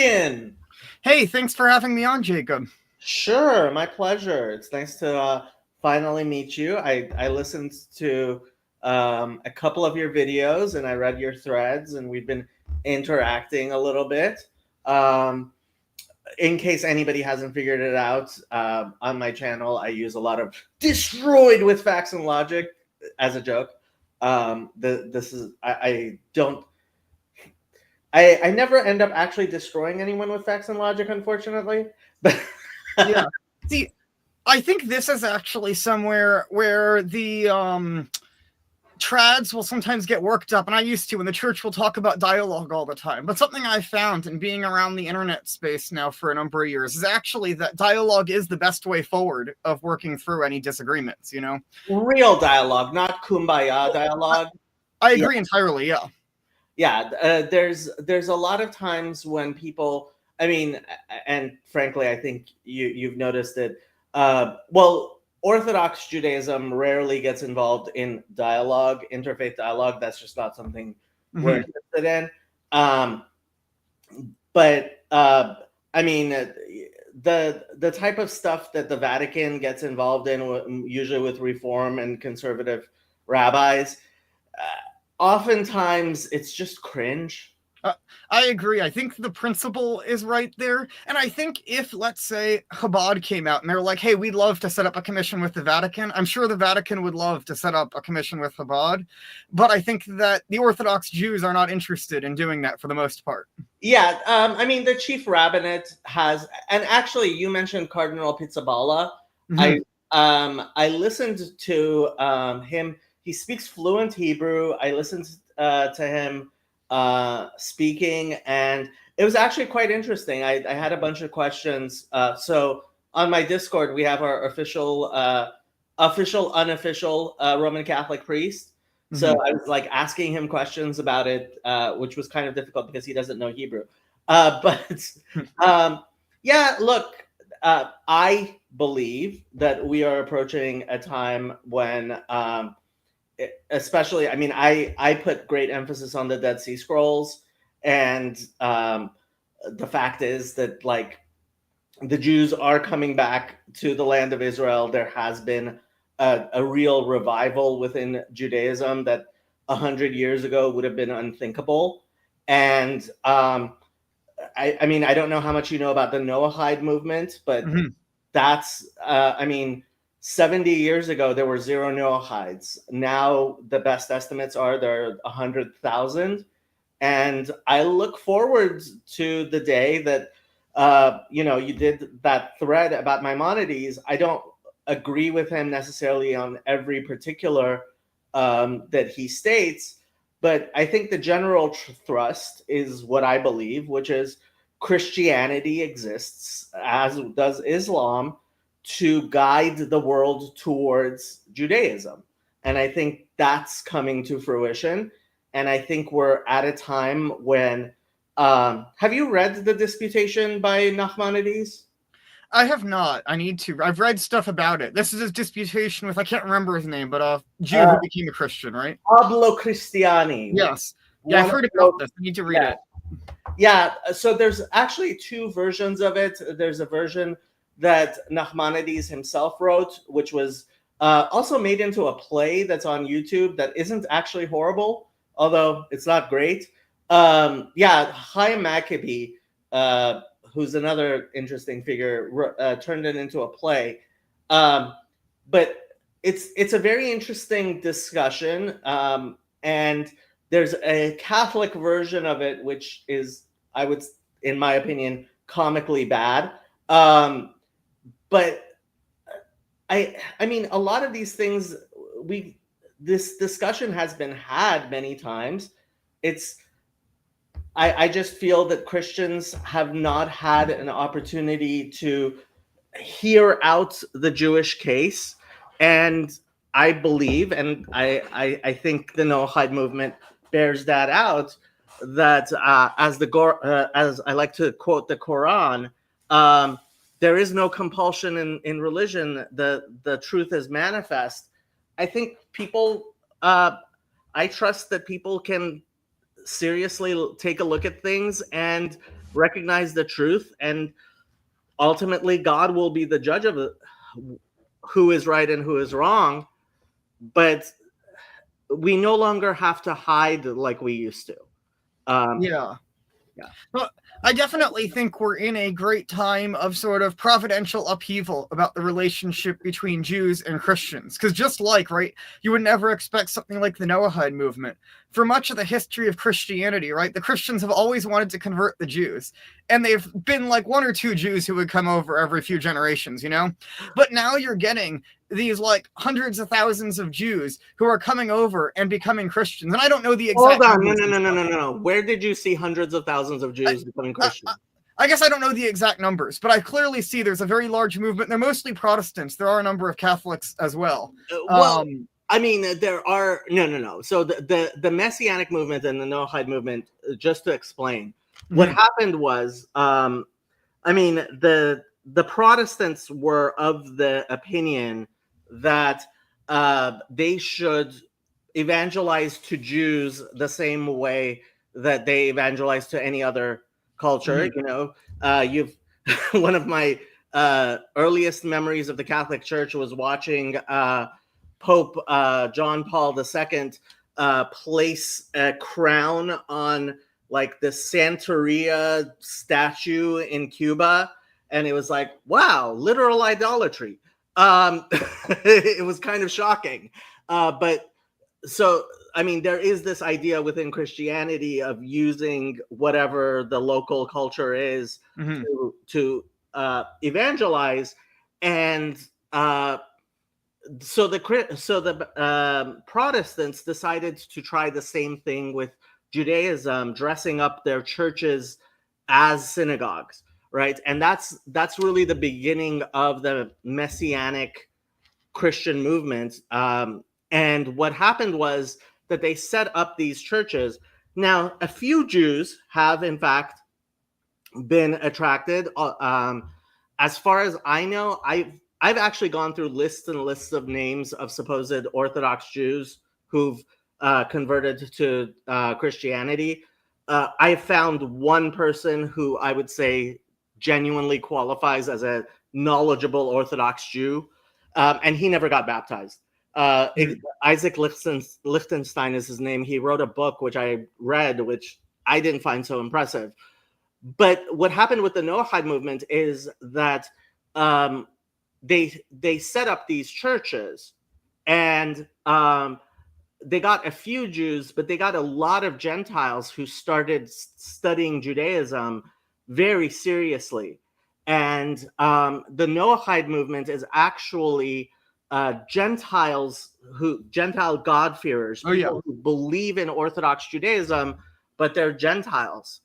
Gideon! Hey, thanks for having me on, Jacob. Sure, my pleasure. It's nice to finally meet you. I listened to a couple of your videos and I read your threads, and we've been interacting a little bit. Um, in case anybody hasn't figured it out, on my channel, I use a lot of destroyed with facts and logic as a joke. This is, I don't, I never end up actually destroying anyone with facts and logic, unfortunately. But Yeah. See, I think this is actually somewhere where the trads will sometimes get worked up, and I used to, and the church will talk about dialogue all the time. But something I found in being around the internet space now for a number of years is actually that dialogue is the best way forward of working through any disagreements, you know? real dialogue, not kumbaya dialogue. I agree entirely, yeah. Yeah, there's a lot of times when people, I mean, and frankly, I think you've noticed it. Well, Orthodox Judaism rarely gets involved in dialogue, interfaith dialogue. That's just not something we're interested in. But I mean, the type of stuff that the Vatican gets involved in, usually with Reform and conservative rabbis, oftentimes it's just cringe. I agree. I think the principle is right there. And I think if, let's say, Chabad came out and they're like, hey, we'd love to set up a commission with the Vatican, I'm sure the Vatican would love to set up a commission with Chabad. But I think that the Orthodox Jews are not interested in doing that for the most part. Yeah, I mean, the chief rabbinate has, and actually, you mentioned Cardinal Pizzaballa. I listened to him. He speaks fluent Hebrew. I listened to him speaking, and it was actually quite interesting. I had a bunch of questions. So on my Discord, we have our official, unofficial Roman Catholic priest. So I was like asking him questions about it, which was kind of difficult because he doesn't know Hebrew. Yeah, look, I believe that we are approaching a time when, especially, I mean, I put great emphasis on the Dead Sea Scrolls, and the fact is that, like, the Jews are coming back to the land of Israel. There has been a real revival within Judaism that 100 years ago would have been unthinkable. And I mean, I don't know how much you know about the Nohide movement, but that's, I mean, 70 years ago, there were 0 Noahides. Now, the best estimates are there are 100,000. And I look forward to the day that, you know, you did that thread about Maimonides. I don't agree with him necessarily on every particular that he states, but I think the general thrust is what I believe, which is Christianity exists, as does Islam, to guide the world towards Judaism. And I think that's coming to fruition. And I think we're at a time when, have you read The Disputation by Nachmanides? I have not. I need to. I've read stuff about it. This is his disputation with, I can't remember his name, but a Jew who became a Christian, right? Pablo Cristiani. Yes. Yeah, I've heard about this. I need to read it. Yeah, so there's actually 2 versions of it. There's a version that Nachmanides himself wrote, which was also made into a play that's on YouTube that isn't actually horrible, although it's not great. Yeah, Chaim Maccabee, who's another interesting figure, turned it into a play. But it's a very interesting discussion, and there's a Catholic version of it, which is, I would, in my opinion, comically bad. But I mean, a lot of these things, this discussion has been had many times. I just feel that Christians have not had an opportunity to hear out the Jewish case. And I believe, and I think the Nohide movement bears that out, that as I like to quote the Quran, there is no compulsion in religion. The truth is manifest. I think people, I trust that people can seriously take a look at things and recognize the truth, and ultimately God will be the judge of who is right and who is wrong. But we no longer have to hide like we used to. Yeah. Yeah. Well, I definitely think we're in a great time of sort of providential upheaval about the relationship between Jews and Christians. Because just like, right, you would never expect something like the Noahide movement. For much of the history of Christianity, right, the Christians have always wanted to convert the Jews. And they've been like one or two Jews who would come over every few generations, you know? But now you're getting these like hundreds of thousands of Jews who are coming over and becoming Christians. And I don't know the exact Hold on, numbers. no. Where did you see hundreds of thousands of Jews becoming Christian? I guess I don't know the exact numbers, but I clearly see there's a very large movement. They're mostly Protestants. There are a number of Catholics as well. I mean, there are no. So the Messianic movement and the Nohide movement, just to explain, what happened was, I mean, the Protestants were of the opinion that they should evangelize to Jews the same way that they evangelize to any other culture. You know, you've one of my earliest memories of the Catholic Church was watching Pope John Paul II place a crown on like the Santeria statue in Cuba, and it was like, wow, literal idolatry. It was kind of shocking, but so I mean, there is this idea within Christianity of using whatever the local culture is to evangelize, and so the Protestants decided to try the same thing with Judaism, dressing up their churches as synagogues, right? And that's really the beginning of the Messianic Christian movement. And what happened was that they set up these churches. Now, a few Jews have, in fact, been attracted. As far as I know, I've actually gone through lists and lists of names of supposed Orthodox Jews who've converted to Christianity. I found one person who I would say genuinely qualifies as a knowledgeable Orthodox Jew, and he never got baptized. Isaac Lichtenstein is his name. He wrote a book which I read, which I didn't find so impressive. But what happened with the Noahide movement is that they set up these churches, and they got a few Jews, but they got a lot of Gentiles who started studying Judaism very seriously. And the Noahide movement is actually Gentile God-fearers, people who believe in Orthodox Judaism, but they're Gentiles,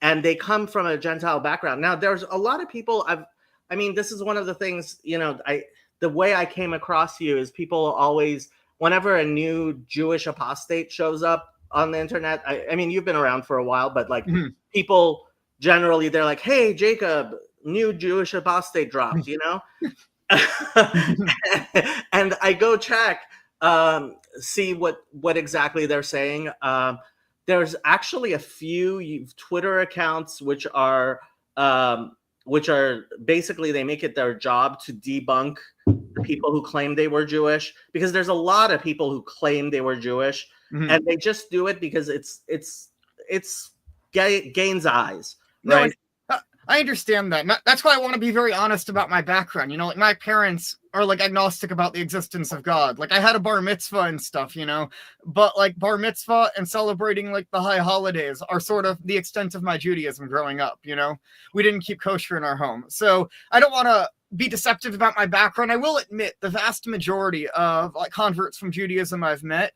and they come from a Gentile background. Now, there's a lot of people. I mean, this is one of the things, you know, the way I came across you is people always, whenever a new Jewish apostate shows up on the internet, I mean, you've been around for a while, but like people generally, they're like, hey, Jacob, new Jewish apostate dropped, you know? And I go check, see what exactly they're saying. There's actually a few Twitter accounts which are basically, they make it their job to debunk the people who claim they were Jewish, because there's a lot of people who claim they were Jewish, and they just do it because it's gains eyes, right? No, I understand that. That's why I want to be very honest about my background. You know, like my parents are like agnostic about the existence of God. Like I had a bar mitzvah and stuff, you know, but like bar mitzvah and celebrating like the high holidays are sort of the extent of my Judaism growing up. You know, we didn't keep kosher in our home. So I don't want to be deceptive about my background. I will admit the vast majority of like converts from Judaism I've met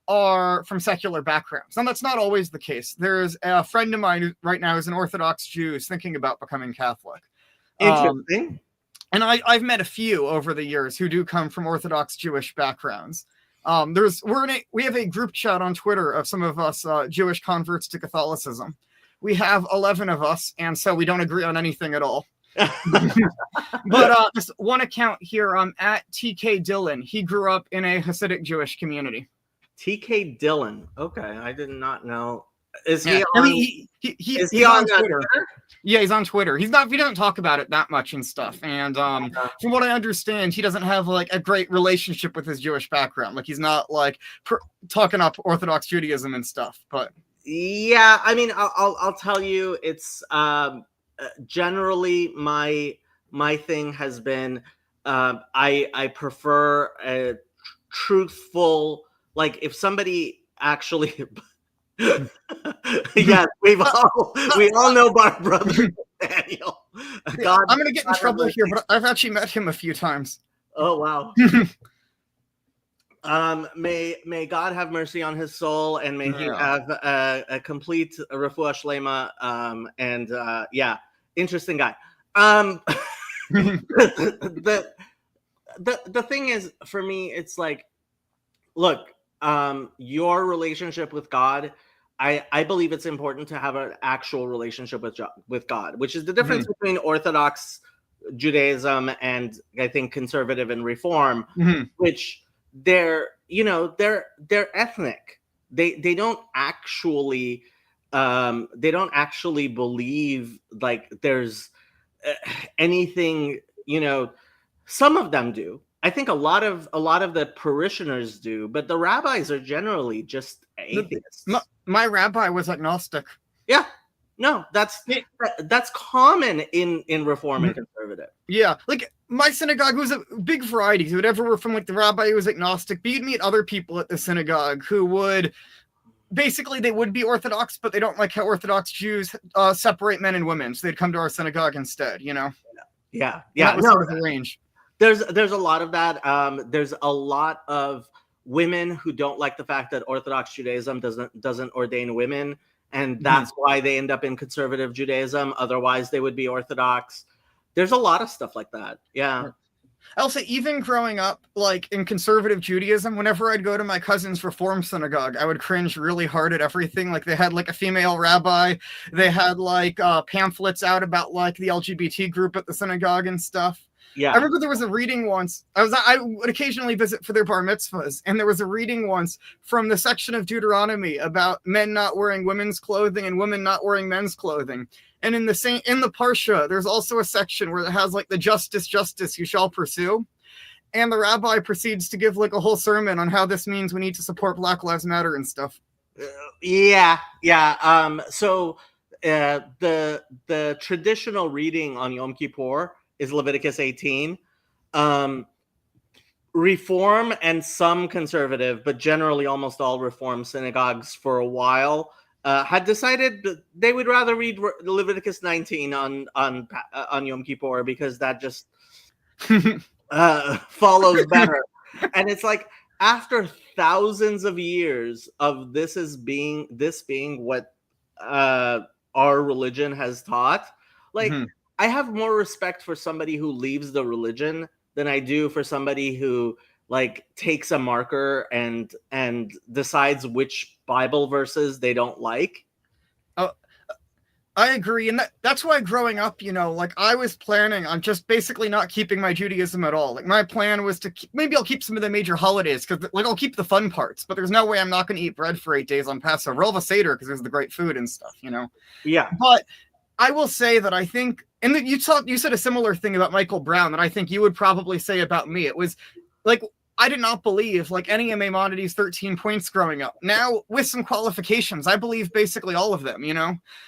are from secular backgrounds. And that's not always the case. There's a friend of mine who right now is an Orthodox Jew who's thinking about becoming Catholic. Interesting. And I've met a few over the years who do come from Orthodox Jewish backgrounds. We have a group chat on Twitter of some of us Jewish converts to Catholicism. We have 11 of us, and so we don't agree on anything at all. But this one account here, at TK Dillon, he grew up in a Hasidic Jewish community. TK Dillon. Okay, I did not know. Is Yeah, he I on? mean, Is he he's on on Twitter. Twitter? Yeah, he's on Twitter. He doesn't talk about it that much and stuff. And from what I understand, he doesn't have like a great relationship with his Jewish background. Like he's not like talking up Orthodox Judaism and stuff. But yeah, I mean, I'll tell you, it's generally my thing has been I prefer a truthful, like if somebody actually yes, we all know our brother Daniel. God, I'm gonna get in God have trouble here, mercy. but I've actually met him a few times. Oh wow. May God have mercy on his soul, and may he have a complete refuah shlema. And yeah, interesting guy. The thing is, for me, it's like, look, your relationship with God. I believe it's important to have an actual relationship with God, which is the difference between Orthodox Judaism and I think conservative and Reform, which they're ethnic. They don't actually believe like there's anything. Some of them do. I think a lot of the parishioners do, but the rabbis are generally just atheists. My rabbi was agnostic. Yeah. No, that's common in Reform and conservative. Yeah, like my synagogue was a big variety. You would ever from like the rabbi who was agnostic, but you'd meet other people at the synagogue who would basically they would be Orthodox, but they don't like how Orthodox Jews separate men and women, so they'd come to our synagogue instead. Yeah. That was sort of the range. There's a lot of that. There's a lot of women who don't like the fact that Orthodox Judaism doesn't ordain women. And that's why they end up in conservative Judaism. Otherwise, they would be Orthodox. There's a lot of stuff like that. Yeah. I'll say, even growing up, like in conservative Judaism, whenever I'd go to my cousin's Reform synagogue, I would cringe really hard at everything. Like they had like a female rabbi, they had like pamphlets out about like the LGBT group at the synagogue and stuff. Yeah. I remember there was a reading once. I would occasionally visit for their bar mitzvahs, and there was a reading once from the section of Deuteronomy about men not wearing women's clothing and women not wearing men's clothing. And in the Parsha, there's also a section where it has like the justice you shall pursue. And the rabbi proceeds to give like a whole sermon on how this means we need to support Black Lives Matter and stuff. Yeah. So the traditional reading on Yom Kippur is Leviticus 18. Reform and some conservative, but generally almost all Reform synagogues for a while had decided that they would rather read Leviticus 19 on Yom Kippur because that just follows better. And it's like after thousands of years of this being what our religion has taught, like I have more respect for somebody who leaves the religion than I do for somebody who like takes a marker and decides which Bible verses they don't like. I agree. And that's why growing up, like I was planning on just basically not keeping my Judaism at all. Like my plan was to maybe I'll keep some of the major holidays because like I'll keep the fun parts, but there's no way I'm not going to eat bread for 8 days on Passover. I'll have a Seder because there's the great food and stuff, Yeah. But I will say that I think, and you said a similar thing about Michael Brown that I think you would probably say about me. It was like, I did not believe like any of Maimonides' 13 points growing up. Now, with some qualifications, I believe basically all of them,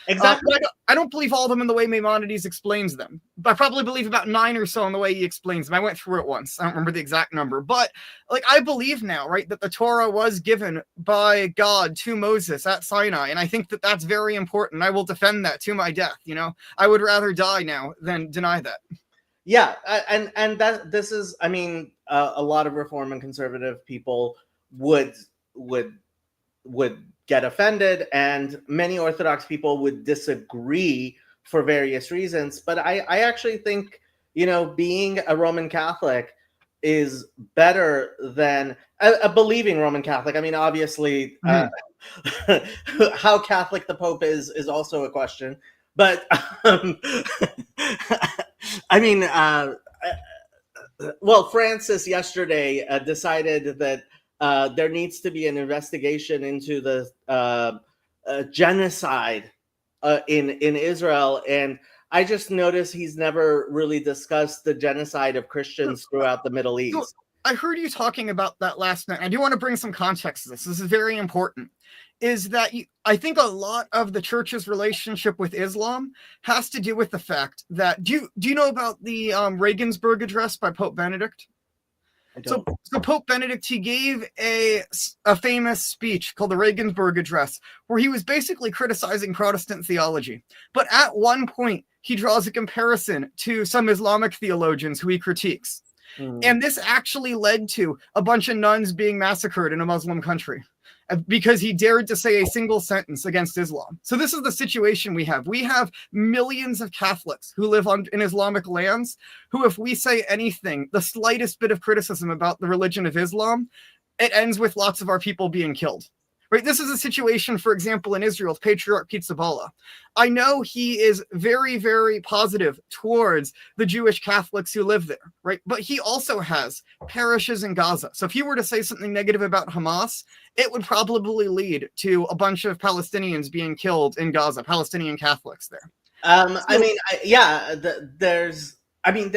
Exactly. I don't believe all of them in the way Maimonides explains them. I probably believe about 9 or so in the way he explains them. I went through it once. I don't remember the exact number. But like I believe now, right, that the Torah was given by God to Moses at Sinai. And I think that that's very important. I will defend that to my death, I would rather die now than deny that. Yeah, and that this is, I mean, a lot of Reform and conservative people would get offended, and many Orthodox people would disagree for various reasons. But I actually think, being a Roman Catholic is better than a believing Roman Catholic. I mean, obviously, how Catholic the Pope is also a question. But I mean, well, Francis yesterday decided that there needs to be an investigation into the genocide in Israel, and I just noticed he's never really discussed the genocide of Christians throughout the Middle East. I heard you talking about that last night. I do want to bring some context to this. This is very important. Is that I think a lot of the church's relationship with Islam has to do with the fact that do you know about the Regensburg Address by Pope Benedict? So Pope Benedict, he gave a famous speech called the Regensburg Address, where he was basically criticizing Protestant theology. But at one point, he draws a comparison to some Islamic theologians who he critiques. And this actually led to a bunch of nuns being massacred in a Muslim country because he dared to say a single sentence against Islam. So this is the situation we have. We have millions of Catholics who live in Islamic lands who, if we say anything, the slightest bit of criticism about the religion of Islam, it ends with lots of our people being killed. Right? This is a situation, for example, in Israel with Patriarch Pizzaballa. I know he is very, very positive towards the Jewish Catholics who live there, right? But he also has parishes in Gaza. So if he were to say something negative about Hamas, it would probably lead to a bunch of Palestinians being killed in Gaza, Palestinian Catholics there. There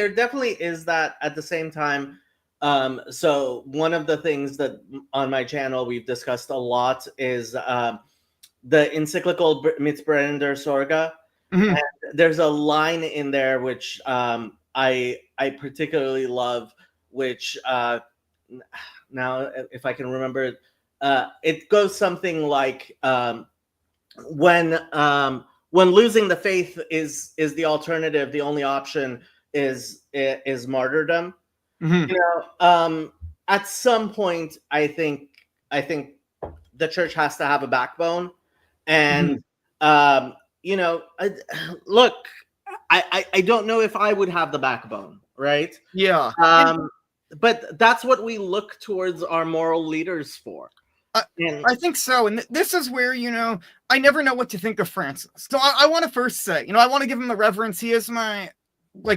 definitely is that. At the same time, so one of the things that on my channel we've discussed a lot is the encyclical Mitbrennender Sorge. And there's a line in there which I particularly love, which now if I can remember it goes something like when losing the faith is the alternative, the only option is martyrdom. At some point, I think the church has to have a backbone, and look, I don't know if I would have the backbone, right? Yeah. But that's what we look towards our moral leaders for. I think so. And this is where, I never know what to think of Francis. So I want to first say, I want to give him the reverence. He is my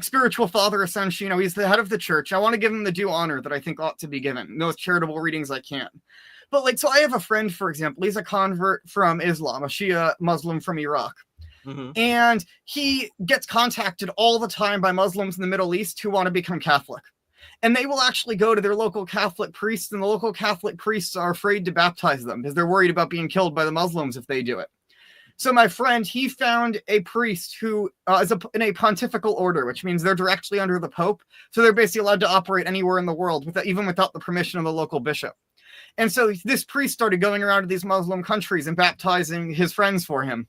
spiritual father, essentially. He's the head of the church. I want to give him the due honor that I think ought to be given. Those charitable readings I can. But so I have a friend, for example, he's a convert from Islam, a Shia Muslim from Iraq. And he gets contacted all the time by Muslims in the Middle East who want to become Catholic. And they will actually go to their local Catholic priests, and the local Catholic priests are afraid to baptize them because they're worried about being killed by the Muslims if they do it. So my friend, he found a priest who is in a pontifical order, which means they're directly under the Pope. So they're basically allowed to operate anywhere in the world, even without the permission of the local bishop. And so this priest started going around to these Muslim countries and baptizing his friends for him.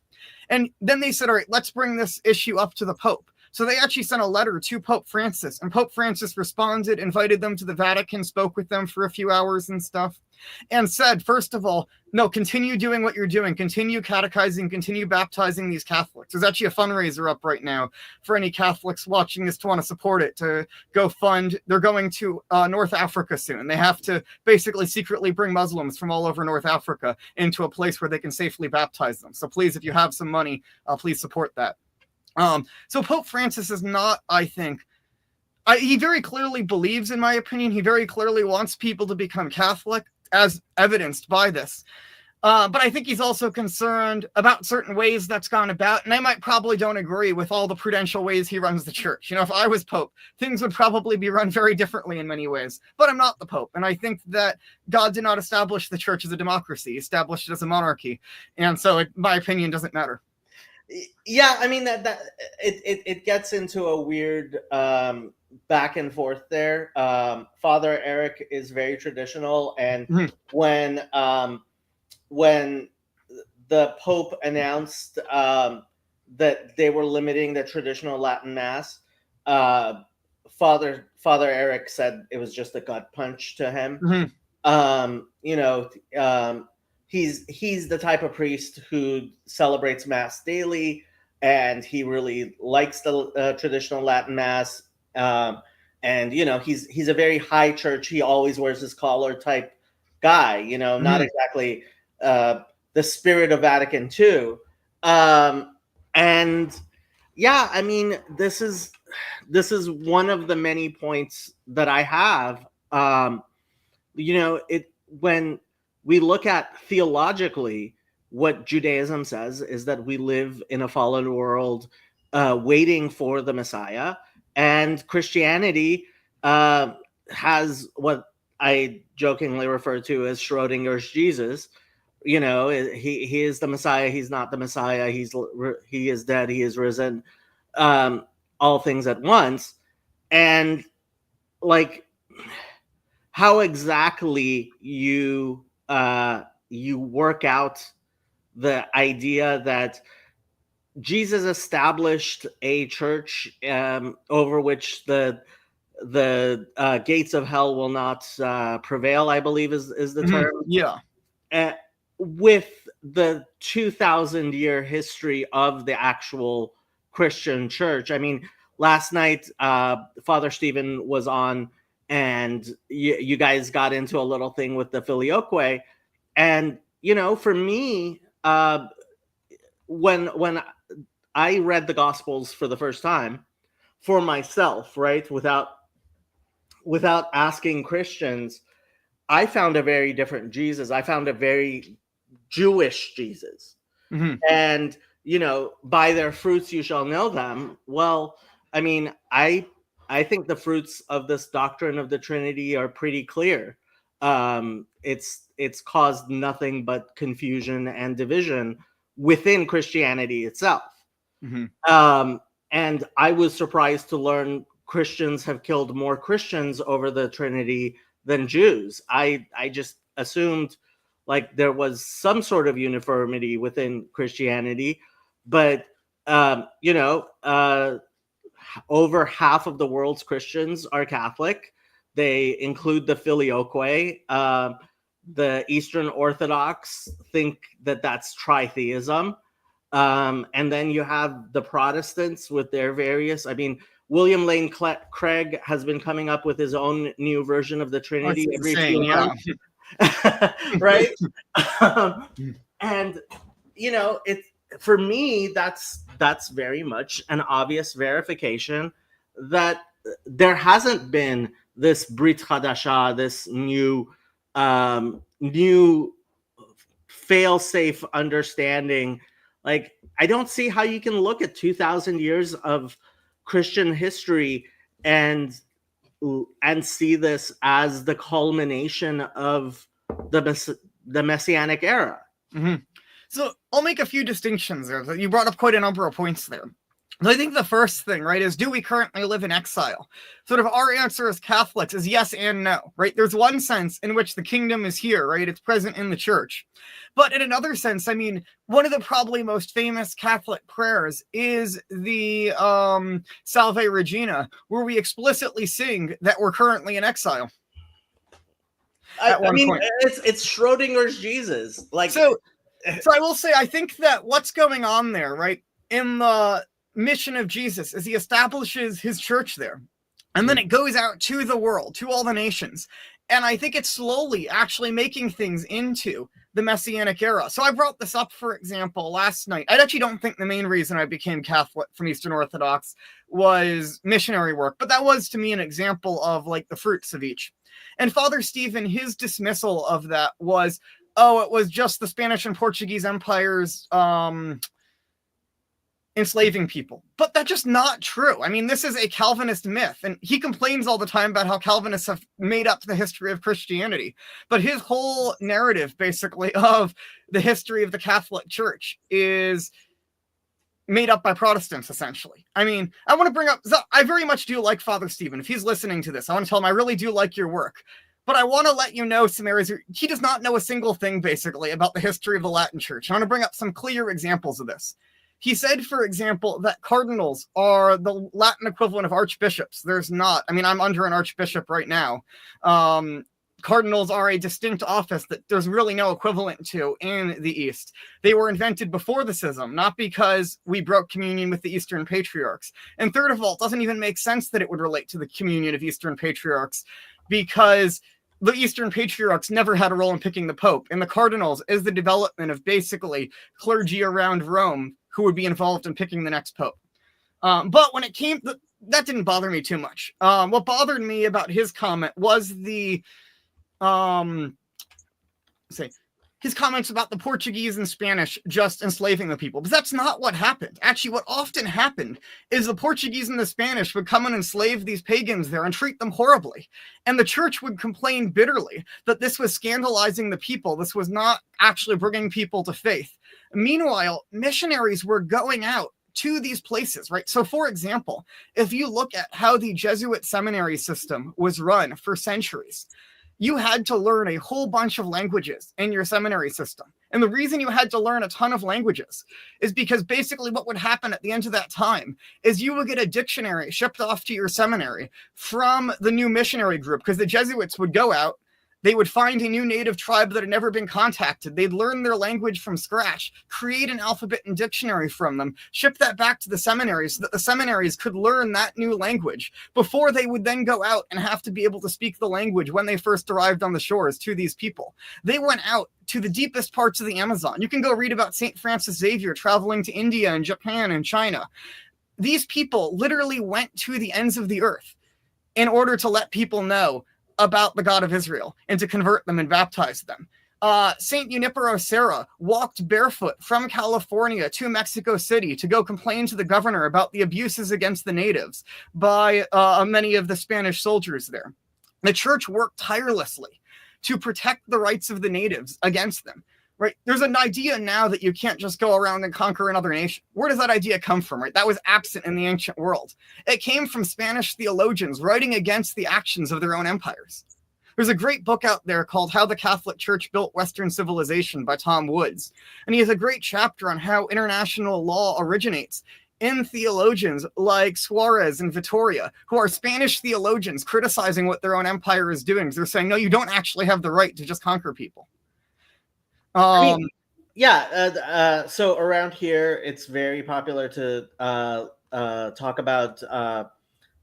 And then they said, all right, let's bring this issue up to the Pope. So they actually sent a letter to Pope Francis, and Pope Francis responded, invited them to the Vatican, spoke with them for a few hours and stuff, and said, first of all, no, continue doing what you're doing. Continue catechizing, continue baptizing these Catholics. There's actually a fundraiser up right now for any Catholics watching this to want to support it, to go fund. They're going to North Africa soon. They have to basically secretly bring Muslims from all over North Africa into a place where they can safely baptize them. So please, if you have some money, please support that. So Pope Francis is not, I think, he very clearly believes, in my opinion, he very clearly wants people to become Catholic, as evidenced by this. But I think he's also concerned about certain ways that's gone about, and I might probably don't agree with all the prudential ways he runs the church. If I was Pope, things would probably be run very differently in many ways, but I'm not the Pope. And I think that God did not establish the church as a democracy, he established it as a monarchy. And so my opinion doesn't matter. Yeah, I mean that it gets into a weird back and forth there. Father Eric is very traditional, and when the Pope announced that they were limiting the traditional Latin Mass, Father Eric said it was just a gut punch to him. He's the type of priest who celebrates Mass daily, and he really likes the traditional Latin Mass. And he's a very high church. He always wears his collar type guy. Not exactly the spirit of Vatican II. And yeah, I mean, this is one of the many points that I have. When we look at theologically, what Judaism says is that we live in a fallen world, waiting for the Messiah, and Christianity has what I jokingly refer to as Schrodinger's Jesus. You know, he is the Messiah. He's not the Messiah. He is dead. He is risen. All things at once. And like how exactly you work out the idea that Jesus established a church over which the gates of hell will not prevail, I believe is the term. Yeah. With the 2,000-year history of the actual Christian church. I mean, last night, Father Stephen was on, and you guys got into a little thing with the filioque. And, you know, for me, when I read the Gospels for the first time for myself, right, without asking Christians, I found a very different Jesus. I found a very Jewish Jesus. Mm-hmm. And, you know, by their fruits you shall know them. Well, I mean, I think the fruits of this doctrine of the Trinity are pretty clear. It's caused nothing but confusion and division within Christianity itself. Mm-hmm. And I was surprised to learn Christians have killed more Christians over the Trinity than Jews. I just assumed like there was some sort of uniformity within Christianity, but you know, over half of the world's Christians are Catholic. They include the filioque. The Eastern Orthodox think that that's tritheism. And then you have the Protestants with their various, I mean, William Lane Craig has been coming up with his own new version of the Trinity every few months. Right? And, you know, it's, for me, that's very much an obvious verification that there hasn't been this Brit Hadasha, this new fail-safe understanding. Like, I don't see how you can look at 2,000 years of Christian history and see this as the culmination of the Messianic era. Mm-hmm. So I'll make a few distinctions there. You brought up quite a number of points there. I think the first thing, right, is do we currently live in exile? Sort of our answer as Catholics is yes and no, right? There's one sense in which the kingdom is here, right? It's present in the church. But in another sense, I mean, one of the probably most famous Catholic prayers is the Salve Regina, where we explicitly sing that we're currently in exile. I mean, it's Schrodinger's Jesus. Like, so I will say, I think that what's going on there, right, in the mission of Jesus is he establishes his church there, and then it goes out to the world, to all the nations. And I think it's slowly actually making things into the Messianic era. So I brought this up, for example, last night. I actually don't think the main reason I became Catholic from Eastern Orthodox was missionary work, but that was to me an example of like the fruits of each. And Father Stephen, his dismissal of that was, oh, it was just the Spanish and Portuguese empires enslaving people. But that's just not true. I mean, this is a Calvinist myth, and he complains all the time about how Calvinists have made up the history of Christianity. But his whole narrative, basically, of the history of the Catholic Church is made up by Protestants, essentially. I mean, I want to bring up, I very much do like Father Stephen. If he's listening to this, I want to tell him I really do like your work. But I want to let you know some areas he does not know a single thing, basically, about the history of the Latin Church. I want to bring up some clear examples of this. He said, for example, that cardinals are the Latin equivalent of archbishops. There's not. I mean, I'm under an archbishop right now. Cardinals are a distinct office that there's really no equivalent to in the East. They were invented before the schism, not because we broke communion with the Eastern Patriarchs. And third of all, it doesn't even make sense that it would relate to the communion of Eastern Patriarchs, because the Eastern Patriarchs never had a role in picking the Pope. And the cardinals is the development of basically clergy around Rome who would be involved in picking the next Pope. But when it came, that didn't bother me too much. What bothered me about his comment was the, his comments about the Portuguese and Spanish just enslaving the people. But that's not what happened. Actually, what often happened is the Portuguese and the Spanish would come and enslave these pagans there and treat them horribly. And the church would complain bitterly that this was scandalizing the people. This was not actually bringing people to faith. Meanwhile, missionaries were going out to these places, right? So, for example, if you look at how the Jesuit seminary system was run for centuries, you had to learn a whole bunch of languages in your seminary system. And the reason you had to learn a ton of languages is because basically what would happen at the end of that time is you would get a dictionary shipped off to your seminary from the new missionary group, because the Jesuits would go out, they would find a new native tribe that had never been contacted. They'd learn their language from scratch, create an alphabet and dictionary from them, ship that back to the seminaries so that the seminaries could learn that new language before they would then go out and have to be able to speak the language when they first arrived on the shores to these people. They went out to the deepest parts of the Amazon. You can go read about St. Francis Xavier traveling to India and Japan and China. These people literally went to the ends of the earth in order to let people know about the God of Israel and to convert them and baptize them. St. Junipero Serra walked barefoot from California to Mexico City to go complain to the governor about the abuses against the natives by many of the Spanish soldiers there. The church worked tirelessly to protect the rights of the natives against them. Right? There's an idea now that you can't just go around and conquer another nation. Where does that idea come from? Right? That was absent in the ancient world. It came from Spanish theologians writing against the actions of their own empires. There's a great book out there called How the Catholic Church Built Western Civilization by Tom Woods. And he has a great chapter on how international law originates in theologians like Suarez and Vittoria, who are Spanish theologians criticizing what their own empire is doing. They're saying, no, you don't actually have the right to just conquer people. I mean, yeah. So around here, it's very popular to talk about the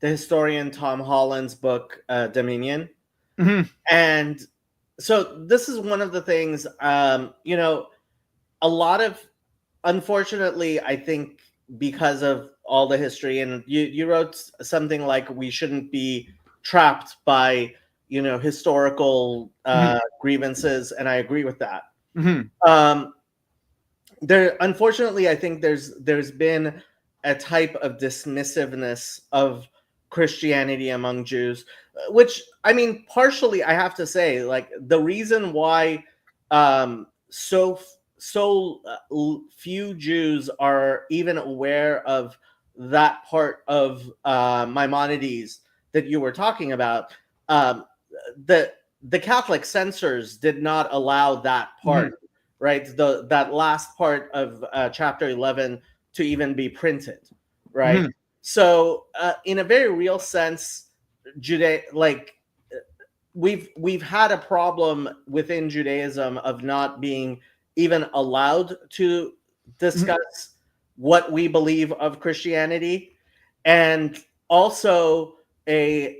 historian Tom Holland's book, Dominion. Mm-hmm. And so this is one of the things, a lot of, unfortunately, I think because of all the history, and you wrote something like we shouldn't be trapped by, historical grievances. And I agree with that. Mm-hmm. Unfortunately, I think there's been a type of dismissiveness of Christianity among Jews, which, I mean, partially I have to say, like, the reason why so few Jews are even aware of that part of Maimonides that you were talking about, the Catholic censors did not allow that part, right? That last part of chapter 11 to even be printed, right? Mm-hmm. So, in a very real sense, we've had a problem within Judaism of not being even allowed to discuss what we believe of Christianity, and also a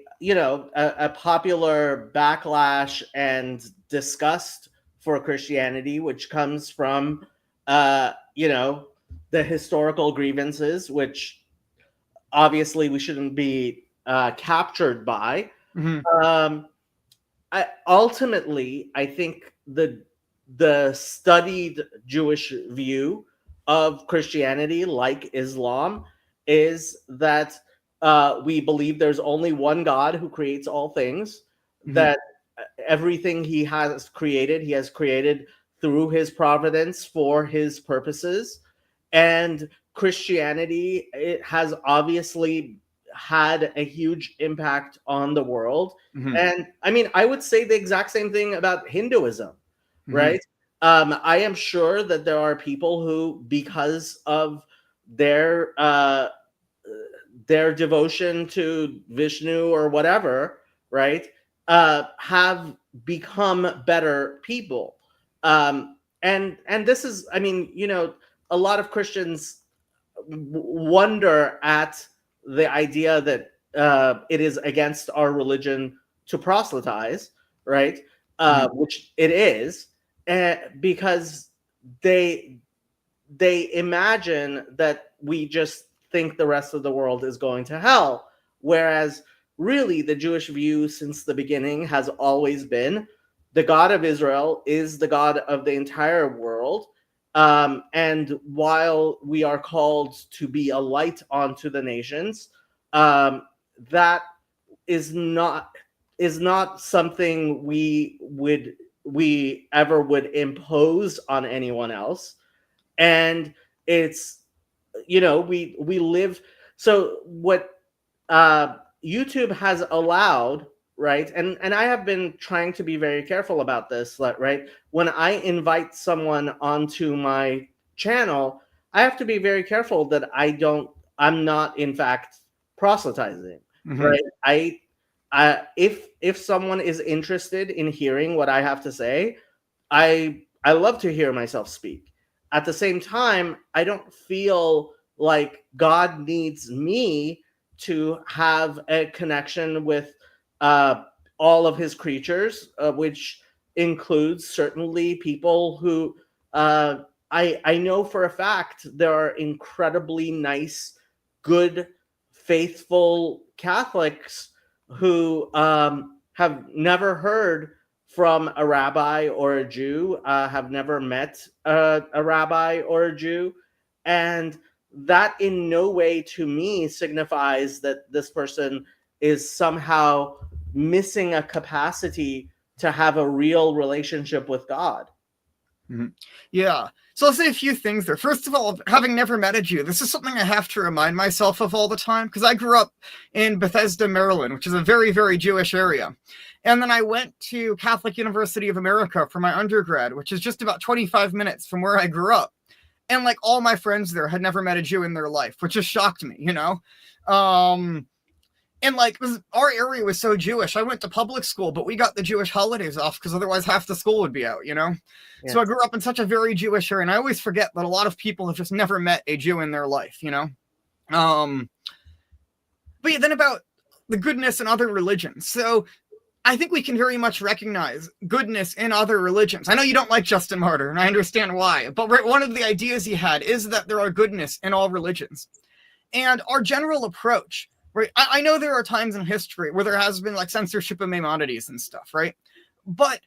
popular backlash and disgust for Christianity, which comes from the historical grievances, which obviously we shouldn't be captured by. Ultimately, I think the studied Jewish view of Christianity, like Islam, is that we believe there's only one God who creates all things, that everything he has created through his providence for his purposes. And Christianity, it has obviously had a huge impact on the world. And I mean, I would say the exact same thing about Hinduism, right? I am sure that there are people who, because of their devotion to Vishnu or whatever, right, have become better people. And this is, I mean, a lot of Christians wonder at the idea that it is against our religion to proselytize, right? Which it is, because they imagine that we just think the rest of the world is going to hell, whereas really the Jewish view since the beginning has always been the God of Israel is the God of the entire world. And while we are called to be a light onto the nations, that is not something we ever would impose on anyone else. And it's, we live. So what YouTube has allowed, right? And I have been trying to be very careful about this, right? When I invite someone onto my channel, I have to be very careful that I'm not in fact proselytizing, right? If someone is interested in hearing what I have to say, I love to hear myself speak. At the same time, I don't feel like God needs me to have a connection with all of his creatures, which includes certainly people who I know for a fact there are incredibly nice, good, faithful Catholics who have never heard from a rabbi or a Jew, have never met a rabbi or a Jew. And that in no way to me signifies that this person is somehow missing a capacity to have a real relationship with God. Yeah. So I'll say a few things there. First of all, having never met a Jew, this is something I have to remind myself of all the time, because I grew up in Bethesda, Maryland, which is a very, very Jewish area. And then I went to Catholic University of America for my undergrad, which is just about 25 minutes from where I grew up. And like all my friends there had never met a Jew in their life, which just shocked me, And like our area was so Jewish. I went to public school, but we got the Jewish holidays off because otherwise half the school would be out, Yeah. So I grew up in such a very Jewish area, and I always forget that a lot of people have just never met a Jew in their life, But yeah, then about the goodness in other religions. So I think we can very much recognize goodness in other religions. I know you don't like Justin Martyr, and I understand why, but one of the ideas he had is that there are goodness in all religions. And our general approach, right? I know there are times in history where there has been like censorship of Maimonides and stuff, right? But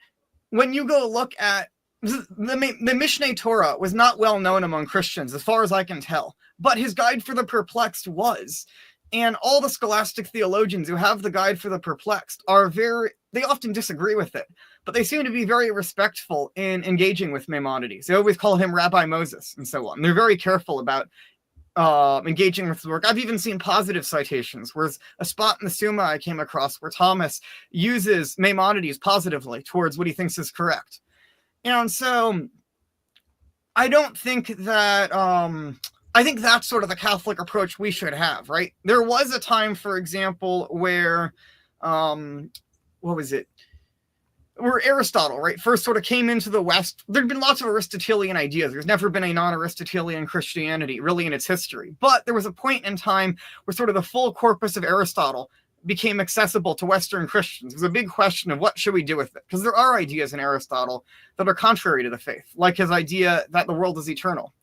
when you go look at the Mishneh Torah was not well known among Christians, as far as I can tell, but his Guide for the Perplexed was. And all the scholastic theologians who have the Guide for the Perplexed they often disagree with it, but they seem to be very respectful in engaging with Maimonides. They always call him Rabbi Moses and so on. They're very careful about engaging with the work. I've even seen positive citations. Where's a spot in the Summa I came across where Thomas uses Maimonides positively towards what he thinks is correct. And so I don't think that I think that's sort of the Catholic approach we should have, right? There was a time, for example, where where Aristotle, right, first sort of came into the West. There'd been lots of Aristotelian ideas. There's never been a non-Aristotelian Christianity, really, in its history. But there was a point in time where sort of the full corpus of Aristotle became accessible to Western Christians. It was a big question of what should we do with it? Because there are ideas in Aristotle that are contrary to the faith, like his idea that the world is eternal.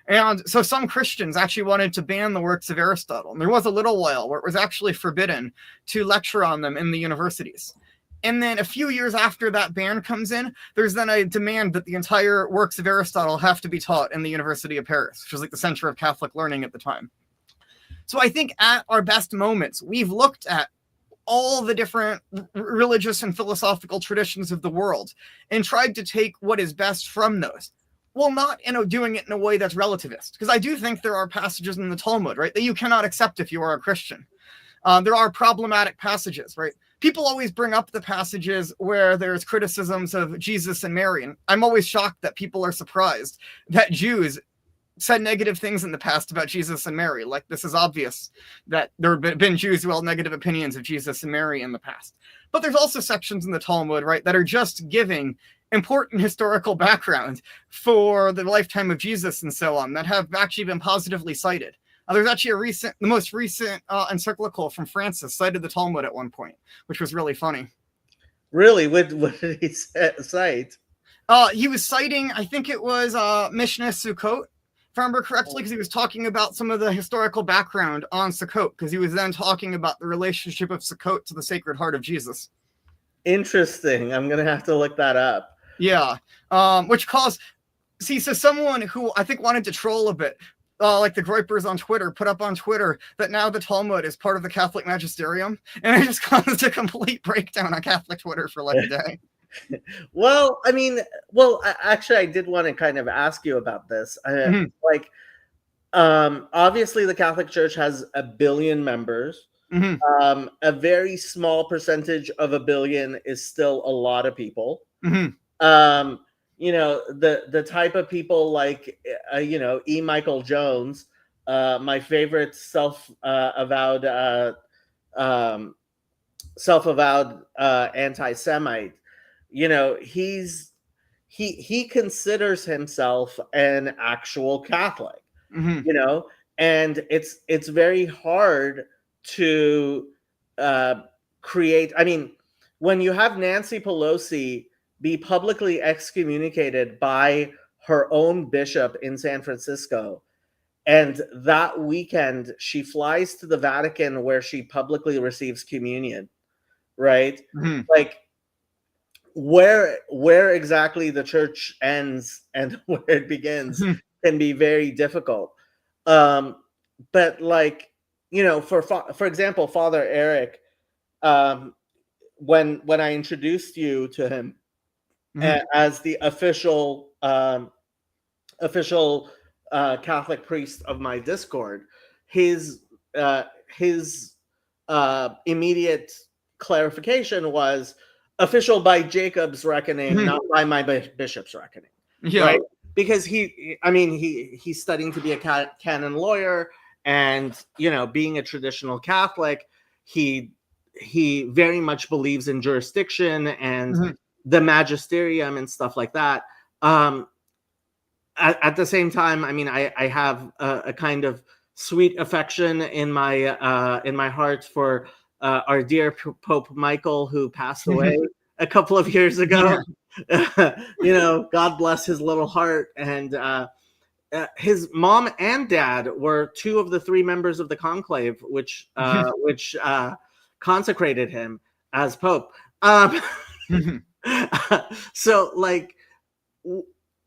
And so some Christians actually wanted to ban the works of Aristotle. And there was a little while where it was actually forbidden to lecture on them in the universities. And then a few years after that ban comes in, there's then a demand that the entire works of Aristotle have to be taught in the University of Paris, which was like the center of Catholic learning at the time. So I think at our best moments, we've looked at all the different religious and philosophical traditions of the world and tried to take what is best from those. Well, not doing it in a way that's relativist, because I do think there are passages in the Talmud, right, that you cannot accept if you are a Christian. There are problematic passages, right? People always bring up the passages where there's criticisms of Jesus and Mary, and I'm always shocked that people are surprised that Jews said negative things in the past about Jesus and Mary. Like, this is obvious that there have been Jews who held negative opinions of Jesus and Mary in the past. But there's also sections in the Talmud, right, that are just giving important historical background for the lifetime of Jesus and so on that have actually been positively cited. There's actually the most recent encyclical from Francis cited the Talmud at one point, which was really funny. Really? What did he cite? He was citing, I think it was Mishneh Sukkot, if I remember correctly, because he was talking about some of the historical background on Sukkot, because he was then talking about the relationship of Sukkot to the Sacred Heart of Jesus. Interesting. I'm gonna have to look that up. Yeah. Which caused, so someone who I think wanted to troll a bit, like the Groypers on Twitter, put up on Twitter that now the Talmud is part of the Catholic magisterium, and it just caused a complete breakdown on Catholic Twitter for like a day. Well, I mean, actually, I did want to kind of ask you about this. Like, obviously, the Catholic Church has 1 billion members. A very small percentage of 1 billion is still a lot of people. You know, the type of people like, you know, E. Michael Jones, my favorite self-avowed anti-Semite. You know, he considers himself an actual Catholic. You know, and it's very hard to create. I mean, when you have Nancy Pelosi be publicly excommunicated by her own bishop in San Francisco, and that weekend she flies to the Vatican where she publicly receives communion, right? Like, where exactly the church ends and where it begins can be very difficult. But like, you know, for example, Father Eric, when I introduced you to him as the official Catholic priest of my Discord, his immediate clarification was official by Jacob's reckoning, not by my bishop's reckoning. Right? Because he's studying to be a canon lawyer, and, you know, being a traditional Catholic, he very much believes in jurisdiction and the magisterium and stuff like that. At the same time, I mean, I have a kind of sweet affection in my heart for our dear Pope Michael, who passed away a couple of years ago. You know, God bless his little heart. And his mom and dad were 2 of the 3 members of the conclave, which consecrated him as Pope. So, like,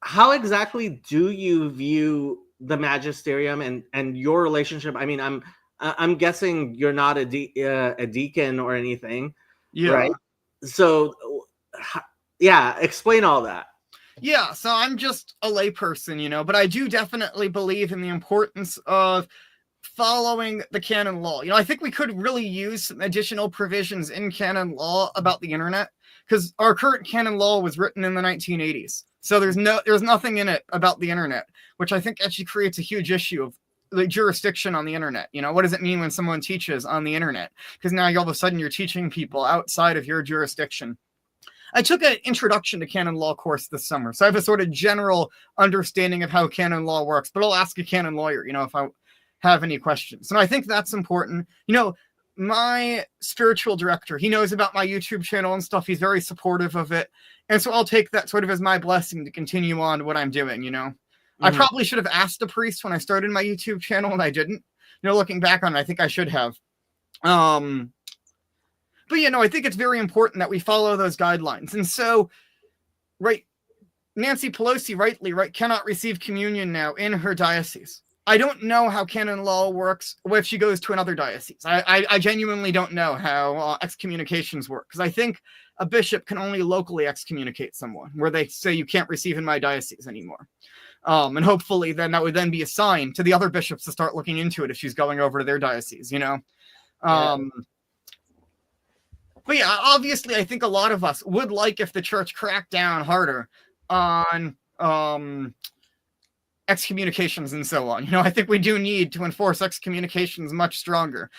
how exactly do you view the magisterium and your relationship? I mean, I'm guessing you're not a deacon or anything, right? So, yeah, explain all that. Yeah, so I'm just a layperson, you know, but I do definitely believe in the importance of following the canon law. You know, I think we could really use some additional provisions in canon law about the internet, because our current canon law was written in the 1980s. So there's nothing in it about the internet, which I think actually creates a huge issue of the jurisdiction on the internet. You know, what does it mean when someone teaches on the internet? Because now all of a sudden you're teaching people outside of your jurisdiction. I took an introduction to canon law course this summer, so I have a sort of general understanding of how canon law works, but I'll ask a canon lawyer, you know, if I have any questions. And I think that's important. You know, my spiritual director, he knows about my YouTube channel and stuff. He's very supportive of it. And so I'll take that sort of as my blessing to continue on what I'm doing, you know. I probably should have asked a priest when I started my YouTube channel, and I didn't. You know, looking back on it, I think I should have. But, you know, I think it's very important that we follow those guidelines. And so, right, Nancy Pelosi, rightly, right, cannot receive communion now in her diocese. I don't know how canon law works if she goes to another diocese. I genuinely don't know how excommunications work, because I think a bishop can only locally excommunicate someone, where they say you can't receive in my diocese anymore. And hopefully then that would then be a sign to the other bishops to start looking into it if she's going over to their diocese, you know. But yeah, obviously, I think a lot of us would like if the church cracked down harder on excommunications and so on. You know, I think we do need to enforce excommunications much stronger.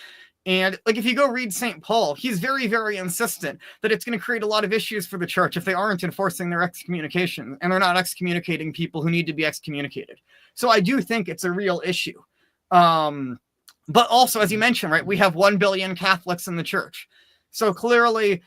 And like, if you go read St. Paul, he's very, very insistent that it's going to create a lot of issues for the church if they aren't enforcing their excommunication and they're not excommunicating people who need to be excommunicated. So I do think it's a real issue. But also, as you mentioned, right, we have 1 billion Catholics in the church. So clearly,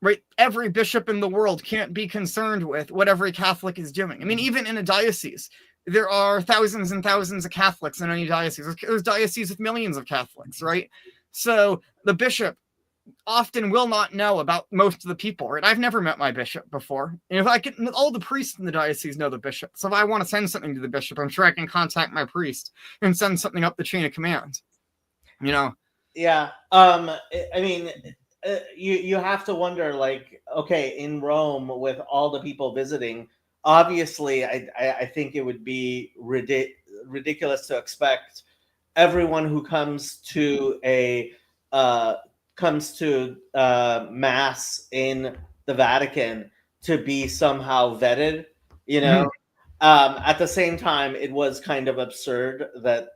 right, every bishop in the world can't be concerned with what every Catholic is doing. I mean, even in a diocese, there are thousands and thousands of Catholics in any diocese. There's dioceses with millions of Catholics, right? So the bishop often will not know about most of the people, right? I've never met my bishop before. And if I can, all the priests in the diocese know the bishop. So if I want to send something to the bishop, I'm sure I can contact my priest and send something up the chain of command. You know? Yeah. I mean, you have to wonder, like, okay, in Rome with all the people visiting, obviously, I think it would be ridiculous to expect everyone who comes to mass in the Vatican to be somehow vetted. You know, at the same time, it was kind of absurd that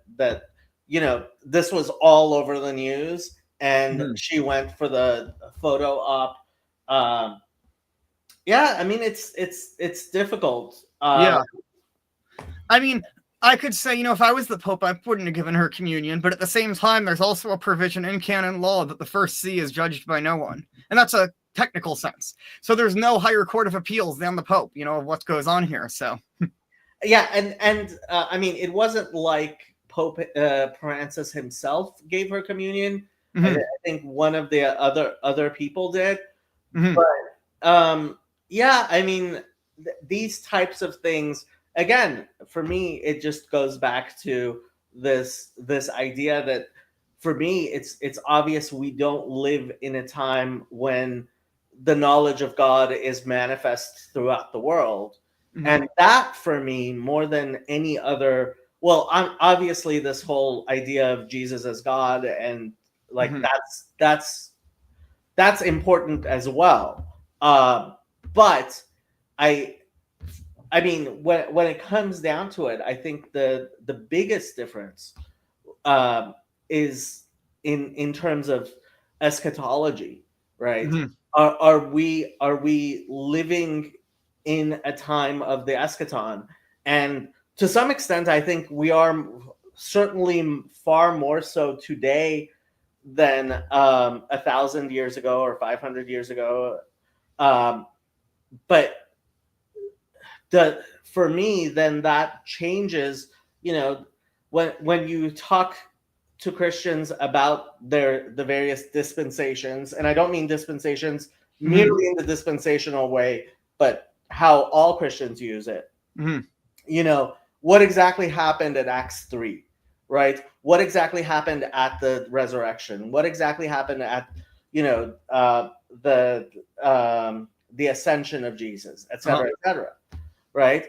this was all over the news, and she went for the photo op. Yeah, I mean, it's difficult. Yeah. I mean, I could say, if I was the Pope, I wouldn't have given her communion, but at the same time, there's also a provision in canon law that the first see is judged by no one. And that's a technical sense. So there's no higher court of appeals than the Pope, of what goes on here. So yeah, and I mean, it wasn't like Pope Francis himself gave her communion. I think one of the other people did. But yeah, I mean, these types of things, again, for me, it just goes back to this idea that, for me, it's obvious we don't live in a time when the knowledge of God is manifest throughout the world. And that, for me, more than any other, well, obviously this whole idea of Jesus as God, and like that's important as well. But I mean, when it comes down to it, I think the biggest difference is in terms of eschatology, right? Are we living in a time of the eschaton? And to some extent, I think we are certainly far more so today than 1,000 years ago or 500 years ago. But for me, then that changes. When you talk to Christians about the various dispensations, and I don't mean dispensations merely in the dispensational way, but how all Christians use it. What exactly happened at Acts 3, right? What exactly happened at the resurrection? What exactly happened at the ascension of Jesus, etc., etc., right?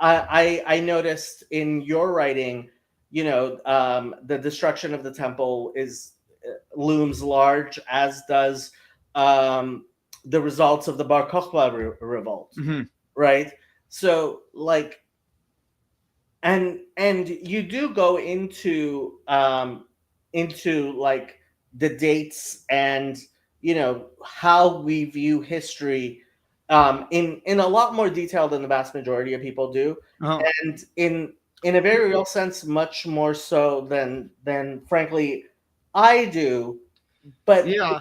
I noticed in your writing, the destruction of the temple looms large, as does the results of the Bar Kokhba revolt, right? So, like, and you do go into like the dates and how we view history in a lot more detail than the vast majority of people do, and in a very real sense, much more so than frankly I do. But yeah,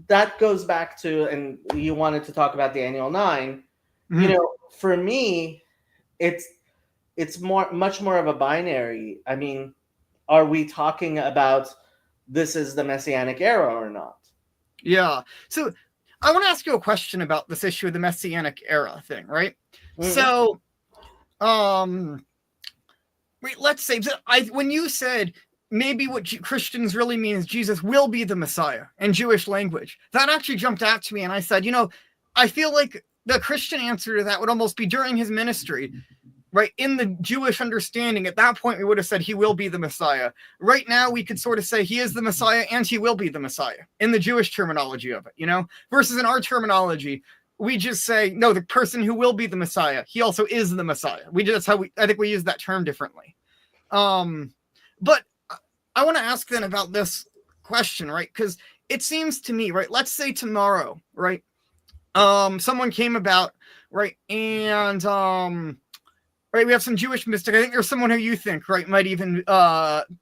that goes back to, and you wanted to talk about the annual 9. For me, it's much more of a binary. I mean, are we talking about this is the Messianic era or not? Yeah. So I want to ask you a question about this issue of the Messianic era thing, right? So, let's say when you said maybe what Christians really mean is Jesus will be the Messiah in Jewish language, that actually jumped out to me, and I said, I feel like the Christian answer to that would almost be during his ministry. Right, in the Jewish understanding, at that point, we would have said he will be the Messiah. Right now, we could sort of say he is the Messiah and he will be the Messiah in the Jewish terminology of it, versus in our terminology, we just say, no, the person who will be the Messiah, he also is the Messiah. I think we use that term differently. But I want to ask then about this question, right? Because it seems to me, right, let's say tomorrow, right, someone came about, right, and Right, we have some Jewish mystic. I think there's someone who you think, right, might even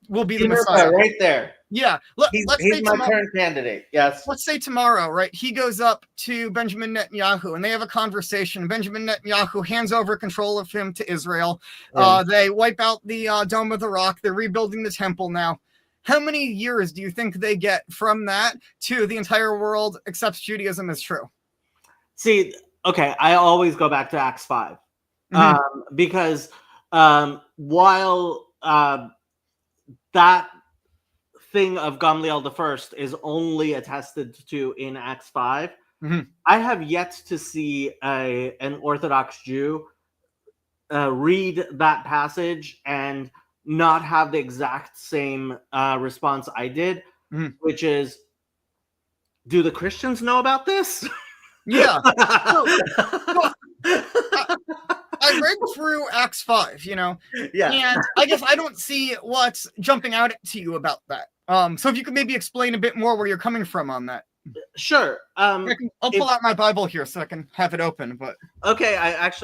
will be the Keeping Messiah. right there. Yeah, He's say my current candidate. Yes. Let's say tomorrow, right? He goes up to Benjamin Netanyahu and they have a conversation. Benjamin Netanyahu hands over control of him to Israel. Yeah. They wipe out the Dome of the Rock. They're rebuilding the temple now. How many years do you think they get from that to the entire world accepts Judaism as true? See, okay, I always go back to Acts 5. Because while that thing of Gamliel the First is only attested to in Acts 5, I have yet to see an Orthodox Jew read that passage and not have the exact same response I did, which is, do the Christians know about this? Yeah. I read through Acts 5, yeah, and I guess I don't see what's jumping out to you about that. So if you could maybe explain a bit more where you're coming from on that. Sure. I'll pull out my Bible here so I can have it open. But okay,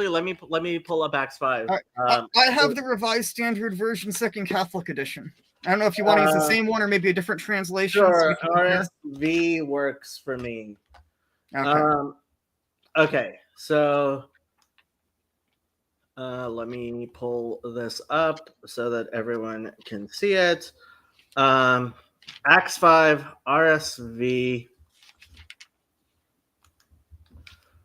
let me pull up Acts 5. I have the Revised Standard Version, Second Catholic Edition. I don't know if you want to use the same one or maybe a different translation. Sure, RSV works for me. Okay, so let me pull this up so that everyone can see it. Acts 5, RSV.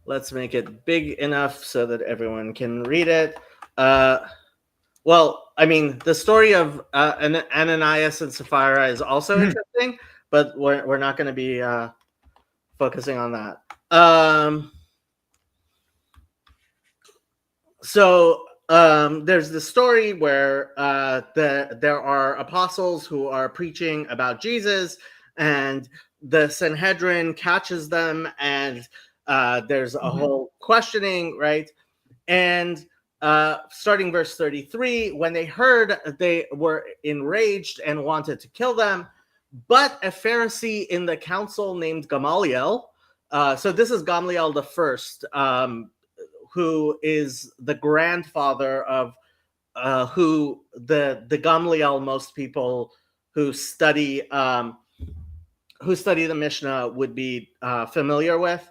Let's make it big enough so that everyone can read it. Well, I mean, the story of Ananias and Sapphira is also interesting, but we're not going to be focusing on that. So there's the story where there are apostles who are preaching about Jesus, and the Sanhedrin catches them, and there's a whole questioning, right? And starting verse 33, when they heard, they were enraged and wanted to kill them. But a Pharisee in the council named Gamaliel, so this is Gamaliel the First, who is the grandfather of who the Gamaliel most people who study the Mishnah would be familiar with.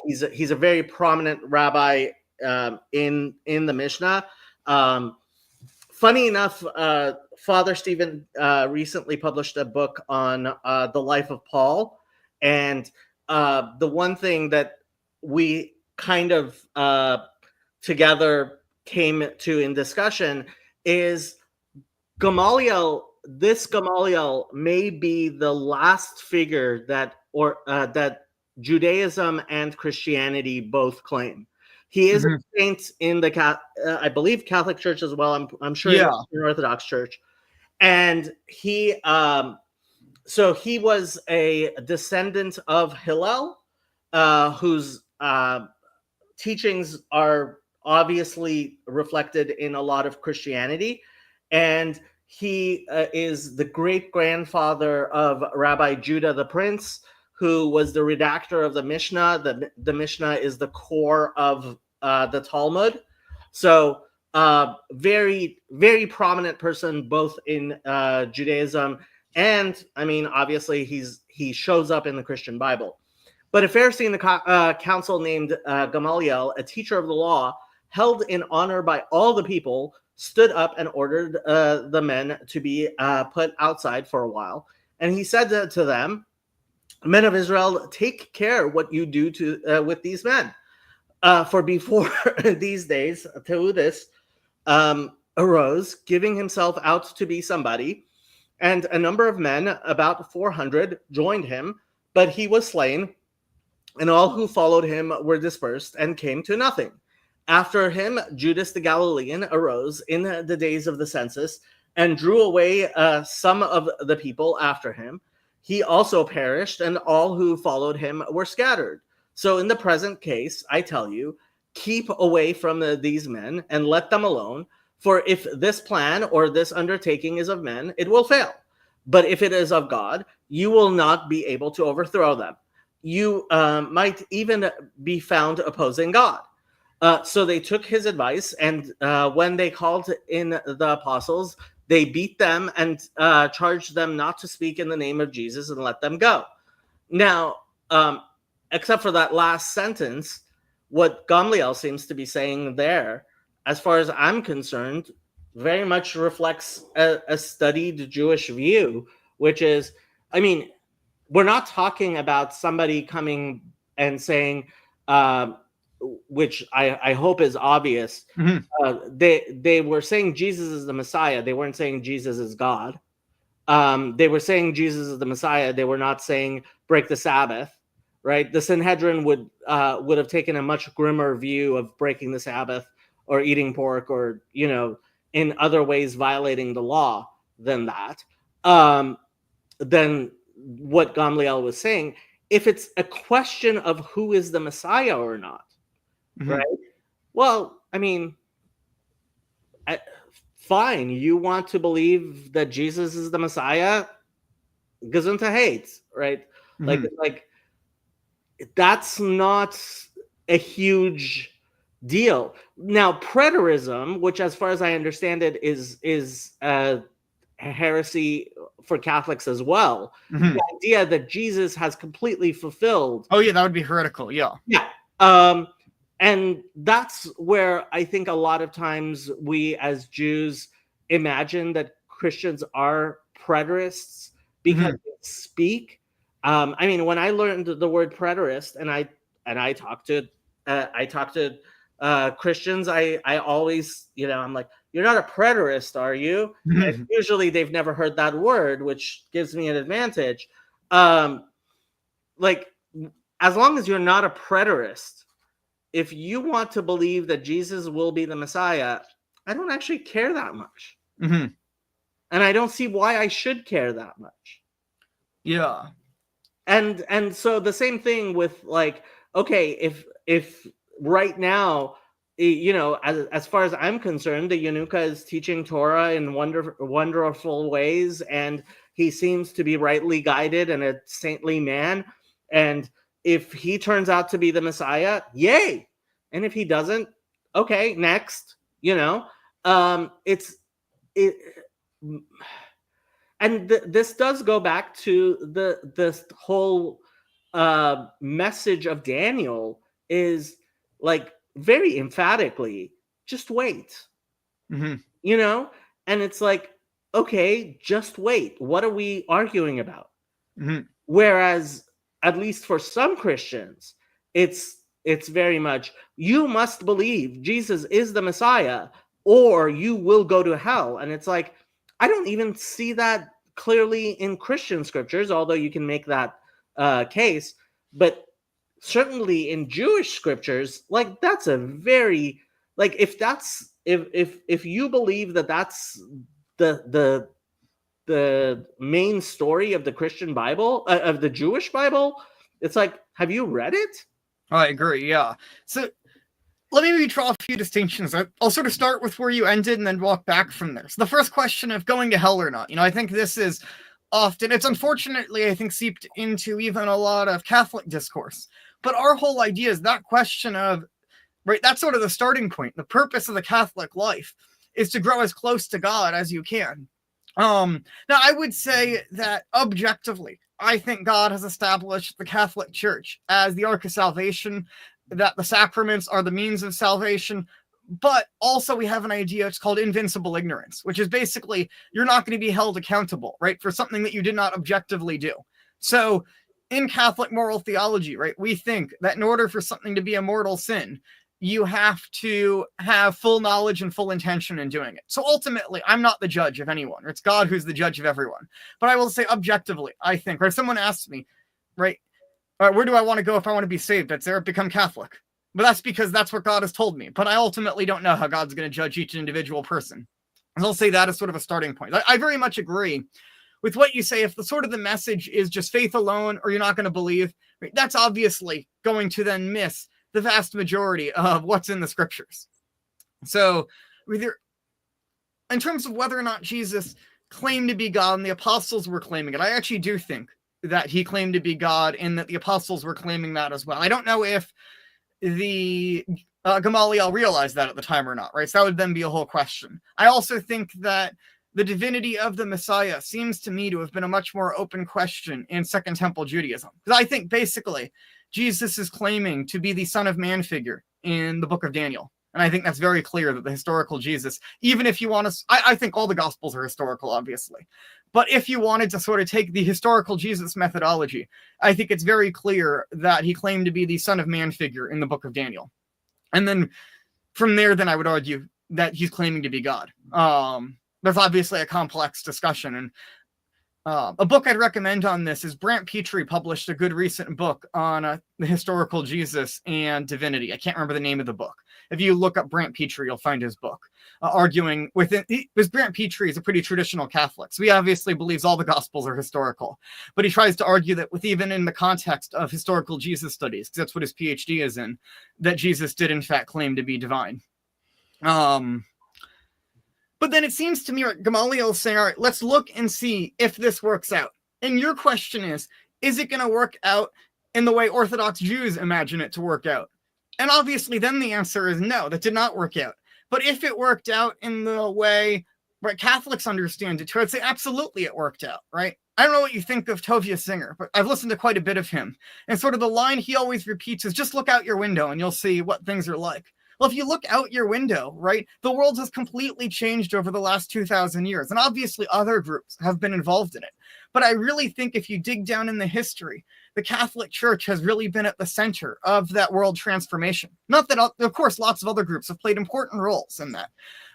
He's a very prominent rabbi in the Mishnah. Funny enough, Father Stephen recently published a book on the life of Paul, and the one thing that we kind of together came to in discussion is Gamaliel. This Gamaliel may be the last figure that Judaism and Christianity both claim. He is a saint in the I believe Catholic Church as well. I'm sure in the Orthodox Church, and he so he was a descendant of Hillel, whose teachings are obviously reflected in a lot of Christianity, and he is the great-grandfather of Rabbi Judah the Prince, who was the redactor of the Mishnah. The Mishnah is the core of the Talmud. So very, very prominent person both in Judaism, and I mean, obviously he shows up in the Christian Bible. But a Pharisee in the council named Gamaliel, a teacher of the law, held in honor by all the people, stood up and ordered the men to be put outside for a while. And he said to them, "Men of Israel, take care what you do with these men. For before these days, Theudas arose, giving himself out to be somebody, and a number of men, about 400, joined him, but he was slain, and all who followed him were dispersed and came to nothing. After him, Judas the Galilean arose in the days of the census and drew away some of the people after him. He also perished, and all who followed him were scattered. So in the present case, I tell you, keep away from these men and let them alone. For if this plan or this undertaking is of men, it will fail. But if it is of God, you will not be able to overthrow them. You might even be found opposing God. So they took his advice, and when they called in the apostles, they beat them and charged them not to speak in the name of Jesus and let them go. Now, except for that last sentence, what Gamliel seems to be saying there, as far as I'm concerned, very much reflects a studied Jewish view, which is, I mean, we're not talking about somebody coming and saying, which I hope is obvious. They were saying Jesus is the Messiah. They weren't saying Jesus is God. They were saying Jesus is the Messiah. They were not saying break the Sabbath, right? The Sanhedrin would have taken a much grimmer view of breaking the Sabbath or eating pork or, in other ways violating the law than that. Than what Gamliel was saying. If it's a question of who is the Messiah or not, right? Well, I mean, fine. You want to believe that Jesus is the Messiah? Gesundheit, right? Like that's not a huge deal. Now, preterism, which, as far as I understand it, is a heresy for Catholics as well. The idea that Jesus has completely fulfilled. Oh yeah, that would be heretical. Yeah. And that's where I think a lot of times we as Jews imagine that Christians are preterists because they speak. I mean, when I learned the word preterist, and I talk to Christians, I always, I'm like, you're not a preterist, are you? And usually they've never heard that word, which gives me an advantage. Like, as long as you're not a preterist, if you want to believe that Jesus will be the Messiah, I don't actually care that much. And I don't see why I should care that much. Yeah. And so the same thing with, like, okay, if right now, as far as I'm concerned, the Yanuka is teaching Torah in wonderful ways, and he seems to be rightly guided and a saintly man. And if he turns out to be the Messiah, yay. And if he doesn't, okay, next, and this does go back to this whole message of Daniel is, like, very emphatically, just wait, and it's like, okay, just wait. What are we arguing about? Whereas, at least for some Christians, it's very much, you must believe Jesus is the Messiah or you will go to hell. And it's like, I don't even see that clearly in Christian scriptures, although you can make that case. But certainly in Jewish scriptures, like, that's a very, like, if you believe that that's the main story of the Christian Bible, of the Jewish Bible, it's like, have you read it? I agree, yeah. So let me maybe draw a few distinctions. I'll sort of start with where you ended and then walk back from there. So the first question of going to hell or not, I think this is often, it's unfortunately, I think, seeped into even a lot of Catholic discourse. But our whole idea is that question of, right, that's sort of the starting point. The purpose of the Catholic life is to grow as close to God as you can. Now, I would say that objectively, I think God has established the Catholic Church as the ark of salvation, that the sacraments are the means of salvation, but also we have an idea, it's called invincible ignorance, which is basically you're not going to be held accountable, right, for something that you did not objectively do. So in Catholic moral theology, right, we think that in order for something to be a mortal sin, you have to have full knowledge and full intention in doing it. So ultimately, I'm not the judge of anyone. It's God who's the judge of everyone. But I will say objectively, I think, right, if someone asks me, right, where do I want to go if I want to be saved? I'd say become Catholic. But that's because that's what God has told me. But I ultimately don't know how God's going to judge each individual person. And I'll say that as sort of a starting point. I very much agree with what you say. If the sort of the message is just faith alone, or you're not going to believe, right, that's obviously going to then miss the vast majority of what's in the scriptures. So in terms of whether or not Jesus claimed to be God and the apostles were claiming it, I actually do think that he claimed to be God and that the apostles were claiming that as well. I don't know if the Gamaliel realized that at the time or not, right? So that would then be a whole question. I also think that the divinity of the Messiah seems to me to have been a much more open question in Second Temple Judaism. Because I think basically Jesus is claiming to be the Son of Man figure in the book of Daniel. And I think that's very clear that the historical Jesus, even if you want to, I think all the Gospels are historical, obviously. But if you wanted to sort of take the historical Jesus methodology, I think it's very clear that he claimed to be the Son of Man figure in the book of Daniel. And then from there, then I would argue that he's claiming to be God. There's obviously a complex discussion. And a book I'd recommend on this is Brant Petrie published a good recent book on the historical Jesus and divinity. I can't remember the name of the book. If you look up Brant Petrie, you'll find his book arguing within, because Brant Petrie is a pretty traditional Catholic. So he obviously believes all the Gospels are historical, but he tries to argue that with even in the context of historical Jesus studies, because that's what his PhD is in, that Jesus did in fact claim to be divine. But then it seems to me like Gamaliel is saying, all right, let's look and see if this works out. And your question is it going to work out in the way Orthodox Jews imagine it to work out? And obviously then the answer is no, that did not work out. But if it worked out in the way right, Catholics understand it too, I'd say absolutely it worked out, right? I don't know what you think of Tovia Singer, but I've listened to quite a bit of him. And sort of the line he always repeats is just look out your window and you'll see what things are like. Well, if you look out your window, right, the world has completely changed over the last 2,000 years. And obviously other groups have been involved in it. But I really think if you dig down in the history, the Catholic Church has really been at the center of that world transformation. Not that, of course, lots of other groups have played important roles in that.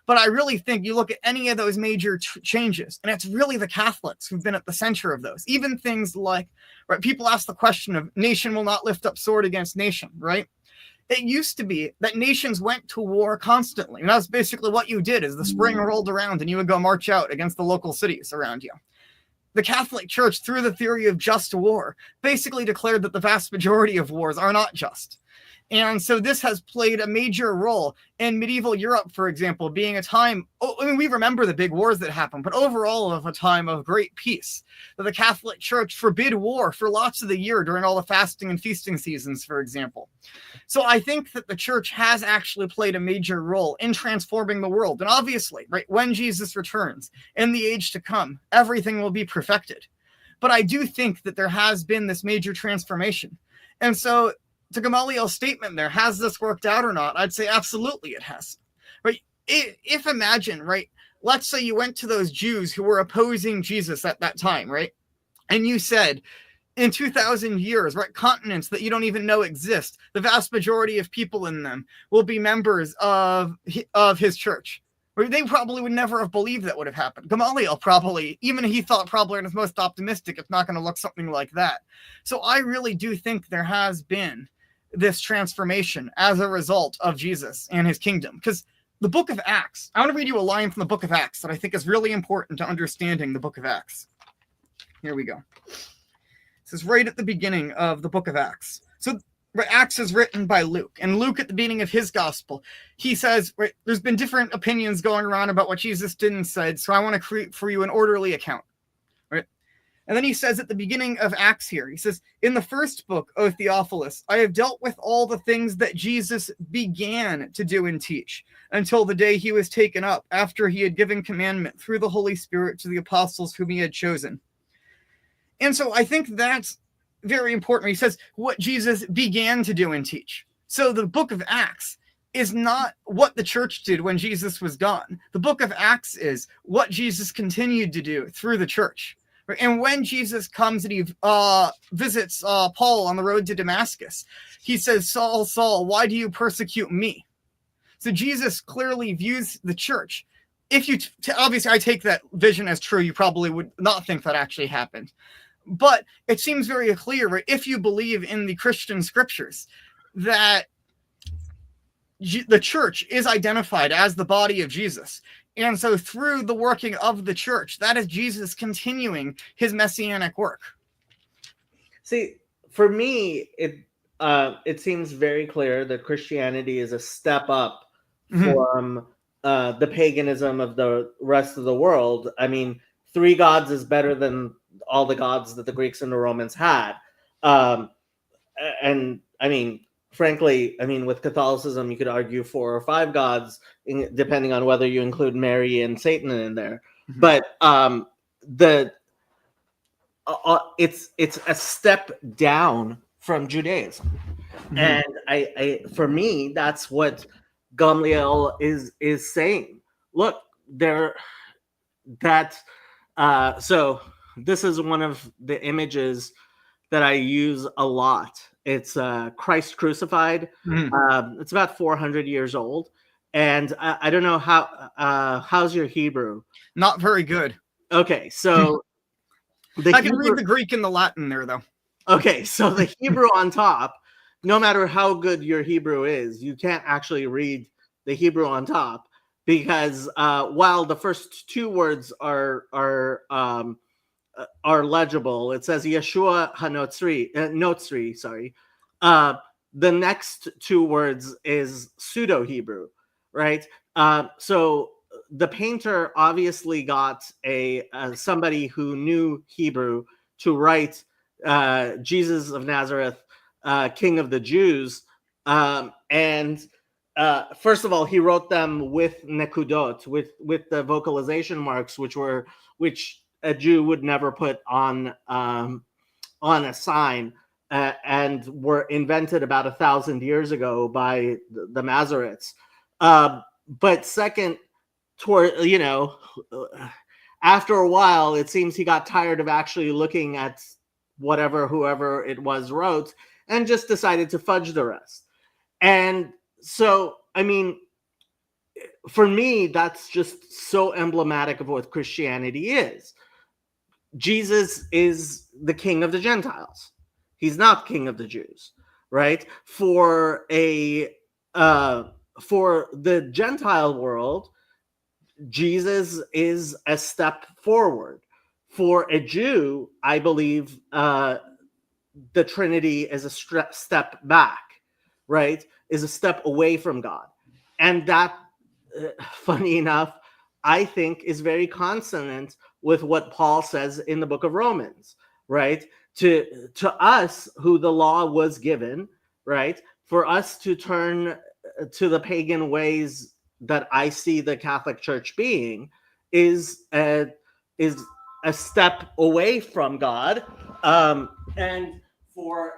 But I really think you look at any of those major changes, and it's really the Catholics who've been at the center of those. Even things like, right, people ask the question of nation will not lift up sword against nation, right? It used to be that nations went to war constantly. And that's basically what you did as the spring rolled around and you would go march out against the local cities around you. The Catholic Church, through the theory of just war, basically declared that the vast majority of wars are not just. And so this has played a major role in medieval Europe, for example, being a time, I mean, we remember the big wars that happened, but overall of a time of great peace. That the Catholic Church forbid war for lots of the year during all the fasting and feasting seasons, for example. So I think that the church has actually played a major role in transforming the world. And obviously, right, when Jesus returns in the age to come, everything will be perfected. But I do think that there has been this major transformation. And so to Gamaliel's statement there, has this worked out or not? I'd say absolutely it has. Right? If imagine, right, let's say you went to those Jews who were opposing Jesus at that time, right? And you said, in 2,000 years, right, continents that you don't even know exist, the vast majority of people in them will be members of his church. They probably would never have believed that would have happened. Gamaliel probably, even he thought probably at his most optimistic, it's not going to look something like that. So I really do think there has been this transformation as a result of Jesus and his kingdom. Because the book of Acts, I want to read you a line from the book of Acts that I think is really important to understanding the book of Acts. Here we go. This is right at the beginning of the book of Acts. So Acts is written by Luke, and Luke at the beginning of his gospel, he says, right, there's been different opinions going around about what Jesus did and said, so I want to create for you an orderly account. Right? And then he says at the beginning of Acts here, he says, in the first book, O Theophilus, I have dealt with all the things that Jesus began to do and teach until the day he was taken up, after he had given commandment through the Holy Spirit to the apostles whom he had chosen. And so I think that's very important. He says what Jesus began to do and teach. So the book of Acts is not what the church did when Jesus was gone. The book of Acts is what Jesus continued to do through the church. And when Jesus comes and he visits Paul on the road to Damascus, he says, Saul, Saul, why do you persecute me? So Jesus clearly views the church. If you, obviously I take that vision as true, you probably would not think that actually happened. But it seems very clear, right, if you believe in the Christian scriptures, that the church is identified as the body of Jesus. And so through the working of the church, that is Jesus continuing his messianic work. See, for me, it seems very clear that Christianity is a step up from the paganism of the rest of the world. I mean, 3 gods is better than all the gods that the Greeks and the Romans had. And I mean, frankly, I mean, with Catholicism, you could argue 4 or 5 gods, depending on whether you include Mary and Satan in there. Mhm. But it's a step down from Judaism, Mhm. and for me, that's what Gamliel is saying. Look, so this is one of the images that I use a lot. It's Christ crucified. Mhm. It's about 400 years old, and I don't know how's your Hebrew. Not very good. Okay, so I can read the Greek and the Latin there, though. Okay, so the Hebrew on top, no matter how good your Hebrew is, you can't actually read the Hebrew on top, because while the first 2 words are legible, it says Yeshua Notzri, sorry. The next 2 words is pseudo Hebrew, right? So the painter obviously got somebody who knew Hebrew to write Jesus of Nazareth, King of the Jews, and first of all, he wrote them with nekudot, with the vocalization marks, which a Jew would never put on a sign, and were invented about 1,000 years ago by the Masoretes. But second, after a while, it seems he got tired of actually looking at whoever it was wrote, and just decided to fudge the rest. And so, I mean, for me, that's just so emblematic of what Christianity is. Jesus is the king of the Gentiles. He's not king of the Jews, right? For the Gentile world, Jesus is a step forward. For a Jew, I believe the Trinity is a step back, right? Is a step away from God. And that, funny enough, I think is very consonant with what Paul says in the book of Romans, right? To us, who the law was given, right? For us to turn to the pagan ways that I see the Catholic Church being is a step away from God, and for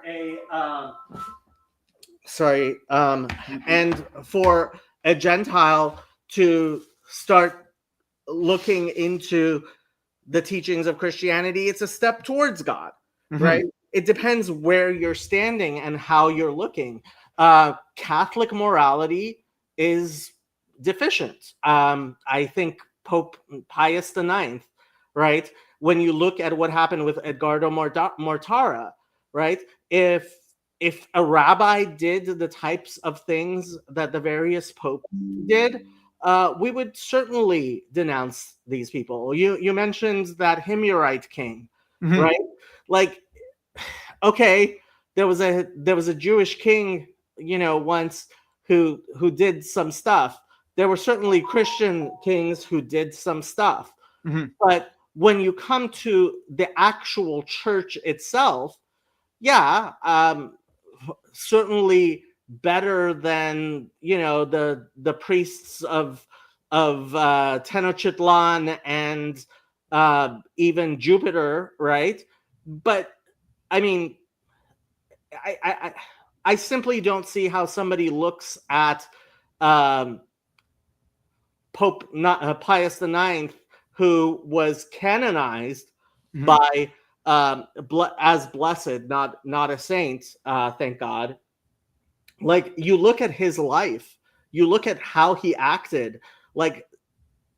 and for a Gentile to start looking into the teachings of Christianity, it's a step towards God, right? It depends where you're standing and how you're looking. Catholic morality is deficient. I think Pope Pius IX, right? When you look at what happened with Edgardo Mortara, right? If a rabbi did the types of things that the various popes did, we would certainly denounce these people. You mentioned that Himyarite king, right? Like, okay, there was a Jewish king, once who did some stuff. There were certainly Christian kings who did some stuff, but when you come to the actual church itself, yeah, certainly better than the priests of Tenochtitlan and even Jupiter, right? But I mean, I simply don't see how somebody looks at Pope Pius IX, who was canonized by as blessed, not a saint, thank God. Like, you look at his life, you look at how he acted, like,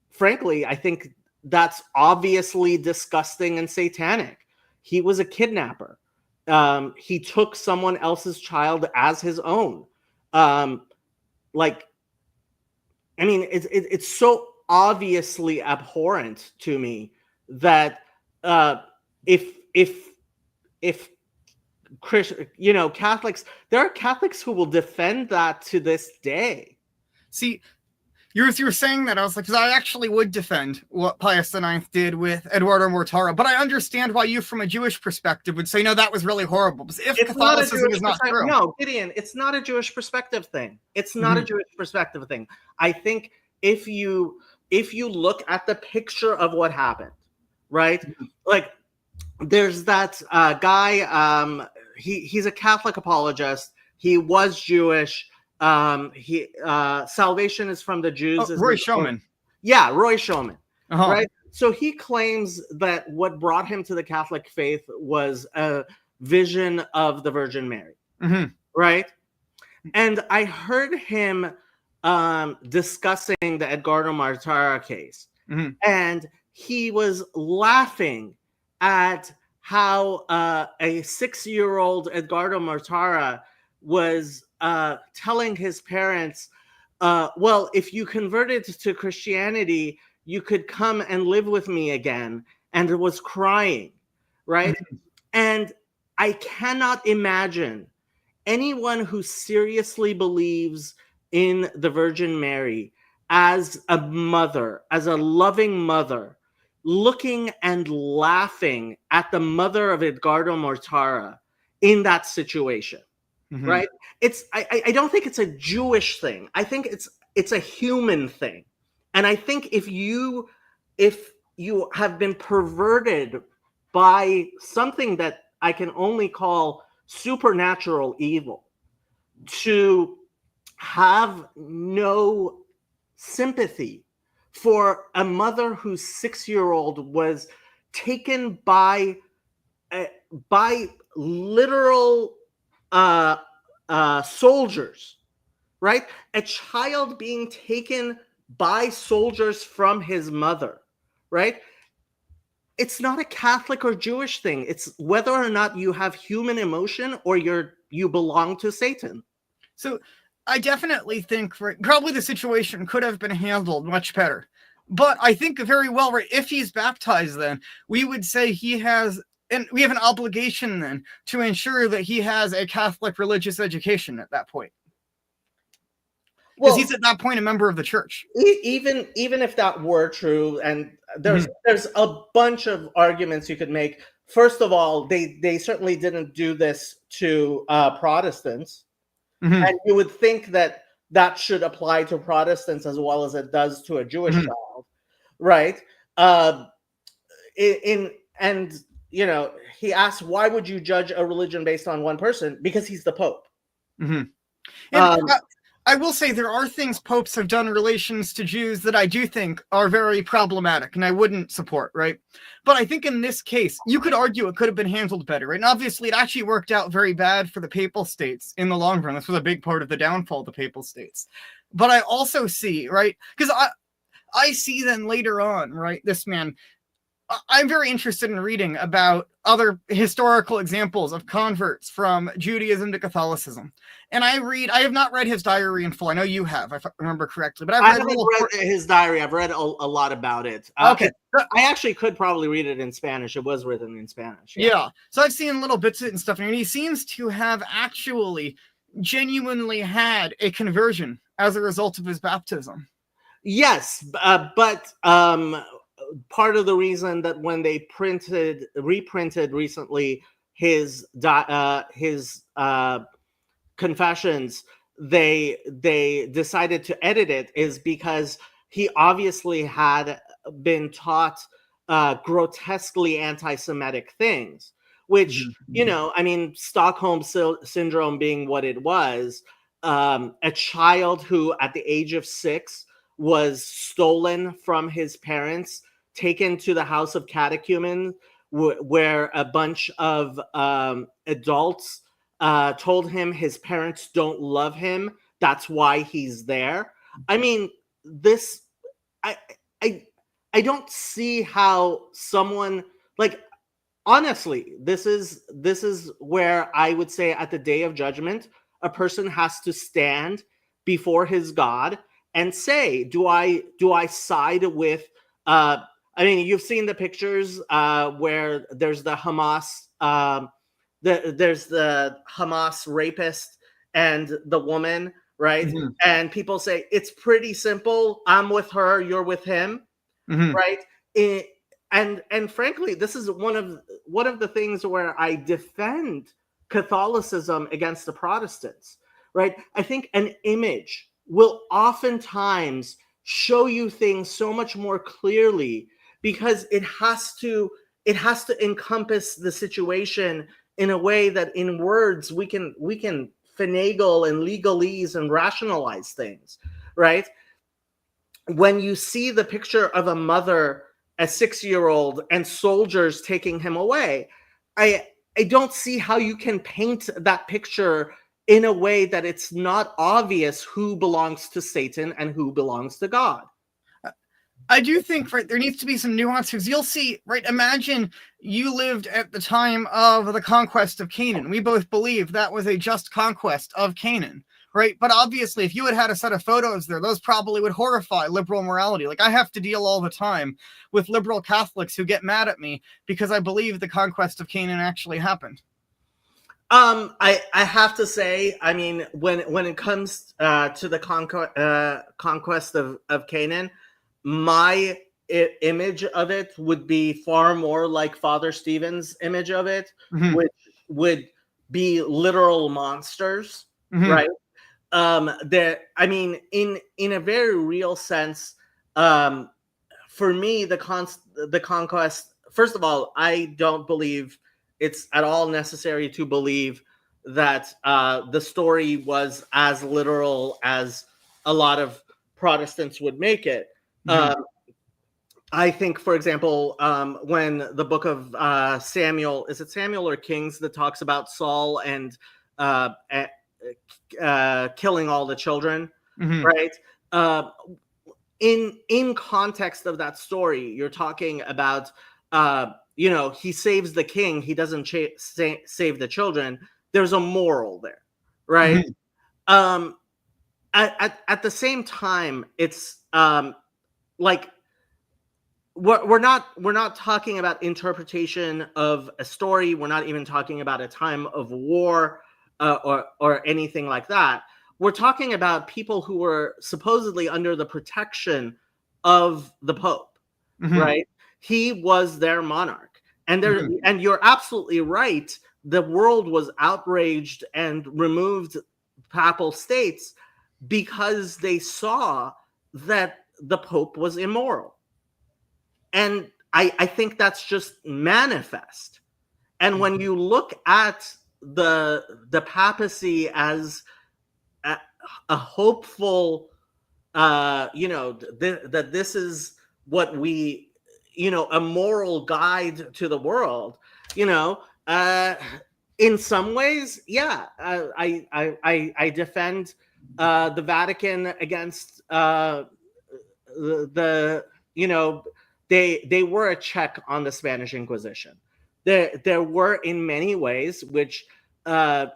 frankly, I think that's obviously disgusting and satanic. He was a kidnapper. He took someone else's child as his own. Like, I mean, it's so obviously abhorrent to me that if Catholics, there are Catholics who will defend that to this day. See, You're saying that, I was like, because I actually would defend what Pius IX did with Eduardo Mortara, but I understand why you, from a Jewish perspective, would say, no, that was really horrible. Because if It's Catholicism is not true. No, Gideon, it's not a Jewish perspective thing. It's not a Jewish perspective thing. I think if you look at the picture of what happened, right? Like, there's that guy, he's a Catholic apologist. He was Jewish. Salvation is from the Jews. Roy Showman. Yeah, Roy Showman. Uh-huh. Right. So he claims that what brought him to the Catholic faith was a vision of the Virgin Mary. Right. And I heard him discussing the Edgardo Mortara case, and he was laughing at how a 6-year-old Edgardo Mortara was telling his parents, well, if you converted to Christianity, you could come and live with me again, and was crying, right? And I cannot imagine anyone who seriously believes in the Virgin Mary as a mother, as a loving mother, looking and laughing at the mother of Edgardo Mortara in that situation. Right? I don't think it's a Jewish thing. I think it's a human thing. And I think if you have been perverted by something that I can only call supernatural evil, to have no sympathy for a mother whose 6-year-old was taken by literal soldiers, right? A child being taken by soldiers from his mother, right? It's not a Catholic or Jewish thing. It's whether or not you have human emotion or you belong to Satan. So I definitely think probably the situation could have been handled much better. But I think very well, right, if he's baptized, then we would say he has, and we have an obligation then to ensure that he has a Catholic religious education at that point. Because he's at that point a member of the church. Even if that were true, and there's a bunch of arguments you could make. First of all, they certainly didn't do this to Protestants, and you would think that should apply to Protestants as well as it does to a Jewish child, right? And you know, he asked, why would you judge a religion based on one person? Because he's the Pope. I will say there are things popes have done in relations to Jews that I do think are very problematic and I wouldn't support, right? But I think in this case, you could argue it could have been handled better, right? And obviously it actually worked out very bad for the Papal States in the long run. This was a big part of the downfall of the Papal States. But I also see, right, because I see then later on, right, this man, I'm very interested in reading about other historical examples of converts from Judaism to Catholicism. And I have not read his diary in full. I know you have, if I remember correctly. But I haven't read his diary. I've read a lot about it. Okay. I actually could probably read it in Spanish. It was written in Spanish. Yeah. So I've seen little bits of it and stuff. And he seems to have actually genuinely had a conversion as a result of his baptism. Yes, but part of the reason that when they reprinted recently his confessions, they decided to edit it is because he obviously had been taught grotesquely anti-Semitic things, which, you know, I mean, Stockholm syndrome being what it was, a child who at the age of 6 was stolen from his parents, taken to the house of catechumens, where a bunch of adults told him his parents don't love him. That's why he's there. I mean, this, I don't see how someone, like, honestly, this is where I would say at the day of judgment, a person has to stand before his God and say, do I side with, I mean, you've seen the pictures where there's the Hamas, there's the Hamas rapist and the woman right? Mm-hmm. And people say it's pretty simple. I'm with her, you're with him, Mm-hmm. right? And frankly, this is one of the things where I defend Catholicism against the Protestants, right? I think an image will oftentimes show you things so much more clearly because it has to encompass the situation in a way that in words we can finagle and legalese and rationalize things, right? When you see the picture of a mother, a 6-year-old, and soldiers taking him away, I don't see how you can paint that picture in a way that it's not obvious who belongs to Satan and who belongs to God. I do think, right, there needs to be some nuances. You'll see, right, imagine you lived at the time of the conquest of Canaan. We both believe that was a just conquest of Canaan, right? But obviously, if you had a set of photos there, those probably would horrify liberal morality. Like, I have to deal all the time with liberal Catholics who get mad at me because I believe the conquest of Canaan actually happened. I have to say, I mean, when it comes to the conquest of Canaan, my image of it would be far more like Father Stephen's image of it, Mhm. which would be literal monsters, Mhm. right? I mean, in a very real sense, for me, the conquest. First of all, I don't believe it's at all necessary to believe that the story was as literal as a lot of Protestants would make it. Mhm. I think, for example, when the book of Samuel, is it Samuel or Kings, that talks about Saul and uh, killing all the children, Mhm. right? Uh, in context of that story, you're talking about he saves the king, he doesn't save the children. There's a moral there, right? Mhm. At the same time, it's like we're not talking about interpretation of a story. We're not even talking about a time of war or anything like that. We're talking about people who were supposedly under the protection of the Pope, Mhm. right? He was their monarch, and Mhm. you're absolutely right. The world was outraged and removed papal states because they saw that the Pope was immoral. And I think that's just manifest. And when you look at the papacy as a hopeful, that this is what we, a moral guide to the world, in some ways, yeah, I defend the Vatican against the they were a check on the Spanish Inquisition. There were in many ways which the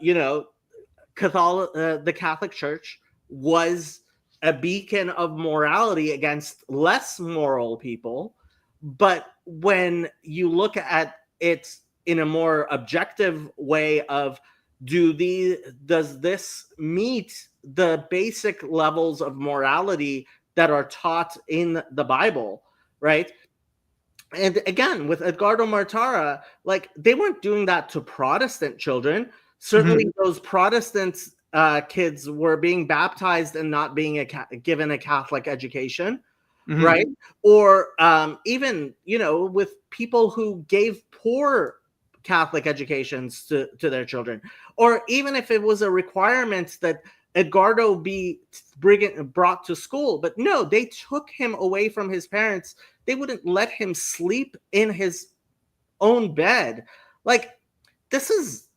Catholic Church was a beacon of morality against less moral people. But when you look at it in a more objective way of does this meet the basic levels of morality that are taught in the Bible, right? And again, with Edgardo Mortara, like, they weren't doing that to Protestant children. Certainly, those Protestant kids were being baptized and not being given a Catholic education, Mhm. right? Or even, with people who gave poor Catholic educations to their children, or even if it was a requirement that Edgardo be brought to school, but no, they took him away from his parents. They wouldn't let him sleep in his own bed. Like, this is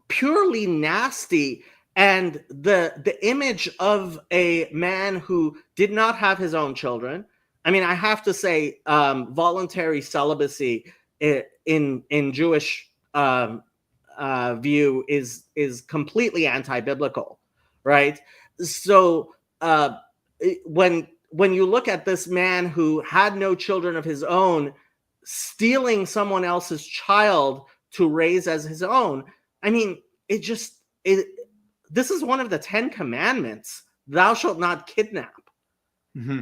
purely nasty. And the image of a man who did not have his own children. I mean, I have to say, voluntary celibacy in Jewish view is completely anti-biblical, right? So when you look at this man who had no children of his own, stealing someone else's child to raise as his own, I mean, it this is one of the 10 commandments. Thou shalt not kidnap. Mm-hmm.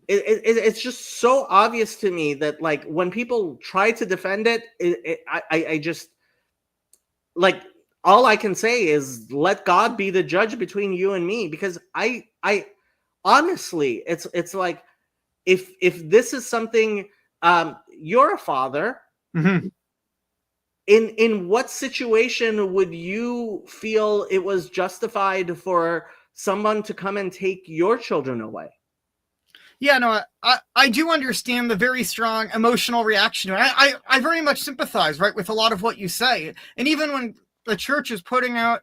It's just so obvious to me that, like, when people try to defend it, I just, like, all I can say is let God be the judge between you and me, because I honestly, it's like, if this is something, you're a father. Mm-hmm. In what situation would you feel it was justified for someone to come and take your children away? Yeah, no, I do understand the very strong emotional reaction. I very much sympathize, right, with a lot of what you say. And even when the church is putting out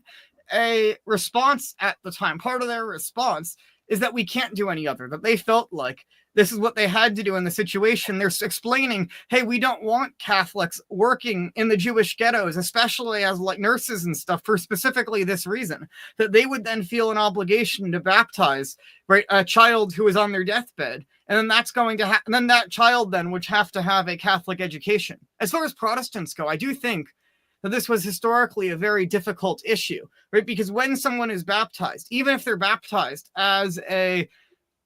a response at the time, part of their response is that we can't do any other, that they felt like this is what they had to do in the situation. They're explaining, hey, we don't want Catholics working in the Jewish ghettos, especially as like nurses and stuff, for specifically this reason, that they would then feel an obligation to baptize, right, a child who is on their deathbed. And then that's going to and then that child then would have to have a Catholic education. As far as Protestants go, I do think that this was historically a very difficult issue, right? Because when someone is baptized, even if they're baptized as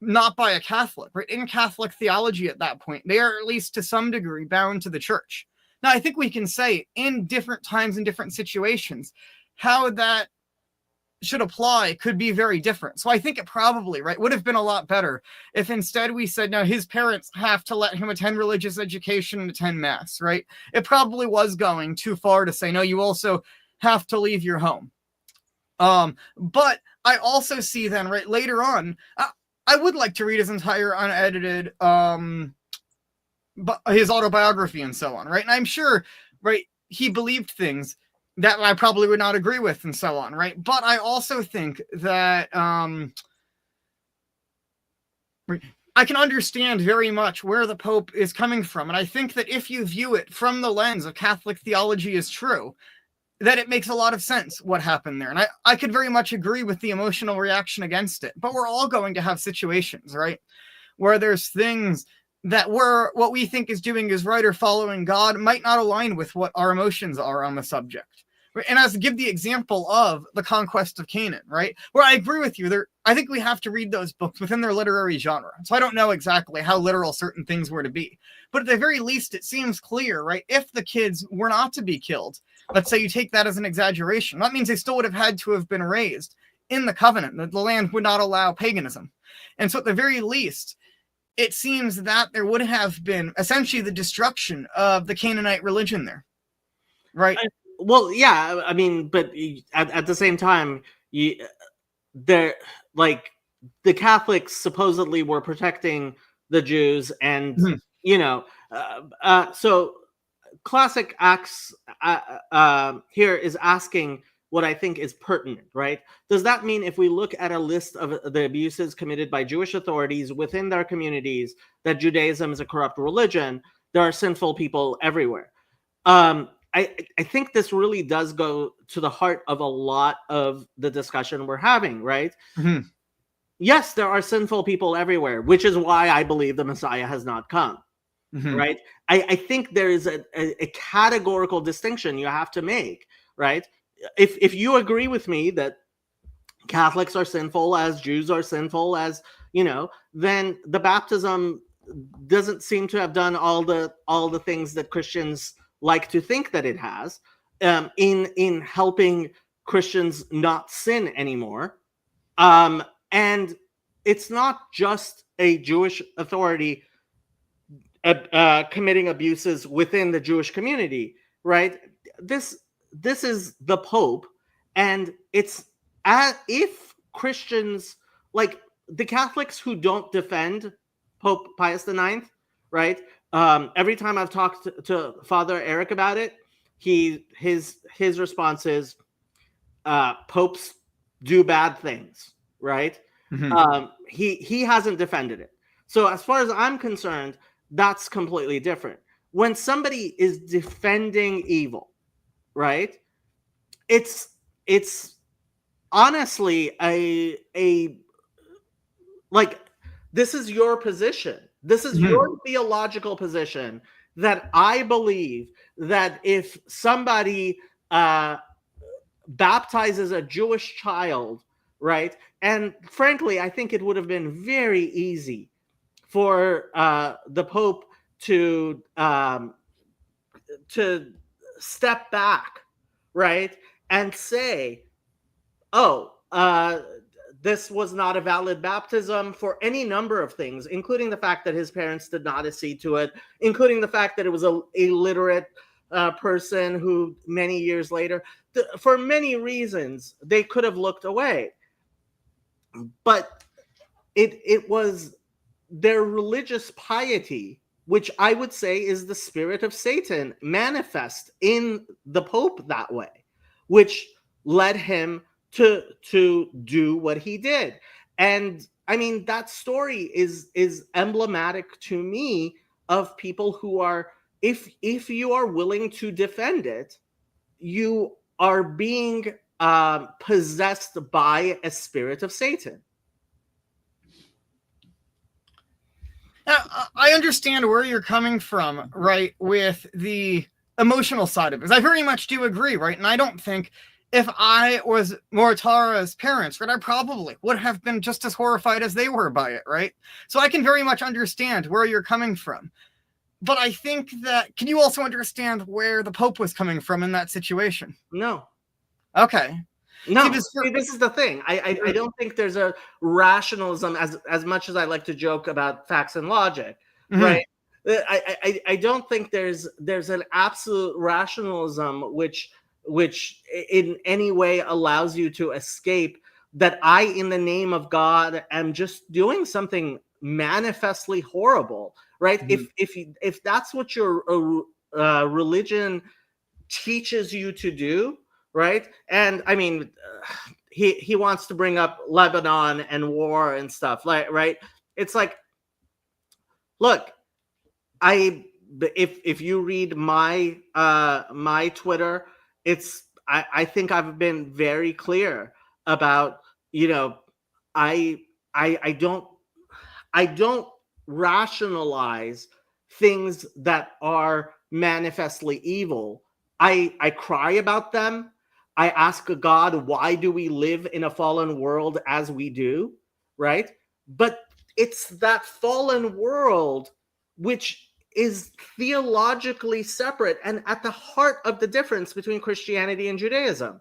not by a Catholic, right? In Catholic theology at that point, they are at least to some degree bound to the church. Now, I think we can say in different times and different situations, how that should apply could be very different. So I think it probably, right, would have been a lot better if instead we said, no, his parents have to let him attend religious education and attend mass, right? It probably was going too far to say, no, you also have to leave your home. But I also see then, right, later on, I would like to read his entire unedited, his autobiography and so on, right? And I'm sure, right, he believed things that I probably would not agree with and so on, right? But I also think that I can understand very much where the Pope is coming from. And I think that if you view it from the lens of Catholic theology is true, that it makes a lot of sense what happened there. And I could very much agree with the emotional reaction against it. But we're all going to have situations, right, where there's things that what we think is doing is right or following God might not align with what our emotions are on the subject. And as to give the example of the conquest of Canaan, right, where I agree with you, I think we have to read those books within their literary genre. So I don't know exactly how literal certain things were to be. But at the very least, it seems clear, right, if the kids were not to be killed, let's say you take that as an exaggeration, that means they still would have had to have been raised in the covenant, that the land would not allow paganism. And so at the very least, it seems that there would have been essentially the destruction of the Canaanite religion there, right? Well, yeah, I mean, but at the same time, like, the Catholics supposedly were protecting the Jews, and so Classic Acts here is asking what I think is pertinent, right? Does that mean if we look at a list of the abuses committed by Jewish authorities within their communities, that Judaism is a corrupt religion? There are sinful people everywhere. I think this really does go to the heart of a lot of the discussion we're having, right? Mm-hmm. Yes, there are sinful people everywhere, which is why I believe the Messiah has not come, right? I think there is a categorical distinction you have to make, right? If you agree with me that Catholics are sinful as Jews are sinful as, then the baptism doesn't seem to have done all the things that Christians like to think that it has, in helping Christians not sin anymore. And it's not just a Jewish authority committing abuses within the Jewish community, right? This is the Pope, and it's if Christians, like the Catholics who don't defend Pope Pius IX, right? Every time I've talked to Father Eric about it, his response is, popes do bad things, right? He hasn't defended it. So as far as I'm concerned, that's completely different. When somebody is defending evil, right? It's honestly a like, this is your position. This is your theological position, that I believe that if somebody baptizes a Jewish child, right? And frankly, I think it would have been very easy for the Pope to step back, right, and say, "Oh, this was not a valid baptism for any number of things, including the fact that his parents did not accede to it, including the fact that it was a illiterate person who many years later, for many reasons, they could have looked away. But it was their religious piety, which I would say is the spirit of Satan manifest in the Pope that way, which led him to do what he did. And I mean, that story is emblematic to me of people who are, if you are willing to defend it, you are being possessed by a spirit of Satan. Now, I understand where you're coming from, right, with the emotional side of it. I very much do agree, right? And I don't think if I was Mortara's parents, right, I probably would have been just as horrified as they were by it, right? So I can very much understand where you're coming from. But I think that, can you also understand where the Pope was coming from in that situation? No. Okay. No, this is the thing. I don't think there's a rationalism as much as I like to joke about facts and logic, right? I don't think there's an absolute rationalism which in any way allows you to escape that I, in the name of God, am just doing something manifestly horrible, right? If that's what your religion teaches you to do, right? And I mean, he wants to bring up Lebanon and war and stuff, like, right? It's like, look, if you read my my Twitter, I think I've been very clear about, you know, I don't rationalize things that are manifestly evil. I cry about them. I ask God, why do we live in a fallen world as we do, right? But it's that fallen world which is theologically separate and at the heart of the difference between Christianity and Judaism.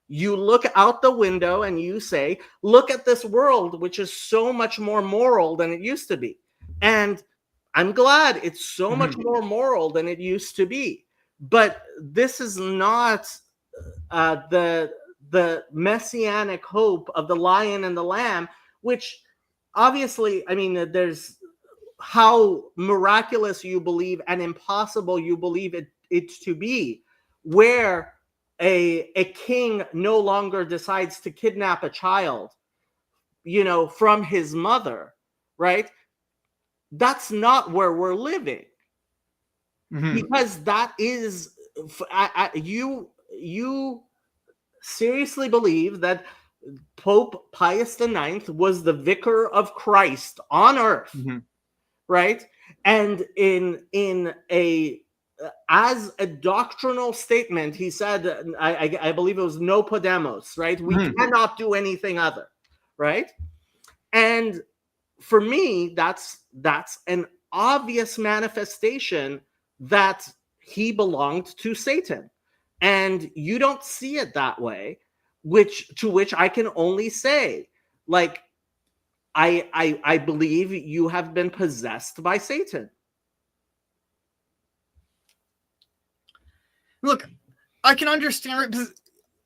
You look out the window and you say, look at this world, which is so much more moral than it used to be. And I'm glad it's so much more moral than it used to be. But this is not the Messianic hope of the Lion and the Lamb, which obviously, I mean, there's how miraculous you believe and impossible you believe it to be, where a king no longer decides to kidnap a child, you know, from his mother, right? That's not where we're living. Because that is, you seriously believe that Pope Pius IX was the vicar of Christ on earth, right? And in a as a doctrinal statement, he said, I believe it was no podemos, right? We cannot do anything other, right? And for me, that's an obvious manifestation that he belonged to Satan. And you don't see it that way, to which I can only say, like, I believe you have been possessed by Satan. Look, I can understand it.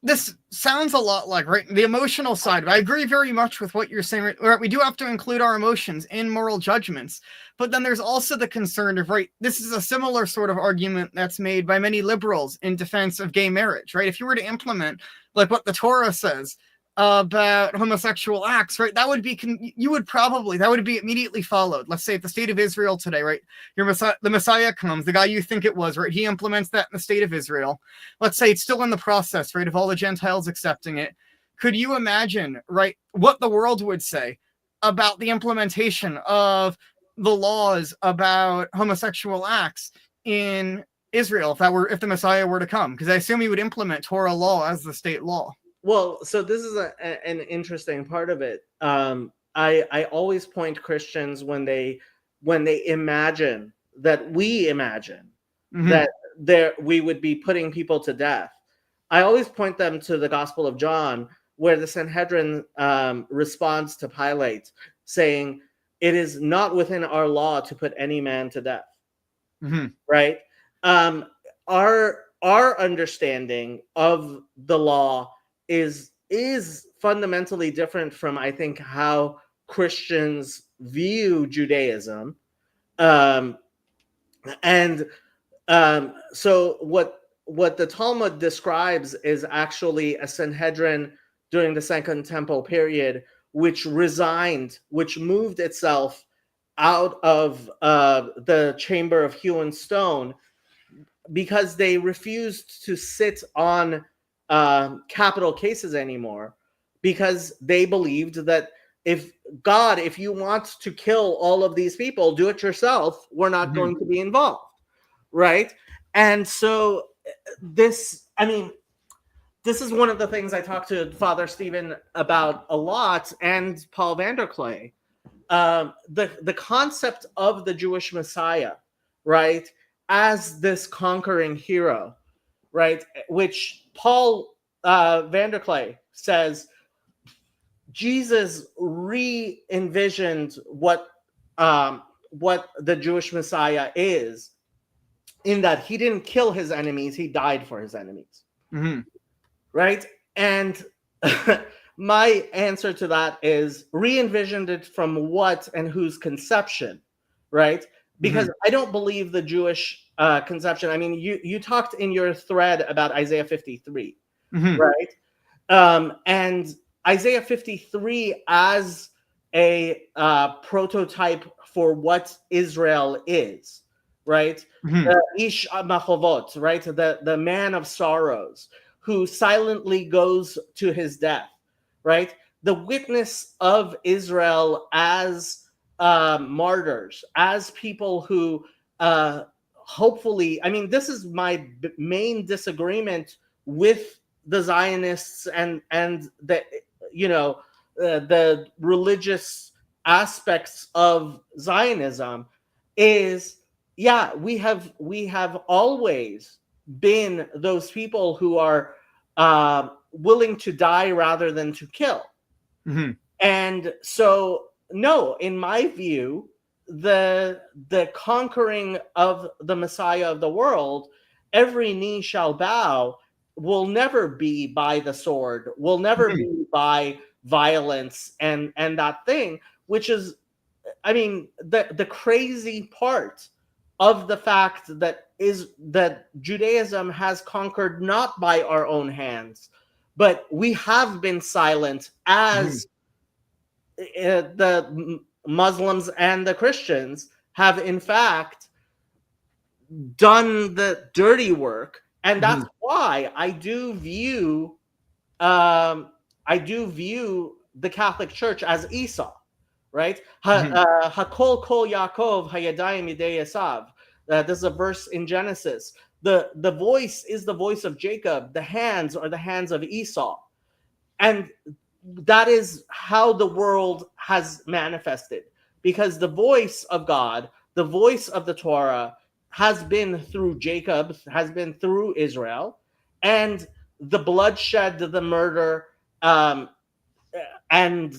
This sounds a lot like, right, the emotional side. I agree very much with what you're saying. Right? We do have to include our emotions in moral judgments. But then there's also the concern of, right, this is a similar sort of argument that's made by many liberals in defense of gay marriage, right? If you were to implement, like, what the Torah says about homosexual acts, right, that would be, that would be immediately followed. Let's say at the state of Israel today, right, the Messiah comes, the guy you think it was, right, he implements that in the state of Israel. Let's say it's still in the process, right, of all the Gentiles accepting it. Could you imagine, right, what the world would say about the implementation of the laws about homosexual acts in Israel if the Messiah were to come? Because I assume he would implement Torah law as the state law. Well, so this is an interesting part of it. I always point Christians when they imagine that we would be putting people to death. I always point them to the Gospel of John, where the Sanhedrin responds to Pilate, saying, "It is not within our law to put any man to death." Right? Our understanding of the law is fundamentally different from, I think, how Christians view Judaism. So what the Talmud describes is actually a Sanhedrin during the Second Temple period, which moved itself out of the chamber of hewn stone because they refused to sit on capital cases anymore, because they believed that if you want to kill all of these people, do it yourself. We're not going to be involved, right? And so this is one of the things I talked to Father Stephen about a lot, and Paul Vanderklay. The concept of the Jewish Messiah, right, as this conquering hero, right, which Paul Vanderklay says Jesus re-envisioned what the Jewish Messiah is, in that he didn't kill his enemies, he died for his enemies. Right? And my answer to that is, re-envisioned it from what and whose conception, right? Because I don't believe the Jewish conception. I mean, you talked in your thread about Isaiah 53, right? And Isaiah 53 as a prototype for what Israel is, right? Ish Machovot, right? The man of sorrows, who silently goes to his death, right? The witness of Israel as martyrs, as people who hopefully, I mean, this is my main disagreement with the Zionists and the, the religious aspects of Zionism is, yeah, we have always been those people who are willing to die rather than to kill. And so, no, in my view, the conquering of the Messiah of the world, every knee shall bow, will never be by the sword, will never be by violence and that thing, which is, I mean, the crazy part of the fact that Judaism has conquered not by our own hands, but we have been silent as the Muslims and the Christians have in fact done the dirty work. And that's why I do view the Catholic Church as Esau, right? Hakol kol Yaakov hayadayim yidei Esav. This is a verse in Genesis. The voice is the voice of Jacob. The hands are the hands of Esau. And that is how the world has manifested. Because the voice of God, the voice of the Torah, has been through Jacob, has been through Israel, and the bloodshed, the murder, and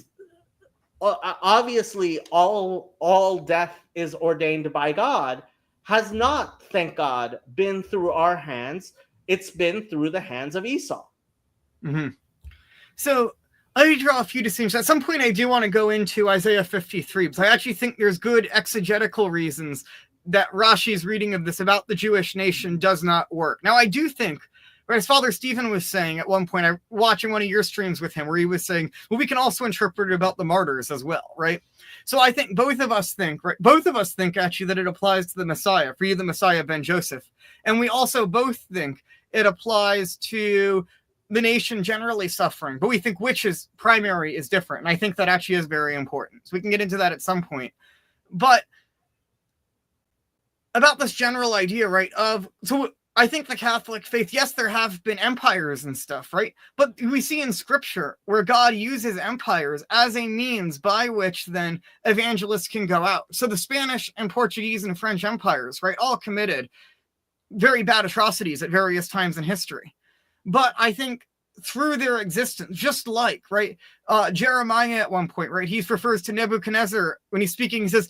obviously all death is ordained by God, has not, thank God, been through our hands. It's been through the hands of Esau. So let me draw a few distinctions. At some point, I do want to go into Isaiah 53, because I actually think there's good exegetical reasons that Rashi's reading of this about the Jewish nation does not work. Now, I do think, right, as Father Stephen was saying at one point, I watching one of your streams with him, where he was saying, well, we can also interpret it about the martyrs as well, right? So I think both of us think actually that it applies to the Messiah, for you, the Messiah ben Joseph. And we also both think it applies to the nation generally suffering, but we think which is primary is different. And I think that actually is very important. So we can get into that at some point. But about this general idea, right, of, so I think the Catholic faith, yes, there have been empires and stuff, right? But we see in scripture where God uses empires as a means by which then evangelists can go out. So the Spanish and Portuguese and French empires, right, all committed very bad atrocities at various times in history. But I think through their existence, just like, right, Jeremiah at one point, right, he refers to Nebuchadnezzar, when he's speaking, he says,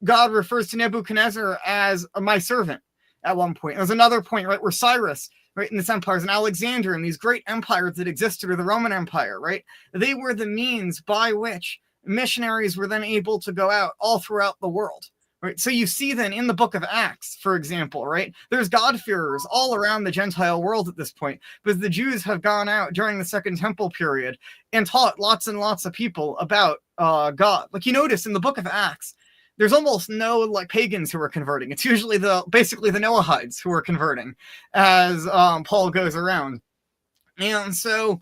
God refers to Nebuchadnezzar as my servant at one point. There's another point, right, where Cyrus, right, in this empires, and Alexander, and these great empires that existed, or the Roman Empire, right, they were the means by which missionaries were then able to go out all throughout the world. Right. So you see then in the book of Acts, for example, right, there's God-fearers all around the Gentile world at this point, because the Jews have gone out during the Second Temple period and taught lots and lots of people about God. Like you notice in the book of Acts, there's almost no like pagans who are converting. It's usually basically the Noahides who are converting as Paul goes around. And so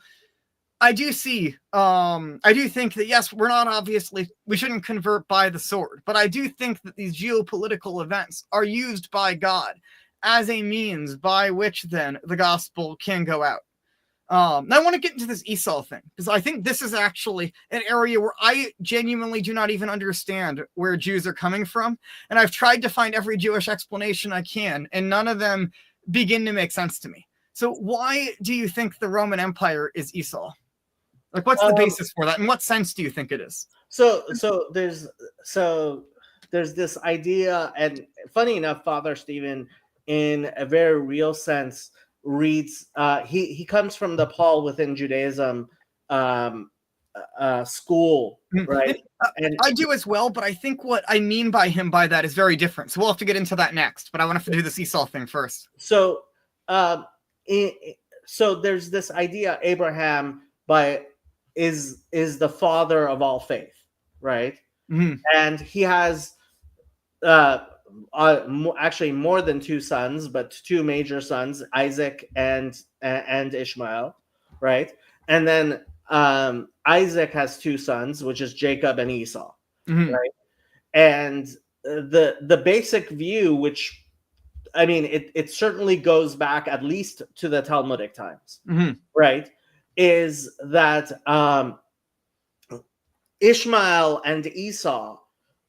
I do see, I do think that, yes, we shouldn't convert by the sword, but I do think that these geopolitical events are used by God as a means by which then the gospel can go out. Now I want to get into this Esau thing, because I think this is actually an area where I genuinely do not even understand where Jews are coming from. And I've tried to find every Jewish explanation I can, and none of them begin to make sense to me. So why do you think the Roman Empire is Esau? Like, what's the basis for that? In what sense do you think it is? So there's this idea, and funny enough, Father Stephen, in a very real sense, reads. He comes from the Paul within Judaism school, right? And I do as well, but I think what I mean by that is very different. So we'll have to get into that next. But I want to do this Esau thing first. So, so there's this idea: Abraham is the father of all faith, right? Mm-hmm. And he has actually more than two sons, but two major sons, Isaac and Ishmael, right? And then Isaac has two sons, which is Jacob and Esau, mm-hmm. right? And the basic view, which I mean, it certainly goes back at least to the Talmudic times, mm-hmm. right? Is that Ishmael and Esau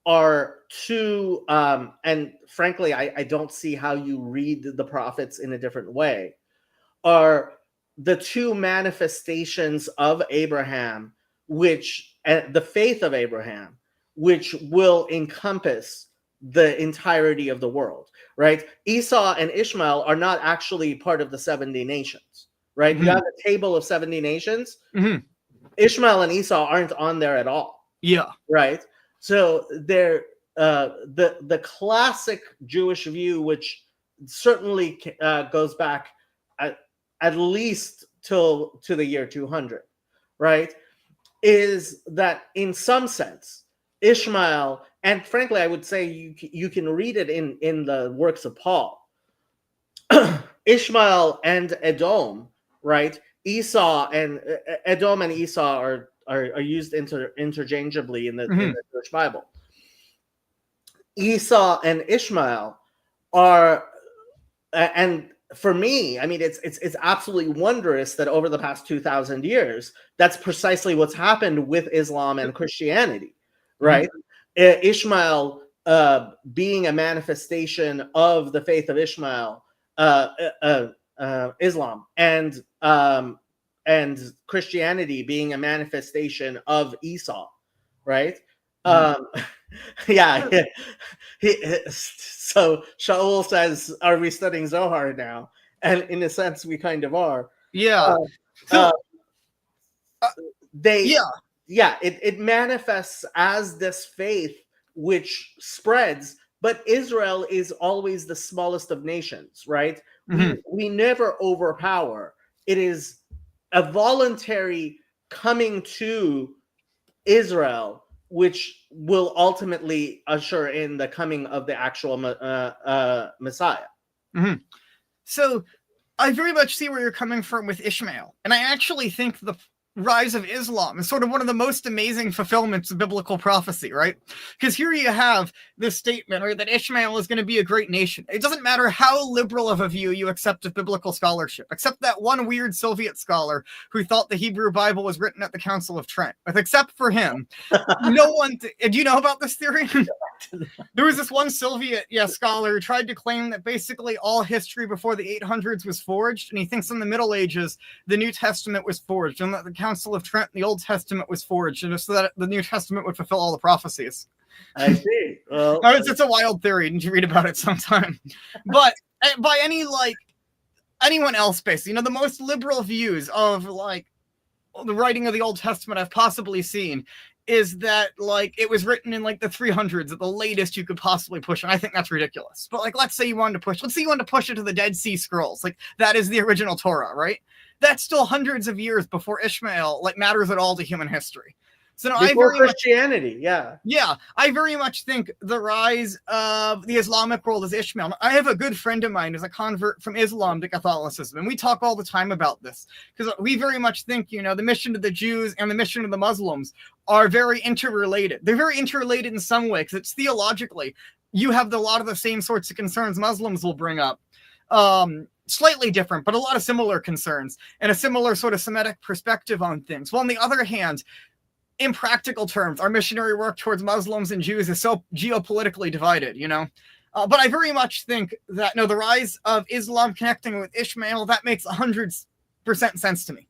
are two, and frankly, I don't see how you read the prophets in a different way, are the two manifestations of Abraham, the faith of Abraham, which will encompass the entirety of the world, right? Esau and Ishmael are not actually part of the 70 nations, right? Mm-hmm. You have a table of 70 nations. Mm-hmm. Ishmael and Esau aren't on there at all. Yeah. Right. So they're the classic Jewish view, which certainly goes back at least to the year 200, right, is that in some sense Ishmael, and frankly I would say you can read it in the works of Paul, Ishmael and Edom, right? Esau and Edom and Esau are used interchangeably in the Jewish Bible. Esau and Ishmael are, and for me, I mean, it's absolutely wondrous that over the past 2,000 years, that's precisely what's happened with Islam and Christianity, right? Mm-hmm. Ishmael being a manifestation of the faith of Ishmael, Islam, and Christianity being a manifestation of Esau, right? Mm-hmm. Yeah. So Shaul says, "Are we studying Zohar now?" And in a sense, we kind of are. Yeah. It manifests as this faith which spreads, but Israel is always the smallest of nations, right? Mm-hmm. We never overpower. It is a voluntary coming to Israel, which will ultimately usher in the coming of the actual Messiah. Mm-hmm. So I very much see where you're coming from with Ishmael. And I actually think rise of Islam is sort of one of the most amazing fulfillments of biblical prophecy, right? Because here you have this statement, right, that Ishmael is going to be a great nation. It doesn't matter how liberal of a view you accept of biblical scholarship, except that one weird Soviet scholar who thought the Hebrew Bible was written at the Council of Trent. Except for him, no one... do you know about this theory? There was this one Soviet scholar who tried to claim that basically all history before the 800s was forged, and he thinks in the Middle Ages the New Testament was forged, and that the Council of Trent, the Old Testament was forged, and so that the New Testament would fulfill all the prophecies. I see. Well, it's a wild theory. Didn't you read about it sometime? But by anyone else, basically, the most liberal views of the writing of the Old Testament I've possibly seen is that it was written in the 300s at the latest you could possibly push, and I think that's ridiculous. But let's say you wanted to push it to the Dead Sea Scrolls, that is the original Torah, right? That's still hundreds of years before Ishmael matters at all to human history. So no, before Christianity, I very much think the rise of the Islamic world is Ishmael. I have a good friend of mine who's a convert from Islam to Catholicism, and we talk all the time about this because we very much think, the mission of the Jews and the mission of the Muslims are very interrelated. They're very interrelated in some way because it's theologically, you have a lot of the same sorts of concerns Muslims will bring up. Slightly different, but a lot of similar concerns and a similar sort of Semitic perspective on things. Well, on the other hand, in practical terms, our missionary work towards Muslims and Jews is so geopolitically divided, But I very much think that, the rise of Islam connecting with Ishmael, that makes 100% sense to me,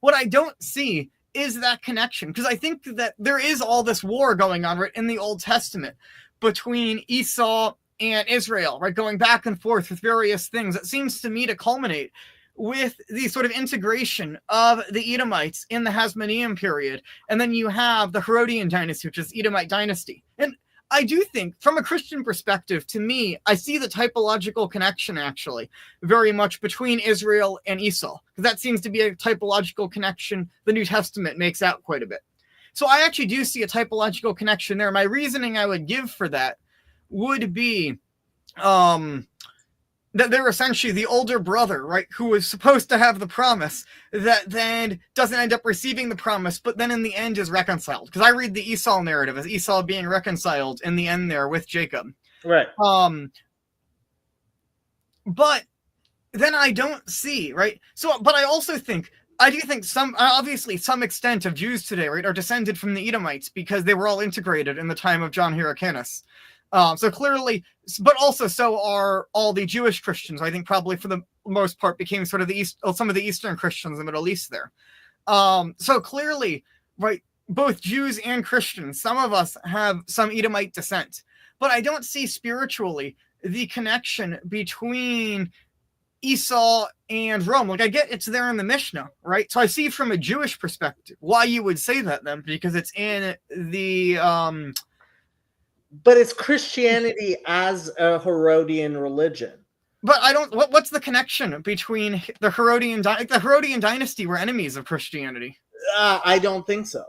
What I don't see is that connection, because I think that there is all this war going on, right, in the Old Testament between Esau and Israel, right, going back and forth with various things. It seems to me to culminate with the sort of integration of the Edomites in the Hasmonean period. And then you have the Herodian dynasty, which is Edomite dynasty. And I do think, from a Christian perspective, to me, I see the typological connection, actually, very much between Israel and Esau. Because that seems to be a typological connection the New Testament makes out quite a bit. So I actually do see a typological connection there. My reasoning I would give for that would be... that they're essentially the older brother, right, who was supposed to have the promise that then doesn't end up receiving the promise, but then in the end is reconciled. Because I read the Esau narrative as Esau being reconciled in the end there with Jacob. Right. But then I don't see, right? So, but I also think, I do think obviously some extent of Jews today, right, are descended from the Edomites because they were all integrated in the time of John Hyrcanus. So clearly, but also so are all the Jewish Christians. I think probably for the most part became sort of some of the Eastern Christians in the Middle East there. So clearly, right, both Jews and Christians, some of us have some Edomite descent, but I don't see spiritually the connection between Esau and Rome. I get it's there in the Mishnah, right? So I see from a Jewish perspective why you would say that then, because it's in the... But it's Christianity as a Herodian religion. But I don't... What's the connection between the Herodian... the Herodian dynasty were enemies of Christianity. I don't think so.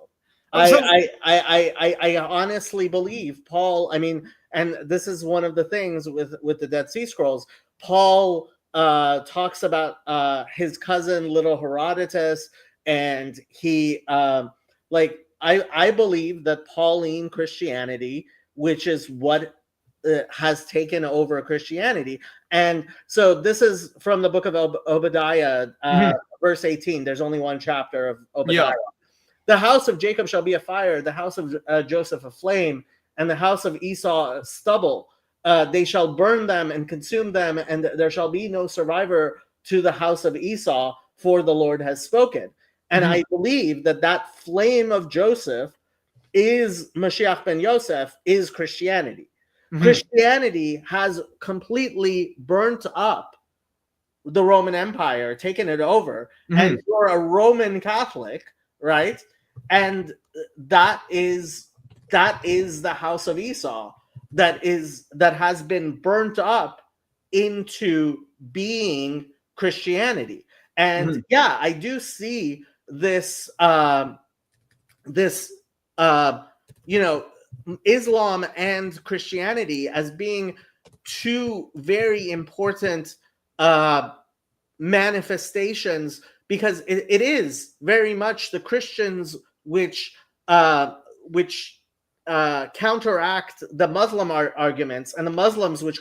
I honestly believe Paul... and this is one of the things with the Dead Sea Scrolls. Paul talks about his cousin, little Herodotus, and he... I believe that Pauline Christianity, which is what has taken over Christianity. And so this is from the book of Obadiah, verse 18. There's only one chapter of Obadiah. Yeah. The house of Jacob shall be a fire, the house of Joseph a flame, and the house of Esau a stubble. They shall burn them and consume them, and there shall be no survivor to the house of Esau, for the Lord has spoken. And I believe that flame of Joseph is Mashiach ben Yosef, is Christianity. Christianity has completely burnt up the Roman Empire, taken it over, and you're a Roman Catholic, right? And that is the house of Esau that has been burnt up into being Christianity. And I do see this Islam and Christianity as being two very important manifestations, because it is very much the Christians which counteract the Muslim arguments, and the Muslims which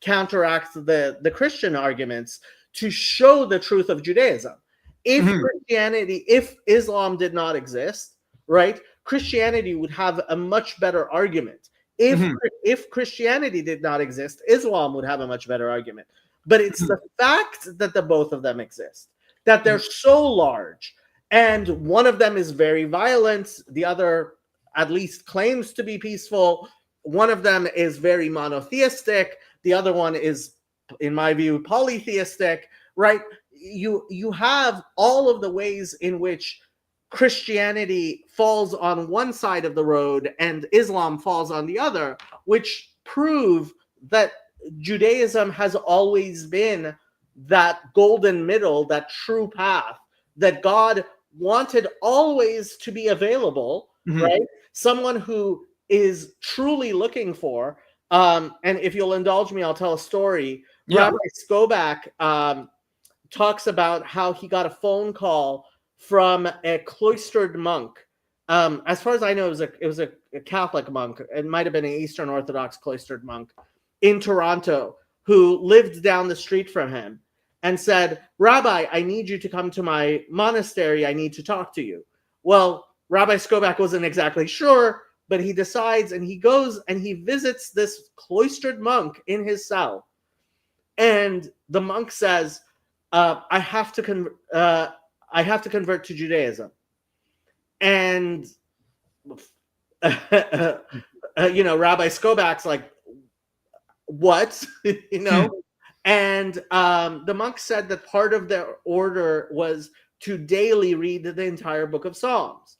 counteract the Christian arguments to show the truth of Judaism. If Christianity, if Islam did not exist, right, Christianity would have a much better argument. If Christianity did not exist, Islam would have a much better argument. But it's the fact that the both of them exist, that they're so large, and one of them is very violent, the other at least claims to be peaceful. One of them is very monotheistic, the other one is, in my view, polytheistic, right? You have all of the ways in which Christianity falls on one side of the road and Islam falls on the other, which prove that Judaism has always been that golden middle, that true path that God wanted always to be available, right? Someone who is truly looking for, and if you'll indulge me, I'll tell a story. Rabbi Skobach talks about how he got a phone call from a cloistered monk. As far as I know, it was a Catholic monk. It might have been an Eastern Orthodox cloistered monk in Toronto who lived down the street from him and said, "Rabbi, I need you to come to my monastery. I need to talk to you." Well, Rabbi Skobach wasn't exactly sure, but he decides and he goes and he visits this cloistered monk in his cell. And the monk says, I have to convert to Judaism. And, Rabbi Skobach's like, what? And the monk said that part of their order was to daily read the entire book of Psalms.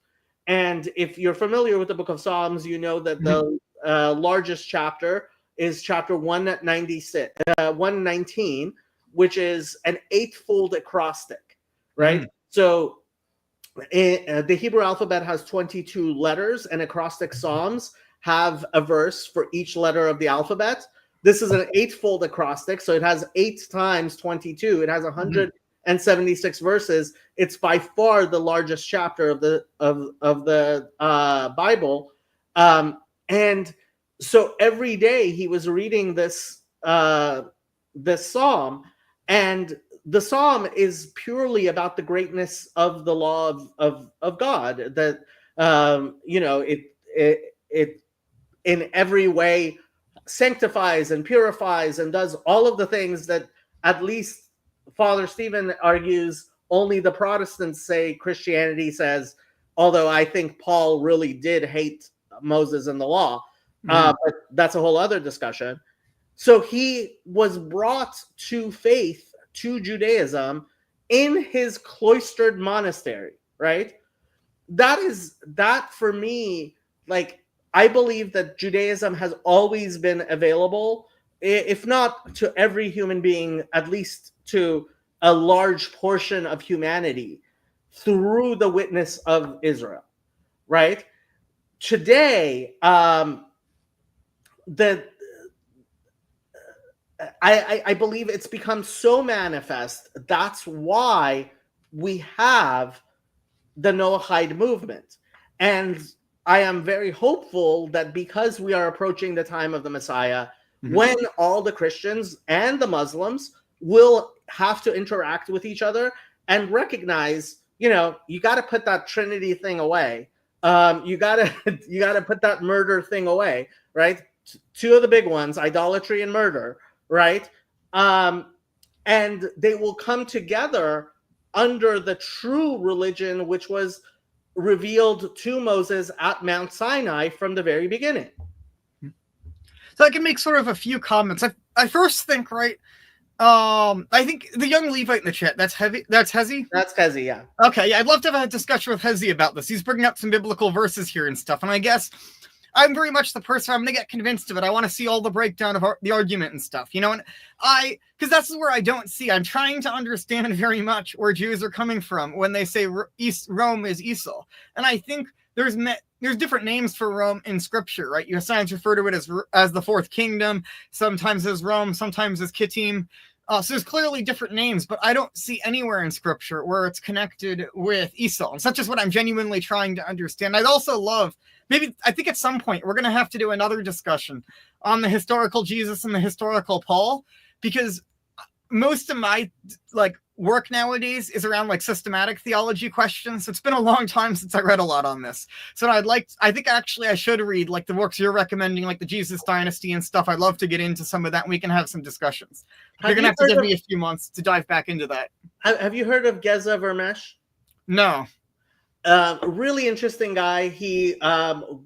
And if you're familiar with the book of Psalms, you know that the largest chapter is chapter 119, which is an eightfold acrostic, right? So the Hebrew alphabet has 22 letters, and acrostic Psalms have a verse for each letter of the alphabet. This is an eightfold acrostic, so it has 8 times 22. It has 176 verses. It's by far the largest chapter of the Bible, and so every day he was reading this psalm, and the psalm is purely about the greatness of the law of God. That it in every way sanctifies and purifies and does all of the things that at least Father Stephen argues only the Protestants say Christianity says, although I think Paul really did hate Moses and the law. But that's a whole other discussion. So he was brought to faith, to Judaism, in his cloistered monastery, right? That for me, like, I believe that Judaism has always been available, if not to every human being, at least to a large portion of humanity, through the witness of Israel, right? Today, I believe it's become so manifest. That's why we have the Nohide movement. And I am very hopeful that because we are approaching the time of the Messiah, when all the Christians and the Muslims will have to interact with each other and recognize, you got to put that Trinity thing away. You gotta put that murder thing away, right? 2 of the big ones, idolatry and murder, right? And they will come together under the true religion, which was revealed to Moses at Mount Sinai from the very beginning. So I can make sort of a few comments. I first think, right, I think the young Levite in the chat, that's Hezi? That's Hezi, yeah. Okay, yeah, I'd love to have a discussion with Hezi about this. He's bringing up some biblical verses here and stuff, and I guess I'm very much the person, I'm going to get convinced of it. I want to see all the breakdown of the argument and stuff, and because that's where I don't see. I'm trying to understand very much where Jews are coming from when they say Rome is Esau. And I think there's different names for Rome in Scripture, right? You sometimes refer to it as the Fourth Kingdom, sometimes as Rome, sometimes as Kittim. So there's clearly different names, but I don't see anywhere in scripture where it's connected with Esau. And such is what I'm genuinely trying to understand. I'd also love, I think at some point we're going to have to do another discussion on the historical Jesus and the historical Paul, because most of my work nowadays is around systematic theology questions. It's been a long time since I read a lot on this. So I think actually I should read the works you're recommending, the Jesus Dynasty and stuff. I'd love to get into some of that and we can have some discussions. You're going to have to give me a few months to dive back into that. Have you heard of Geza Vermesh? No. Really interesting guy. He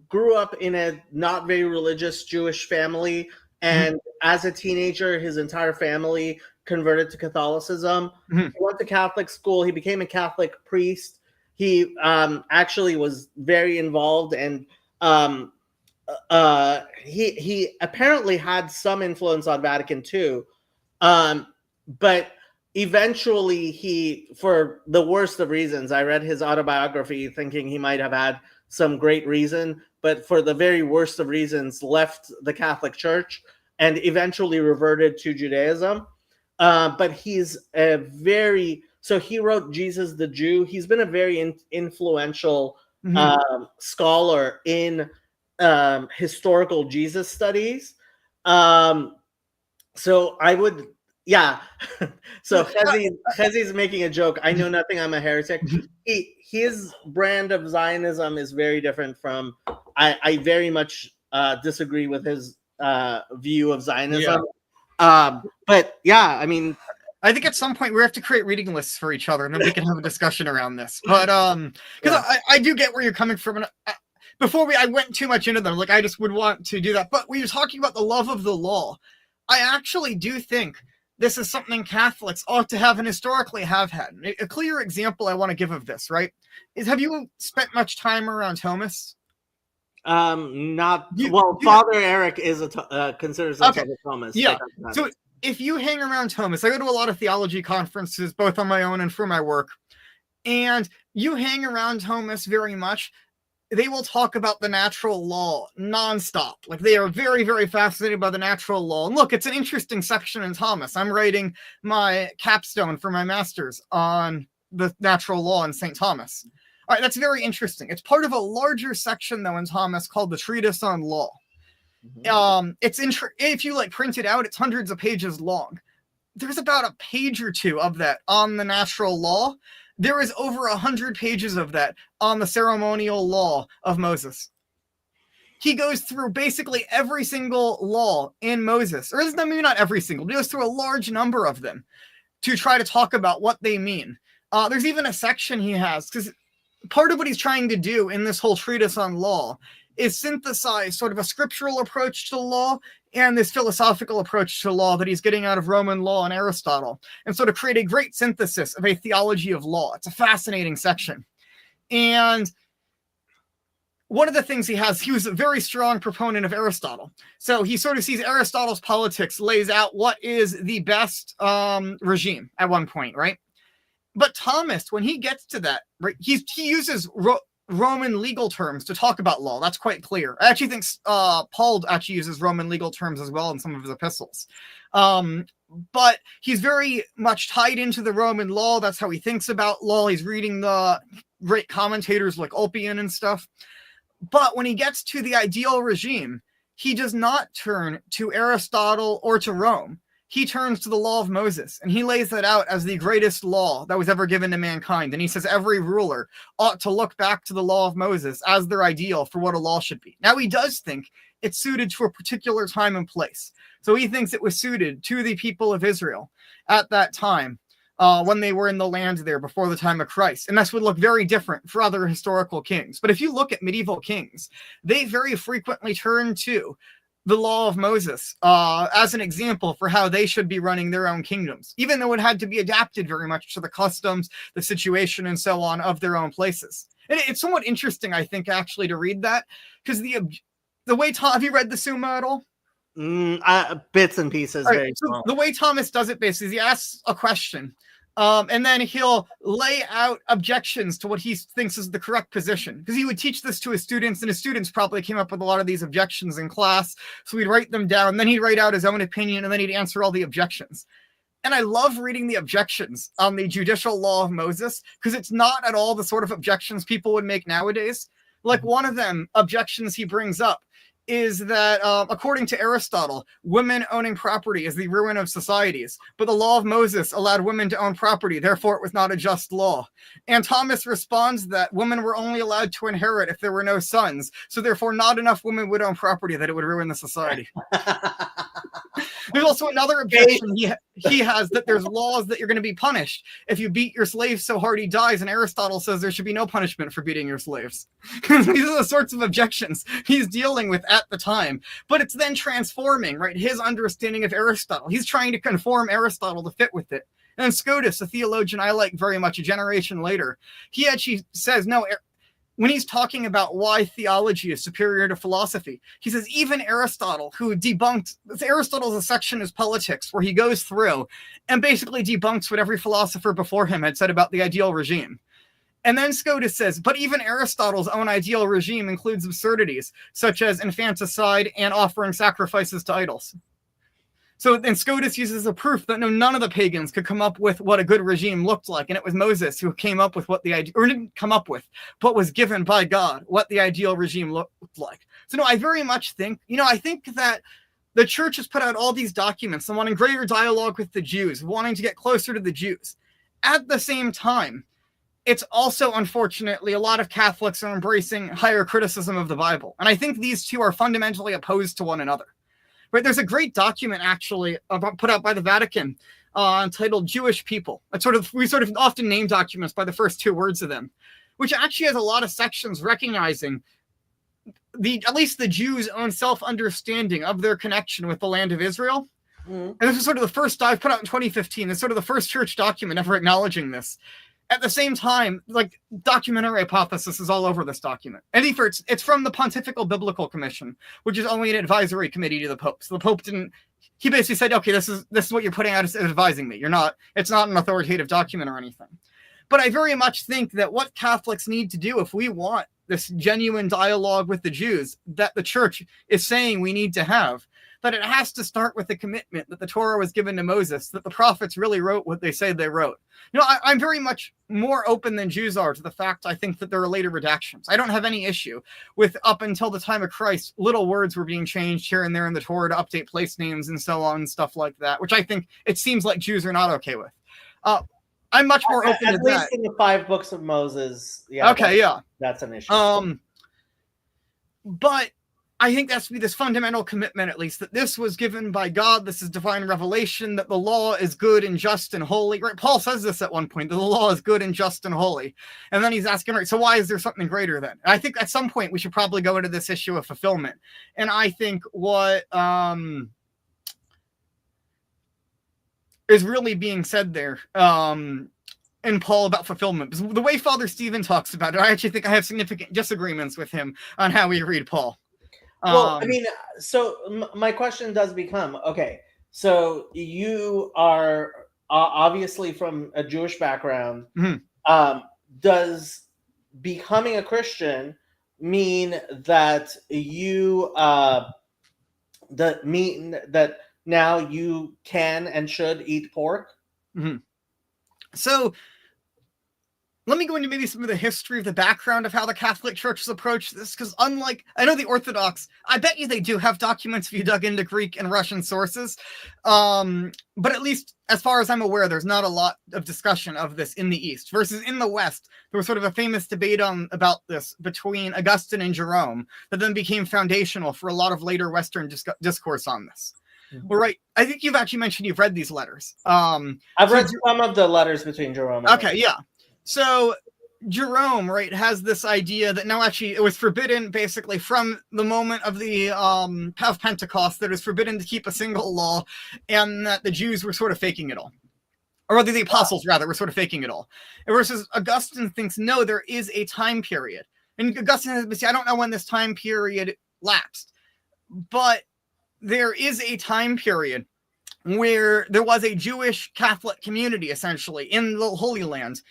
grew up in a not very religious Jewish family. And as a teenager, his entire family converted to Catholicism. He went to Catholic school. He became a Catholic priest. He actually was very involved, and he apparently had some influence on Vatican II. But eventually, he, for the worst of reasons, I read his autobiography thinking he might have had some great reason, but for the very worst of reasons, left the Catholic Church and eventually reverted to Judaism. But he's so he wrote Jesus the Jew. He's been a very influential scholar in historical Jesus studies. So I would, so Chezi's making a joke. I know nothing, I'm a heretic. His brand of Zionism is very different from, I very much disagree with his view of Zionism. But yeah, I mean, I think at some point we have to create reading lists for each other and then we can have a discussion around this. But because I do get where you're coming from. And before I went too much into them, I just would want to do that. But when you're talking about the love of the law, I actually do think this is something Catholics ought to have and historically have had. A clear example I want to give of this, right, is have you spent much time around Thomas? Father Eric is considers himself a Thomas. Yeah. So if you hang around Thomas, I go to a lot of theology conferences, both on my own and for my work, and you hang around Thomas very much, they will talk about the natural law nonstop. They are very, very fascinated by the natural law. And look, it's an interesting section in Thomas. I'm writing my capstone for my master's on the natural law in St. Thomas. All right, that's very interesting. It's part of a larger section, though, in Thomas called the Treatise on Law. If you print it out, it's hundreds of pages long. There's about a page or two of that on the natural law. There is over 100 pages of that on the ceremonial law of Moses. He goes through basically every single law in Moses, or maybe not every single, but he goes through a large number of them to try to talk about what they mean. There's even a section he has, because part of what he's trying to do in this whole treatise on law is synthesize sort of a scriptural approach to law and this philosophical approach to law that he's getting out of Roman law and Aristotle, and sort of create a great synthesis of a theology of law. It's a fascinating section. And one of the things he was a very strong proponent of Aristotle. So he sort of sees Aristotle's politics lays out what is the best regime at one point, right? But Thomas, when he gets to that, right, he uses Roman legal terms to talk about law. That's quite clear. I actually think Paul actually uses Roman legal terms as well in some of his epistles. But he's very much tied into the Roman law. That's how he thinks about law. He's reading the great commentators like Ulpian and stuff. But when he gets to the ideal regime, he does not turn to Aristotle or to Rome. He turns to the law of Moses, and he lays that out as the greatest law that was ever given to mankind. And he says every ruler ought to look back to the law of Moses as their ideal for what a law should be. Now, he does think it's suited to a particular time and place. So he thinks it was suited to the people of Israel at that time when they were in the land there before the time of Christ. And this would look very different for other historical kings. But if you look at medieval kings, they very frequently turn to the law of Moses as an example for how they should be running their own kingdoms, even though it had to be adapted very much to the customs, the situation, and so on of their own places. And it's somewhat interesting, I think, actually, to read that, because the way have you read the Summa at all? Bits and pieces. Right, very so the way Thomas does it basically is he asks a question, and then he'll lay out objections to what he thinks is the correct position, because he would teach this to his students, and his students probably came up with a lot of these objections in class. So he'd write them down, and then he'd write out his own opinion, and then he'd answer all the objections. And I love reading the objections on the judicial law of Moses, because it's not at all the sort of objections people would make nowadays. Like, one of them objections he brings up is that, according to Aristotle, women owning property is the ruin of societies. But the law of Moses allowed women to own property, therefore it was not a just law. And Thomas responds that women were only allowed to inherit if there were no sons, so therefore not enough women would own property that it would ruin the society. There's also another objection he has, that there's laws that you're going to be punished. If you beat your slave so hard he dies, and Aristotle says there should be no punishment for beating your slaves. These are the sorts of objections he's dealing with at the time. But it's then transforming, right? His understanding of Aristotle. He's trying to conform Aristotle to fit with it. And then Scotus, a theologian I like very much, a generation later, he actually says, no, when he's talking about why theology is superior to philosophy, he says even Aristotle, who debunked, Aristotle's a section is Politics, where he goes through and basically debunks what every philosopher before him had said about the ideal regime. And then Scotus says, but even Aristotle's own ideal regime includes absurdities, such as infanticide and offering sacrifices to idols. So then Scotus uses a proof that none of the pagans could come up with what a good regime looked like. And it was Moses who came up with what the idea, or didn't come up with, but was given by God what the ideal regime looked like. So no, I very much think, I think that the church has put out all these documents and wanting greater dialogue with the Jews, wanting to get closer to the Jews. At the same time, it's also, unfortunately, a lot of Catholics are embracing higher criticism of the Bible. And I think these two are fundamentally opposed to one another. Right, there's a great document actually put out by the Vatican entitled "Jewish People." We sort of often name documents by the first two words of them, which actually has a lot of sections recognizing at least the Jews' own self-understanding of their connection with the land of Israel. And this is sort of the first dive put out in 2015. It's sort of the first church document ever acknowledging this. At the same time, like, documentary hypothesis is all over this document. And it's from the Pontifical Biblical Commission, which is only an advisory committee to the Pope. So the Pope he basically said, okay, this is what you're putting out as advising me. It's not an authoritative document or anything. But I very much think that what Catholics need to do if we want this genuine dialogue with the Jews that the church is saying we need to have, that it has to start with the commitment that the Torah was given to Moses, that the prophets really wrote what they say they wrote. I'm very much more open than Jews are to the fact I think that there are later redactions. I don't have any issue with, up until the time of Christ, little words were being changed here and there in the Torah to update place names and so on and stuff like that, which I think it seems like Jews are not okay with. I'm much more open to that. At least in the 5 books of Moses. Yeah. Okay, that's an issue. But I think that's to be this fundamental commitment, at least, that this was given by God. This is divine revelation, that the law is good and just and holy. Right? Paul says this at one point, that the law is good and just and holy. And then he's asking, right, so why is there something greater then? And I think at some point we should probably go into this issue of fulfillment. And I think what is really being said there in Paul about fulfillment, because the way Father Stephen talks about it, I actually think I have significant disagreements with him on how we read Paul. Well, I mean, so my question does become, okay, so you are obviously from a Jewish background. Does becoming a Christian mean that you that now you can and should eat pork? So let me go into maybe some of the history of the background of how the Catholic Church has approached this, because unlike, I know the Orthodox, I bet you they do have documents if you dug into Greek and Russian sources, but at least as far as I'm aware, there's not a lot of discussion of this in the East, versus in the West, there was sort of a famous debate about this between Augustine and Jerome that then became foundational for a lot of later Western discourse on this. Well, right. I think you've actually mentioned you've read these letters. I've read some of the letters between Jerome and Okay, yeah. So Jerome, right, has this idea that no, actually, it was forbidden basically from the moment of the of Pentecost, that it was forbidden to keep a single law, and that the Jews were sort of faking it all. Or rather, the apostles, rather, were sort of faking it all. And versus Augustine thinks, no, there is a time period. And Augustine has, I don't know when this time period lapsed, but there is a time period where there was a Jewish Catholic community, essentially, in the Holy Land,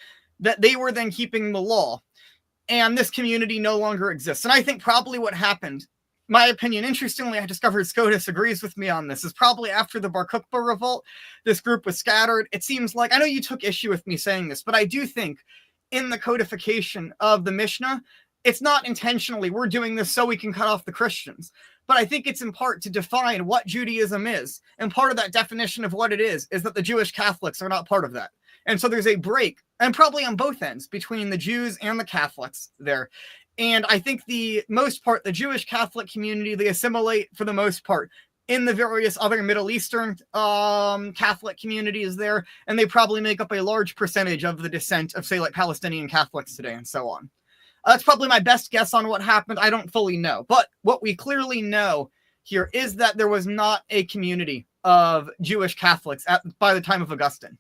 that they were then keeping the law, and this community no longer exists. And I think probably what happened my opinion, interestingly, I discovered SCOTUS agrees with me on this, is probably after the Bar Kokhba revolt, this group was scattered. It seems like, I know you took issue with me saying this, but I do think in the codification of the Mishnah, it's not intentionally, we're doing this so we can cut off the Christians. But I think it's in part to define what Judaism is. And part of that definition of what it is that the Jewish Catholics are not part of that. And so there's a break, and probably on both ends, between the Jews and the Catholics there. And I think the Jewish Catholic community, they assimilate for the most part in the various other Middle Eastern Catholic communities there. And they probably make up a large percentage of the descent of, say, like Palestinian Catholics today and so on. That's probably my best guess on what happened. I don't fully know. But what we clearly know here is that there was not a community of Jewish Catholics by the time of Augustine.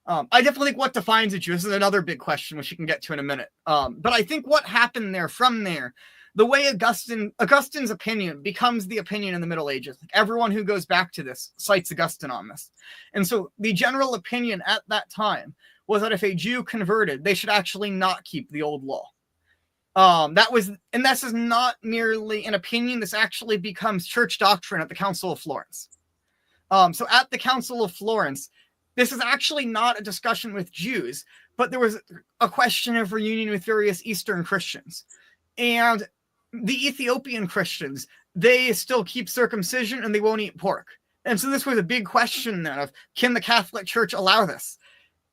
I definitely think what defines a Jew, this is another big question, which you can get to in a minute. But I think what happened there, from there, the way Augustine's opinion becomes the opinion in the Middle Ages. Like, everyone who goes back to this cites Augustine on this. And so the general opinion at that time was that if a Jew converted, they should actually not keep the old law. And this is not merely an opinion. This actually becomes church doctrine at the Council of Florence. So at the Council of Florence, this is actually not a discussion with Jews, but there was a question of reunion with various Eastern Christians. And the Ethiopian Christians, they still keep circumcision and they won't eat pork. And so this was a big question then of, can the Catholic Church allow this?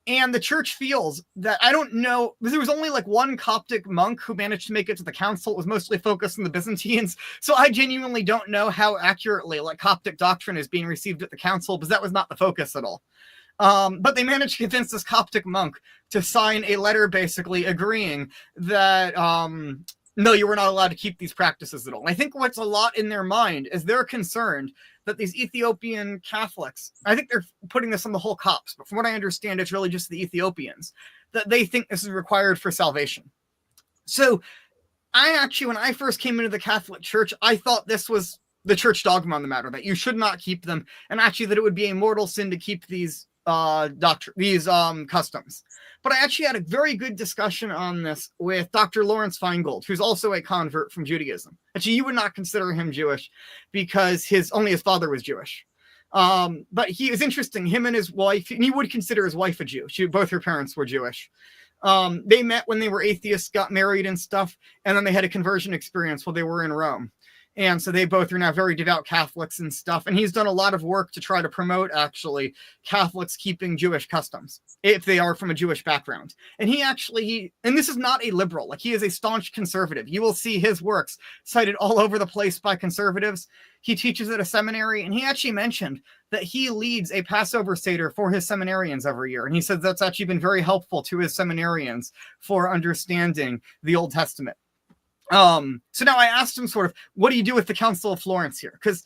And the church feels that, I don't know, there was only like one Coptic monk who managed to make it to the council. It was mostly focused on the Byzantines. So I genuinely don't know how accurately like Coptic doctrine is being received at the council, because that was not the focus at all. But they managed to convince this Coptic monk to sign a letter basically agreeing that, no, you were not allowed to keep these practices at all. And I think what's a lot in their mind is they're concerned that these Ethiopian Catholics, I think they're putting this on the whole Copts, but from what I understand, it's really just the Ethiopians, that they think this is required for salvation. So when I first came into the Catholic Church, I thought this was the church dogma on the matter, that you should not keep them, and actually that it would be a mortal sin to keep these customs. But I actually had a very good discussion on this with Dr. Lawrence Feingold, who's also a convert from Judaism. Actually, you would not consider him Jewish because only his father was Jewish. But he is interesting. Him and his wife, and he would consider his wife a Jew. Both her parents were Jewish. They met when they were atheists, got married and stuff, and then they had a conversion experience while they were in Rome. And so they both are now very devout Catholics and stuff. And he's done a lot of work to try to promote, actually, Catholics keeping Jewish customs, if they are from a Jewish background. And and this is not a liberal, like he is a staunch conservative. You will see his works cited all over the place by conservatives. He teaches at a seminary, and he actually mentioned that he leads a Passover Seder for his seminarians every year. And he said that's actually been very helpful to his seminarians for understanding the Old Testament. So now I asked him sort of, what do you do with the Council of Florence here? Because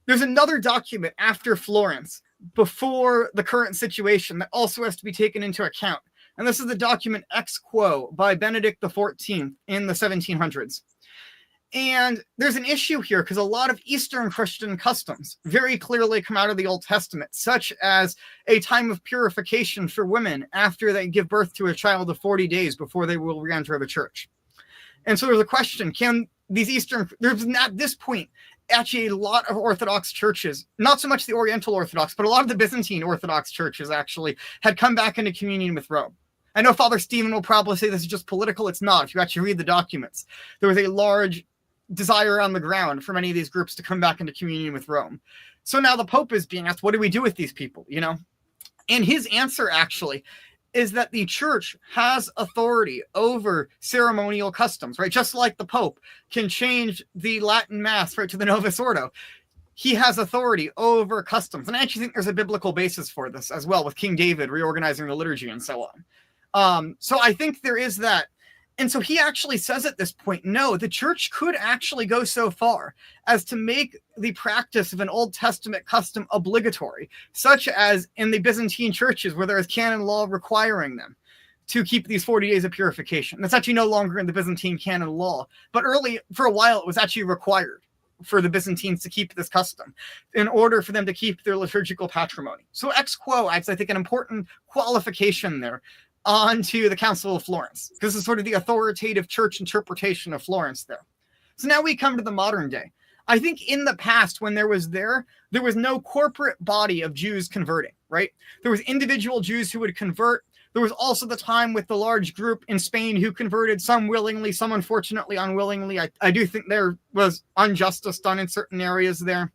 there's another document after Florence, before the current situation, that also has to be taken into account. And this is the document Ex Quo by Benedict XIV in the 1700s. And there's an issue here because a lot of Eastern Christian customs very clearly come out of the Old Testament, such as a time of purification for women after they give birth to a child of 40 days before they will re-enter the church. And so there's a question, there's at this point actually a lot of Orthodox churches, not so much the Oriental Orthodox, but a lot of the Byzantine Orthodox churches actually had come back into communion with Rome. I know Father Stephen will probably say this is just political. It's not. If you actually read the documents, there was a large desire on the ground for many of these groups to come back into communion with Rome. So now the Pope is being asked, what do we do with these people, And his answer actually is that the church has authority over ceremonial customs, right? Just like the Pope can change the Latin Mass, right, to the Novus Ordo. He has authority over customs. And I actually think there's a biblical basis for this as well, with King David reorganizing the liturgy and so on. So I think there is that. And so he actually says at this point, no, the church could actually go so far as to make the practice of an Old Testament custom obligatory, such as in the Byzantine churches where there is canon law requiring them to keep these 40 days of purification. That's actually no longer in the Byzantine canon law, but for a while, it was actually required for the Byzantines to keep this custom in order for them to keep their liturgical patrimony. So ex quo adds, I think, an important qualification there onto the Council of Florence, because it's sort of the authoritative church interpretation of Florence there. So now we come to the modern day. I think in the past, when there was no corporate body of Jews converting, right? There was individual Jews who would convert. There was also the time with the large group in Spain who converted, some willingly, some unfortunately unwillingly. I do think there was injustice done in certain areas there.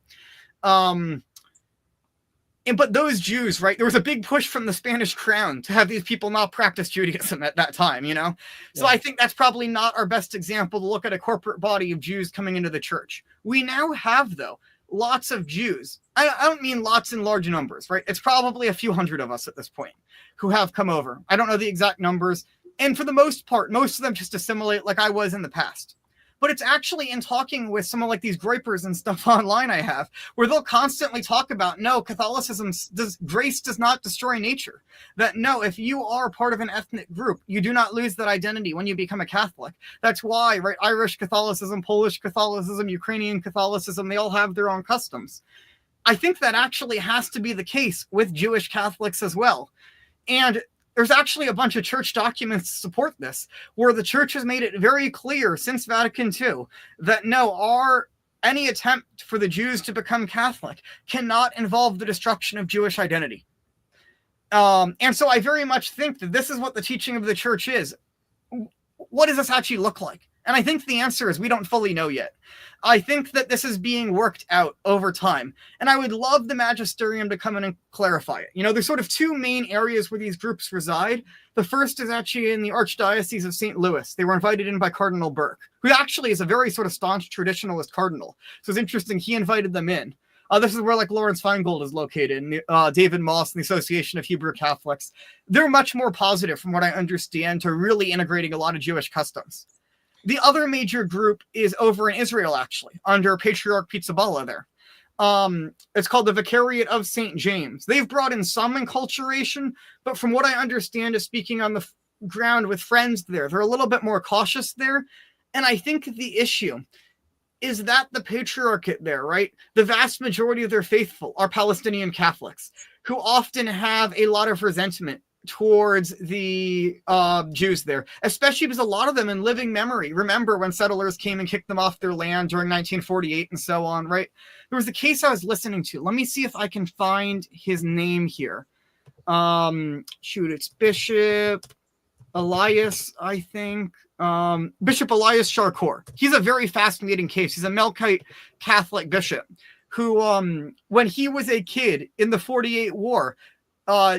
But those Jews, right, there was a big push from the Spanish crown to have these people not practice Judaism at that time, you know? So I think that's probably not our best example to look at a corporate body of Jews coming into the church. We now have, though, lots of Jews. I don't mean lots in large numbers, right? It's probably a few hundred of us at this point who have come over. I don't know the exact numbers. And for the most part, most of them just assimilate like I was in the past. But it's actually in talking with some of like these groypers and stuff online I have, where they'll constantly talk about, no, grace does not destroy nature. That no, if you are part of an ethnic group, you do not lose that identity when you become a Catholic. That's why, right, Irish Catholicism, Polish Catholicism, Ukrainian Catholicism, they all have their own customs. I think that actually has to be the case with Jewish Catholics as well. And there's actually a bunch of church documents to support this, where the church has made it very clear since Vatican II that no, any attempt for the Jews to become Catholic cannot involve the destruction of Jewish identity. And so I very much think that this is what the teaching of the church is. What does this actually look like? And I think the answer is we don't fully know yet. I think that this is being worked out over time. And I would love the magisterium to come in and clarify it. You know, there's sort of two main areas where these groups reside. The first is actually in the Archdiocese of St. Louis. They were invited in by Cardinal Burke, who actually is a very sort of staunch traditionalist cardinal. So it's interesting, he invited them in. This is where like Lawrence Feingold is located, and David Moss and the Association of Hebrew Catholics. They're much more positive, from what I understand, to really integrating a lot of Jewish customs. The other major group is over in Israel, actually, under Patriarch Pizzaballa there. It's called the Vicariate of St. James. They've brought in some enculturation, but from what I understand is speaking on the ground with friends there, they're a little bit more cautious there. And I think the issue is that the Patriarchate there, right? The vast majority of their faithful are Palestinian Catholics, who often have a lot of resentment towards the Jews there, especially because a lot of them in living memory remember when settlers came and kicked them off their land during 1948 and so on, right? There was a case I was listening to. Let me see if I can find his name here. It's Bishop Elias, I think. Bishop Elias Charcour. He's a very fascinating case. He's a Melkite Catholic bishop who, when he was a kid in the 48 war,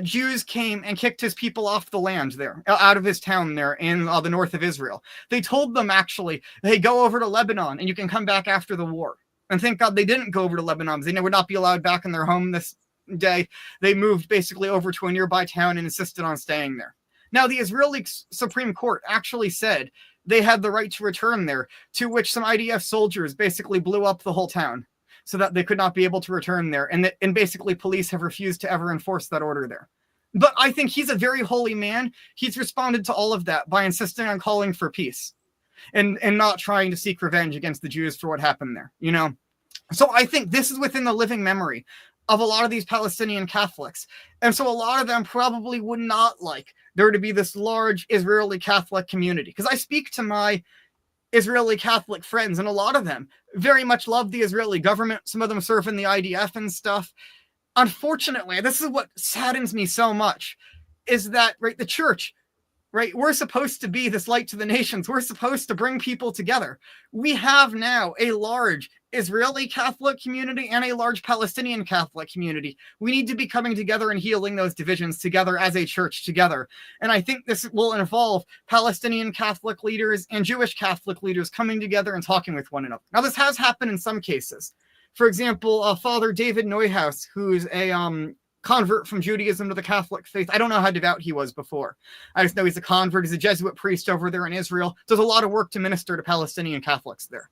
Jews came and kicked his people off the land there, out of his town there in the north of Israel. They told them, actually, hey, go over to Lebanon and you can come back after the war. And thank God they didn't go over to Lebanon. They would not be allowed back in their home this day. They moved basically over to a nearby town and insisted on staying there. Now, the Israeli Supreme Court actually said they had the right to return there, to which some IDF soldiers basically blew up the whole town so that they could not be able to return there. And basically police have refused to ever enforce that order there. But I think he's a very holy man. He's responded to all of that by insisting on calling for peace and not trying to seek revenge against the Jews for what happened there, you know? So I think this is within the living memory of a lot of these Palestinian Catholics. And so a lot of them probably would not like there to be this large Israeli Catholic community. Because I speak to my Israeli Catholic friends, and a lot of them very much love the Israeli government. Some of them serve in the IDF and stuff. Unfortunately, this is what saddens me so much, is that, right, the church, right, we're supposed to be this light to the nations. We're supposed to bring people together. We have now a large Israeli Catholic community and a large Palestinian Catholic community. We need to be coming together and healing those divisions together as a church together. And I think this will involve Palestinian Catholic leaders and Jewish Catholic leaders coming together and talking with one another. Now, this has happened in some cases. For example, Father David Neuhaus, who's a convert from Judaism to the Catholic faith. I don't know how devout he was before. I just know he's a convert. He's a Jesuit priest over there in Israel. Does a lot of work to minister to Palestinian Catholics there.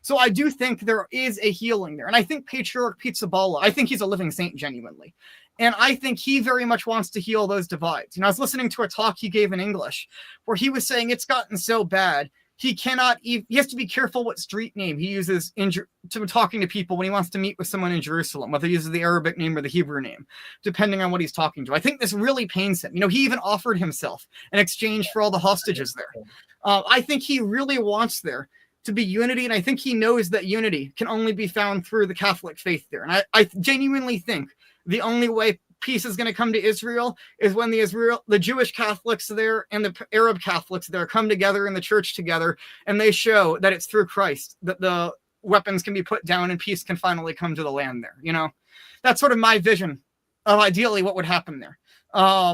So I do think there is a healing there. And I think Patriarch Pizzaballa, I think he's a living saint genuinely. And I think he very much wants to heal those divides. You know, I was listening to a talk he gave in English where he was saying it's gotten so bad, he has to be careful what street name he uses to talking to people when he wants to meet with someone in Jerusalem, whether he uses the Arabic name or the Hebrew name, depending on what he's talking to. I think this really pains him. You know, he even offered himself in exchange for all the hostages there. I think he really wants there to be unity, and I think he knows that unity can only be found through the Catholic faith there. And I genuinely think the only way peace is going to come to Israel is when the Jewish Catholics there and the Arab Catholics there come together in the church together, and they show that it's through Christ that the weapons can be put down and peace can finally come to the land there. You know, that's sort of my vision of ideally what would happen there. I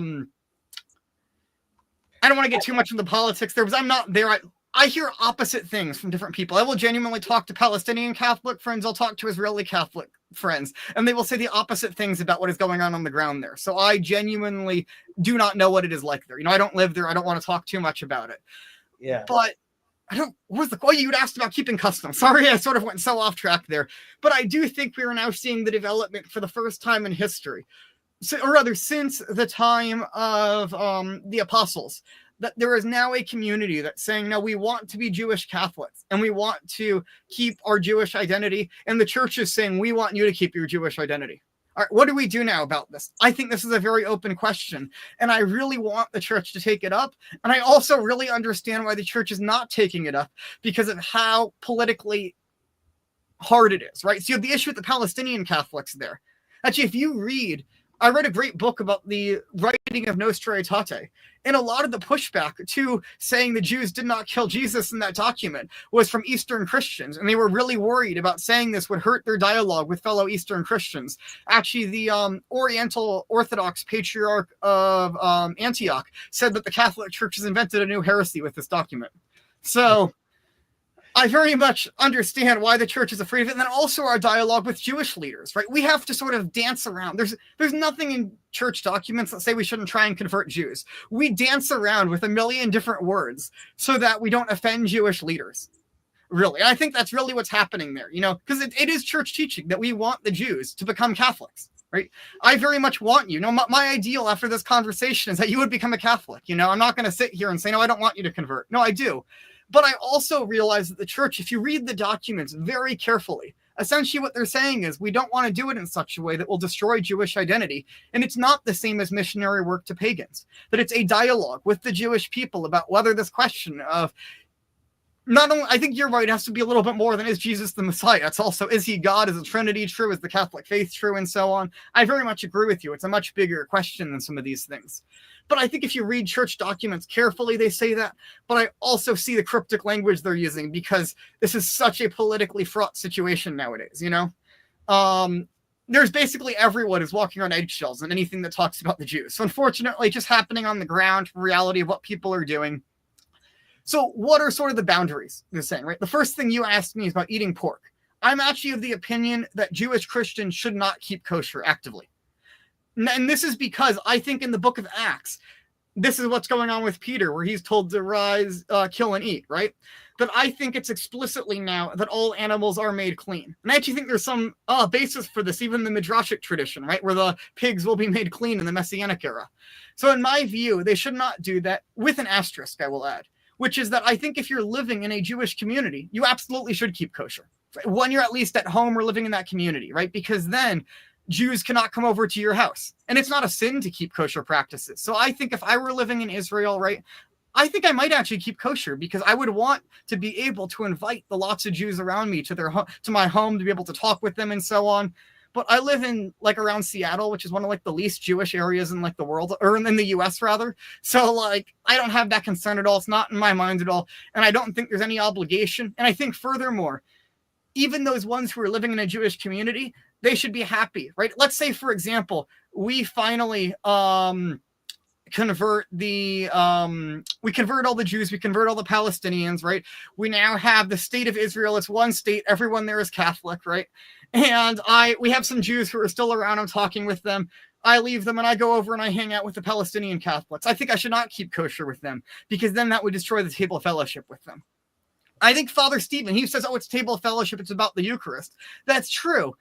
don't want to get too much into politics there because I'm not there. I hear opposite things from different people. I will genuinely talk to Palestinian Catholic friends. I'll talk to Israeli Catholic friends, and they will say the opposite things about what is going on the ground there. So I genuinely do not know what it is like there. You know, I don't live there. I don't want to talk too much about it. Yeah. But what was the you'd asked about keeping custom. Sorry, I sort of went so off track there. But I do think we are now seeing the development for the first time in history. So, or rather, since the time of the apostles, that there is now a community that's saying, no, we want to be Jewish Catholics and we want to keep our Jewish identity. And the church is saying, we want you to keep your Jewish identity. All right, what do we do now about this? I think this is a very open question, and I really want the church to take it up. And I also really understand why the church is not taking it up because of how politically hard it is, right? So you have the issue with the Palestinian Catholics there. Actually, if you read, I read a great book about the writing of Nostra Aetate, and a lot of the pushback to saying the Jews did not kill Jesus in that document was from Eastern Christians, and they were really worried about saying this would hurt their dialogue with fellow Eastern Christians. Actually, the Oriental Orthodox Patriarch of Antioch said that the Catholic Church has invented a new heresy with this document. So I very much understand why the church is afraid of it. And then also our dialogue with Jewish leaders, right? We have to sort of dance around. There's nothing in church documents that say we shouldn't try and convert Jews. We dance around with a million different words so that we don't offend Jewish leaders. Really. And I think that's really what's happening there, you know, because it is church teaching that we want the Jews to become Catholics, right? I very much want you. No, my ideal after this conversation is that you would become a Catholic. You know, I'm not going to sit here and say, no, I don't want you to convert. No, I do. But I also realize that the church, if you read the documents very carefully, essentially what they're saying is we don't want to do it in such a way that will destroy Jewish identity. And it's not the same as missionary work to pagans, that it's a dialogue with the Jewish people about whether this question of not only, I think you're right, it has to be a little bit more than is Jesus the Messiah. It's also, is he God? Is the Trinity true? Is the Catholic faith true? And so on. I very much agree with you. It's a much bigger question than some of these things. But I think if you read church documents carefully, they say that. But I also see the cryptic language they're using because this is such a politically fraught situation nowadays, you know? There's basically everyone is walking on eggshells in anything that talks about the Jews. So unfortunately, just happening on the ground, reality of what people are doing. So what are sort of the boundaries they're saying, right? The first thing you asked me is about eating pork. I'm actually of the opinion that Jewish Christians should not keep kosher actively. And this is because I think in the book of Acts, this is what's going on with Peter, where he's told to rise, kill and eat, right? But I think it's explicitly now that all animals are made clean. And I actually think there's some basis for this, even in the Midrashic tradition, right? Where the pigs will be made clean in the Messianic era. So in my view, they should not do that, with an asterisk, I will add, which is that I think if you're living in a Jewish community, you absolutely should keep kosher. When you're at least at home or living in that community, right? Because then Jews cannot come over to your house. And it's not a sin to keep kosher practices. So I think if I were living in Israel, right, I think I might actually keep kosher because I would want to be able to invite the lots of Jews around me to my home to be able to talk with them and so on. But I live in like around Seattle, which is one of like the least Jewish areas in like the world, or in the US rather. So like, I don't have that concern at all. It's not in my mind at all. And I don't think there's any obligation. And I think furthermore, even those ones who are living in a Jewish community, they should be happy, right? Let's say, for example, we finally convert all the Jews, we convert all the Palestinians, right? We now have the state of Israel. It's one state. Everyone there is Catholic, right? And we have some Jews who are still around. I'm talking with them. I leave them and I go over and I hang out with the Palestinian Catholics. I think I should not keep kosher with them because then that would destroy the table of fellowship with them. I think Father Stephen, he says, oh, it's table of fellowship. It's about the Eucharist. That's true.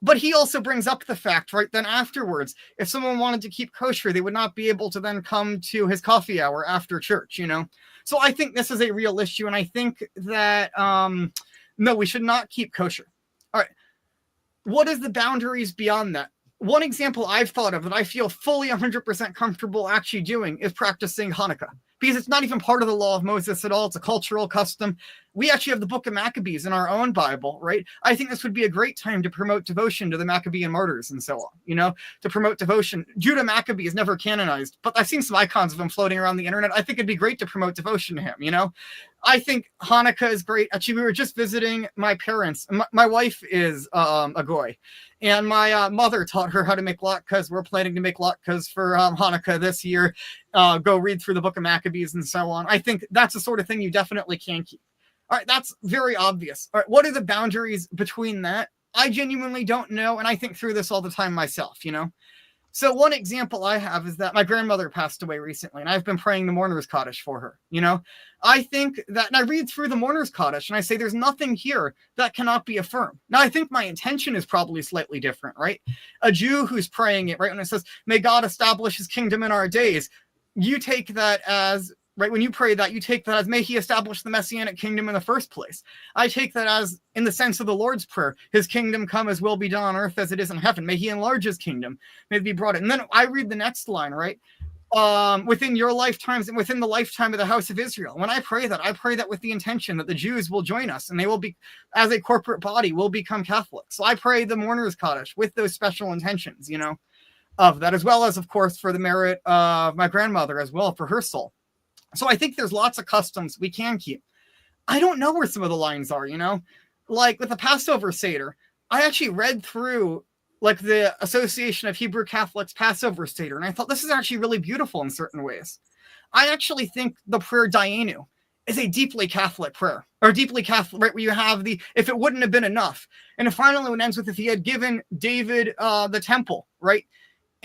But he also brings up the fact, right, then afterwards, if someone wanted to keep kosher, they would not be able to then come to his coffee hour after church, you know? So I think this is a real issue. And I think that, no, we should not keep kosher. All right. What is the boundaries beyond that? One example I've thought of that I feel fully 100% comfortable actually doing is practicing Hanukkah. because it's not even part of the law of Moses at all. It's a cultural custom. We actually have the book of Maccabees in our own Bible, right? I think this would be a great time to promote devotion to the Maccabean martyrs and so on, to promote devotion. Judah Maccabee is never canonized, but I've seen some icons of him floating around the internet. I think it'd be great to promote devotion to him, I think Hanukkah is great. Actually, we were just visiting my parents. My wife is a goy, and my mother taught her how to make latkes. We're planning to make latkes for Hanukkah this year. Go read through the book of Maccabees and so on. I think that's the sort of thing you definitely can keep. All right, that's very obvious. All right, what are the boundaries between that? I genuinely don't know, and I think through this all the time myself, So one example I have is that my grandmother passed away recently, and I've been praying the mourner's Kaddish for her, I think that, and I read through the mourner's Kaddish, and I say there's nothing here that cannot be affirmed. Now, I think my intention is probably slightly different, right? A Jew who's praying it, right, when it says, may God establish his kingdom in our days, you take that as, right, when you pray that, you take that as, may he establish the Messianic kingdom in the first place. I take that as, in the sense of the Lord's Prayer, his kingdom come, as will be done on earth as it is in heaven. May he enlarge his kingdom, may it be brought in. And then I read the next line, right? Within your lifetimes and within the lifetime of the house of Israel. When I pray that with the intention that the Jews will join us and they will be, as a corporate body, will become Catholic. So I pray the mourner's Kaddish with those special intentions, of that, as well as, of course, for the merit of my grandmother as well, for her soul. So I think there's lots of customs we can keep. I don't know where some of the lines are, like with the Passover Seder. I actually read through like the Association of Hebrew Catholics Passover Seder, and I thought this is actually really beautiful in certain ways. I actually think the prayer Dayenu is a deeply Catholic prayer, or deeply Catholic, right, where you have the, if it wouldn't have been enough. And finally it ends with, if he had given David the temple, right?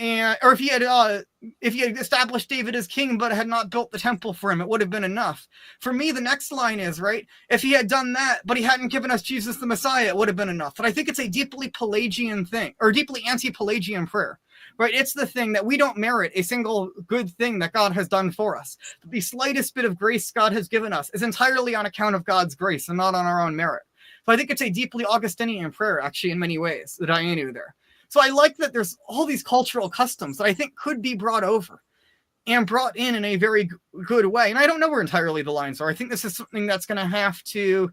And, or if he had established David as king, but had not built the temple for him, it would have been enough. For me, the next line is, right, if he had done that, but he hadn't given us Jesus the Messiah, it would have been enough. And I think it's a deeply Pelagian thing, or deeply anti-Pelagian prayer, right? It's the thing that we don't merit a single good thing that God has done for us. The slightest bit of grace God has given us is entirely on account of God's grace and not on our own merit. So I think it's a deeply Augustinian prayer, actually, in many ways, the Dayenu there. So I like that there's all these cultural customs that I think could be brought over and brought in a very good way. And I don't know where entirely the lines are. I think this is something that's going to have to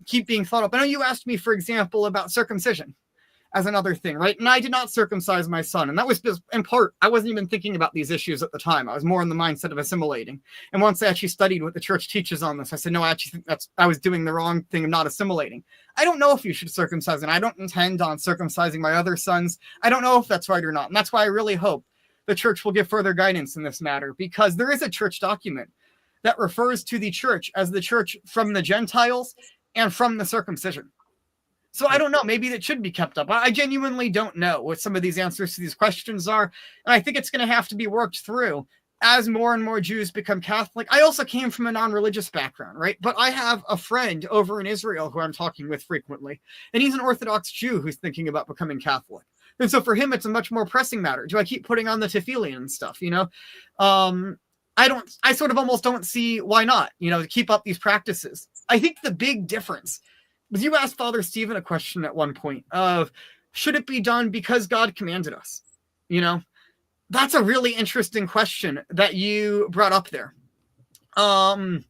keep being thought up. I know you asked me, for example, about circumcision as another thing, right? And I did not circumcise my son. And that was just, in part, I wasn't even thinking about these issues at the time. I was more in the mindset of assimilating. And once I actually studied what the church teaches on this, I said, no, I actually think I was doing the wrong thing of not assimilating. I don't know if you should circumcise, and I don't intend on circumcising my other sons. I don't know if that's right or not. And that's why I really hope the church will give further guidance in this matter, because there is a church document that refers to the church as the church from the Gentiles and from the circumcision. So I don't know, maybe that should be kept up. I genuinely don't know what some of these answers to these questions are. And I think it's going to have to be worked through as more and more Jews become Catholic. I also came from a non-religious background, right? But I have a friend over in Israel who I'm talking with frequently, and he's an Orthodox Jew who's thinking about becoming Catholic. And so for him, it's a much more pressing matter. Do I keep putting on the tefillin and stuff, I sort of almost don't see why not, to keep up these practices. I think the big difference was, you asked Father Stephen a question at one point of, should it be done because God commanded us? That's a really interesting question that you brought up there. I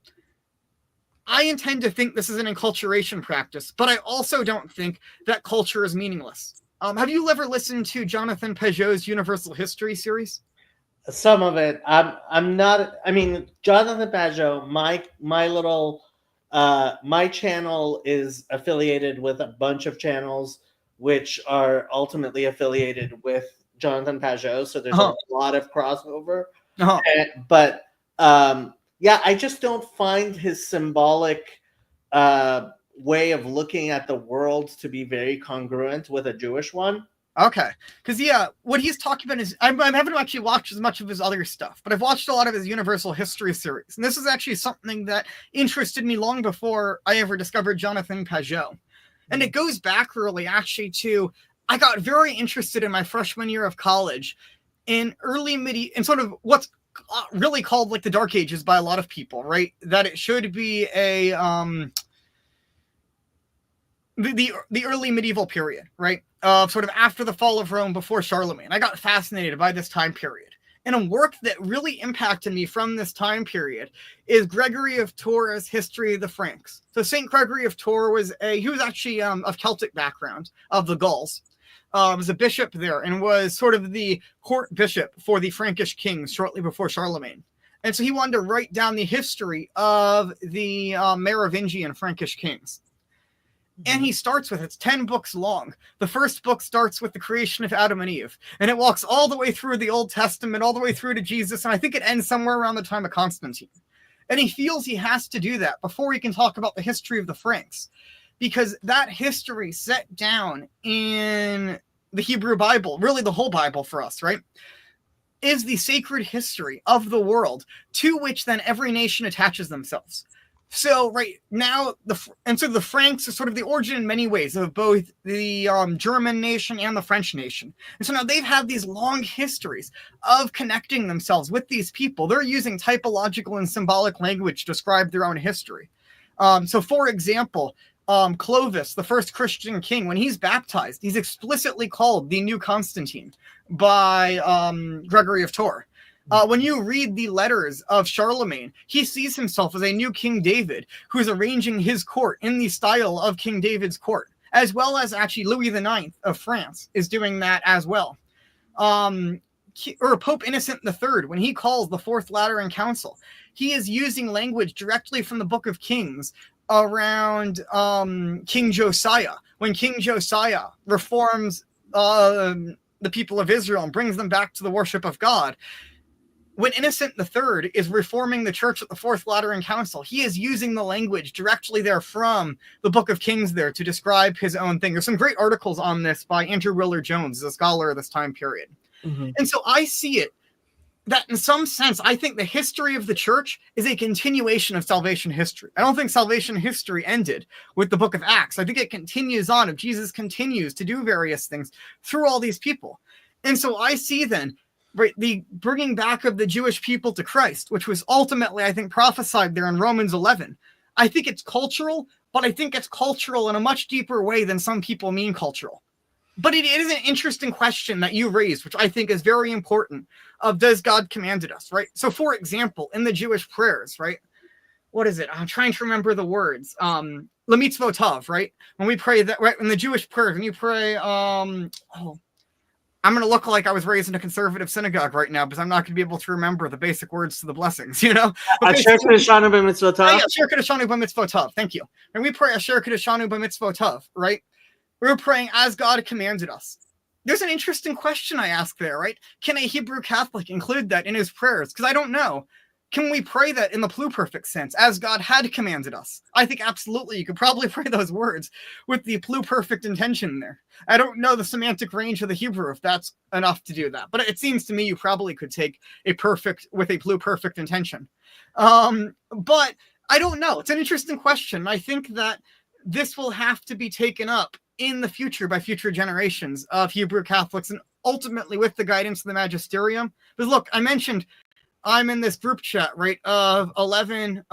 intend to think this is an enculturation practice, but I also don't think that culture is meaningless. Have you ever listened to Jonathan Peugeot's Universal History series? Some of it. I'm not. I mean, Jonathan Peugeot, my channel is affiliated with a bunch of channels which are ultimately affiliated with Jonathan Peugeot, so there's a lot of crossover. But I just don't find his symbolic way of looking at the world to be very congruent with a Jewish one. Okay, because what he's talking about is, I haven't actually watched as much of his other stuff, but I've watched a lot of his Universal History series, and this is actually something that interested me long before I ever discovered Jonathan Peugeot. And it goes back really actually to, I got very interested in my freshman year of college in in sort of what's really called like the Dark Ages by a lot of people, right? That it should be a the early medieval period, right? Sort of after the fall of Rome, before Charlemagne. I got fascinated by this time period. And a work that really impacted me from this time period is Gregory of Tours' History of the Franks. So St. Gregory of Tours he was actually of Celtic background, of the Gauls. Was a bishop there and was sort of the court bishop for the Frankish kings shortly before Charlemagne. And so he wanted to write down the history of the Merovingian Frankish kings. And he starts with, it's 10 books long. The first book starts with the creation of Adam and Eve. And it walks all the way through the Old Testament, all the way through to Jesus. And I think it ends somewhere around the time of Constantine. And he feels he has to do that before he can talk about the history of the Franks. Because that history set down in the Hebrew Bible, really the whole Bible for us, right, is the sacred history of the world to which then every nation attaches themselves. So right now, the Franks are sort of the origin in many ways of both the German nation and the French nation. And so now they've had these long histories of connecting themselves with these people. They're using typological and symbolic language to describe their own history. So for example, Clovis, the first Christian king, when he's baptized, he's explicitly called the new Constantine by Gregory of Tours. When you read the letters of Charlemagne, he sees himself as a new King David who's arranging his court in the style of King David's court, as well as actually Louis IX of France is doing that as well. Or Pope Innocent III, when he calls the Fourth Lateran Council, he is using language directly from the Book of Kings around King Josiah, when King Josiah reforms the people of Israel and brings them back to the worship of God. When Innocent III is reforming the church at the Fourth Lateran Council, he is using the language directly there from the Book of Kings there to describe his own thing. There's some great articles on this by Andrew Willard-Jones, a scholar of this time period. Mm-hmm. And so I see it that in some sense, I think the history of the church is a continuation of salvation history. I don't think salvation history ended with the book of Acts. I think it continues on. If Jesus continues to do various things through all these people. And so I see then, right, the bringing back of the Jewish people to Christ, which was ultimately, I think, prophesied there in Romans 11. I think it's cultural, but I think it's cultural in a much deeper way than some people mean cultural. But it is an interesting question that you raised, which I think is very important, of does God commanded us, right? So, for example, in the Jewish prayers, right? What is it? I'm trying to remember the words. Lemitzvot Tov, right? When we pray that, right? In the Jewish prayers, when you pray, I'm going to look like I was raised in a conservative synagogue right now because I'm not going to be able to remember the basic words to the blessings, you know? Asher Kedeshanu b'mitzvot tov. Asher Kedeshanu b'mitzvot tov. Thank you. And we pray Asher Kedeshanu b'mitzvot tov, right? We're praying as God commanded us. There's an interesting question I ask there, right? Can a Hebrew Catholic include that in his prayers? Because I don't know. Can we pray that in the pluperfect sense, as God had commanded us? I think absolutely. You could probably pray those words with the pluperfect intention there. I don't know the semantic range of the Hebrew if that's enough to do that. But it seems to me you probably could take a perfect with a pluperfect intention. But I don't know. It's an interesting question. I think that this will have to be taken up in the future by future generations of Hebrew Catholics and ultimately with the guidance of the magisterium. Because look, I mentioned I'm in this group chat, right, of 11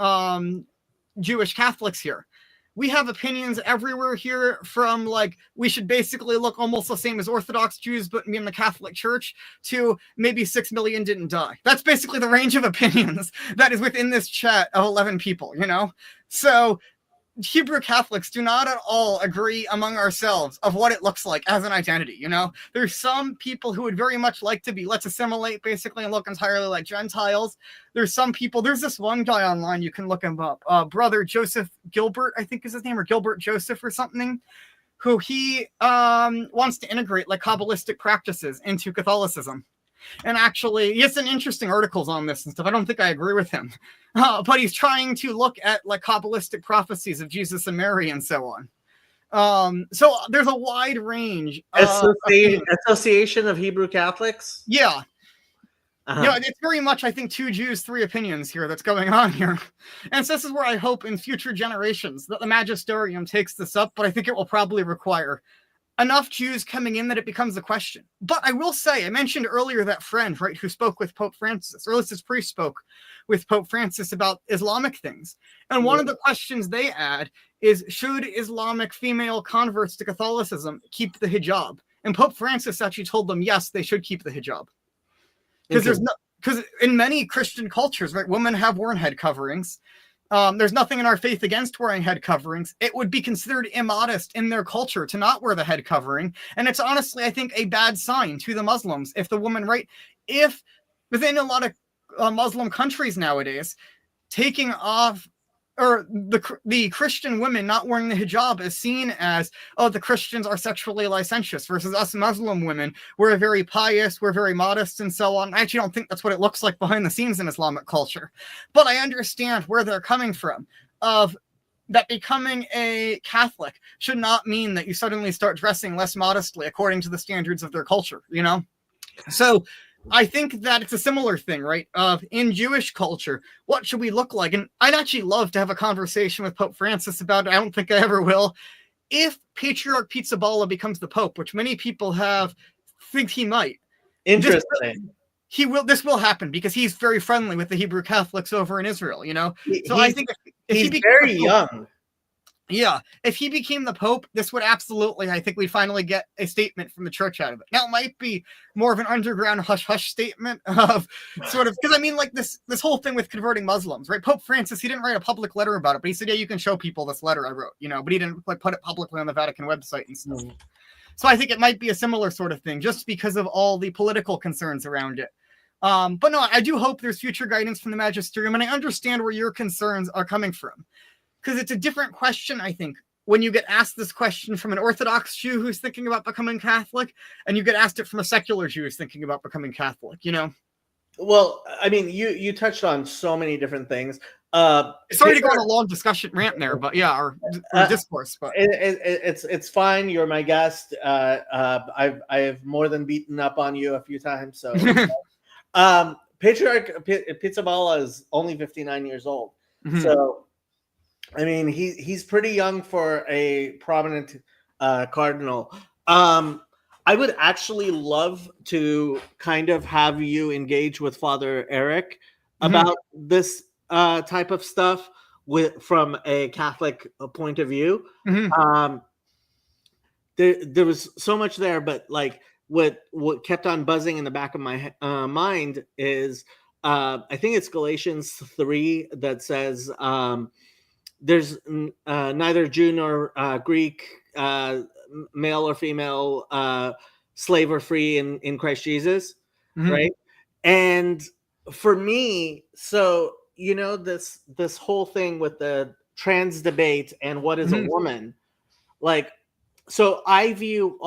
Jewish Catholics here. We have opinions everywhere here from, like, we should basically look almost the same as Orthodox Jews, but in the Catholic Church, to maybe 6 million didn't die. That's basically the range of opinions that is within this chat of 11 people, you know? So Hebrew Catholics do not at all agree among ourselves of what it looks like as an identity, you know? There's some people who would very much like to be, let's assimilate basically and look entirely like Gentiles. There's some people, there's this one guy online, you can look him up, Brother Joseph Gilbert, I think is his name, or Gilbert Joseph or something, who he wants to integrate like Kabbalistic practices into Catholicism. And actually, he has some interesting articles on this and stuff. I don't think I agree with him. But he's trying to look at like Kabbalistic prophecies of Jesus and Mary and so on. So there's a wide range. Association of Hebrew Catholics? Yeah. Uh-huh. Yeah, it's very much, I think, 2 Jews, 3 opinions here that's going on here. And so this is where I hope in future generations that the magisterium takes this up, but I think it will probably require enough Jews coming in that it becomes a question. But I will say, I mentioned earlier that friend, right, who spoke with Pope Francis, or at least his priest spoke with Pope Francis about Islamic things. And one of the questions they add is, should Islamic female converts to Catholicism keep the hijab? And Pope Francis actually told them, yes, they should keep the hijab. Because there's no, because in many Christian cultures, right, women have worn head coverings. There's nothing in our faith against wearing head coverings. It would be considered immodest in their culture to not wear the head covering. And it's honestly, I think, a bad sign to the Muslims if the woman, right, if within a lot of Muslim countries nowadays, taking off, or the Christian women not wearing the hijab is seen as, oh, the Christians are sexually licentious, versus us Muslim women, we're very pious, we're very modest, and so on. I actually don't think that's what it looks like behind the scenes in Islamic culture. But I understand where they're coming from, of that becoming a Catholic should not mean that you suddenly start dressing less modestly according to the standards of their culture, you know? So I think that it's a similar thing, right? In Jewish culture, what should we look like? And I'd actually love to have a conversation with Pope Francis about it. I don't think I ever will. If Patriarch Pizzaballa becomes the Pope, which many people think he might. Interesting. This will happen because he's very friendly with the Hebrew Catholics over in Israel, you know? So I think if he's very young. Yeah, if he became the Pope, this would absolutely, I think we'd finally get a statement from the church out of it. Now, it might be more of an underground hush-hush statement of sort of, because I mean, like this whole thing with converting Muslims, right? Pope Francis, he didn't write a public letter about it, but he said, yeah, you can show people this letter I wrote, you know, but he didn't like put it publicly on the Vatican website and stuff. Mm. So I think it might be a similar sort of thing, just because of all the political concerns around it. But no, I do hope there's future guidance from the magisterium, and I understand where your concerns are coming from. Because it's a different question, I think, when you get asked this question from an Orthodox Jew who's thinking about becoming Catholic, and you get asked it from a secular Jew who's thinking about becoming Catholic, you know? Well, I mean, you touched on so many different things. Sorry to go on a long discussion rant there, but yeah, or discourse. But it's fine. You're my guest. I've more than beaten up on you a few times. So, Patriarch Pizzaballa is only 59 years old. Mm-hmm. So, I mean, he's pretty young for a prominent cardinal. I would actually love to kind of have you engage with Father Eric about this type of stuff from a Catholic point of view. Mm-hmm. There was so much there, but like what kept on buzzing in the back of my mind is I think it's Galatians 3 that says there's neither Jew nor Greek, male or female, slave or free in Christ Jesus, right? And for me, so you know this whole thing with the trans debate and what is a woman, like, so I view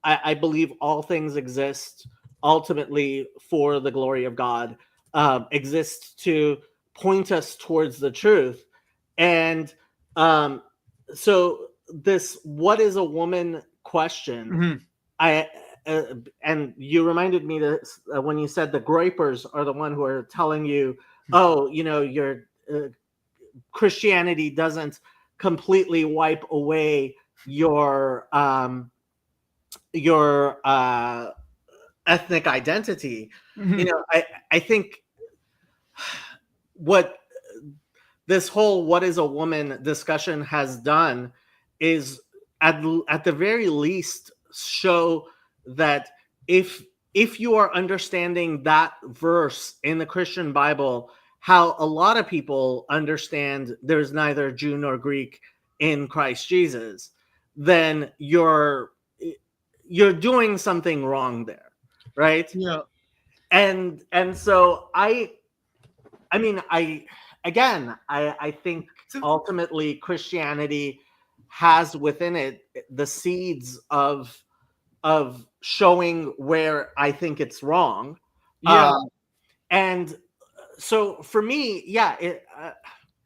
I believe all things exist ultimately for the glory of God, exist to point us towards the truth. And so this what is a woman question, and you reminded me that when you said the groypers are the one who are telling you, oh, you know, your Christianity doesn't completely wipe away your ethnic identity. You know, I think what this whole what is a woman discussion has done is at the very least show that if you are understanding that verse in the Christian Bible, how a lot of people understand there's neither Jew nor Greek in Christ Jesus, then you're doing something wrong there, right? Yeah. And so I think ultimately Christianity has within it the seeds of showing where I think it's wrong. Yeah. And so for me, yeah.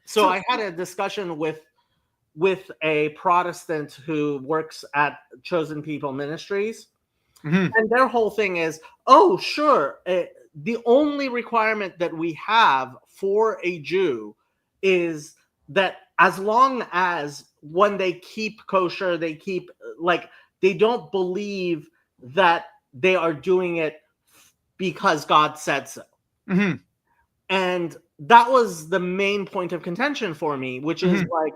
So I had a discussion with a Protestant who works at Chosen People Ministries. And their whole thing is, oh, sure. The only requirement that we have for a Jew is that as long as when they keep kosher, they keep, like, they don't believe that they are doing it because God said so. And that was the main point of contention for me, which is like,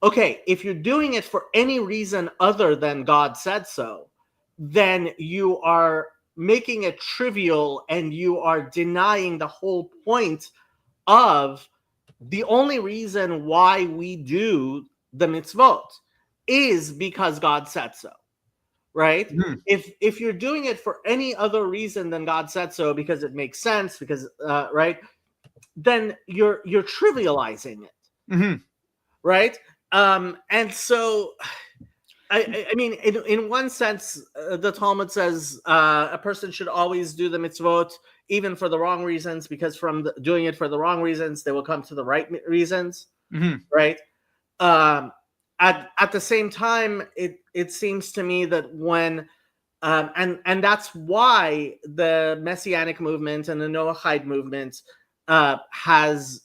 okay, if you're doing it for any reason other than God said so, then you are making it trivial, and you are denying the whole point of the only reason why we do the mitzvot is because God said so, right? Mhm. If you're doing it for any other reason than God said so, because it makes sense, because right, then you're trivializing it, Mhm. right? And so I mean, in one sense, the Talmud says a person should always do the mitzvot, even for the wrong reasons, because from doing it for the wrong reasons, they will come to the right reasons, Mhm. right? At the same time, it seems to me that when and that's why the Messianic movement and the Nohide movement has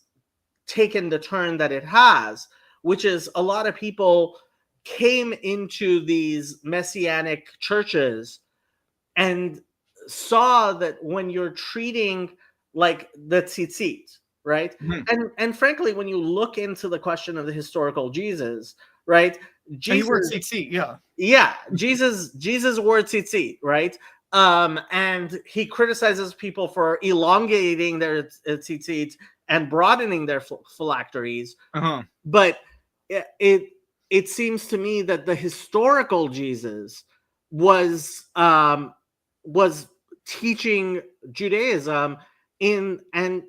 taken the turn that it has, which is a lot of people came into these Messianic churches and saw that when you're treating like the tzitzit, right? Mhm. And frankly, when you look into the question of the historical Jesus, right? And you were Jesus, CC, yeah. yeah, Jesus wore tzitzit, right? And he criticizes people for elongating their tzitzit and broadening their phylacteries. Uh-huh. But it seems to me that the historical Jesus was teaching Judaism and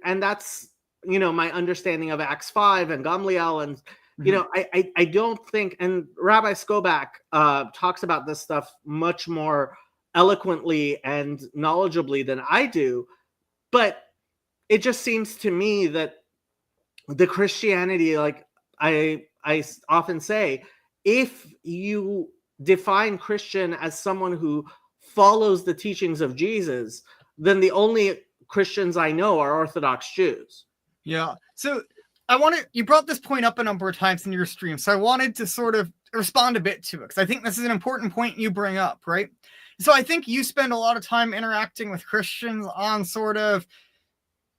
that's my understanding of Acts 5 and Gamliel, and I don't think, and Rabbi Skobach talks about this stuff much more eloquently and knowledgeably than I do, but it just seems to me that the Christianity, like I often say, if you define Christian as someone who follows the teachings of Jesus, then the only Christians I know are Orthodox Jews. Yeah. So you brought this point up a number of times in your stream, so I wanted to sort of respond a bit to it, because I think this is an important point you bring up, right? So I think you spend a lot of time interacting with Christians on sort of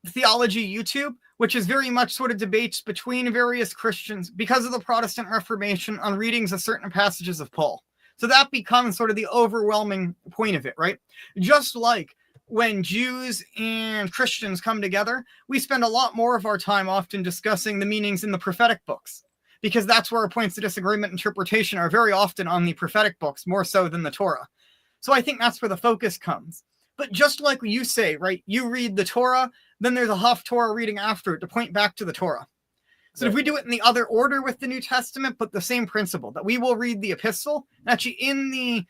theology YouTube, which is very much sort of debates between various Christians because of the Protestant Reformation on readings of certain passages of Paul. So that becomes sort of the overwhelming point of it, right? Just like when Jews and Christians come together, we spend a lot more of our time often discussing the meanings in the prophetic books, because that's where our points of disagreement and interpretation are very often on the prophetic books, more so than the Torah. So I think that's where the focus comes. But just like you say, right, you read the Torah, then there's a Haftorah reading after it to point back to the Torah. So if we do it in the other order with the New Testament, but the same principle, that we will read the epistle, actually in the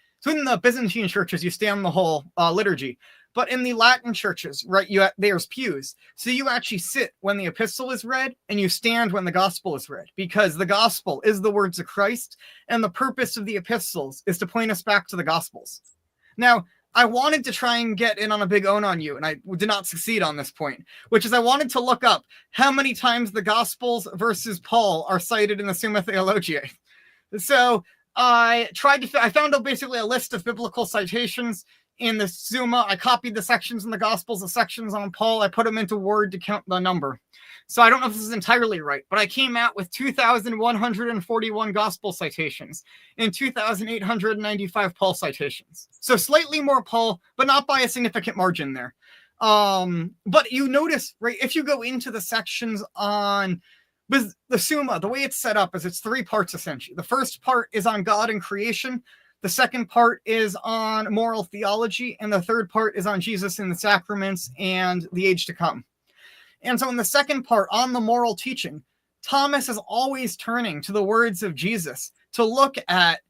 Byzantine churches, you stay on the whole liturgy, but in the Latin churches, right, there's pews. So you actually sit when the epistle is read, and you stand when the gospel is read, because the gospel is the words of Christ, and the purpose of the epistles is to point us back to the gospels. Now, I wanted to try and get in on a big own on you, and I did not succeed on this point, which is I wanted to look up how many times the Gospels versus Paul are cited in the Summa Theologiae. So I found basically a list of biblical citations in the Summa. I copied the sections in the Gospels, the sections on Paul. I put them into Word to count the number. So I don't know if this is entirely right, but I came out with 2,141 gospel citations and 2,895 Paul citations. So slightly more Paul, but not by a significant margin there. But you notice, right, if you go into the sections on the Summa, the way it's set up is it's 3 parts essentially. The first part is on God and creation. The second part is on moral theology. And the third part is on Jesus and the sacraments and the age to come. And so in the second part, on the moral teaching, Thomas is always turning to the words of Jesus to look at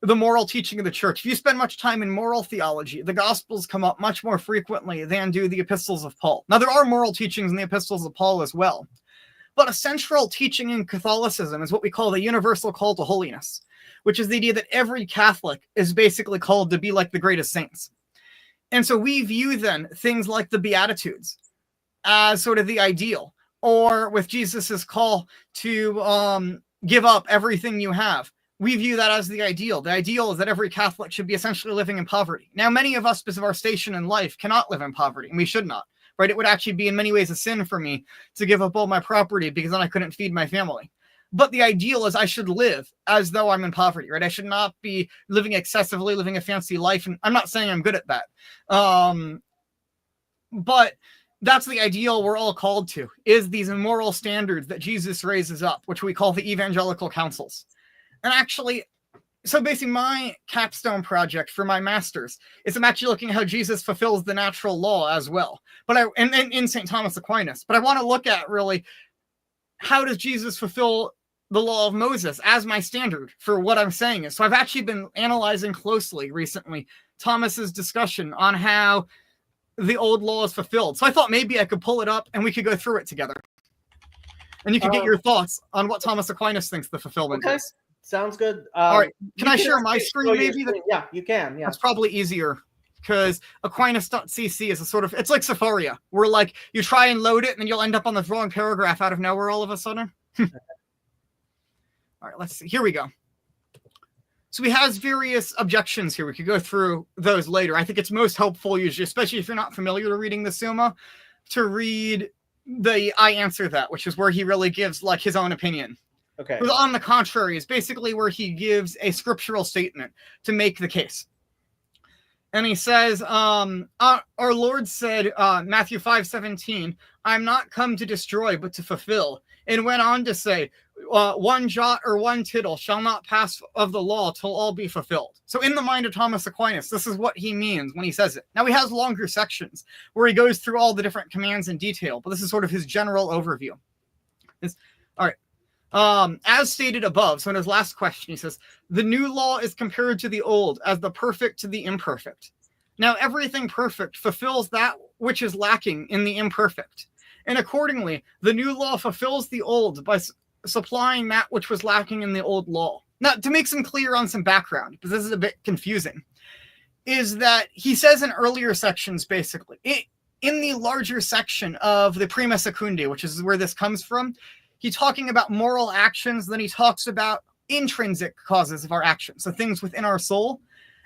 the moral teaching of the church. If you spend much time in moral theology, the Gospels come up much more frequently than do the epistles of Paul. Now, there are moral teachings in the epistles of Paul as well, but a central teaching in Catholicism is what we call the universal call to holiness, which is the idea that every Catholic is basically called to be like the greatest saints. And so we view then things like the Beatitudes as sort of the ideal, or with Jesus's call to give up everything you have. We view that as the ideal. The ideal is that every Catholic should be essentially living in poverty. Now, many of us, because of our station in life, cannot live in poverty, and we should not, right? It would actually be in many ways a sin for me to give up all my property because then I couldn't feed my family. But the ideal is I should live as though I'm in poverty, right? I should not be living excessively, living a fancy life. And I'm not saying I'm good at that. But that's the ideal we're all called to, is these moral standards that Jesus raises up, which we call the evangelical counsels. And actually, so basically my capstone project for my master's is I'm actually looking at how Jesus fulfills the natural law as well. But in St. Thomas Aquinas. But I want to look at really, how does Jesus fulfill the law of Moses as my standard for what I'm saying is. So I've actually been analyzing closely recently Thomas's discussion on how the old law is fulfilled. So I thought maybe I could pull it up and we could go through it together. And you can get your thoughts on what Thomas Aquinas thinks the fulfillment is. Sounds good. All right. Can I share my screen maybe? Yeah, you can. Yeah. That's probably easier because Aquinas.cc is a sort of, it's like Sephoria, where like you try and load it and then you'll end up on the wrong paragraph out of nowhere all of a sudden. All right, let's see. Here we go. So he has various objections here. We could go through those later. I think it's most helpful usually, especially if you're not familiar to reading the Summa, to read the I Answer That, which is where he really gives like his own opinion. Okay. But on the contrary is basically where he gives a scriptural statement to make the case. And he says, our Lord said, Matthew 5:17, I'm not come to destroy, but to fulfill. And went on to say, one jot or one tittle shall not pass of the law till all be fulfilled. So in the mind of Thomas Aquinas, this is what he means when he says it. Now he has longer sections where he goes through all the different commands in detail, but this is sort of his general overview. All right. As stated above, so in his last question, he says, the new law is compared to the old as the perfect to the imperfect. Now, everything perfect fulfills that which is lacking in the imperfect. And accordingly, the new law fulfills the old by supplying that which was lacking in the old law. Now, to make some clear on some background, because this is a bit confusing, is that he says in earlier sections, basically, in the larger section of the Prima Secunda, which is where this comes from, he's talking about moral actions, then he talks about intrinsic causes of our actions, so things within our soul.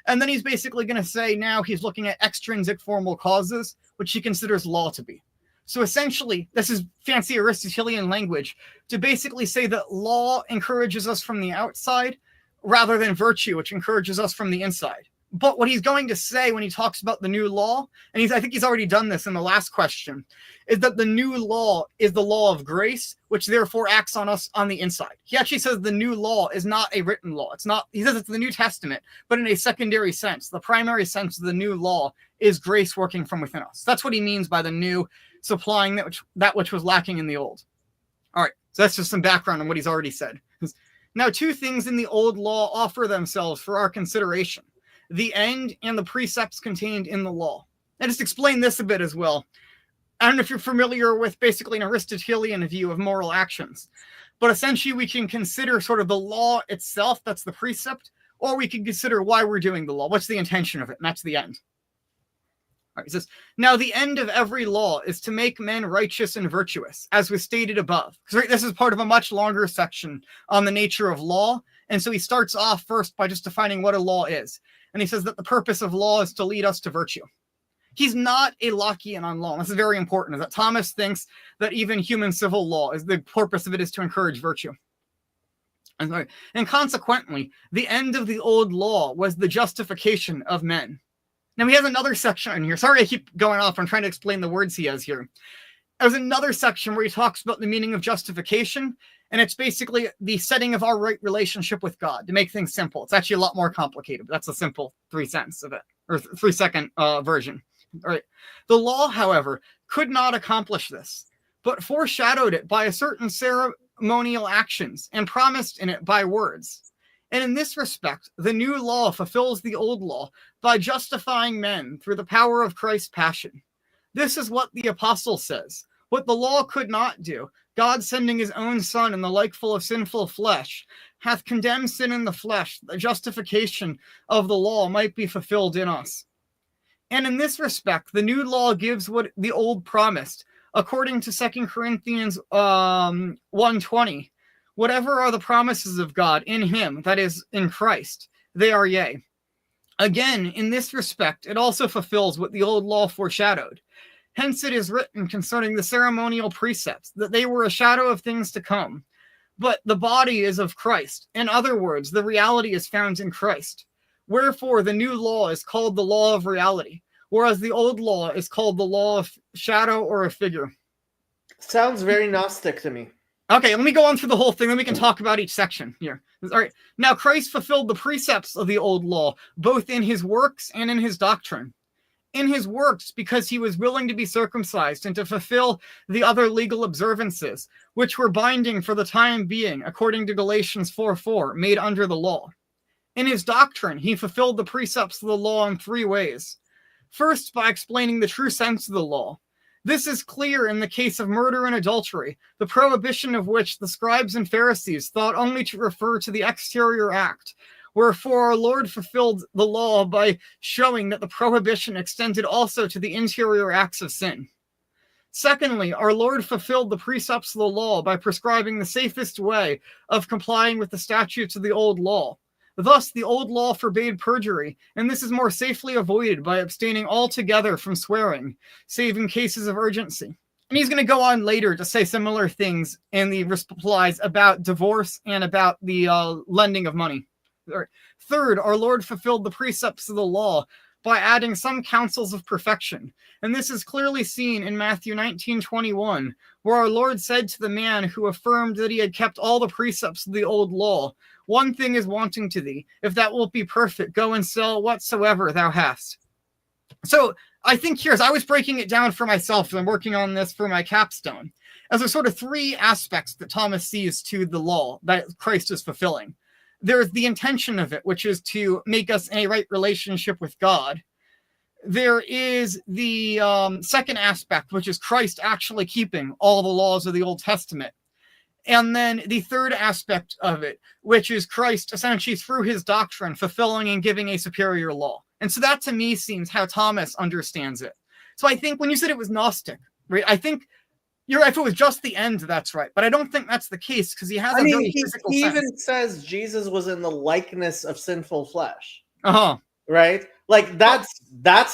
And then he's basically going to say now he's looking at extrinsic formal causes, which he considers law to be. So essentially, this is fancy Aristotelian language to basically say that law encourages us from the outside rather than virtue, which encourages us from the inside. But what he's going to say when he talks about the new law, and I think he's already done this in the last question, is that the new law is the law of grace, which therefore acts on us on the inside. He actually says the new law is not a written law. It's not, he says it's the New Testament, but in a secondary sense. The primary sense of the new law is grace working from within us. That's what he means by the new, supplying that which was lacking in the old. All right, so that's just some background on what he's already said. Now, two things in the old law offer themselves for our consideration: the end and the precepts contained in the law. And just explain this a bit as well. I don't know if you're familiar with basically an Aristotelian view of moral actions, but essentially we can consider sort of the law itself, that's the precept, or we can consider why we're doing the law. What's the intention of it? And that's the end. All right, it says, now the end of every law is to make men righteous and virtuous, as was stated above. Because this is part of a much longer section on the nature of law. And so he starts off first by just defining what a law is. And he says that the purpose of law is to lead us to virtue. He's not a Lockean on law. This is very important, is that Thomas thinks that even human civil law, is the purpose of it is to encourage virtue. And consequently, the end of the old law was the justification of men. Now, he has another section in here. Sorry, I keep going off. I'm trying to explain the words he has here. There's another section where he talks about the meaning of justification, and it's basically the setting of our right relationship with God. To make things simple, it's actually a lot more complicated, but that's a simple 3 sentence of it, or 3-second version. All right. The law, however, could not accomplish this, but foreshadowed it by a certain ceremonial actions and promised in it by words. And in this respect, the new law fulfills the old law by justifying men through the power of Christ's passion. This is what the apostle says. What the law could not do, God sending his own Son in the likeness of sinful flesh, hath condemned sin in the flesh, that the justification of the law might be fulfilled in us. And in this respect, the new law gives what the old promised, according to 2 Corinthians 1:20. Whatever are the promises of God in him, that is, in Christ, they are yea. Again, in this respect, it also fulfills what the old law foreshadowed. Hence it is written concerning the ceremonial precepts, that they were a shadow of things to come, but the body is of Christ. In other words, the reality is found in Christ. Wherefore, the new law is called the law of reality, whereas the old law is called the law of shadow or a figure. Sounds very Gnostic to me. Okay, let me go on through the whole thing, then we can talk about each section here. All right, now Christ fulfilled the precepts of the old law, both in his works and in his doctrine. In his works, because he was willing to be circumcised and to fulfill the other legal observances, which were binding for the time being, according to Galatians 4:4, made under the law. In his doctrine, he fulfilled the precepts of the law in 3 ways. First, by explaining the true sense of the law. This is clear in the case of murder and adultery, the prohibition of which the scribes and Pharisees thought only to refer to the exterior act. Wherefore our Lord fulfilled the law by showing that the prohibition extended also to the interior acts of sin. Secondly, our Lord fulfilled the precepts of the law by prescribing the safest way of complying with the statutes of the old law. Thus, the old law forbade perjury, and this is more safely avoided by abstaining altogether from swearing, save in cases of urgency. And he's going to go on later to say similar things in the replies about divorce and about the lending of money. Third, our Lord fulfilled the precepts of the law by adding some counsels of perfection. And this is clearly seen in Matthew 19:21, where our Lord said to the man who affirmed that he had kept all the precepts of the old law, "One thing is wanting to thee. If that wilt be perfect, go and sell whatsoever thou hast." So I think here, as I was breaking it down for myself, and I'm working on this for my capstone, as there's sort of 3 aspects that Thomas sees to the law that Christ is fulfilling. There's the intention of it, which is to make us in a right relationship with God. There is the second aspect, which is Christ actually keeping all the laws of the Old Testament. And then the third aspect of it, which is Christ essentially through his doctrine fulfilling and giving a superior law. And so that to me seems how Thomas understands it. So I think when you said it was Gnostic, right, I think you're right. If it was just the end, that's right. But I don't think that's the case because he has a very physical he sense. even says Jesus was in the likeness of sinful flesh. Uh-huh. Right? Like that's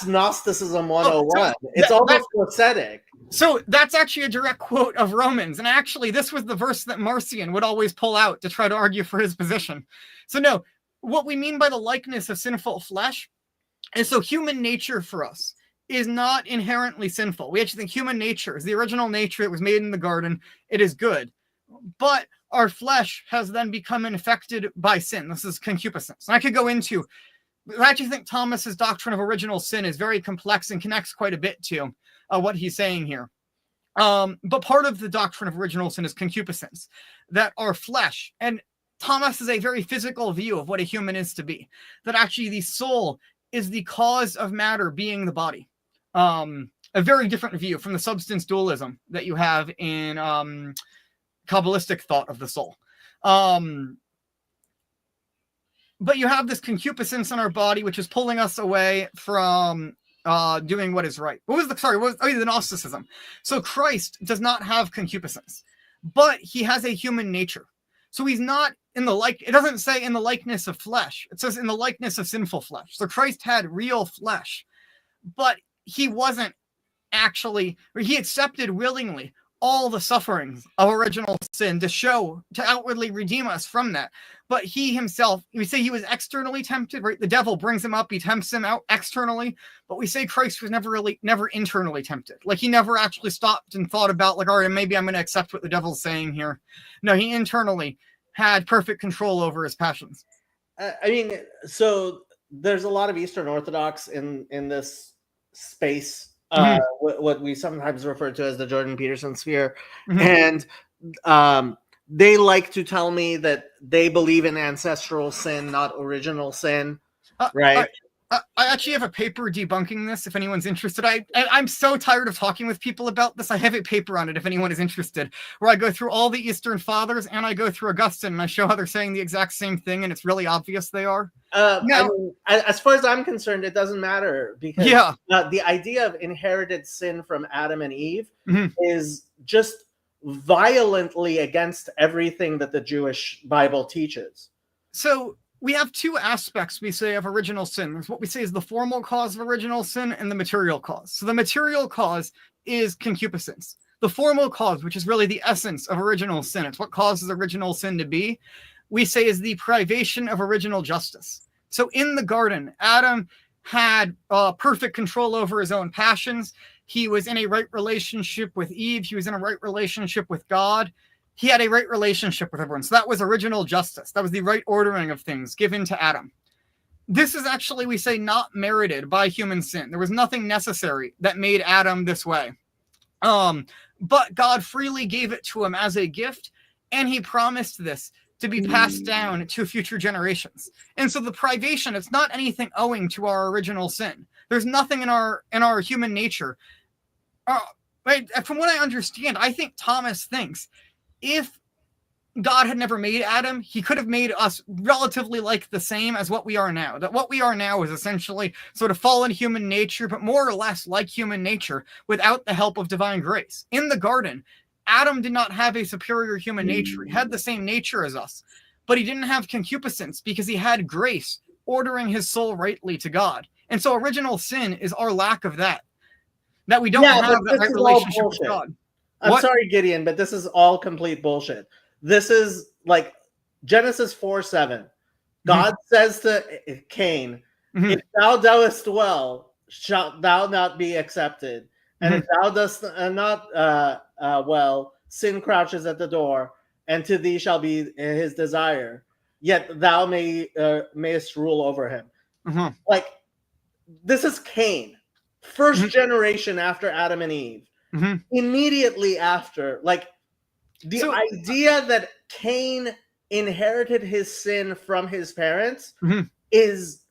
Gnosticism 101. It's almost prosthetic. So that's actually a direct quote of Romans. And actually, this was the verse that Marcion would always pull out to try to argue for his position. So no, what we mean by the likeness of sinful flesh is so human nature for us is not inherently sinful. We actually think human nature is the original nature. It was made in the garden. It is good. But our flesh has then become infected by sin. This is concupiscence. And I could go into, I actually think Thomas's doctrine of original sin is very complex and connects quite a bit to what he's saying here. But part of the doctrine of original sin is concupiscence, that our flesh, and Thomas has a very physical view of what a human is to be, that actually the soul is the cause of matter being the body. A very different view from the substance dualism that you have in Kabbalistic thought of the soul. But you have this concupiscence in our body, which is pulling us away from doing what is right. The Gnosticism. So Christ does not have concupiscence, but he has a human nature. So he's not in the it doesn't say in the likeness of flesh. It says in the likeness of sinful flesh. So Christ had real flesh, but he wasn't actually, or he accepted willingly all the sufferings of original sin to outwardly redeem us from that. But he himself, we say he was externally tempted, right? The devil brings him up, he tempts him out externally, but we say Christ was never internally tempted. Like he never actually stopped and thought about like, all right, maybe I'm going to accept what the devil's saying here. No, he internally had perfect control over his passions. I mean, so there's a lot of Eastern Orthodox in this space, what we sometimes refer to as the Jordan Peterson sphere. And they like to tell me that they believe in ancestral sin, not original sin, right? I actually have a paper debunking this if anyone's interested. I'm so tired of talking with people about this. I have a paper on it if anyone is interested, where I go through all the Eastern Fathers and I go through Augustine and I show how they're saying the exact same thing and it's really obvious they are. I mean, as far as I'm concerned, it doesn't matter because the idea of inherited sin from Adam and Eve is just violently against everything that the Jewish Bible teaches. So we have 2 aspects, we say, of original sin. There's what we say is the formal cause of original sin and the material cause. So the material cause is concupiscence. the formal cause, which is really the essence of original sin, it's what causes original sin to be, we say is the privation of original justice. So in the garden, Adam had perfect control over his own passions. He was in a right relationship with Eve. He was in a right relationship with God. He had a right relationship with everyone. So that was original justice. That was the right ordering of things given to Adam. This is actually, we say, not merited by human sin. There was nothing necessary that made Adam this way. But God freely gave it to him as a gift, and he promised this to be passed down to future generations. And so the privation, it's not anything owing to our original sin. There's nothing in our human nature. Right? From what I understand, I think Thomas thinks if God had never made Adam, he could have made us relatively like the same as what we are now. That what we are now is essentially sort of fallen human nature, but more or less like human nature without the help of divine grace. In the garden, Adam did not have a superior human nature. He had the same nature as us, but he didn't have concupiscence because he had grace ordering his soul rightly to God. And so original sin is our lack of that we don't have that right relationship with God. I'm sorry, Gideon, but this is all complete bullshit. This is like Genesis 4:7. God says to Cain, if thou doest well, shalt thou not be accepted. And if thou dost not well, sin crouches at the door, and to thee shall be his desire. Yet thou mayest rule over him. Like, this is Cain, first generation after Adam and Eve. Immediately after, like, the idea that Cain inherited his sin from his parents is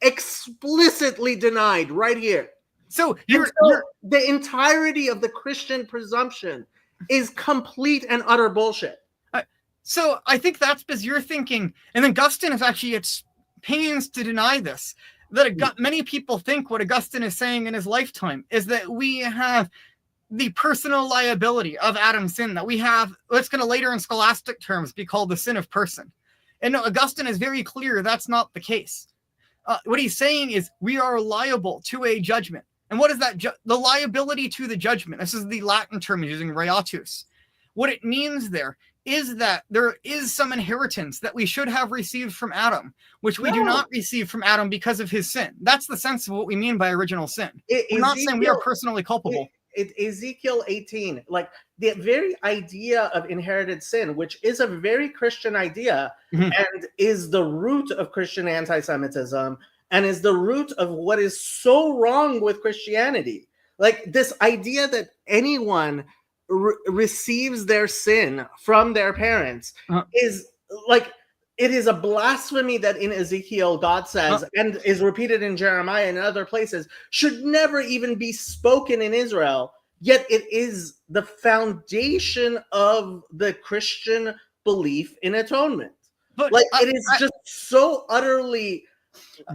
explicitly denied right here. So the entirety of the Christian presumption is complete and utter bullshit. So I think that's because you're thinking, and Augustine is actually at pains to deny this, that many people think what Augustine is saying in his lifetime is that we have the personal liability of Adam's sin, that we have, what's going to later in scholastic terms be called the sin of person. And no, Augustine is very clear that's not the case. What he's saying is we are liable to a judgment. And what is that? The liability to the judgment. This is the Latin term using reatus. What it means there is that there is some inheritance that we should have received from Adam, which we do not receive from Adam because of his sin. That's the sense of what we mean by original sin. We're not saying we are personally culpable. Ezekiel 18, like the very idea of inherited sin, which is a very Christian idea and is the root of Christian anti-Semitism and is the root of what is so wrong with Christianity. Like this idea that anyone receives their sin from their parents is like, it is a blasphemy that in Ezekiel God says, and is repeated in Jeremiah and other places, should never even be spoken in Israel. Yet it is the foundation of the Christian belief in atonement. But like it is just so utterly,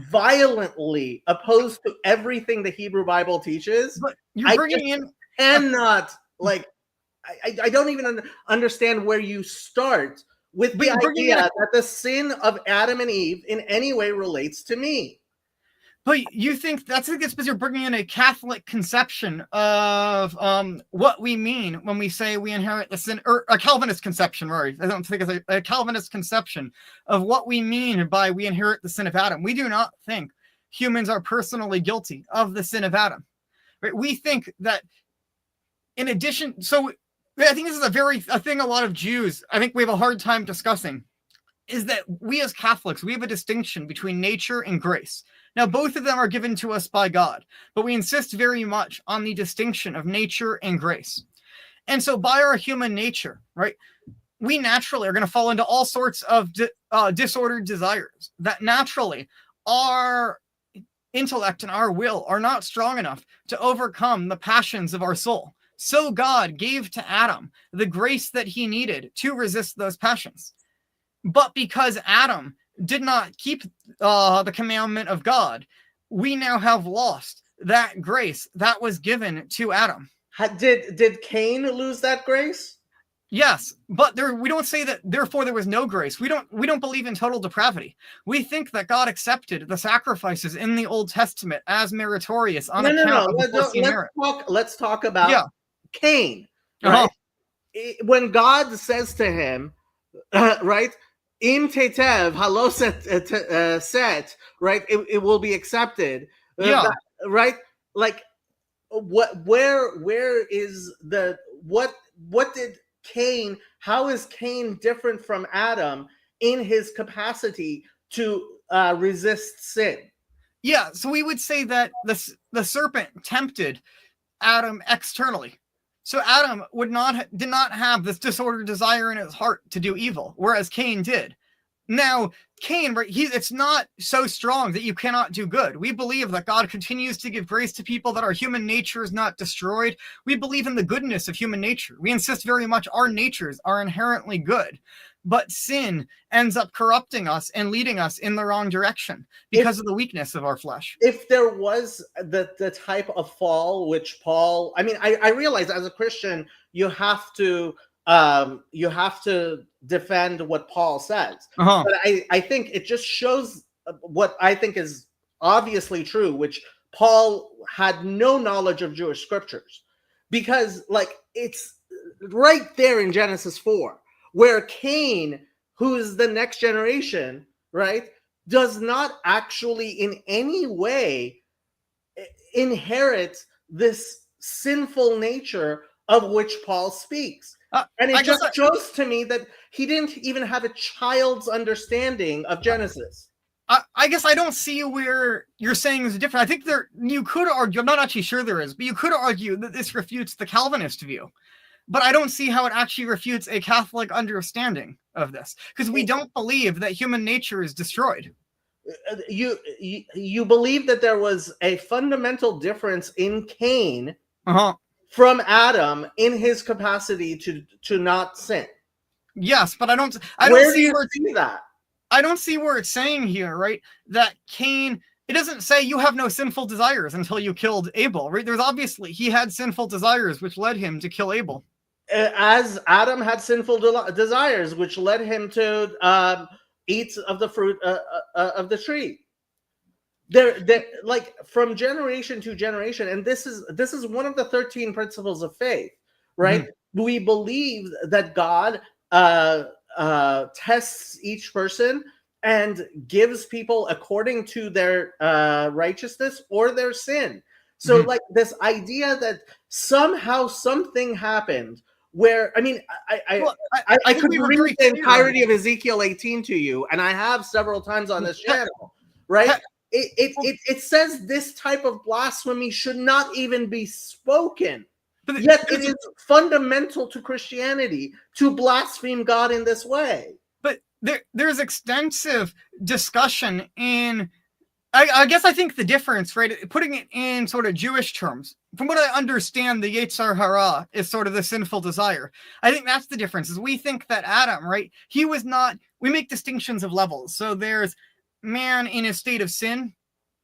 violently opposed to everything the Hebrew Bible teaches. But you're bringing in cannot like. I don't even understand where you start with the idea that the sin of Adam and Eve in any way relates to me. But you think that's because you're bringing in a Catholic conception of what we mean when we say we inherit the sin, or a Calvinist conception, right? I don't think it's a Calvinist conception of what we mean by we inherit the sin of Adam. We do not think humans are personally guilty of the sin of Adam. Right? We think that in addition, so I think this is a thing a lot of Jews, I think we have a hard time discussing, is that we as Catholics, we have a distinction between nature and grace. Now, both of them are given to us by God, but we insist very much on the distinction of nature and grace. And so by our human nature, right, we naturally are going to fall into all sorts of disordered desires that naturally our intellect and our will are not strong enough to overcome the passions of our soul. So God gave to Adam the grace that he needed to resist those passions. But because Adam did not keep the commandment of God, we now have lost that grace that was given to Adam. Did Cain lose that grace? Yes, but we don't say that therefore there was no grace. We don't believe in total depravity. We think that God accepted the sacrifices in the Old Testament as meritorious on account of the foreseen merit. Let's talk about Yeah. Cain, Uh-huh. right? When God says to him, right, im tetev halo set, right, it will be accepted. Yeah. Right, like where is the what did Cain, how is Cain different from Adam in his capacity to resist sin? Yeah, so we would say that the serpent tempted Adam externally. So Adam did not have this disordered desire in his heart to do evil, whereas Cain did. Now, Cain, right, it's not so strong that you cannot do good. We believe that God continues to give grace to people, that our human nature is not destroyed. We believe in the goodness of human nature. We insist very much our natures are inherently good. But sin ends up corrupting us and leading us in the wrong direction because of the weakness of our flesh. If there was the type of fall which Paul, I mean, I realize as a Christian you have to defend what Paul says, but I think it just shows what I think is obviously true, which Paul had no knowledge of Jewish scriptures, because like it's right there in Genesis 4 where Cain, who is the next generation, right, does not actually in any way inherit this sinful nature of which Paul speaks. And it just shows to me that he didn't even have a child's understanding of Genesis. I guess I don't see where you're saying is different. I think you could argue, I'm not actually sure there is, but you could argue that this refutes the Calvinist view. But I don't see how it actually refutes a Catholic understanding of this, because we don't believe that human nature is destroyed. You believe that there was a fundamental difference in Cain from Adam in his capacity to not sin. Yes, but I don't see that. I don't see where it's saying here, right, that Cain, it doesn't say you have no sinful desires until you killed Abel, right? There's obviously, he had sinful desires which led him to kill Abel. As Adam had sinful desires which led him to eat of the fruit of the tree. They're like from generation to generation, and this is one of the 13 principles of faith, right? Mm-hmm. We believe that God tests each person and gives people according to their righteousness or their sin. So like this idea that somehow something happened where, I mean, I could read the entirety of Ezekiel 18 to you, and I have several times on this channel, right? It says this type of blasphemy should not even be spoken. But yet it is fundamental to Christianity to blaspheme God in this way. But there's extensive discussion in, I guess I think the difference, right, putting it in sort of Jewish terms, from what I understand, the Yetzer Hara is sort of the sinful desire. I think that's the difference, is we think that Adam, right, he was not, we make distinctions of levels. So there's man in a state of sin,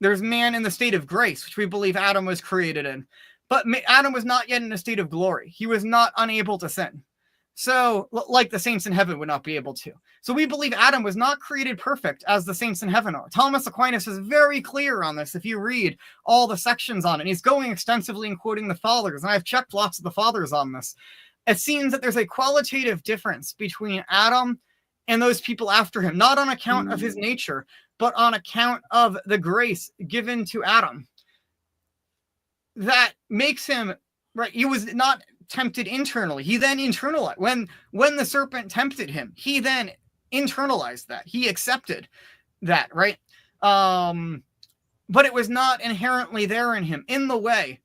there's man in the state of grace, which we believe Adam was created in. But Adam was not yet in a state of glory. He was not unable to sin. So, like the saints in heaven would not be able to. So we believe Adam was not created perfect as the saints in heaven are. Thomas Aquinas is very clear on this if you read all the sections on it. He's going extensively and quoting the fathers, and I've checked lots of the fathers on this. It seems that there's a qualitative difference between Adam and those people after him, not on account of his nature, but on account of the grace given to Adam. That makes him, right, he was not tempted internally. He then internalized. When the serpent tempted him, he then internalized that. He accepted that, right? But it was not inherently there in him in the way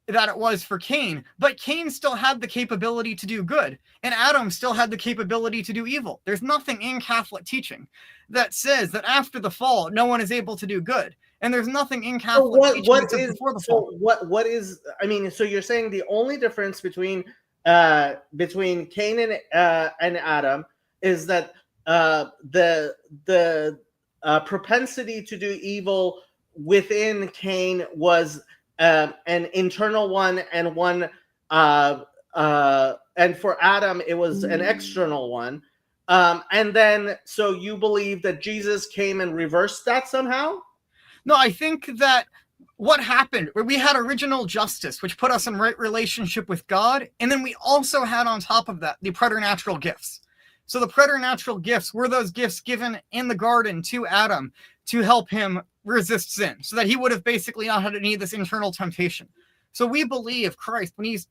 that it was for Cain. But Cain still had the capability to do good, and Adam still had the capability to do evil. There's nothing in Catholic teaching that says that after the fall, no one is able to do good. And there's nothing in Catholic teaching before the fall. What is, I mean, so you're saying the only difference between Cain and Adam is that the propensity to do evil within Cain was an internal one and one and for Adam, it was an external one. And then, so you believe that Jesus came and reversed that somehow? No, I think that what happened, where we had original justice, which put us in right relationship with God, and then we also had on top of that the preternatural gifts. So the preternatural gifts were those gifts given in the garden to Adam to help him resist sin, so that he would have basically not had any of this internal temptation. So we believe Christ, when he's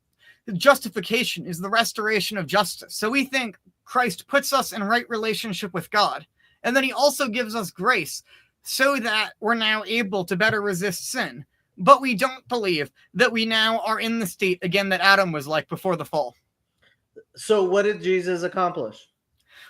justification, is the restoration of justice. So we think Christ puts us in right relationship with God, and then he also gives us grace so that we're now able to better resist sin. But we don't believe that we now are in the state, again, that Adam was like before the fall. So what did Jesus accomplish?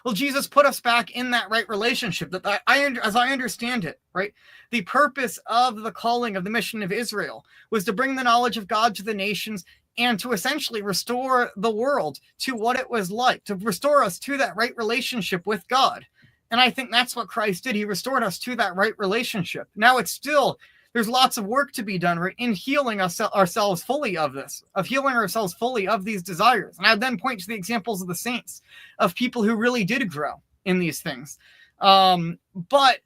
Well, Jesus put us back in that right relationship. That as I understand it, right, the purpose of the calling of the mission of Israel was to bring the knowledge of God to the nations and to essentially restore the world to what it was like, to restore us to that right relationship with God. And I think that's what Christ did. He restored us to that right relationship. Now it's still, there's lots of work to be done, right, in healing ourselves fully of this, of healing ourselves fully of these desires. And I then point to the examples of the saints, of people who really did grow in these things. But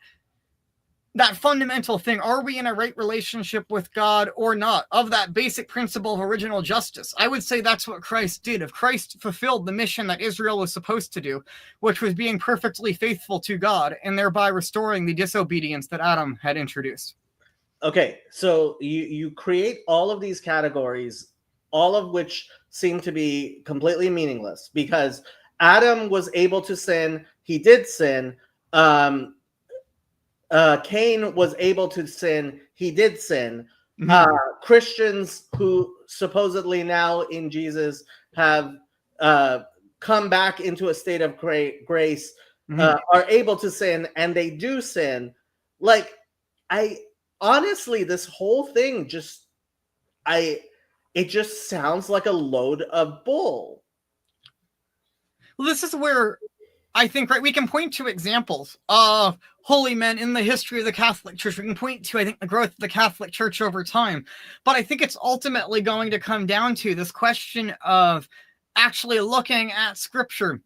that fundamental thing, are we in a right relationship with God or not, of that basic principle of original justice? I would say that's what Christ did. If Christ fulfilled the mission that Israel was supposed to do, which was being perfectly faithful to God and thereby restoring the disobedience that Adam had introduced. Okay, so you create all of these categories, all of which seem to be completely meaningless, because Adam was able to sin, he did sin. Cain was able to sin, he did sin. Christians who supposedly now in Jesus have come back into a state of grace are able to sin, and they do sin. Like, honestly, this whole thing it just sounds like a load of bull. Well, this is where I think, right, we can point to examples of holy men in the history of the Catholic Church. We can point to, I think, the growth of the Catholic Church over time. But I think it's ultimately going to come down to this question of actually looking at Scripture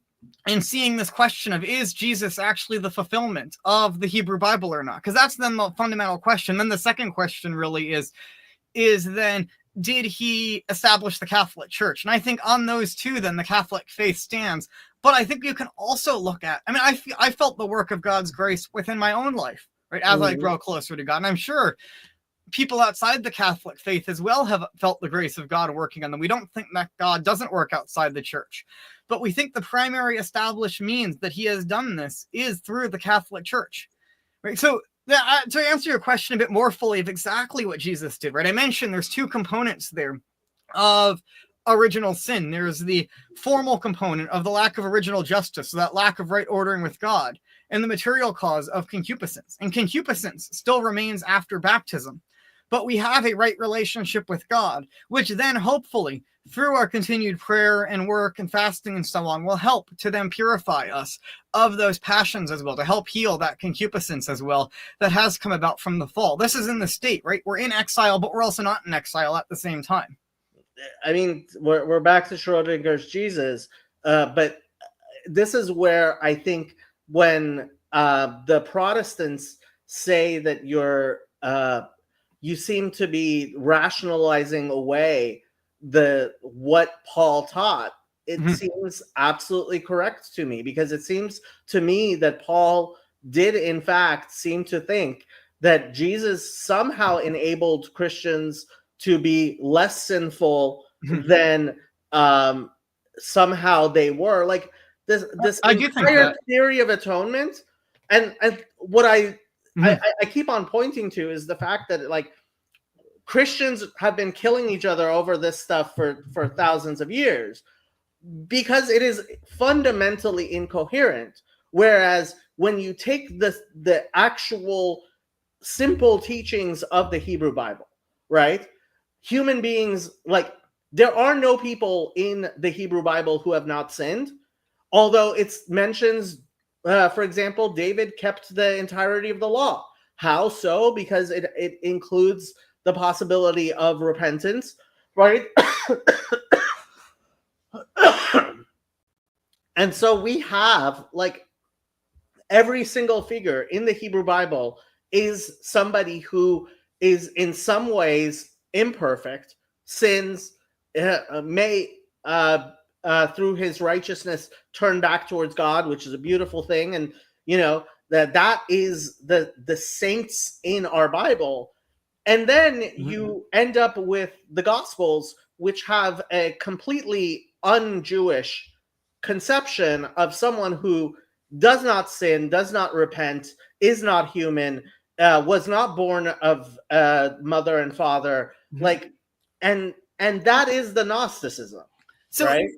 and seeing this question of, is Jesus actually the fulfillment of the Hebrew Bible or not? Because that's then the fundamental question. Then the second question really is then, did he establish the Catholic Church? And I think on those two, then the Catholic faith stands. But I think you can also look at, I mean, I felt the work of God's grace within my own life, right, as I grow closer to God. And I'm sure people outside the Catholic faith as well have felt the grace of God working on them. We don't think that God doesn't work outside the church, but we think the primary established means that he has done this is through the Catholic Church, right? So to answer your question a bit more fully of exactly what Jesus did, right, I mentioned there's two components there of original sin. There's the formal component of the lack of original justice, so that lack of right ordering with God, and the material cause of concupiscence. And concupiscence still remains after baptism, but we have a right relationship with God, which then hopefully through our continued prayer and work and fasting and so on will help to then purify us of those passions as well, to help heal that concupiscence as well that has come about from the fall. This is in the state, right? We're in exile, but we're also not in exile at the same time. I mean, we're back to Schrodinger's Jesus, but this is where I think when the Protestants say that you seem to be rationalizing away what Paul taught, it seems absolutely correct to me, because it seems to me that Paul did in fact seem to think that Jesus somehow enabled Christians to be less sinful than somehow they were. Like this entire theory of atonement, and what I keep on pointing to is the fact that, like, Christians have been killing each other over this stuff for thousands of years because it is fundamentally incoherent. Whereas when you take the actual simple teachings of the Hebrew Bible, right? Human beings, like, there are no people in the Hebrew Bible who have not sinned, although it mentions, for example, David kept the entirety of the law. How so? Because it includes the possibility of repentance, right? And so we have like every single figure in the Hebrew Bible is somebody who is in some ways imperfect, sins, may through his righteousness turn back towards God, which is a beautiful thing. And that is the saints in our Bible. And then you end up with the Gospels, which have a completely un-Jewish conception of someone who does not sin, does not repent, is not human, was not born of mother and father, like, and that is the Gnosticism. So right?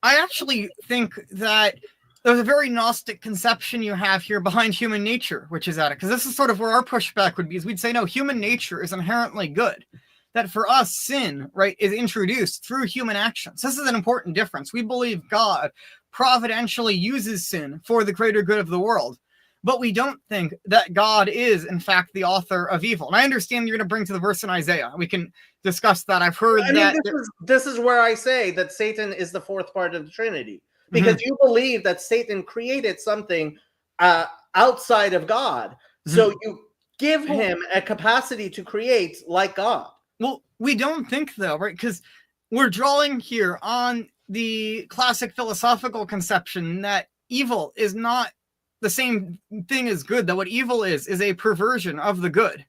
I actually think that there's a very Gnostic conception you have here behind human nature, which is at it, because this is sort of where our pushback would be, is we'd say, no, human nature is inherently good. That for us, sin, right, is introduced through human actions. This is an important difference. We believe God providentially uses sin for the greater good of the world, but we don't think that God is, in fact, the author of evil. And I understand you're going to bring to the verse in Isaiah. We can discuss that. I've heard that. This is where I say that Satan is the fourth part of the Trinity, because you believe that Satan created something outside of God. So you give him a capacity to create like God. Well, we don't think, though, right? Because we're drawing here on the classic philosophical conception that evil is not the same thing as good, that what evil is a perversion of the good.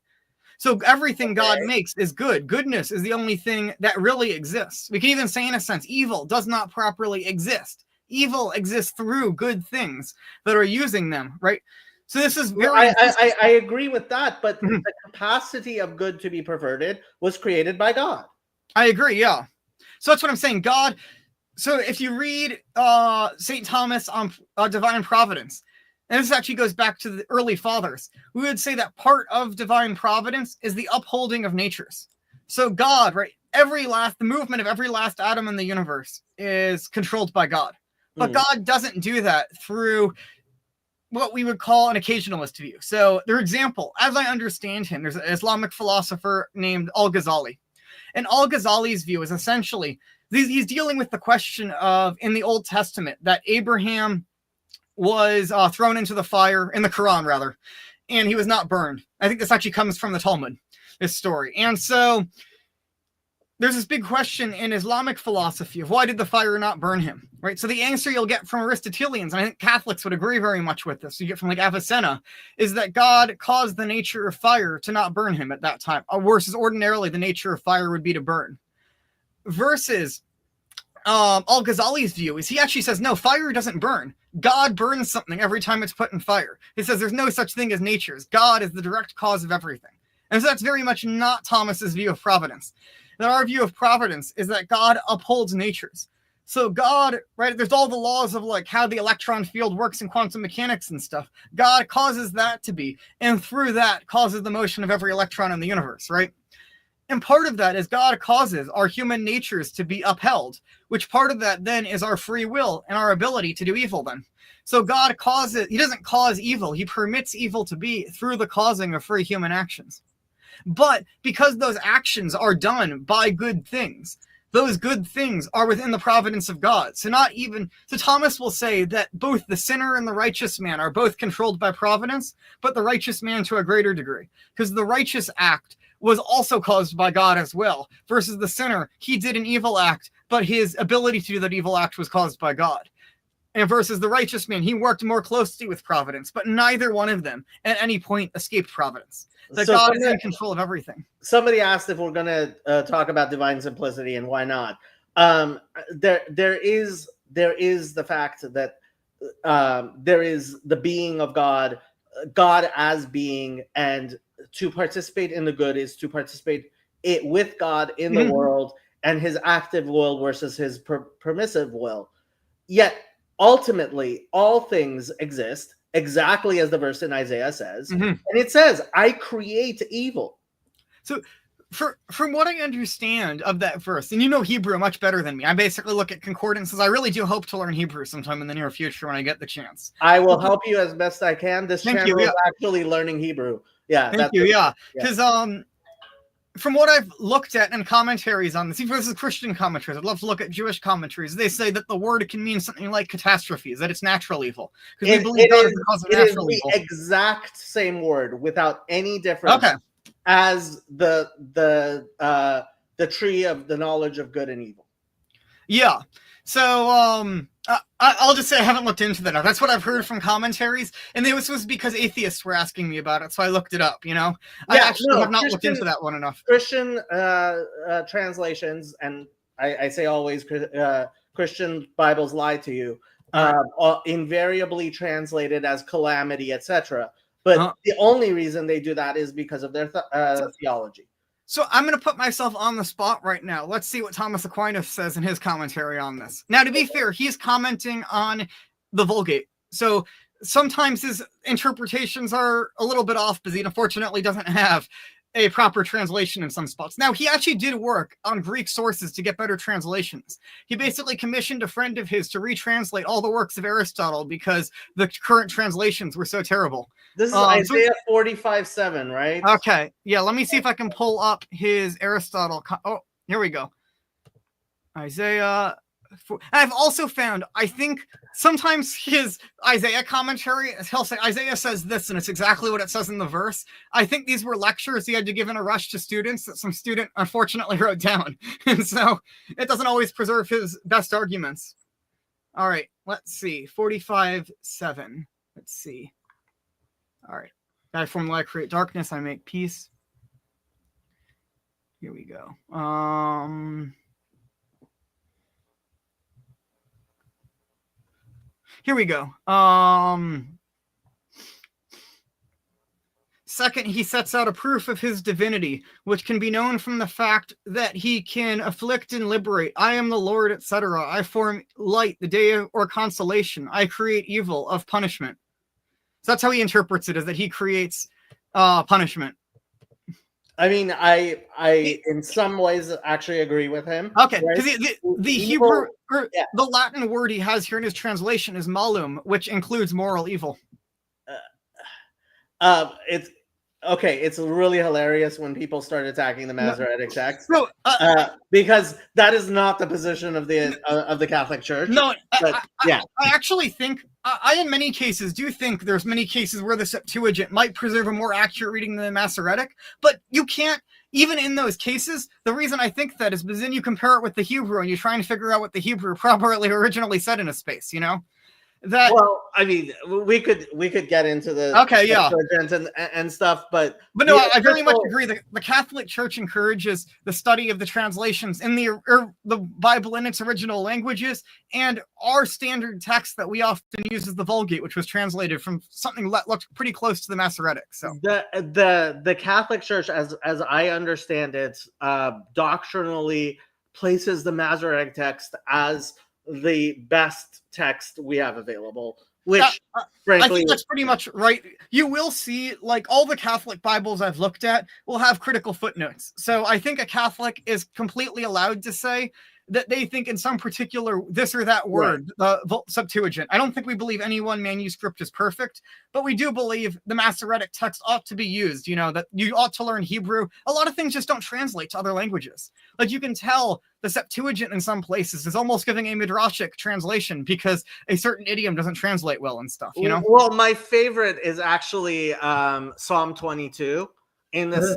So everything God makes is good. Goodness is the only thing that really exists. We can even say, in a sense, evil does not properly exist. Evil exists through good things that are using them, right? So this is very... I agree with that, but the capacity of good to be perverted was created by God. I agree, yeah. So that's what I'm saying. God... So if you read St. Thomas on divine providence, and this actually goes back to the early fathers, we would say that part of divine providence is the upholding of natures. So God, right, the movement of every last atom in the universe is controlled by God. But God doesn't do that through what we would call an occasionalist view. So, for example, as I understand him, there's an Islamic philosopher named Al-Ghazali. And Al-Ghazali's view is essentially, he's dealing with the question of, in the Old Testament, that Abraham was thrown into the fire, in the Quran rather, and he was not burned. I think this actually comes from the Talmud, this story. And so there's this big question in Islamic philosophy of why did the fire not burn him, right? So the answer you'll get from Aristotelians, and I think Catholics would agree very much with this, you get from like Avicenna, is that God caused the nature of fire to not burn him at that time, versus ordinarily the nature of fire would be to burn. Versus Al-Ghazali's view is he actually says, no, fire doesn't burn. God burns something every time it's put in fire. He says there's no such thing as natures. God is the direct cause of everything. And so that's very much not Thomas's view of providence. That our view of providence is that God upholds natures. So God, right, there's all the laws of like how the electron field works in quantum mechanics and stuff. God causes that to be, and through that causes the motion of every electron in the universe, right? And part of that is God causes our human natures to be upheld, which part of that then is our free will and our ability to do evil then. So God causes, he doesn't cause evil, he permits evil to be through the causing of free human actions. But because those actions are done by good things, those good things are within the providence of God. So Thomas will say that both the sinner and the righteous man are both controlled by providence, but the righteous man to a greater degree. Because the righteous act was also caused by God as well, versus the sinner, he did an evil act, but his ability to do that evil act was caused by God. And versus the righteous man, he worked more closely with providence, but neither one of them at any point escaped providence. That God is in control of everything. Somebody asked if we're going to talk about divine simplicity, and why not? There is the fact that there is the being of God, God as being, and to participate in the good is to participate with God in the world, and his active will versus his permissive will. Yet ultimately, all things exist exactly as the verse in Isaiah says, and it says, "I create evil." So, from what I understand of that verse, and you know Hebrew much better than me, I basically look at concordances. I really do hope to learn Hebrew sometime in the near future when I get the chance. I will help you as best I can. This channel is actually learning Hebrew. Yeah, thank you. Yeah, because from what I've looked at in commentaries on this, even this is Christian commentaries, I'd love to look at Jewish commentaries. They say that the word can mean something like catastrophes, that it's natural evil. Because we believe God is the cause of natural evil. It is the exact same word without any difference as the tree of the knowledge of good and evil. Yeah. So I'll just say I haven't looked into that. That's what I've heard from commentaries, and this was because atheists were asking me about it, so I looked it up. I actually have not looked into that one enough. Christian translations, and I say always, Christian Bibles lie to you, invariably translated as calamity, etc. But the only reason they do that is because of their theology. So I'm going to put myself on the spot right now. Let's see what Thomas Aquinas says in his commentary on this. Now, to be fair, he's commenting on the Vulgate. So sometimes his interpretations are a little bit off because he unfortunately doesn't have a proper translation in some spots. Now, he actually did work on Greek sources to get better translations. He basically commissioned a friend of his to retranslate all the works of Aristotle because the current translations were so terrible. This is Isaiah 45:7, right? Okay. Yeah, let me see if I can pull up his Aristotle. Oh, here we go. Isaiah. I've also found, I think sometimes his Isaiah commentary, he'll say, Isaiah says this, and it's exactly what it says in the verse. I think these were lectures he had to give in a rush to students that some student unfortunately wrote down. And so it doesn't always preserve his best arguments. All right, let's see. 45:7. Let's see. All right. I form light, create darkness, I make peace. Here we go. Here we go. Second, he sets out a proof of his divinity, which can be known from the fact that he can afflict and liberate. I am the Lord, etc. I form light, the day or consolation. I create evil of punishment. So that's how he interprets it, is that he creates punishment. I mean, I in some ways actually agree with him. Okay, because the Hebrew, the Latin word he has here in his translation is malum, which includes moral evil. It's okay. It's really hilarious when people start attacking the Masoretic text, because that is not the position of the Catholic Church. No, I actually think I in many cases do think there's many cases where the Septuagint might preserve a more accurate reading than the Masoretic, but you can't. Even in those cases, the reason I think that is because then you compare it with the Hebrew and you try and figure out what the Hebrew properly originally said in a space, That, well, I mean, we could get into the and stuff, but no, I very much agree. The Catholic Church encourages the study of the translations in the Bible in its original languages, and our standard text that we often use is the Vulgate, which was translated from something that looked pretty close to the Masoretic. So the Catholic Church, as I understand it, doctrinally places the Masoretic text as the best text we have available, which frankly, I think that's pretty much right. You will see, like, all the Catholic Bibles I've looked at will have critical footnotes. So I think a Catholic is completely allowed to say that they think in some particular this or that word, the Septuagint. I don't think we believe any one manuscript is perfect, but we do believe the Masoretic text ought to be used, that you ought to learn Hebrew. A lot of things just don't translate to other languages. Like, you can tell the Septuagint in some places is almost giving a midrashic translation because a certain idiom doesn't translate well and stuff, Well, my favorite is actually Psalm 22 in the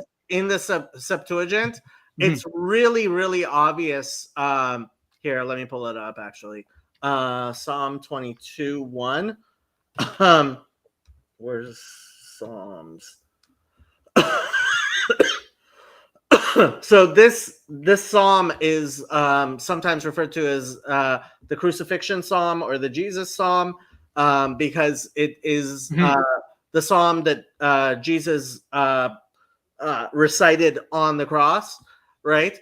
Septuagint. It's really, really obvious. Here, let me pull it up, actually. Psalm 22:1. Where's Psalms? So this psalm is sometimes referred to as the crucifixion psalm or the Jesus psalm, because it is the psalm that Jesus recited on the cross. Right.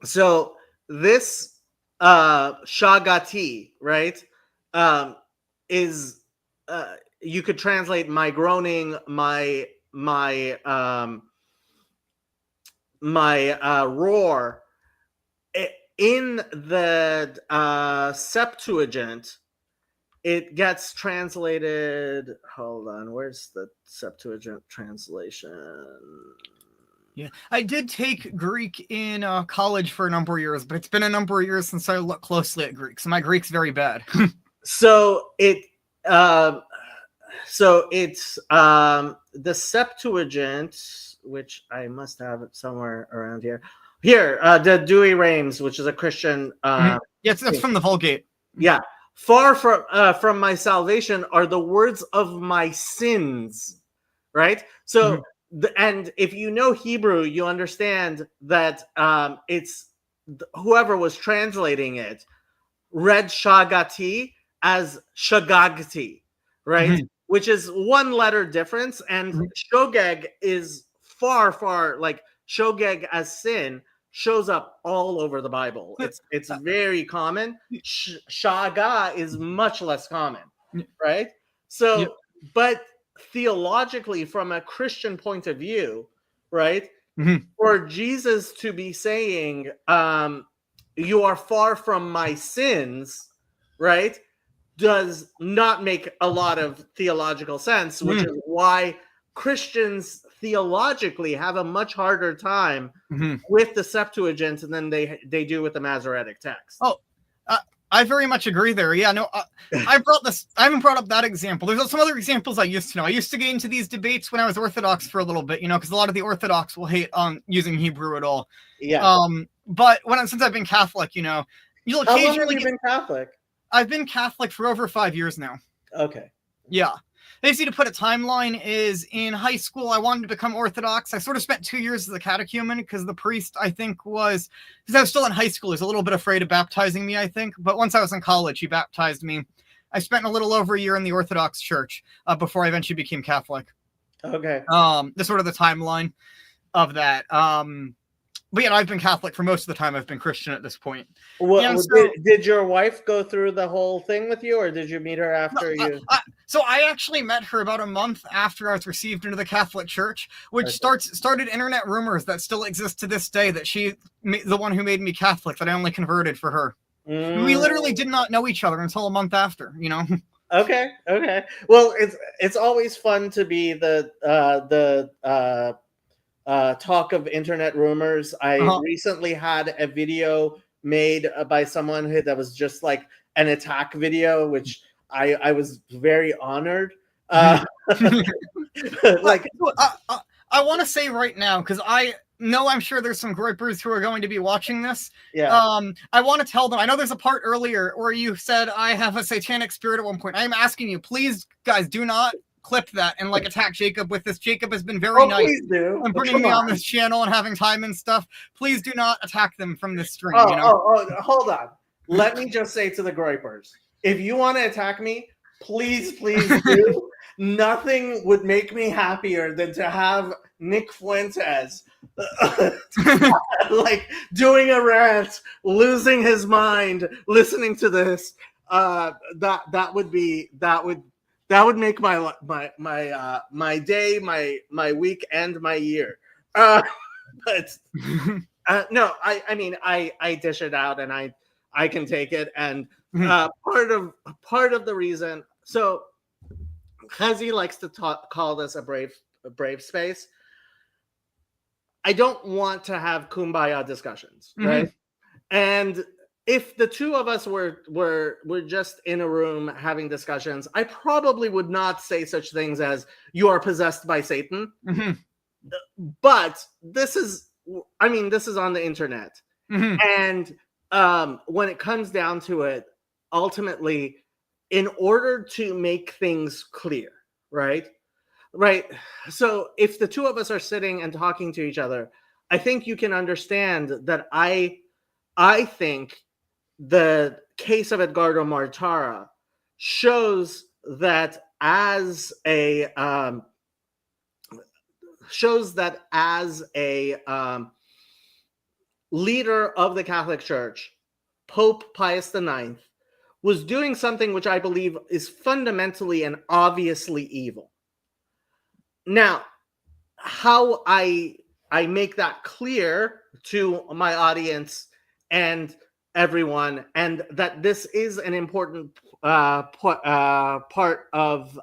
So this Shagati, right, is you could translate my groaning, my roar. In the Septuagint, it gets translated. Hold on, where's the Septuagint translation? Yeah, I did take Greek in college for a number of years, but it's been a number of years since I looked closely at Greek, so my Greek's very bad. So it's the Septuagint, which I must have it somewhere around here. Here, the Douay Rheims, which is a Christian. Yes, that's from the Vulgate. Yeah, far from my salvation are the words of my sins. Right. So, and if you know Hebrew, you understand that it's whoever was translating it read Shagati as Shagagti, right? Which is one letter difference. And Shogeg is far, like Shogeg as sin shows up all over the Bible. It's very common. Shaga is much less common, right? So, but theologically, from a Christian point of view, right? For Jesus to be saying, you are far from my sins, right, does not make a lot of theological sense, which is why Christians theologically have a much harder time with the Septuagint than they do with the Masoretic text. Oh, I very much agree there. Yeah, no, I haven't brought up that example. There's some other examples I used to know. I used to get into these debates when I was Orthodox for a little bit, because a lot of the Orthodox will hate on using Hebrew at all. Yeah. But since I've been Catholic, you'll occasionally. How long have you been Catholic? I've been Catholic for over 5 years now. Okay. Yeah. Basically, to put a timeline, is in high school, I wanted to become Orthodox. I sort of spent 2 years as a catechumen because the priest, I think, because I was still in high school, he was a little bit afraid of baptizing me, I think. But once I was in college, he baptized me. I spent a little over a year in the Orthodox Church before I eventually became Catholic. Okay. That's sort of the timeline of that. But I've been Catholic for most of the time. I've been Christian at this point. Well, did your wife go through the whole thing with you, or did you meet her after you? So I actually met her about a month after I was received into the Catholic Church, which started internet rumors that still exist to this day that she, the one who made me Catholic, that I only converted for her. We literally did not know each other until a month after, Okay. Well, it's always fun to be the talk of internet rumors. I recently had a video made by someone that was just like an attack video, which I was very honored. Like, I want to say right now, because I know I'm sure there's some groypers who are going to be watching this. Yeah. I want to tell them, I know there's a part earlier where you said I have a satanic spirit at one point. I'm asking you, please, guys, do not clip that and attack Jacob with this. Jacob has been very nice and putting me on this channel and having time and stuff. Please do not attack them from this stream. Hold on. Let me just say to the groypers, if you want to attack me, please do. Nothing would make me happier than to have Nick Fuentes doing a rant, losing his mind, listening to this. That would make my day, my week, and my year. But no, I dish it out, and I can take it. And part of the reason, so Hazy likes to call this a brave space. I don't want to have kumbaya discussions, right? And if the two of us were just in a room having discussions, I probably would not say such things as "you are possessed by Satan." But this is on the internet, and when it comes down to it, ultimately, in order to make things clear, right? So if the two of us are sitting and talking to each other, I think you can understand that I think the case of Edgardo Mortara shows that as a leader of the Catholic Church, Pope Pius IX was doing something which I believe is fundamentally and obviously evil. Now, how I make that clear to my audience and everyone, and that this is an important part of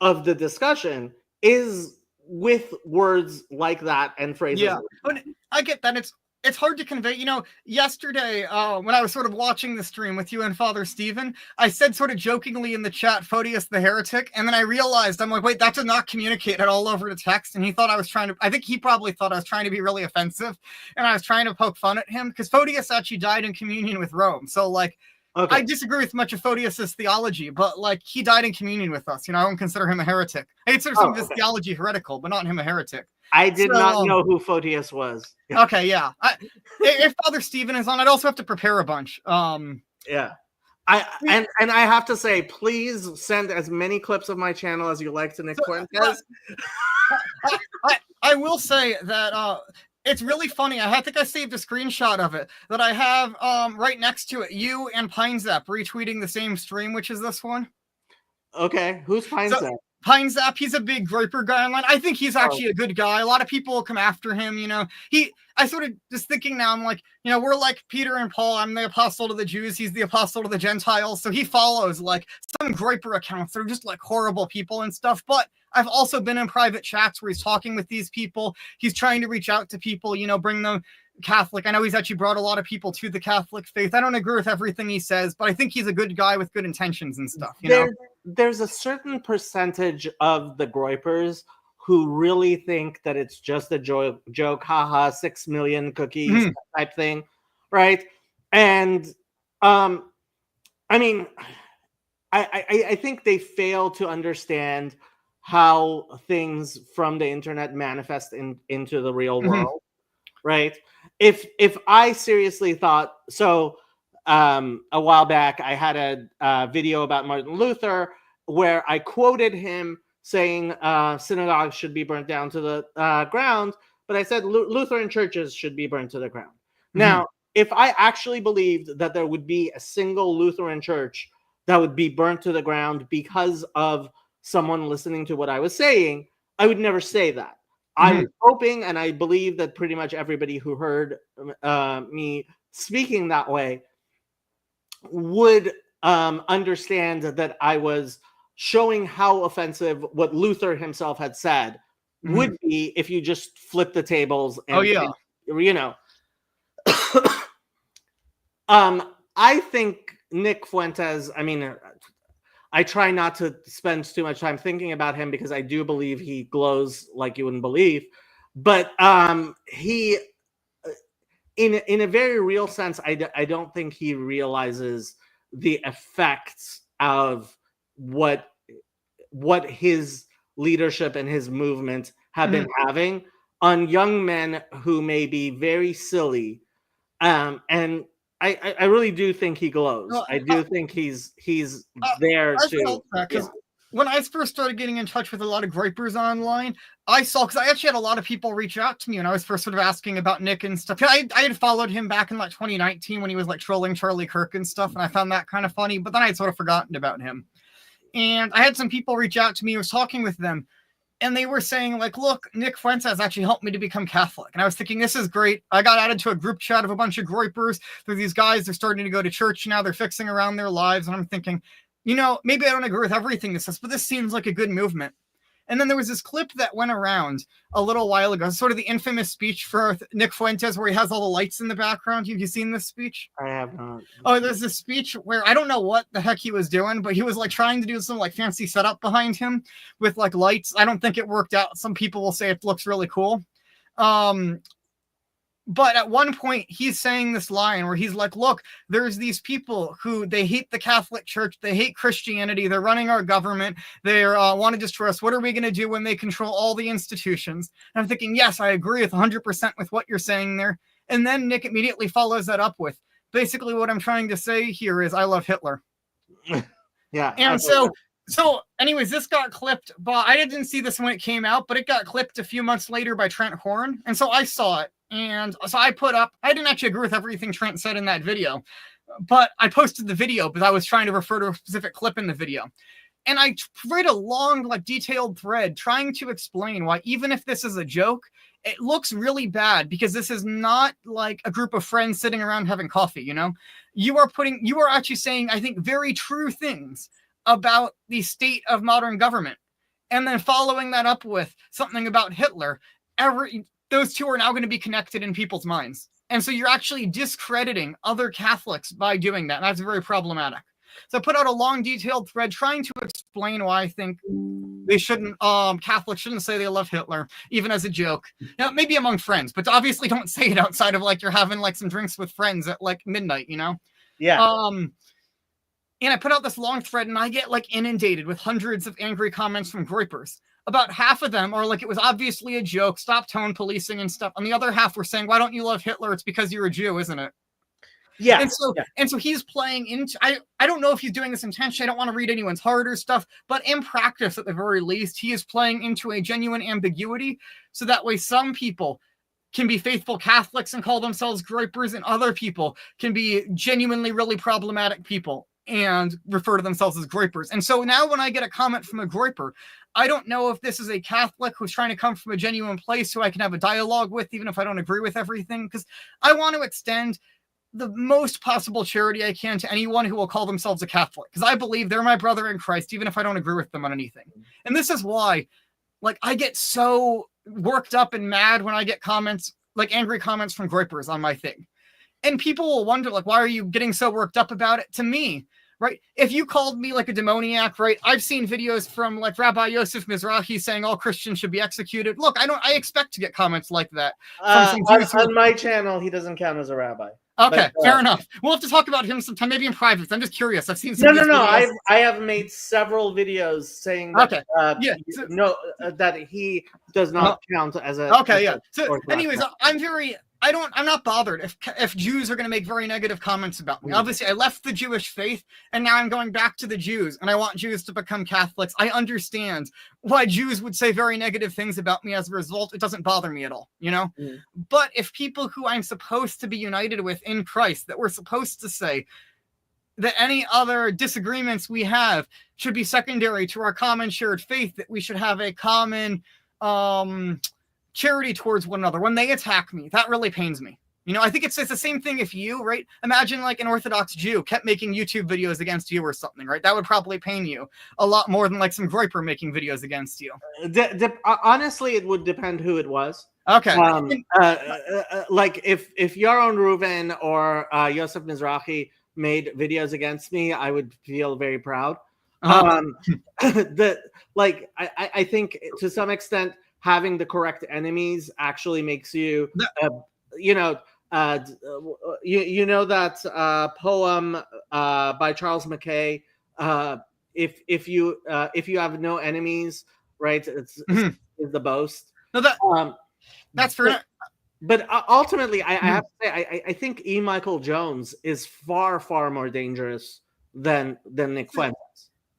the discussion, is with words like that and phrases. Yeah, but I get that. It's hard to convey. Yesterday, when I was sort of watching the stream with you and Father Stephen, I said sort of jokingly in the chat, Photius the heretic, and then I realized, I'm like, wait, that did not communicate at all over the text, and he thought I was I think he probably thought I was trying to be really offensive, and I was trying to poke fun at him, because Photius actually died in communion with Rome, so, like, okay. I disagree with much of Photius's theology, but, like, he died in communion with us, I don't consider him a heretic. I consider some of his theology heretical, but not him a heretic. I did not know who Photius was. Okay, yeah. If Father Stephen is on, I'd also have to prepare a bunch. Yeah. And I have to say, please send as many clips of my channel as you like to Nick Fuentes. I will say that it's really funny. I think I saved a screenshot of it that I have right next to it. You and PineZap retweeting the same stream, which is this one. Okay, who's PineZap? PineZap, he's a big groiper guy online. I think he's actually a good guy. A lot of people will come after him, I sort of just thinking now, I'm like, we're like Peter and Paul. I'm the apostle to the Jews. He's the apostle to the Gentiles. So he follows like some groiper accounts. They're just like horrible people and stuff. But I've also been in private chats where he's talking with these people. He's trying to reach out to people, bring them Catholic. I know he's actually brought a lot of people to the Catholic faith. I don't agree with everything he says, but I think he's a good guy with good intentions and stuff. There's a certain percentage of the groipers who really think that it's just a joke, haha, 6 million cookies type thing, right? And I mean, I think they fail to understand how things from the internet manifest into the real world, right? If I seriously thought so, a while back I had a video about Martin Luther where I quoted him saying synagogues should be burnt down to the ground, but I said Lutheran churches should be burnt to the ground. Now, if I actually believed that there would be a single Lutheran church that would be burnt to the ground because of someone listening to what I was saying, I would never say that. I was hoping, and I believe that pretty much everybody who heard me speaking that way would understand that I was showing how offensive what Luther himself had said would be if you just flip the tables. And, I think Nick Fuentes, I mean, I try not to spend too much time thinking about him because I do believe he glows like you wouldn't believe. But he, in a very real sense, I don't think he realizes the effects of what his leadership and his movement have been having on young men who may be very silly. And I really do think he glows. Well, I do think he's there to. Because when I first started getting in touch with a lot of groipers online, because I actually had a lot of people reach out to me when I was first sort of asking about Nick and stuff. I had followed him back in like 2019 when he was like trolling Charlie Kirk and stuff, and I found that kind of funny. But then I had sort of forgotten about him. And I had some people reach out to me. I was talking with them, and they were saying, like, look, Nick Fuentes actually helped me to become Catholic. And I was thinking, this is great. I got added to a group chat of a bunch of groipers. They're these guys. They're starting to go to church now. They're fixing around their lives. And I'm thinking, maybe I don't agree with everything this says, but this seems like a good movement. And then there was this clip that went around a little while ago, sort of the infamous speech for Nick Fuentes where he has all the lights in the background. Have you seen this speech? I have not. Oh, there's this speech where I don't know what the heck he was doing, but he was like trying to do some like fancy setup behind him with like lights. I don't think it worked out. Some people will say it looks really cool. But at one point, he's saying this line where he's like, look, there's these people who they hate the Catholic Church. They hate Christianity. They're running our government. They want to destroy us. What are we going to do when they control all the institutions? And I'm thinking, yes, I agree with 100% with what you're saying there. And then Nick immediately follows that up with, basically what I'm trying to say here is I love Hitler. Yeah. And so anyways, this got clipped, but I didn't see this when it came out, but it got clipped a few months later by Trent Horn. And so I saw it. And so I didn't actually agree with everything Trent said in that video, but I posted the video because I was trying to refer to a specific clip in the video. And I wrote a long, like detailed thread trying to explain why, even if this is a joke, it looks really bad because this is not like a group of friends sitting around having coffee. You are actually saying, I think, very true things about the state of modern government. and then following that up with something about Hitler, those two are now going to be connected in people's minds. And so you're actually discrediting other Catholics by doing that. And that's very problematic. So I put out a long, detailed thread trying to explain why I think they shouldn't, Catholics shouldn't say they love Hitler, even as a joke. Now, maybe among friends, but obviously don't say it outside of like you're having like some drinks with friends at like midnight, you know? Yeah. And I put out this long thread and I get like inundated with hundreds of angry comments from Groypers. About half of them are like, it was obviously a joke, stop tone policing and stuff. And the other half were saying, why don't you love Hitler? It's because you're a Jew, isn't it? Yeah. And so he's playing into, I don't know if he's doing this intentionally. I don't want to read anyone's heart or stuff, but in practice, at the very least, he is playing into a genuine ambiguity. So that way some people can be faithful Catholics and call themselves Groypers, and other people can be genuinely really problematic people and refer to themselves as Groypers. And so now when I get a comment from a Groyper, I don't know if this is a Catholic who's trying to come from a genuine place who I can have a dialogue with, even if I don't agree with everything, because I want to extend the most possible charity I can to anyone who will call themselves a Catholic, because I believe they're my brother in Christ, even if I don't agree with them on anything. And this is why, like, I get so worked up and mad when I get comments, like angry comments from Groypers on my thing. And people will wonder, like, why are you getting so worked up about it? To me, right? If you called me like a demoniac, right? I've seen videos from like Rabbi Yosef Mizrahi saying all Christians should be executed. Look, I expect to get comments like that. On my channel, he doesn't count as a rabbi. Okay, fair enough. We'll have to talk about him sometime, maybe in private. I'm just curious. I've seen some. No. I have made several videos saying that, that he does not count as a. Okay, yeah. So, anyways, I'm not bothered if Jews are going to make very negative comments about me. Obviously, I left the Jewish faith, and now I'm going back to the Jews, and I want Jews to become Catholics. I understand why Jews would say very negative things about me as a result. It doesn't bother me at all, you know? But if people who I'm supposed to be united with in Christ, that we're supposed to say that any other disagreements we have should be secondary to our common shared faith, that we should have a common charity towards one another, when they attack me, that really pains me. You know, I think it's the same thing if you, right? Imagine like an Orthodox Jew kept making YouTube videos against you or something, right? That would probably pain you a lot more than like some Groyper making videos against you. Honestly, it would depend who it was. Okay. Like if Yaron Reuven or Yosef Mizrahi made videos against me, I would feel very proud. I think to some extent, having the correct enemies actually makes you, you know that poem by Charles Mackay. If you have no enemies, right? It's the boast. No, that's fair. But ultimately, I have to say, I think E. Michael Jones is far more dangerous than Nick Fuentes.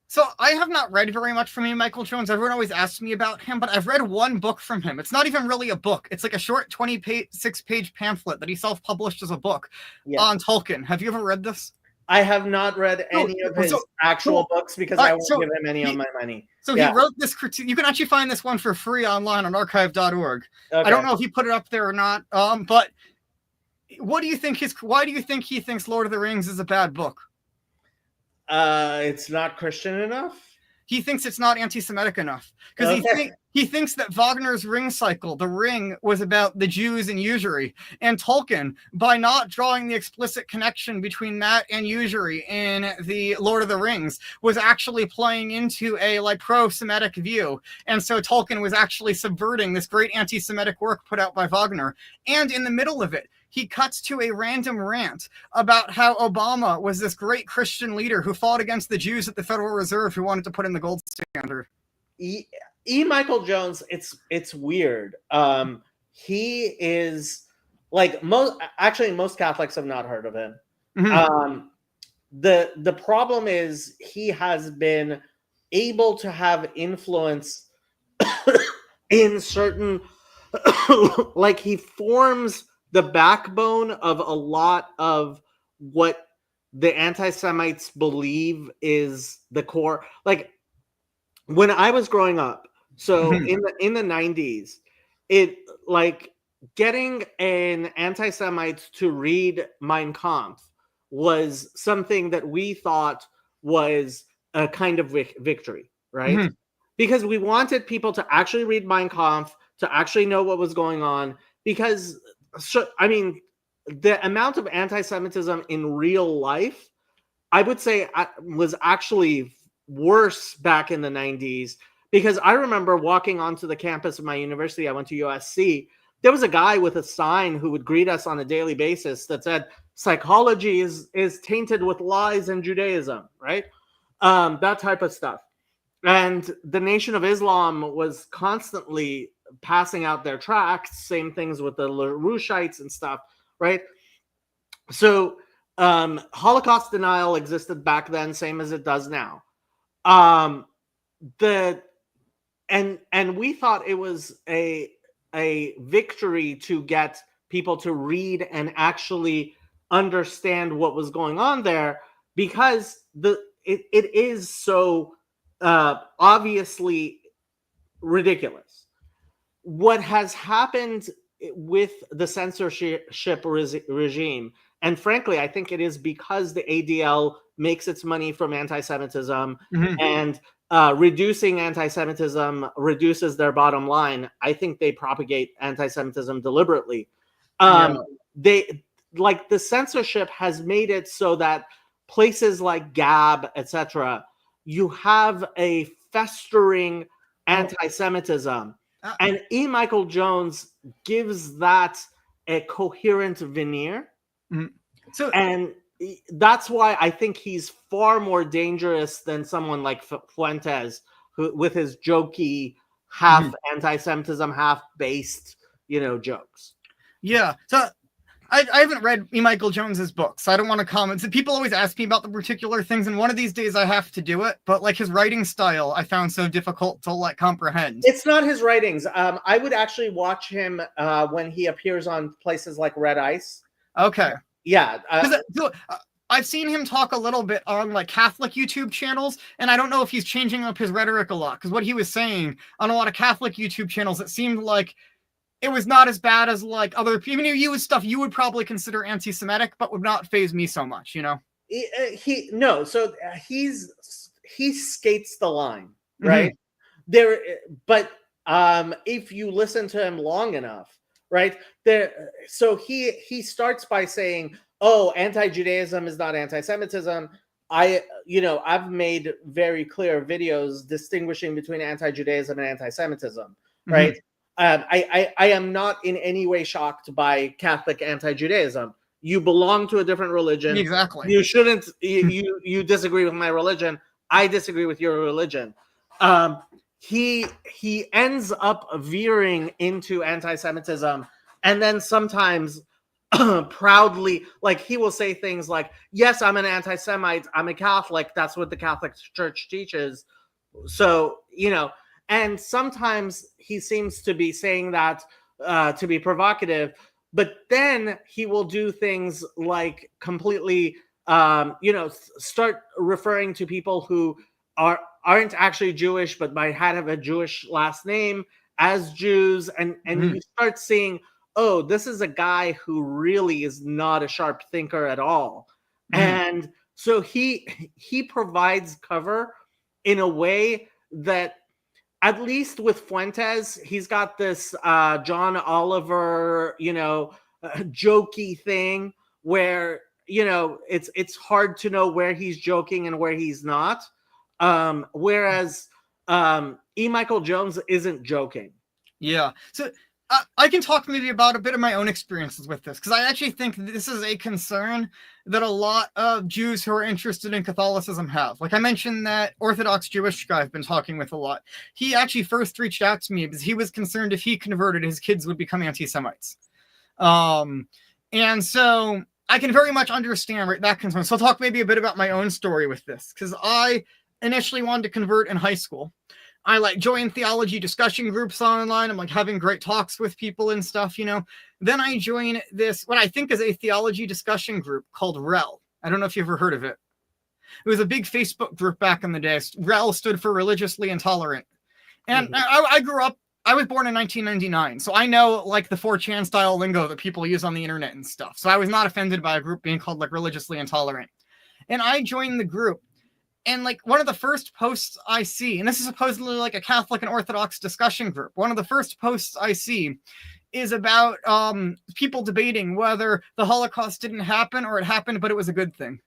So I have not read very much from Michael Jones. Everyone always asks me about him, but I've read one book from him. It's not even really a book. It's like a short 26-page pamphlet that he self-published as a book on Tolkien. Have you ever read this? I have not read any of his actual books because I won't give him any of my money. So he wrote this critique. You can actually find this one for free online on archive.org. Okay. I don't know if he put it up there or not. But what do you think why do you think he thinks Lord of the Rings is a bad book? It's not Christian enough. He thinks it's not anti-Semitic enough because he thinks that Wagner's Ring cycle, The Ring, was about the Jews and usury, and Tolkien, by not drawing the explicit connection between that and usury in the Lord of the Rings, was actually playing into a like pro-Semitic view, and so Tolkien was actually subverting this great anti-Semitic work put out by Wagner. And in the middle of it, he cuts to a random rant about how Obama was this great Christian leader who fought against the Jews at the Federal Reserve who wanted to put in the gold standard. E. Michael Jones, it's weird. He is like most Catholics have not heard of him. Mm-hmm. The problem is he has been able to have influence in certain like he forms the backbone of a lot of what the anti-Semites believe is the core. Like when I was growing up, so in the 90s, it like getting an anti-Semite to read Mein Kampf was something that we thought was a kind of victory, right? because we wanted people to actually read Mein Kampf, to actually know what was going on. Because, I mean, the amount of anti-Semitism in real life, I would say, was actually worse back in the 90s. Because I remember walking onto the campus of my university, I went to USC, there was a guy with a sign who would greet us on a daily basis that said, psychology is tainted with lies and Judaism, right? That type of stuff. And the Nation of Islam was constantly passing out their tracts, same things with the Rushites and stuff, right? So Holocaust denial existed back then, same as it does now. And we thought it was a victory to get people to read and actually understand what was going on there, because it is so obviously ridiculous. What has happened with the censorship regime, and frankly, I think it is because the ADL makes its money from anti-Semitism, and reducing anti-Semitism reduces their bottom line. I think they propagate anti-Semitism deliberately. They, like, the censorship has made it so that places like Gab, etc., you have a festering anti-Semitism, and E. Michael Jones gives that a coherent veneer. So, and that's why I think he's far more dangerous than someone like Fuentes, who, with his jokey, half anti-Semitism, half based, jokes. Yeah. So I haven't read E. Michael Jones's books, so I don't want to comment. So people always ask me about the particular things, and one of these days I have to do it. But like his writing style, I found so difficult to comprehend. It's not his writings. I would actually watch him when he appears on places like Red Ice. Okay. Yeah. I've seen him talk a little bit on like Catholic YouTube channels, and I don't know if he's changing up his rhetoric a lot, because what he was saying on a lot of Catholic YouTube channels, it seemed like it was not as bad as like other people. I mean, he was stuff you would probably consider anti-Semitic, but would not faze me so much, He skates the line, right? But if you listen to him long enough, right there, so he starts by saying, "Oh, anti-Judaism is not anti-Semitism." I've made very clear videos distinguishing between anti-Judaism and anti-Semitism, right? I am not in any way shocked by Catholic anti-Judaism. You belong to a different religion. Exactly. You shouldn't. You disagree with my religion. I disagree with your religion. He ends up veering into anti-Semitism, and then sometimes proudly, like, he will say things like, "Yes, I'm an anti-Semite. I'm a Catholic. That's what the Catholic Church teaches." So and sometimes he seems to be saying that to be provocative, but then he will do things like completely, start referring to people who aren't actually Jewish but might have a Jewish last name as Jews, and you start seeing, oh, this is a guy who really is not a sharp thinker at all. And so he provides cover in a way that, at least with Fuentes, he's got this John Oliver, jokey thing where, it's hard to know where he's joking and where he's not. Whereas E. Michael Jones isn't joking. Yeah. So I can talk maybe about a bit of my own experiences with this, because I actually think this is a concern that a lot of Jews who are interested in Catholicism have. Like I mentioned, that Orthodox Jewish guy I've been talking with a lot. He actually first reached out to me because he was concerned if he converted, his kids would become anti-Semites. And so I can very much understand that concern. So I'll talk maybe a bit about my own story with this, because I initially wanted to convert in high school. I joined theology discussion groups online. I'm having great talks with people and stuff, Then I joined this, what I think is a theology discussion group called REL. I don't know if you've ever heard of it. It was a big Facebook group back in the day. REL stood for Religiously Intolerant. And I was born in 1999, so I know the 4chan style lingo that people use on the internet and stuff. So I was not offended by a group being called Religiously Intolerant. And I joined the group. And like one of the first posts I see, and this is supposedly like a Catholic and Orthodox discussion group, one of the first posts I see is about people debating whether the Holocaust didn't happen or it happened, but it was a good thing.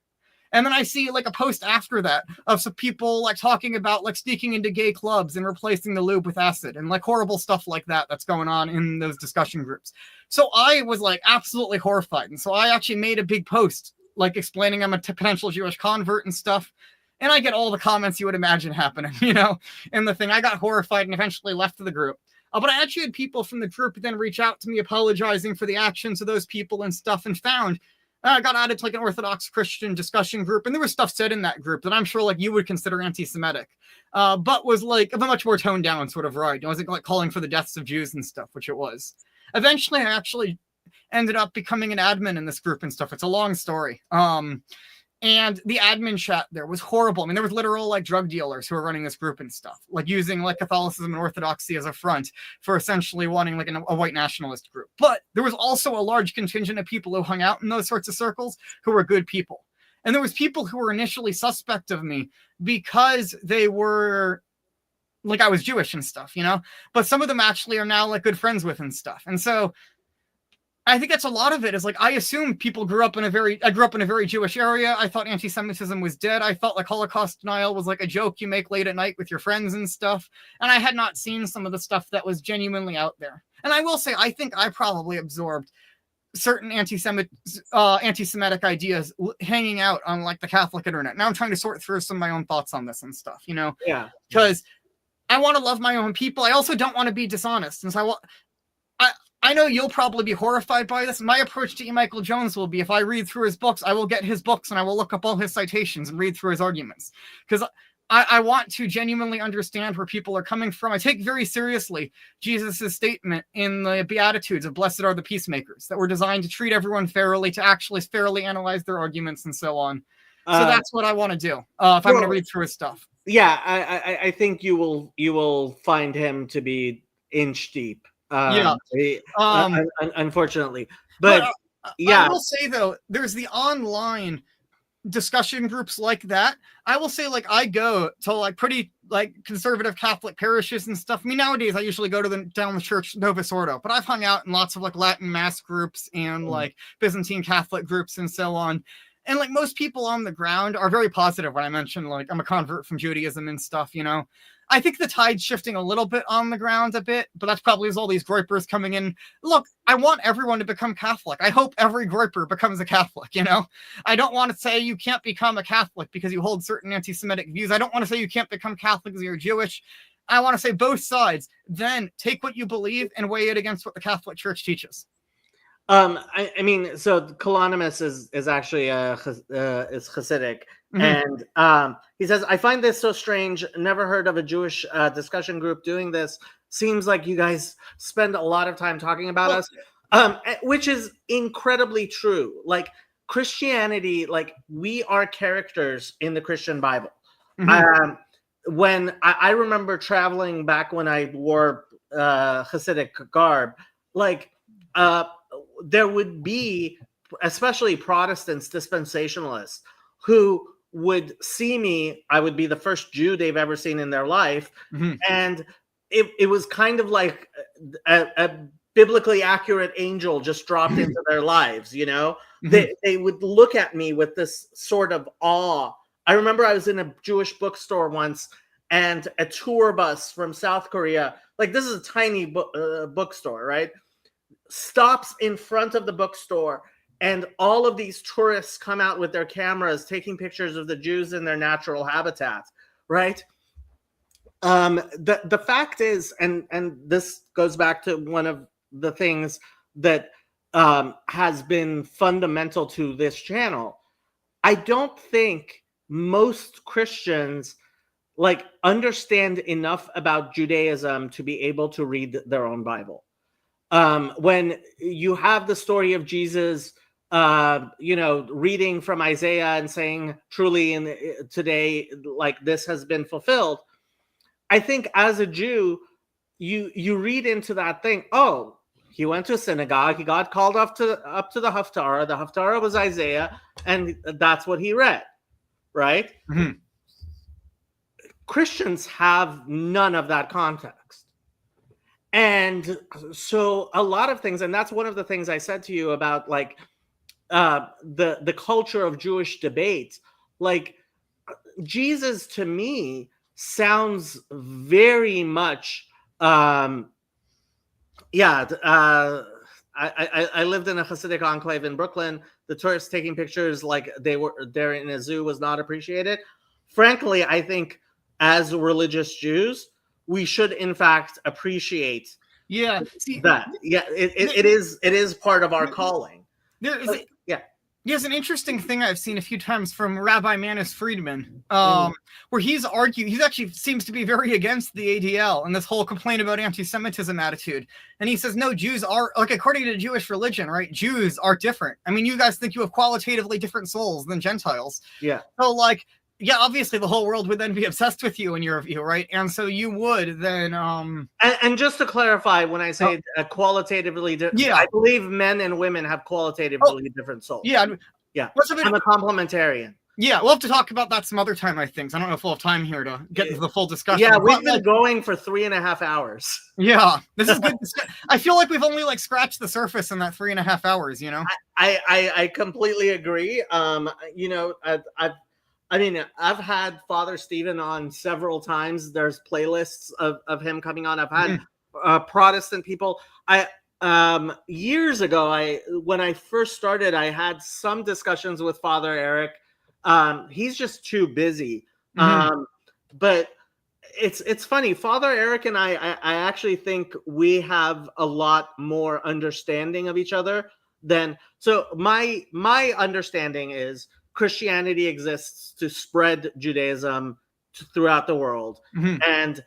And then I see like a post after that of some people like talking about like sneaking into gay clubs and replacing the lube with acid and like horrible stuff like that that's going on in those discussion groups. So I was like absolutely horrified. And so I actually made a big post like explaining I'm a potential Jewish convert and stuff. And I get all the comments you would imagine happening, you know, and the thing. I got horrified and eventually left the group. But I actually had people from the group then reach out to me apologizing for the actions of those people and stuff, and found I got added to like an Orthodox Christian discussion group, and there was stuff said in that group that I'm sure like you would consider anti-Semitic, but was like of a much more toned down sort of right. It wasn't like calling for the deaths of Jews and stuff, which it was. Eventually, I actually ended up becoming an admin in this group and stuff. It's a long story. And the admin chat there was horrible. I mean, there was literal like drug dealers who were running this group and stuff, like using like Catholicism and Orthodoxy as a front for essentially wanting like a white nationalist group. But there was also a large contingent of people who hung out in those sorts of circles who were good people. And there was people who were initially suspect of me because they were like, I was Jewish and stuff, you know, but some of them actually are now like good friends with and stuff. And so I think that's a lot of it is like, I assume people I grew up in a very Jewish area. I thought anti-Semitism was dead. I thought like Holocaust denial was like a joke you make late at night with your friends and stuff. And I had not seen some of the stuff that was genuinely out there. And I will say, I think I probably absorbed certain anti-Semitic ideas hanging out on like the Catholic internet. Now I'm trying to sort through some of my own thoughts on this and stuff, you know? Yeah. Because I want to love my own people. I also don't want to be dishonest. And so I know you'll probably be horrified by this. My approach to E. Michael Jones will be, if I read through his books, I will get his books and I will look up all his citations and read through his arguments. Because I want to genuinely understand where people are coming from. I take very seriously Jesus' statement in the Beatitudes of blessed are the peacemakers, that were designed to treat everyone fairly, to actually fairly analyze their arguments and so on. So that's what I want to do if I'm going to read through his stuff. Yeah, I think you will find him to be inch deep. Unfortunately, but yeah, I will say though, there's the online discussion groups like that. I will say, like, I go to like pretty like conservative Catholic parishes and stuff. I mean, nowadays I usually go to down the church Novus Ordo, but I've hung out in lots of like Latin mass groups and like Byzantine Catholic groups and so on. And like most people on the ground are very positive when I mention like I'm a convert from Judaism and stuff, you know. I think the tide's shifting a little bit on the ground a bit, but that's probably as all these groypers coming in. Look, I want everyone to become Catholic. I hope every groyper becomes a Catholic, you know? I don't want to say you can't become a Catholic because you hold certain anti-Semitic views. I don't want to say you can't become Catholic because you're Jewish. I want to say both sides. Then take what you believe and weigh it against what the Catholic Church teaches. I mean, so Colonimus is actually is Hasidic. Mm-hmm. And he says, I find this so strange. Never heard of a Jewish discussion group doing this. Seems like you guys spend a lot of time talking about us, which is incredibly true. Like Christianity, like we are characters in the Christian Bible. Mm-hmm. When I remember traveling back when I wore Hasidic garb, like there would be, especially Protestants, dispensationalists, who would see me. I would be the first Jew they've ever seen in their life. Mm-hmm. And it was kind of like a biblically accurate angel just dropped into their lives, you know? Mm-hmm. They would look at me with this sort of awe. I remember I was in a Jewish bookstore once, and a tour bus from South Korea, like this is a tiny bookstore, right? Stops in front of the bookstore, and all of these tourists come out with their cameras taking pictures of the Jews in their natural habitat, right? The fact is, and this goes back to one of the things that has been fundamental to this channel. I don't think most Christians like understand enough about Judaism to be able to read their own Bible. When you have the story of Jesus, reading from Isaiah and saying, truly today, like this has been fulfilled. I think as a Jew, you read into that thing. Oh, he went to a synagogue. He got called up to the Haftarah. The Haftarah was Isaiah, and that's what he read, right? Mm-hmm. Christians have none of that context. And so a lot of things, and that's one of the things I said to you about like the culture of Jewish debate. Like Jesus to me sounds very much I lived in a Hasidic enclave in Brooklyn. The tourists taking pictures like they were there in a zoo was not appreciated. Frankly, I think as religious Jews, we should in fact appreciate that. Yeah, it is part of our calling. There's an interesting thing I've seen a few times from Rabbi Manis Friedman, where he's actually seems to be very against the ADL and this whole complaint about anti-Semitism attitude. And he says, no, Jews are, like, according to Jewish religion, right? Jews are different. I mean, you guys think you have qualitatively different souls than Gentiles. Yeah. So, like, yeah, obviously the whole world would then be obsessed with you in your view, right? And so you would then and just to clarify, when I say qualitatively different, I believe men and women have qualitatively different souls. Yeah. I'm a complementarian. Yeah, we'll have to talk about that some other time, I think. I don't know if we'll have time here to get into the full discussion. Yeah, we've been going for 3.5 hours. Yeah, this is good. I feel like we've only like scratched the surface in that 3.5 hours, you know? I completely agree. You know, I've had Father Stephen on several times. There's playlists of him coming on. I've had Protestant people. Years ago, when I first started, I had some discussions with Father Eric. He's just too busy. But it's funny. Father Eric and I actually think we have a lot more understanding of each other than. So my understanding is Christianity exists to spread Judaism throughout the world, and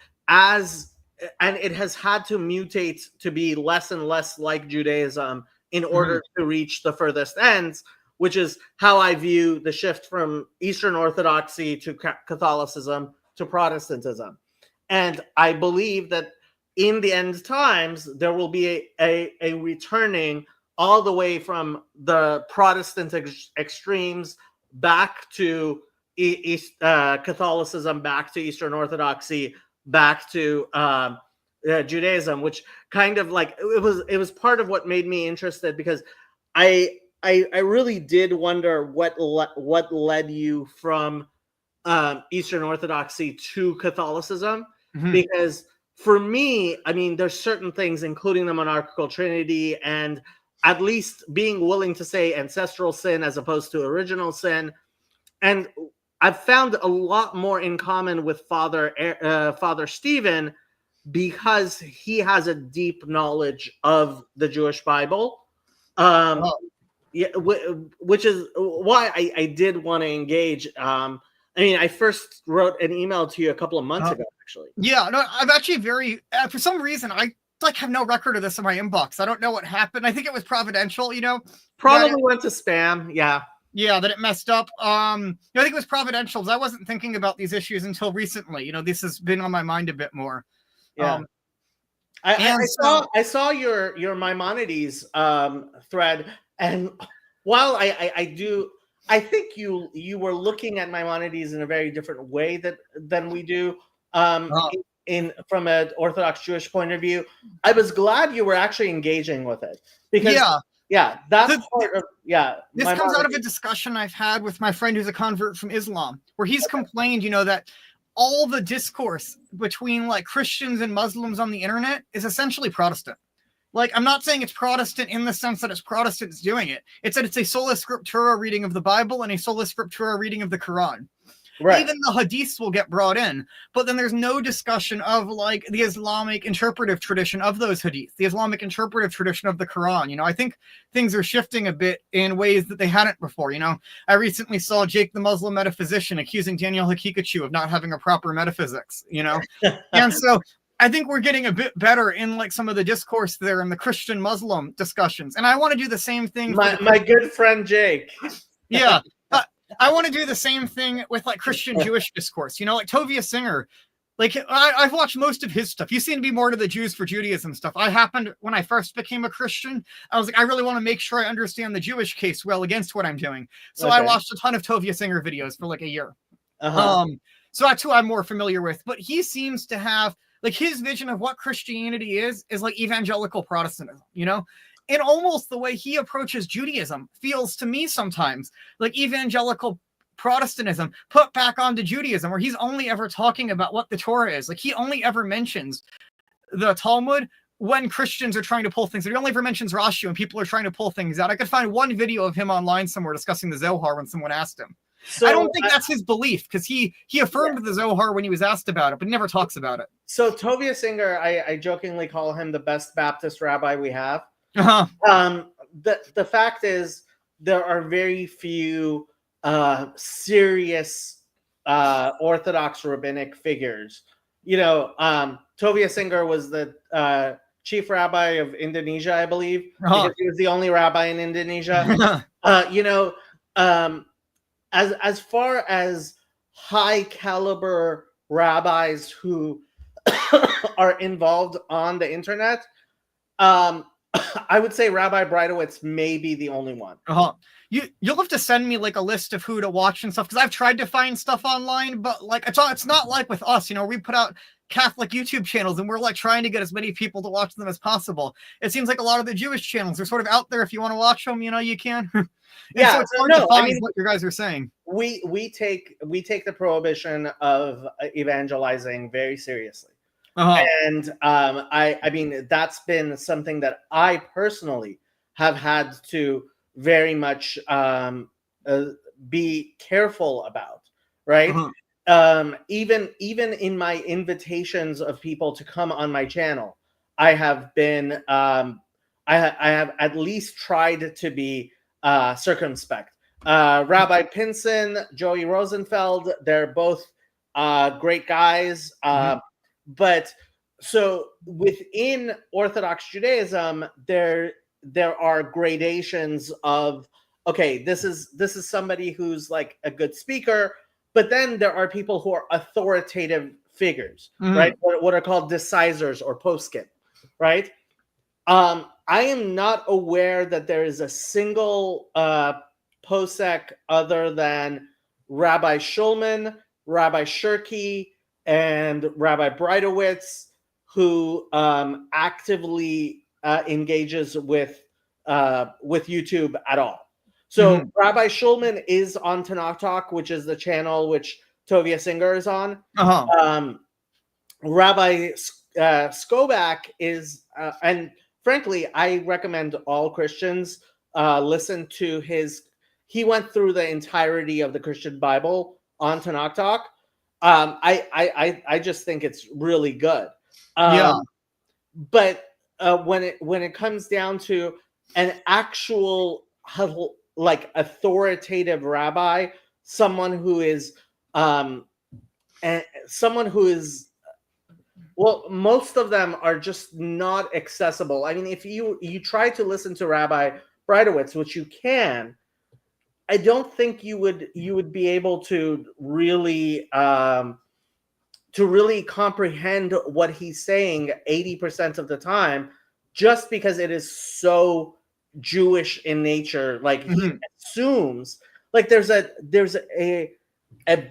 it has had to mutate to be less and less like Judaism in order to reach the furthest ends, which is how I view the shift from Eastern Orthodoxy to Catholicism to Protestantism. And I believe that in the end times, there will be a returning all the way from the Protestant extremes back to Catholicism, back to Eastern Orthodoxy, back to Judaism, which kind of like it was part of what made me interested, because I really did wonder what led you from Eastern Orthodoxy to Catholicism, because for me, I mean, there's certain things, including the monarchical trinity, and at least being willing to say ancestral sin as opposed to original sin. And I've found a lot more in common with Father Stephen, because he has a deep knowledge of the Jewish Bible. Which is why I did want to engage. I mean, I first wrote an email to you a couple of months ago, actually. Yeah, no, I've actually for some reason, I like have no record of this in my inbox. I don't know what happened. I think it was providential, you know. Probably went to spam. Yeah. Yeah, that it messed up. I think it was providential, because I wasn't thinking about these issues until recently. You know, this has been on my mind a bit more. Yeah. I saw your Maimonides thread, and while I think you were looking at Maimonides in a very different way than we do from an Orthodox Jewish point of view. I was glad you were actually engaging with it, because that's part of This comes out of a discussion I've had with my friend who's a convert from Islam, where he's complained, you know, that all the discourse between like Christians and Muslims on the internet is essentially Protestant. Like, I'm not saying it's Protestant in the sense that it's Protestants doing it. It's that it's a sola scriptura reading of the Bible and a sola scriptura reading of the Quran. Right. Even the hadiths will get brought in, but then there's no discussion of like the Islamic interpretive tradition of those hadiths, the Islamic interpretive tradition of the Quran. You know, I think things are shifting a bit in ways that they hadn't before. You know, I recently saw Jake the Muslim metaphysician accusing Daniel Hakikachu of not having a proper metaphysics, you know, and so I think we're getting a bit better in like some of the discourse there in the Christian Muslim discussions. And I want to do the same thing. My good friend, Jake. Yeah. I want to do the same thing with like Christian Jewish discourse, you know, like Tovia Singer. Like I've watched most of his stuff. You seem to be more to the Jews for Judaism stuff. I happened when I first became a Christian, I was like, I really want to make sure I understand the Jewish case well against what I'm doing. So I watched a ton of Tovia Singer videos for like a year. Uh-huh. So that's who I'm more familiar with. But he seems to have, like, his vision of what Christianity is like evangelical Protestantism, you know? And almost the way he approaches Judaism feels to me sometimes like evangelical Protestantism put back onto Judaism, where he's only ever talking about what the Torah is. Like, he only ever mentions the Talmud when Christians are trying to pull things out. He only ever mentions Rashi when people are trying to pull things out. I could find one video of him online somewhere discussing the Zohar when someone asked him. So I don't think that's his belief, because he affirmed the Zohar when he was asked about it, but never talks about it. So Tovia Singer, I jokingly call him the best Baptist rabbi we have. Uh-huh. The fact is, there are very few serious Orthodox rabbinic figures. You know, Tovia Singer was the chief rabbi of Indonesia, I believe, because he was the only rabbi in Indonesia. You know, as far as high caliber rabbis who are involved on the internet, I would say Rabbi Breitowitz may be the only one. You'll have to send me like a list of who to watch and stuff, because I've tried to find stuff online, but like it's not like with us, you know, we put out Catholic YouTube channels and we're like trying to get as many people to watch them as possible. It seems like a lot of the Jewish channels are sort of out there. If you want to watch them, you know, you can. Yeah, so it's hard to find what you guys are saying. We take the prohibition of evangelizing very seriously. And I mean, that's been something that I personally have had to very much be careful about, right? Even in my invitations of people to come on my channel, I have been I have at least tried to be circumspect. Rabbi Pinson, Joey Rosenfeld, they're both great guys. But so within Orthodox Judaism, there are gradations of, okay, this is somebody who's like a good speaker, but then there are people who are authoritative figures, right? What are called decisors or poskim, right? I am not aware that there is a single posek other than Rabbi Shulman, Rabbi Shirky, and Rabbi Breitowitz, who actively engages with YouTube at all. So Rabbi Shulman is on Tanakh Talk, which is the channel which Tovia Singer is on. Rabbi Skobak is, and frankly, I recommend all Christians listen to his. He went through the entirety of the Christian Bible on Tanakh Talk. I just think it's really good. But when it comes down to an actual like authoritative rabbi, someone who is well, most of them are just not accessible. I mean, if you try to listen to Rabbi Breitowitz, which you can, I don't think you would be able to really comprehend what he's saying 80% of the time, just because it is so Jewish in nature. Like he assumes, like there's a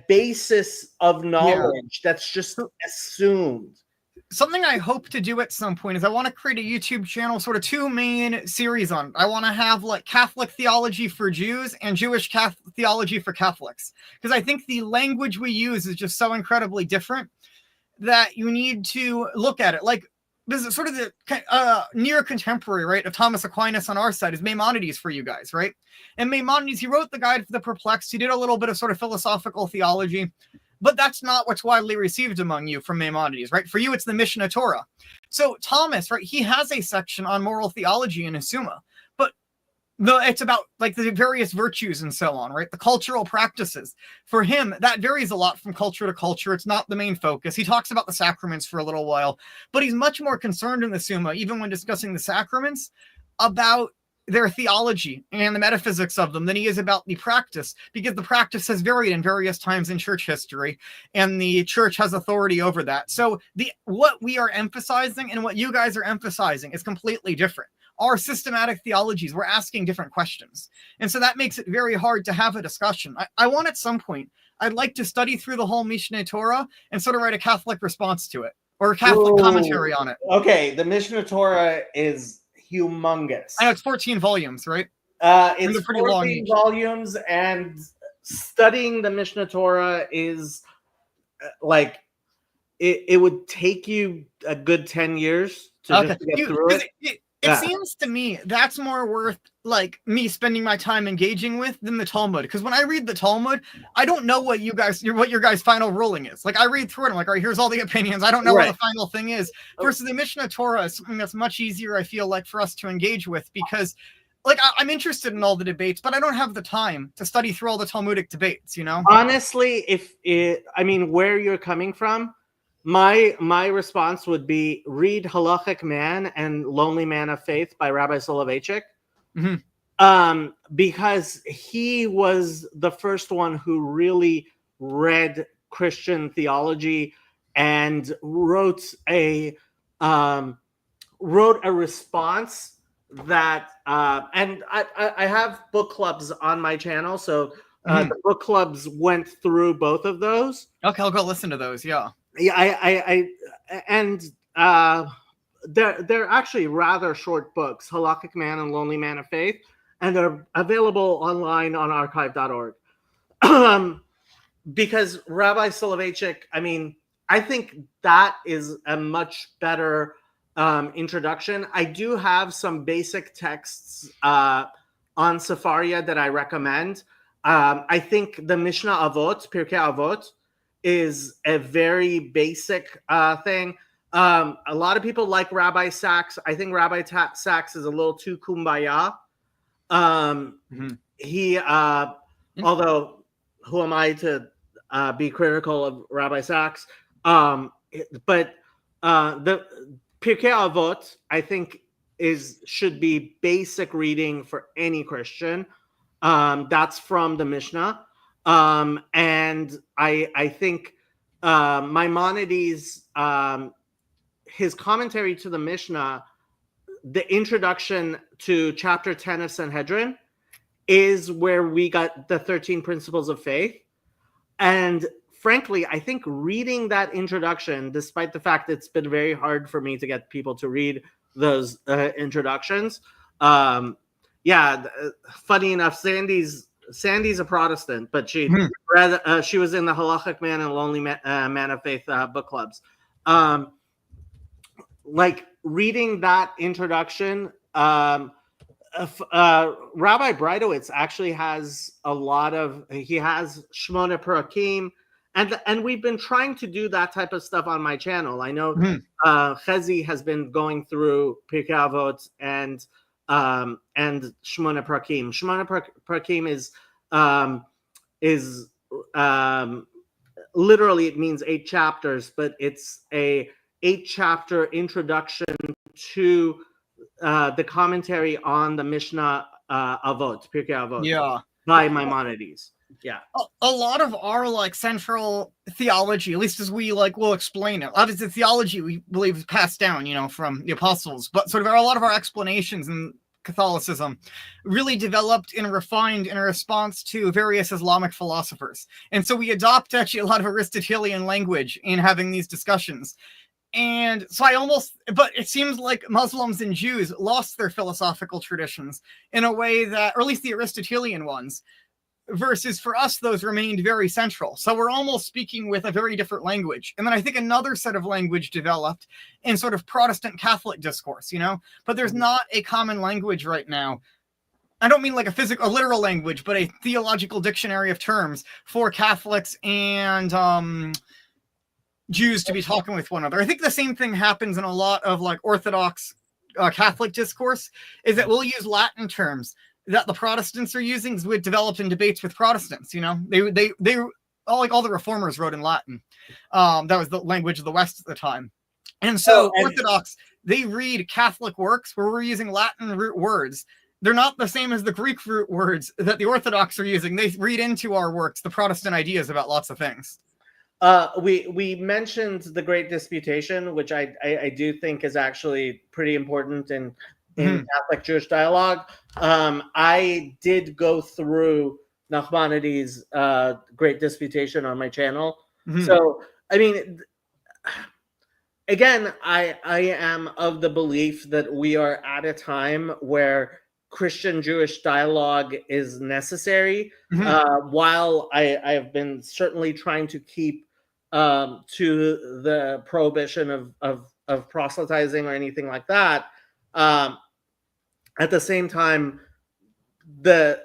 basis of knowledge that's just assumed. Something I hope to do at some point is I want to create a YouTube channel, sort of two main series on. I want to have like Catholic theology for Jews and Jewish theology for Catholics, because I think the language we use is just so incredibly different that you need to look at it. Like this is sort of the near contemporary, right, of Thomas Aquinas on our side is Maimonides for you guys, right? And Maimonides, he wrote the Guide for the Perplexed. He did a little bit of sort of philosophical theology. But that's not what's widely received among you from Maimonides, right? For you, it's the Mishnah Torah. So Thomas, right, he has a section on moral theology in his Summa, but it's about like the various virtues and so on, right? The cultural practices. For him, that varies a lot from culture to culture. It's not the main focus. He talks about the sacraments for a little while, but he's much more concerned in the Summa, even when discussing the sacraments, about their theology and the metaphysics of them than he is about the practice, because the practice has varied in various times in church history, and the church has authority over that. So what we are emphasizing and what you guys are emphasizing is completely different. Our systematic theologies, we're asking different questions. And so that makes it very hard to have a discussion. I want at some point I'd like to study through the whole Mishneh Torah and sort of write a Catholic response to it, or a Catholic commentary on it. Okay, the Mishneh Torah is humongous. I know it's 14 volumes, right? It's pretty 14 long each. volumes, and studying the Mishneh Torah is like it would take you a good 10 years to just get through it. It seems to me that's more worth like me spending my time engaging with than the Talmud. Because when I read the Talmud, I don't know what your guys' final ruling is. Like I read through it, I'm like, all right, here's all the opinions. I don't know what the final thing is. Versus the Mishneh Torah is something that's much easier, I feel like, for us to engage with, because like I'm interested in all the debates, but I don't have the time to study through all the Talmudic debates, you know? Honestly, where you're coming from, my response would be read Halachic Man and Lonely Man of Faith by Rabbi Soloveitchik. Mm-hmm. Because he was the first one who really read Christian theology and wrote a response that and I have book clubs on my channel, so the book clubs went through both of those. Okay, I'll go listen to those. Yeah, they're actually rather short books, Halakhic Man and Lonely Man of Faith, and they're available online on archive.org. Because Rabbi Soloveitchik, I think that is a much better introduction. I do have some basic texts on Sefaria that I recommend. I think the Mishnah Avot, Pirkei Avot, is a very basic thing. A lot of people like Rabbi Sachs. I think Rabbi Sachs is a little too kumbaya. He, although who am I to be critical of Rabbi Sachs? But the Pirkei Avot, I think, should be basic reading for any Christian. That's from the Mishnah. And I think Maimonides, his commentary to the Mishnah, the introduction to chapter 10 of Sanhedrin, is where we got the 13 principles of faith. And frankly, I think reading that introduction, despite the fact it's been very hard for me to get people to read those introductions. Funny enough, Sandy's a Protestant, but she was in the Halachic Man and Lonely Man of Faith book clubs. Like reading that introduction, Rabbi Breitowitz actually has he has Shmona Perakim, and we've been trying to do that type of stuff on my channel. I know Chezi has been going through Pirkei Avot and Shmona Perakim. Shmona Perakim is literally, it means 8 chapters, but it's a 8-chapter introduction to the commentary on the Mishnah Avot, Pirkei Avot, by Maimonides. Yeah, a lot of our like central theology, at least as we will explain it. Obviously, theology we believe is passed down, from the apostles, but sort of a lot of our explanations in Catholicism really developed and refined in response to various Islamic philosophers, and so we adopt actually a lot of Aristotelian language in having these discussions. And so but it seems like Muslims and Jews lost their philosophical traditions in a way that, or at least the Aristotelian ones, versus for us, those remained very central. So we're almost speaking with a very different language. And then I think another set of language developed in sort of Protestant Catholic discourse, but there's not a common language right now. I don't mean like a literal language, but a theological dictionary of terms for Catholics and Jews to be talking with one another. I think the same thing happens in a lot of like Orthodox Catholic discourse, is that we'll use Latin terms that the Protestants are using, because we developed in debates with Protestants. They all the reformers wrote in Latin. That was the language of the West at the time. And so Orthodox, they read Catholic works where we're using Latin root words. They're not the same as the Greek root words that the Orthodox are using. They read into our works the Protestant ideas about lots of things. We mentioned the Great Disputation, which I do think is actually pretty important in Catholic Jewish dialogue. I did go through Nachmanides' Great Disputation on my channel. Mhm. So, I mean, again, I am of the belief that we are at a time where Christian-Jewish dialogue is necessary. While I have been certainly trying to keep to the prohibition of proselytizing or anything like that, at the same time, the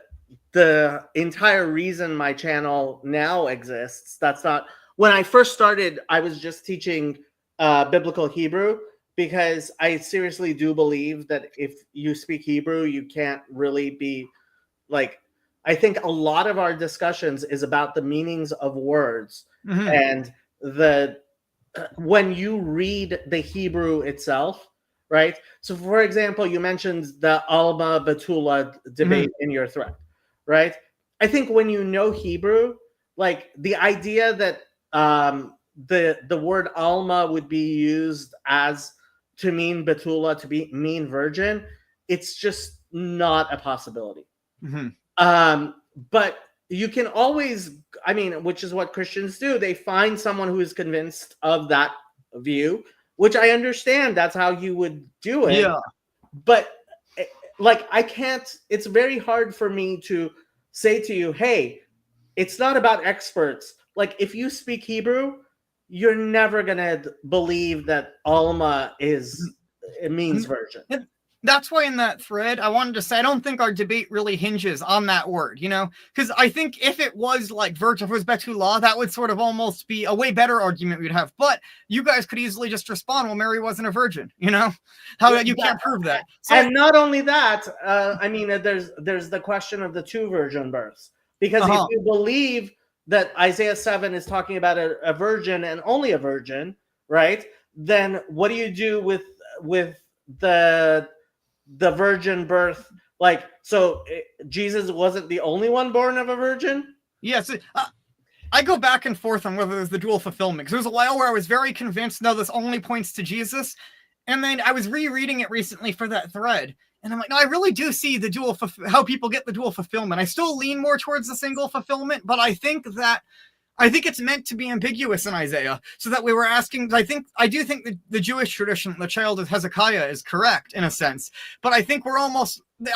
entire reason my channel now exists, that's not when I first started, I was just teaching biblical Hebrew, because I seriously do believe that if you speak Hebrew, you can't really be like, I think a lot of our discussions is about the meanings of words, and the when you read the Hebrew itself, right? So, for example, you mentioned the Alma Betula debate in your thread, right? I think when you know Hebrew, like the idea that the word Alma would be used as to mean Betula, to mean virgin, it's just not a possibility. But you can always, I mean, which is what Christians do. They find someone who is convinced of that view, which I understand. That's how you would do it. Yeah. But like, I can't, it's very hard for me to say to you, hey, it's not about experts. Like, if you speak Hebrew, you're never going to believe that Alma it means virgin. That's why in that thread, I wanted to say, I don't think our debate really hinges on that word, you know? Because I think if it was like virgin, if it was Betula, that would sort of almost be a way better argument we'd have. But you guys could easily just respond, well, Mary wasn't a virgin, you know? How you can't prove that. So, and not only that, I mean, there's the question of the two virgin births. Because if you believe that Isaiah 7 is talking about a virgin and only a virgin, right? Then what do you do with the virgin birth? Like, so Jesus wasn't the only one born of a virgin? Yes. I go back and forth on whether there's the dual fulfillment, because there was a while where I was very convinced, no, this only points to Jesus. And then I was rereading it recently for that thread. And I'm like, no, I really do see the dual, how people get the dual fulfillment. I still lean more towards the single fulfillment, but I think it's meant to be ambiguous in Isaiah, so that we were asking. I do think that the Jewish tradition, the child of Hezekiah, is correct in a sense, but I think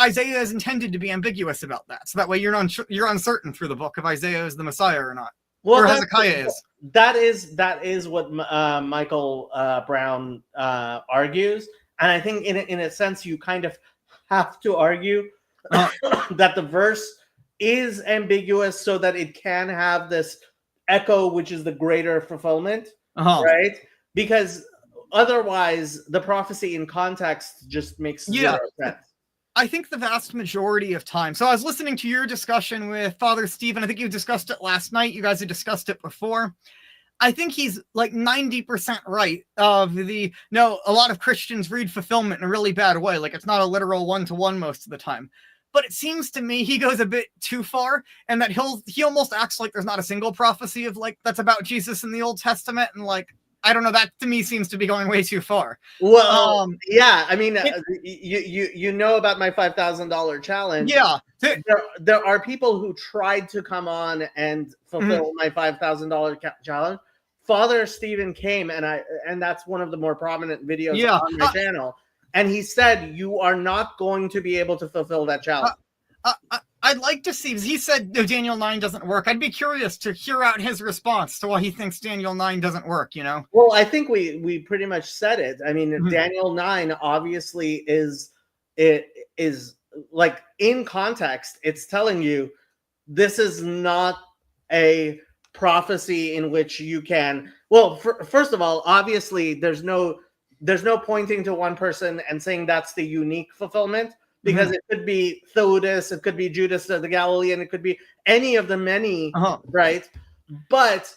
Isaiah is intended to be ambiguous about that, so that way you're uncertain through the book if Isaiah is the Messiah or not, or Hezekiah is. That is what Michael Brown argues, and I think in a sense you kind of have to argue that the verse is ambiguous so that it can have this echo, which is the greater fulfillment, right? Because otherwise the prophecy in context just makes zero sense. I think the vast majority of time. So I was listening to your discussion with Father Stephen. I think you discussed it last night. You guys had discussed it before. I think he's like 90% right a lot of Christians read fulfillment in a really bad way. Like, it's not a literal one-to-one most of the time. But it seems to me he goes a bit too far, and that he almost acts like there's not a single prophecy of like that's about Jesus in the Old Testament, and like, I don't know, that to me seems to be going way too far. Well, yeah, I mean, you know about my $5,000 challenge. Yeah, there are people who tried to come on and fulfill my $5,000 challenge. Father Stephen came, and that's one of the more prominent videos on my channel. And he said, you are not going to be able to fulfill that challenge. I'd like to see, he said Daniel 9 doesn't work. I'd be curious to hear out his response to why he thinks Daniel 9 doesn't work, you know? Well, I think we pretty much said it. I mean, Daniel 9 obviously is like, in context, it's telling you this is not a prophecy in which you can, well, first of all, obviously there's no pointing to one person and saying that's the unique fulfillment, because it could be Theudas, it could be Judas the Galilean, it could be any of the many, right? But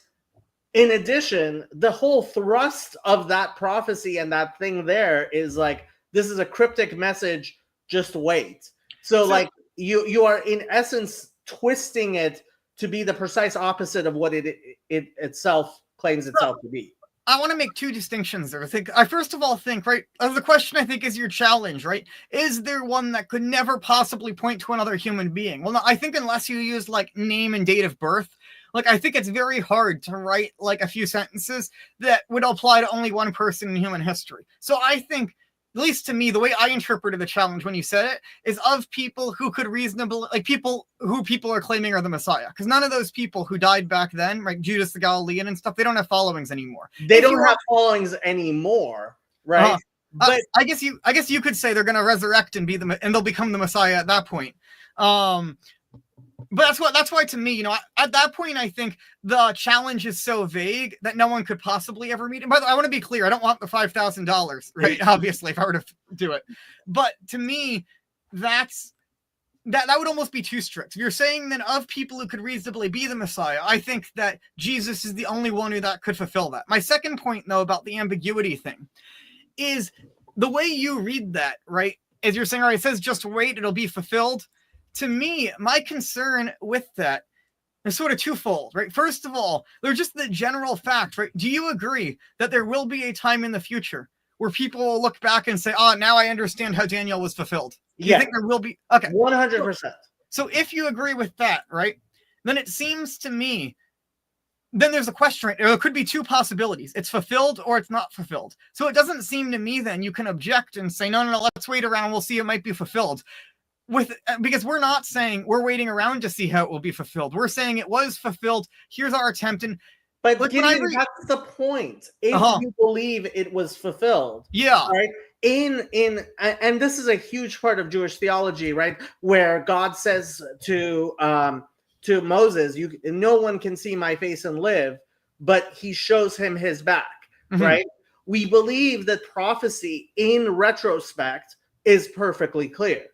in addition, the whole thrust of that prophecy and that thing there is like, this is a cryptic message, just wait. So like, you are in essence twisting it to be the precise opposite of what it itself claims itself to be. I want to make two distinctions there. I first of all think, right, the question I think is your challenge, right? Is there one that could never possibly point to another human being? Well, no, I think unless you use like name and date of birth, like I think it's very hard to write like a few sentences that would apply to only one person in human history. So I think, at least to me, the way I interpreted the challenge when you said it is of people who could reasonably, like people are claiming are the Messiah. Because none of those people who died back then, like Judas the Galilean and stuff, they don't have followings anymore. They don't have followings anymore, right? But I guess you could say they're going to resurrect and they'll become the Messiah at that point. But that's why to me, you know, at that point, I think the challenge is so vague that no one could possibly ever meet it. By the way, I want to be clear. I don't want the $5,000, right? Obviously, if I were to do it. But to me, that would almost be too strict. If you're saying then of people who could reasonably be the Messiah, I think that Jesus is the only one that could fulfill that. My second point, though, about the ambiguity thing is the way you read that, right? As you're saying, all right, it says just wait, it'll be fulfilled. To me, my concern with that is sort of twofold, right? First of all, there's just the general fact, right? Do you agree that there will be a time in the future where people will look back and say, oh, now I understand how Daniel was fulfilled? Do you think there will be? Okay. 100%. So if you agree with that, right, then it seems to me, then there's a question, right? There could be two possibilities. It's fulfilled or it's not fulfilled. So it doesn't seem to me then you can object and say, no, let's wait around. We'll see, it might be fulfilled. Because we're not saying we're waiting around to see how it will be fulfilled. We're saying it was fulfilled. Here's our attempt. But that's the point. If you believe it was fulfilled, right? And this is a huge part of Jewish theology, right? Where God says to Moses, no one can see my face and live, but he shows him his back, right? We believe that prophecy in retrospect is perfectly clear.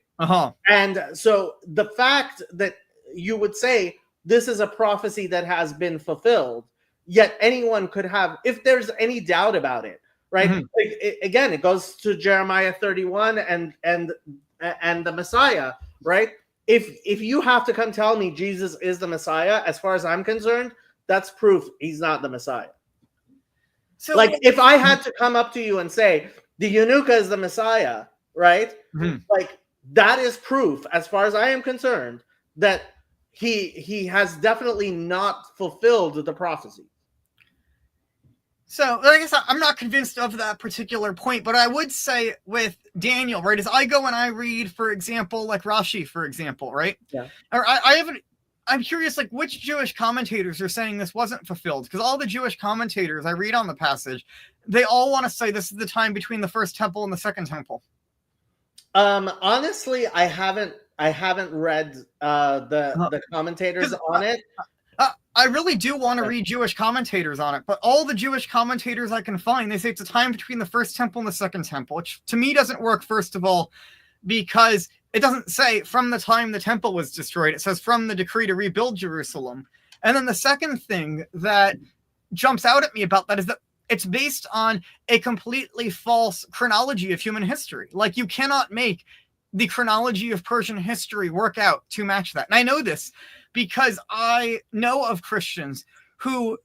And so the fact that you would say this is a prophecy that has been fulfilled, yet anyone could have, if there's any doubt about it, right? Again, it goes to Jeremiah 31 and the Messiah, right? If you have to come tell me Jesus is the Messiah, as far as I'm concerned, that's proof he's not the Messiah. So like if I had to come up to you and say the eunuch is the Messiah, right? Like that is proof, as far as I am concerned, that he has definitely not fulfilled the prophecy. So I guess I'm not convinced of that particular point, but I would say with Daniel, right, as I go and I read, for example, like Rashi, for example, right? Yeah. Or I'm curious, like, which Jewish commentators are saying this wasn't fulfilled? Because all the Jewish commentators I read on the passage, they all want to say this is the time between the first temple and the second temple. Honestly, I haven't read the commentators on it. I really do want to read Jewish commentators on it, but all the Jewish commentators I can find, they say it's a time between the first temple and the second temple, which to me doesn't work, first of all, because it doesn't say from the time the temple was destroyed. It says from the decree to rebuild Jerusalem. And then the second thing that jumps out at me about that is that it's based on a completely false chronology of human history. Like, you cannot make the chronology of Persian history work out to match that. And I know this because I know of Christians who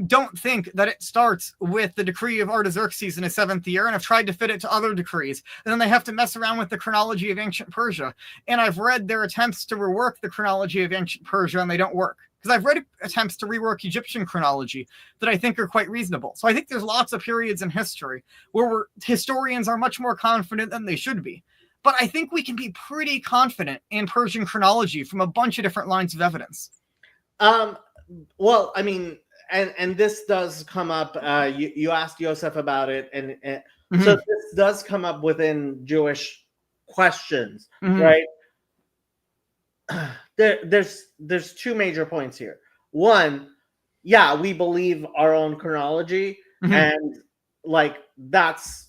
don't think that it starts with the decree of Artaxerxes in his 7th year and have tried to fit it to other decrees. And then they have to mess around with the chronology of ancient Persia. And I've read their attempts to rework the chronology of ancient Persia, and they don't work. Because I've read attempts to rework Egyptian chronology that I think are quite reasonable. So I think there's lots of periods in history where historians are much more confident than they should be. But I think we can be pretty confident in Persian chronology from a bunch of different lines of evidence. Well, I mean, and this does come up. You asked Yosef about it, and so this does come up within Jewish questions, right? There's two major points here. One, yeah, we believe our own chronology, and like that's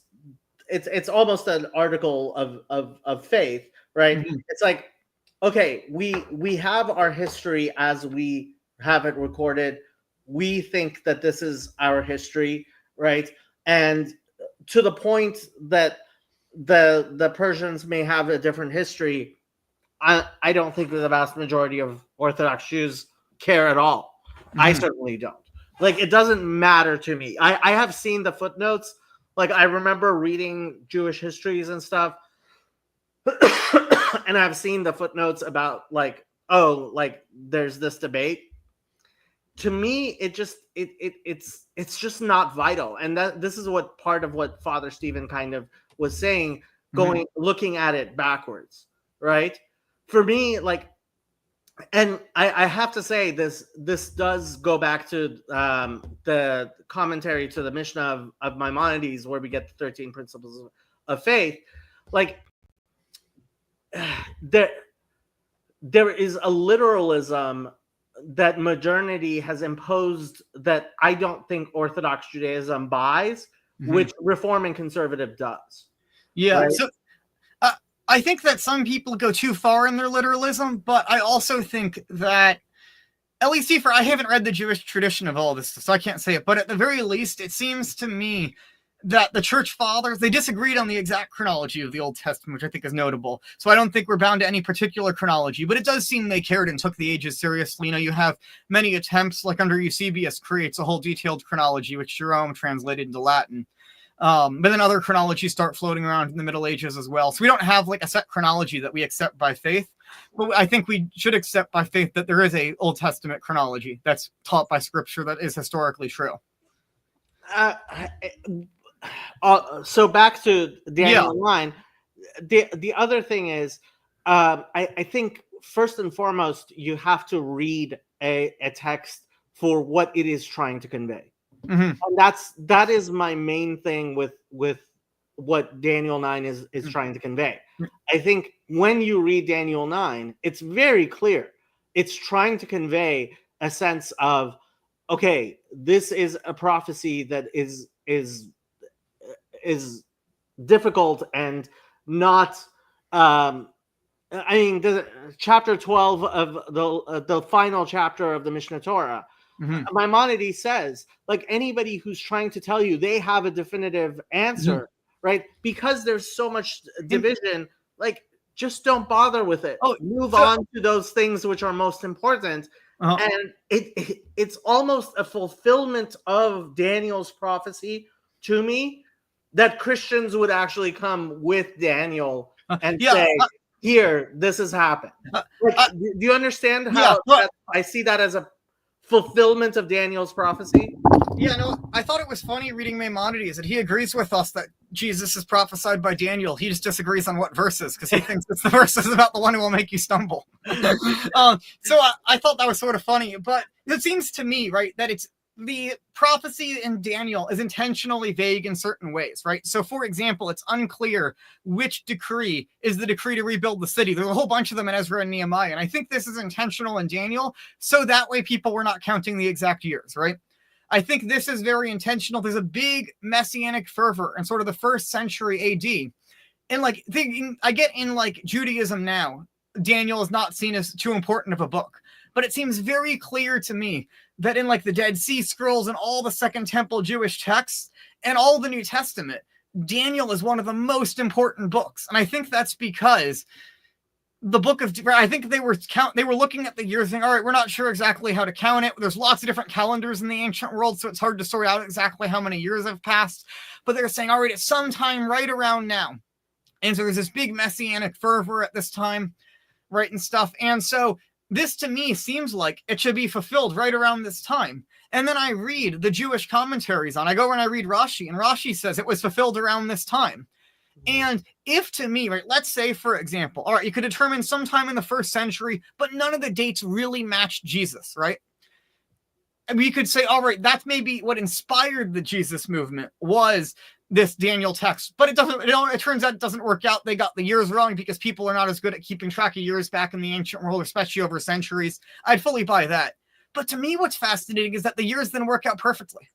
it's almost an article of faith, right? It's like, okay, we have our history as we have it recorded. We think that this is our history, right? And to the point that the Persians may have a different history, I don't think that the vast majority of Orthodox Jews care at all. I certainly don't, Like, it doesn't matter to me. I have seen the footnotes. Like, I remember reading Jewish histories and stuff, and I've seen the footnotes about like, oh, like there's this debate. To me, it's just not vital, and that this is what part of what Father Stephen kind of was saying, looking at it backwards, right? For me, like, and I have to say this does go back to the commentary to the Mishnah of Maimonides, where we get the 13 principles of faith. Like, there is a literalism that modernity has imposed that I don't think Orthodox Judaism buys, which Reform and Conservative does. Yeah. Right? So I think that some people go too far in their literalism, but I also think that, at least I haven't read the Jewish tradition of all this, so I can't say it, but at the very least, it seems to me that the church fathers, they disagreed on the exact chronology of the Old Testament, which I think is notable. So I don't think we're bound to any particular chronology, but it does seem they cared and took the ages seriously. You know, you have many attempts, like under Eusebius creates a whole detailed chronology, which Jerome translated into Latin. But then other chronologies start floating around in the Middle Ages as well. So we don't have like a set chronology that we accept by faith, but I think we should accept by faith that there is a Old Testament chronology that's taught by Scripture that is historically true. So back to Daniel 9. The other thing is, I think first and foremost, you have to read a text for what it is trying to convey. And that is my main thing with what Daniel 9 is trying to convey. I think when you read Daniel 9, it's very clear. It's trying to convey a sense of, okay, this is a prophecy that is difficult and not. I mean, chapter 12 of the final chapter of the Mishnah Torah. Maimonides says, like, anybody who's trying to tell you they have a definitive answer, right? Because there's so much division, like, just don't bother with it. Move on to those things which are most important. And it's almost a fulfillment of Daniel's prophecy to me that Christians would actually come with Daniel and say, here, this has happened. Do you understand how I see that as a fulfillment of Daniel's prophecy? Yeah, no, I thought it was funny reading Maimonides that he agrees with us that Jesus is prophesied by Daniel. He just disagrees on what verses, because he thinks it's the verses about the one who will make you stumble. So I thought that was sort of funny, but it seems to me, right, that it's the prophecy in Daniel is intentionally vague in certain ways, right? So, for example, it's unclear which decree is the decree to rebuild the city. There's a whole bunch of them in Ezra and Nehemiah, and I think this is intentional in Daniel, so that way people were not counting the exact years, right? I think this is very intentional. There's a big Messianic fervor in sort of the 1st century AD. And like, I get in like Judaism now, Daniel is not seen as too important of a book, but it seems very clear to me that in like the Dead Sea Scrolls and all the Second Temple Jewish texts and all the New Testament, Daniel is one of the most important books. And I think that's because the book of, I think they were looking at the year saying, all right, we're not sure exactly how to count it. There's lots of different calendars in the ancient world, so it's hard to sort out exactly how many years have passed. But they're saying, all right, it's sometime right around now. And so there's this big Messianic fervor at this time, right, and stuff. And so this to me seems like it should be fulfilled right around this time. And then I read the Jewish commentaries I go and I read Rashi, and Rashi says it was fulfilled around this time. And if to me, right, let's say, for example, all right, you could determine sometime in the 1st century, but none of the dates really match Jesus, right? And we could say, all right, that's maybe what inspired the Jesus movement was this Daniel text, but it turns out it doesn't work out. They got the years wrong because people are not as good at keeping track of years back in the ancient world, especially over centuries. I'd fully buy that. But to me, what's fascinating is that the years didn't work out perfectly.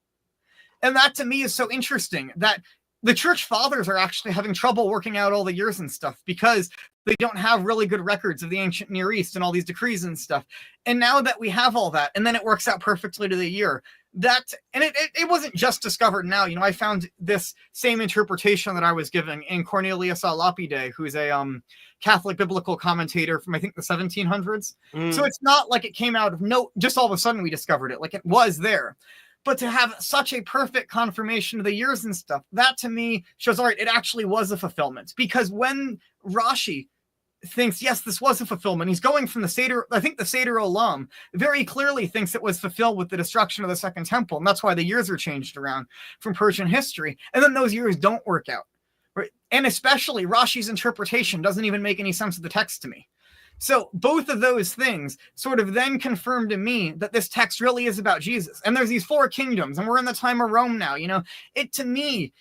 And that to me is so interesting, that the church fathers are actually having trouble working out all the years and stuff because they don't have really good records of the ancient Near East and all these decrees and stuff. And now that we have all that, and then it works out perfectly to the year, it wasn't just discovered now. You know, I found this same interpretation that I was giving in Cornelius a Lapide, who's a Catholic biblical commentator from, I think, the 1700s. So it's not like it came out of just all of a sudden we discovered it. Like, it was there. But to have such a perfect confirmation of the years and stuff, that to me shows, all right, it actually was a fulfillment. Because when Rashi thinks, yes, this was a fulfillment, he's going from the Seder, I think the Seder Olam very clearly thinks it was fulfilled with the destruction of the Second Temple. And that's why the years are changed around from Persian history. And then those years don't work out. Right? And especially Rashi's interpretation doesn't even make any sense of the text to me. So both of those things sort of then confirm to me that this text really is about Jesus. And there's these 4 kingdoms, and we're in the time of Rome now. It, to me,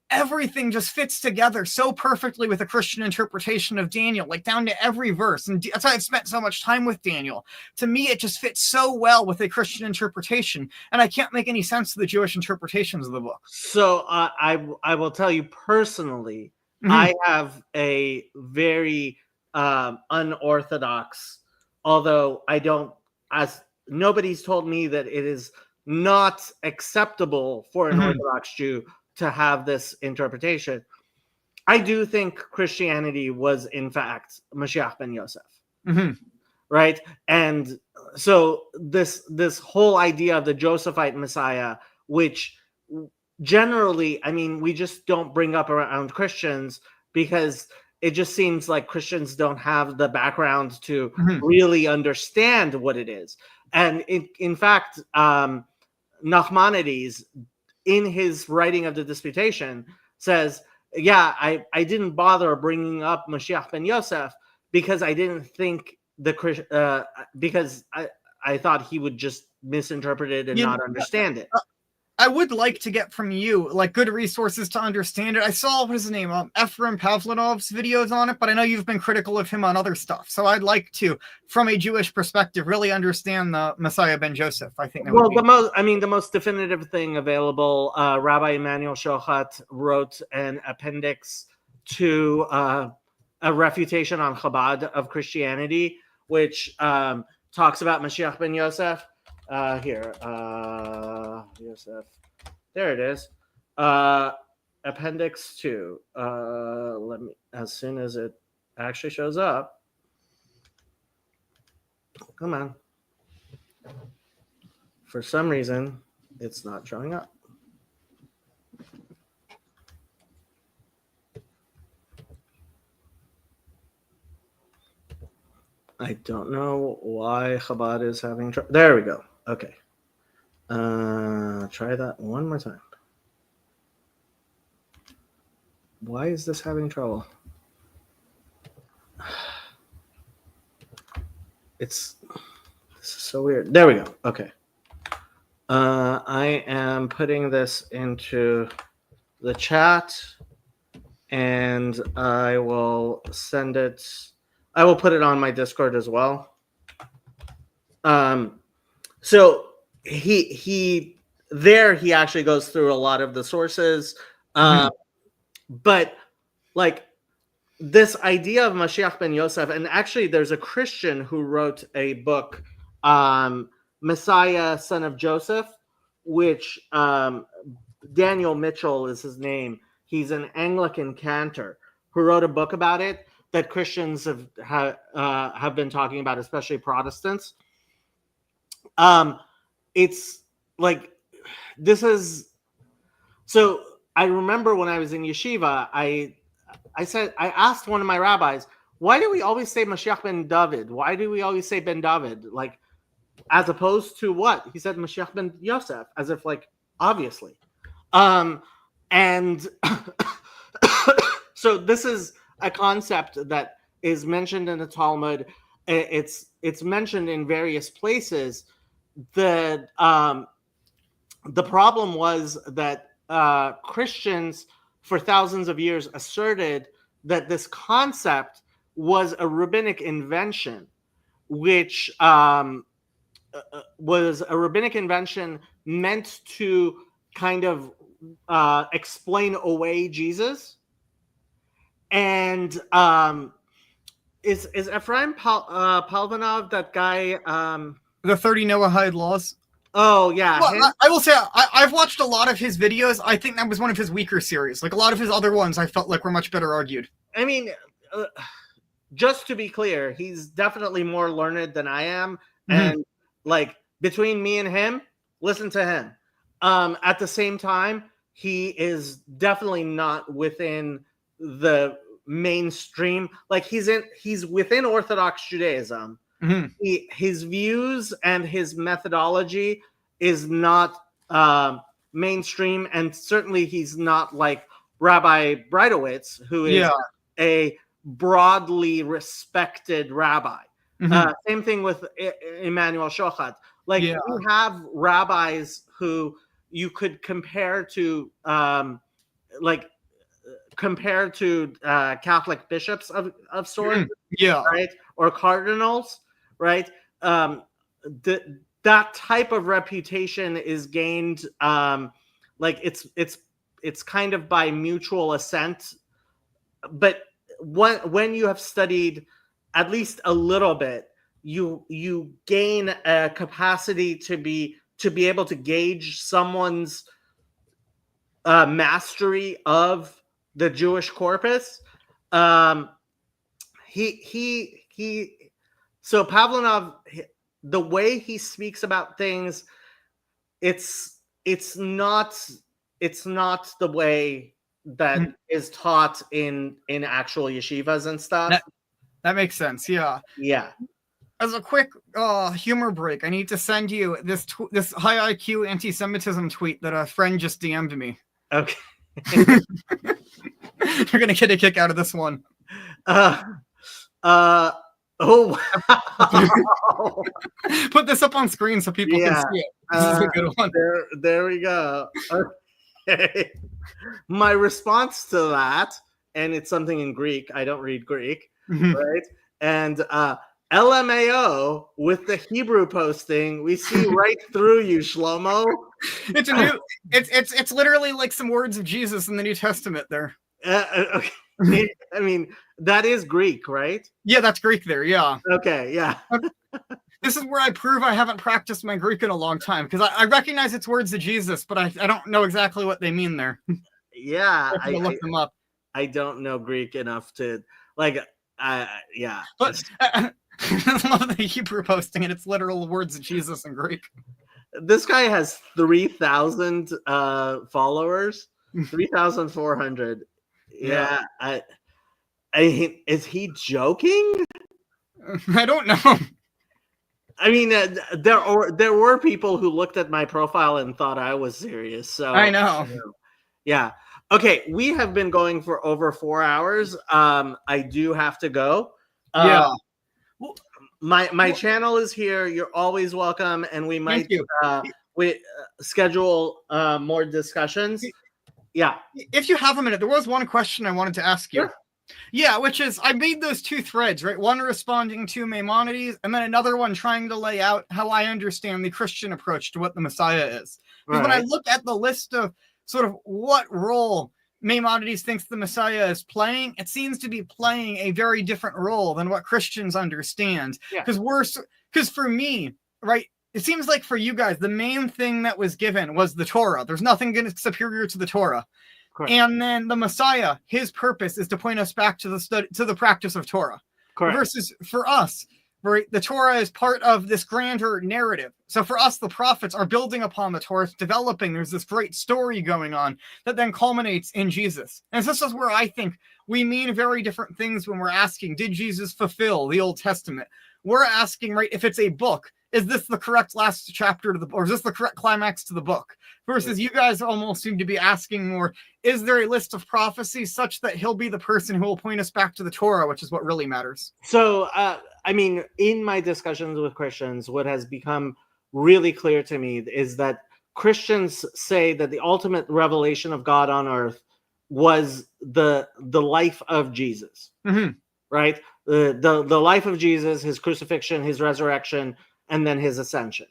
everything just fits together so perfectly with a Christian interpretation of Daniel, like down to every verse. And that's why I've spent so much time with Daniel. To me, it just fits so well with a Christian interpretation. And I can't make any sense of the Jewish interpretations of the book. So I will tell you personally, I have a very unorthodox, although I don't, as nobody's told me that it is not acceptable for an Orthodox Jew to have this interpretation. I do think Christianity was in fact Mashiach ben Yosef, right? And so this whole idea of the Josephite Messiah, which generally, I mean, we just don't bring up around Christians because it just seems like Christians don't have the background to really understand what it is. And in fact, Nachmanides, in his writing of the Disputation, says, yeah, I didn't bother bringing up Mashiach ben Yosef because I didn't think because I thought he would just misinterpret it and not understand it. I would like to get from you like good resources to understand it. I saw, what is his name, Ephraim Pavlinov's videos on it, but I know you've been critical of him on other stuff. So I'd like to, from a Jewish perspective, really understand the Messiah ben Joseph. I think that would be... the most definitive thing available. Rabbi Emmanuel Shochat wrote an appendix to a refutation on Chabad of Christianity, which talks about Mashiach ben Yosef. Yosef. There it is. Appendix 2. Let me, as soon as it actually shows up. Come on. For some reason, it's not showing up. I don't know why Chabad is having trouble. There we go. Okay. Try that one more time. Why is this having trouble? This is so weird. There we go. Okay. I am putting this into the chat, and I will send it. I will put it on my Discord as well. So he actually goes through a lot of the sources, but like this idea of Mashiach ben Yosef, and actually there's a Christian who wrote a book, Messiah, Son of Joseph, which Daniel Mitchell is his name. He's an Anglican cantor who wrote a book about it that Christians have been talking about, especially Protestants. It's like, this is, so I remember when I was in yeshiva, I asked one of my rabbis, why do we always say Mashiach ben David? Why do we always say ben David? Like, as opposed to what? He said Mashiach ben Yosef, as if like, obviously. And so this is a concept that is mentioned in the Talmud. It's mentioned in various places. The problem was that Christians for thousands of years asserted that this concept was a rabbinic invention, which was a rabbinic invention meant to kind of explain away Jesus. And is Ephraim Palvanov that guy? The 30 Noahide laws. Oh, yeah. Well, I will say, I've watched a lot of his videos. I think that was one of his weaker series. Like, a lot of his other ones I felt like were much better argued. I mean, just to be clear, he's definitely more learned than I am. And, like, between me and him, listen to him. At the same time, he is definitely not within the mainstream. Like he's within Orthodox Judaism. His views and his methodology is not mainstream, and certainly he's not like Rabbi Breitowitz, who is a broadly respected rabbi. Same thing with Emmanuel Shochat. Like you have rabbis who you could compare to Catholic bishops of sorts, right, or cardinals, right? That type of reputation is gained, like it's kind of by mutual assent. But when you have studied at least a little bit, you gain a capacity to be able to gauge someone's mastery of the Jewish corpus. So Pavlinov, the way he speaks about things, it's not the way that is taught in actual yeshivas and stuff. That makes sense. Yeah. As a quick humor break, I need to send you this high IQ anti-Semitism tweet that a friend just DM'd me. Okay. You're gonna get a kick out of this one. Oh wow. Put this up on screen so people can see it. This is a good one. There we go. Okay. My response to that, and it's something in Greek. I don't read Greek, right? And LMAO with the Hebrew posting, we see right through you, Shlomo. It's literally like some words of Jesus in the New Testament there. Okay. I mean, that is Greek, right? Yeah, that's Greek there. Yeah. Okay. Yeah. This is where I prove I haven't practiced my Greek in a long time, because I recognize it's words of Jesus, but I don't know exactly what they mean there. Yeah, I look them up. I don't know Greek enough to yeah. But I love the Hebrew posting, and it's literal words of Jesus in Greek. This guy has 3,000 followers, 3,400. Yeah, is he joking? I don't know. I mean, there were people who looked at my profile and thought I was serious. So I know. Yeah. Okay, we have been going for over 4 hours. I do have to go. My channel is here. You're always welcome, and we might schedule more discussions. Yeah. If you have a minute, there was one question I wanted to ask you. Sure. Yeah, which is, I made those two threads, right? One responding to Maimonides, and then another one trying to lay out how I understand the Christian approach to what the Messiah is. Because when I look at the list of sort of what role Maimonides thinks the Messiah is playing, it seems to be playing a very different role than what Christians understand. Because for me, right, it seems like for you guys, the main thing that was given was the Torah. There's nothing superior to the Torah. Correct. And then the Messiah, his purpose is to point us back to the practice of Torah. Correct. Versus for us, right, the Torah is part of this grander narrative. So for us, the prophets are building upon the Torah, it's developing. There's this great story going on that then culminates in Jesus. And this is where I think we mean very different things when we're asking, did Jesus fulfill the Old Testament? We're asking, right, if it's a book, is this the correct last chapter to the book, or is this the correct climax to the book? Versus you guys almost seem to be asking more, is there a list of prophecies such that he'll be the person who will point us back to the Torah, which is what really matters? So, I mean, in my discussions with Christians, what has become really clear to me is that Christians say that the ultimate revelation of God on earth was the life of Jesus, right? The life of Jesus, his crucifixion, his resurrection, and then his ascension.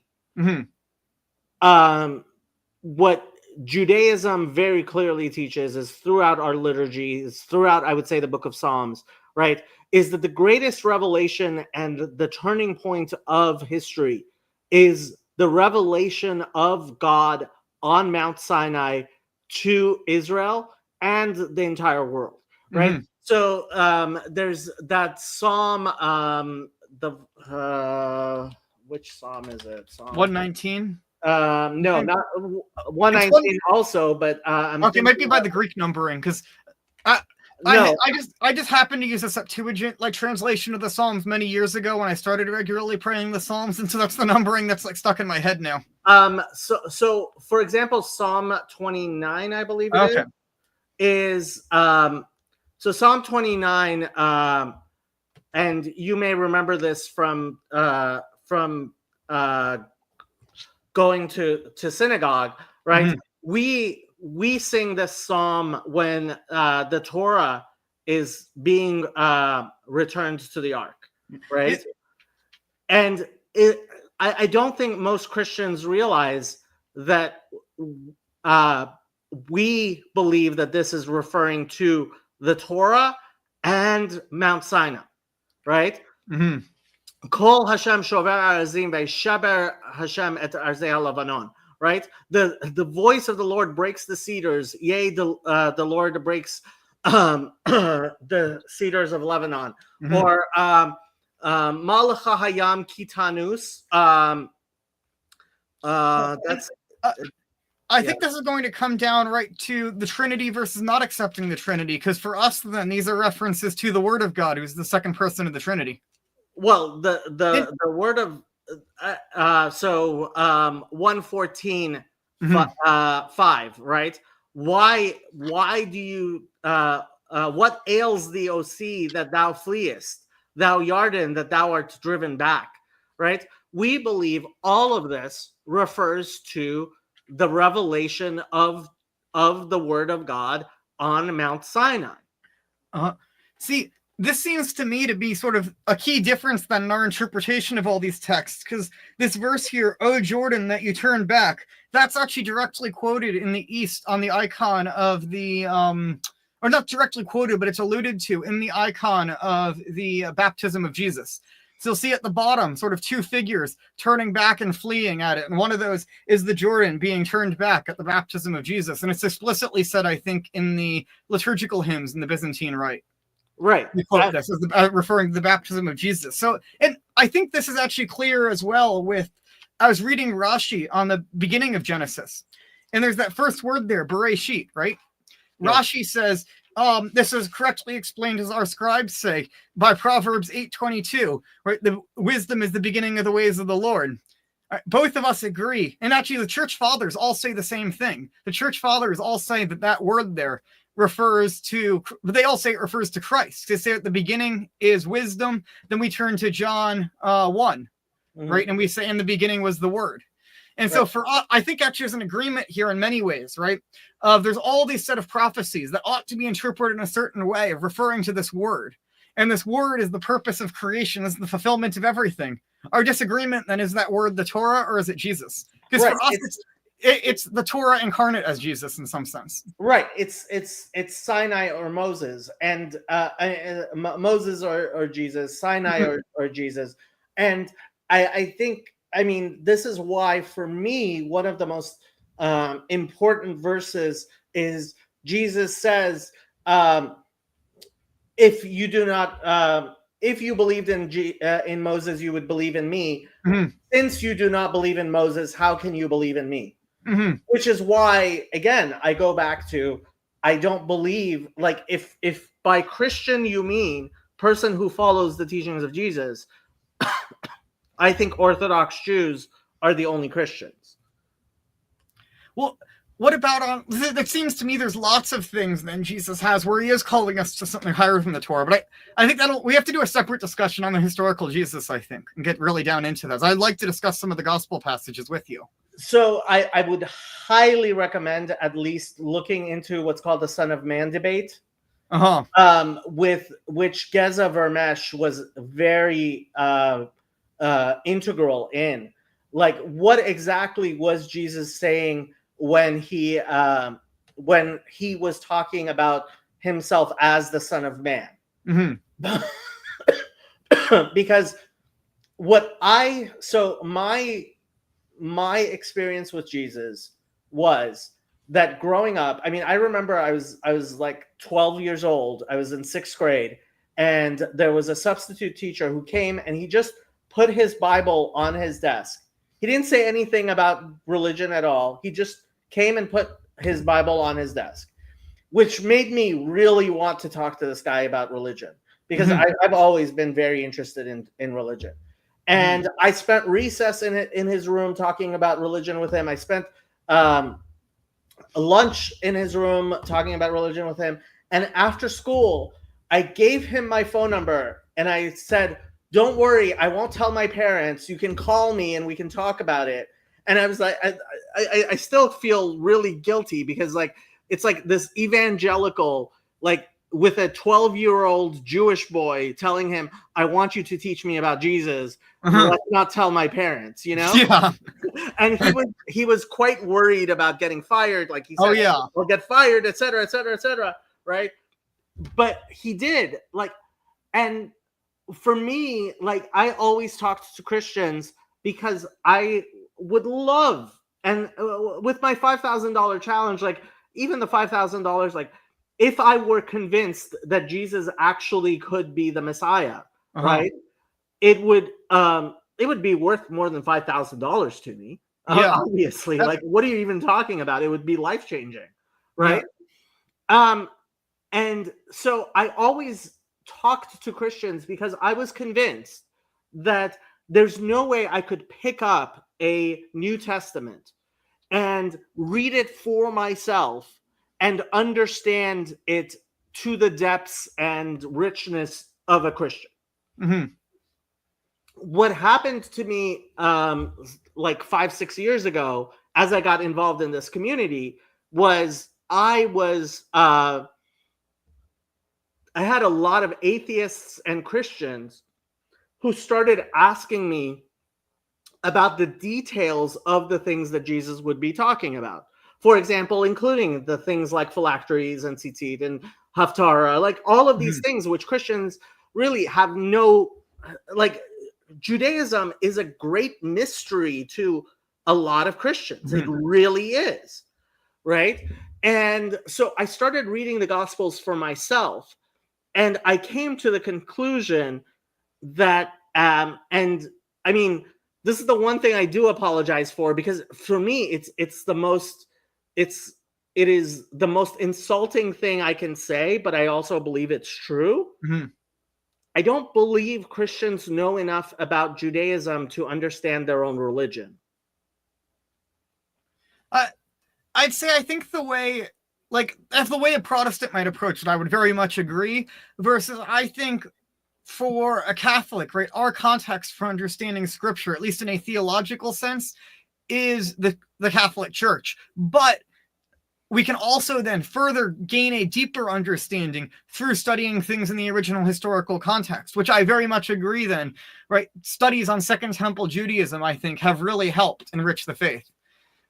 What Judaism very clearly teaches is throughout our liturgies, throughout, I would say, the book of Psalms, right, is that the greatest revelation and the turning point of history is the revelation of God on Mount Sinai to Israel and the entire world, right? So there's that psalm, which psalm is it? Psalm 119. No, not 119 also, but I'm okay, it might be by the Greek numbering, because no. I just happened to use a Septuagint translation of the Psalms many years ago when I started regularly praying the Psalms, and so that's the numbering that's stuck in my head now. So for example, Psalm 29, I believe is so Psalm 29, and you may remember this from going to synagogue, right? Mm-hmm. We sing this psalm when the Torah is being returned to the ark, right? And I don't think most Christians realize that we believe that this is referring to the Torah and Mount Sinai, right? Mm-hmm. Kol Hashem shover arazim ve'shaber Hashem et arzei ha'lavanon. Right, the voice of the Lord breaks the cedars. Yea, the Lord breaks the cedars of Lebanon. Mm-hmm. Or Malacha Hayam Kitanus. That's. I think this is going to come down right to the Trinity versus not accepting the Trinity, because for us, then these are references to the Word of God, who's the second person of the Trinity. Well, the Word of 114 mm-hmm. 5, right? Why do you what ails thee, O sea, that thou fleest, thou Yarden, that thou art driven back, right? We believe all of this refers to the revelation of the Word of God on Mount Sinai. See, this seems to me to be sort of a key difference then in our interpretation of all these texts, because this verse here, O Jordan, that you turn back, that's actually directly quoted in the East on the icon of the, or not directly quoted, but it's alluded to in the icon of the baptism of Jesus. So you'll see at the bottom sort of two figures turning back and fleeing at it. And one of those is the Jordan being turned back at the baptism of Jesus. And it's explicitly said, I think, in the liturgical hymns in the Byzantine Rite. Right. We quote this as referring to the baptism of Jesus. So, and I think this is actually clear as well with, I was reading Rashi on the beginning of Genesis, and there's that first word there, Bereshit, right? Yeah. Rashi says, this is correctly explained as our scribes say by Proverbs 8:22, right? The wisdom is the beginning of the ways of the Lord. Right, both of us agree. And actually the church fathers all say the same thing. The church fathers all say that word there refers to, they all say it refers to Christ. They say at the beginning is wisdom. Then we turn to John 1, mm-hmm. right? And we say in the beginning was the word. And right. So for us, I think actually there's an agreement here in many ways, right? There's all these set of prophecies that ought to be interpreted in a certain way of referring to this word. And this word is the purpose of creation, is the fulfillment of everything. Our disagreement then is that word the Torah or is it Jesus? Because right. For us, it's the Torah incarnate as Jesus in some sense. Right. It's Sinai or Moses, and Moses or Jesus, Sinai or Jesus. And I think, I mean, this is why for me, one of the most important verses is Jesus says, if you do not, if you believed in Moses, you would believe in me. Mm-hmm. Since you do not believe in Moses, how can you believe in me? Mm-hmm. Which is why, again, I go back to, I don't believe, like, if by Christian you mean person who follows the teachings of Jesus, I think Orthodox Jews are the only Christians. Well, what about it seems to me there's lots of things then Jesus has where he is calling us to something higher than the Torah. But I think we have to do a separate discussion on the historical Jesus, I think, and get really down into those. I'd like to discuss some of the gospel passages with you. So I would highly recommend at least looking into what's called the Son of Man debate, with which Geza Vermesh was very integral in. Like, what exactly was Jesus saying when he was talking about himself as the Son of Man? Mm-hmm. Because my experience with Jesus was that growing up, I mean, I remember I was like 12 years old. I was in 6th grade, and there was a substitute teacher who came and he just put his Bible on his desk He didn't say anything about religion at all. He just came and put his Bible on his desk, which made me really want to talk to this guy about religion, because I've always been very interested in religion. And I spent recess in his room talking about religion with him. I spent lunch in his room talking about religion with him. And after school, I gave him my phone number and I said, don't worry, I won't tell my parents. You can call me and we can talk about it. And I was like, I still feel really guilty, because like, it's like this evangelical, like with a 12-year-old Jewish boy telling him, I want you to teach me about Jesus. Let's not tell my parents, you know? Yeah. And he was quite worried about getting fired. Like he said, Oh, yeah. I'll get fired, et cetera, et cetera, et cetera. Right. But he did, like, and for me, like, I always talked to Christians because I would love, and with my $5,000 challenge, like even the $5,000, like if I were convinced that Jesus actually could be the Messiah, right, it would be worth more than $5,000 to me. Obviously, like, what are you even talking about? It would be life changing, right? Yeah. And so I always talked to Christians because I was convinced that there's no way I could pick up a New Testament and read it for myself and understand it to the depths and richness of a Christian. What happened to me like 5-6 years ago, as I got involved in this community, was I had a lot of atheists and Christians who started asking me about the details of the things that Jesus would be talking about. For example, including the things like phylacteries and tzitzit and haftarah, like all of these things which Christians really have no, like, Judaism is a great mystery to a lot of Christians. It really is, right? And so I started reading the Gospels for myself, and I came to the conclusion that, and I mean, this is the one thing I do apologize for, because for me, it is the most insulting thing I can say, but I also believe it's true. I don't believe Christians know enough about Judaism to understand their own religion. I'd say, I think the way a Protestant might approach it, I would very much agree, versus I think for a Catholic, right, our context for understanding Scripture, at least in a theological sense, is the Catholic Church. But we can also then further gain a deeper understanding through studying things in the original historical context, which I very much agree then, right? Studies on Second Temple Judaism, I think, have really helped enrich the faith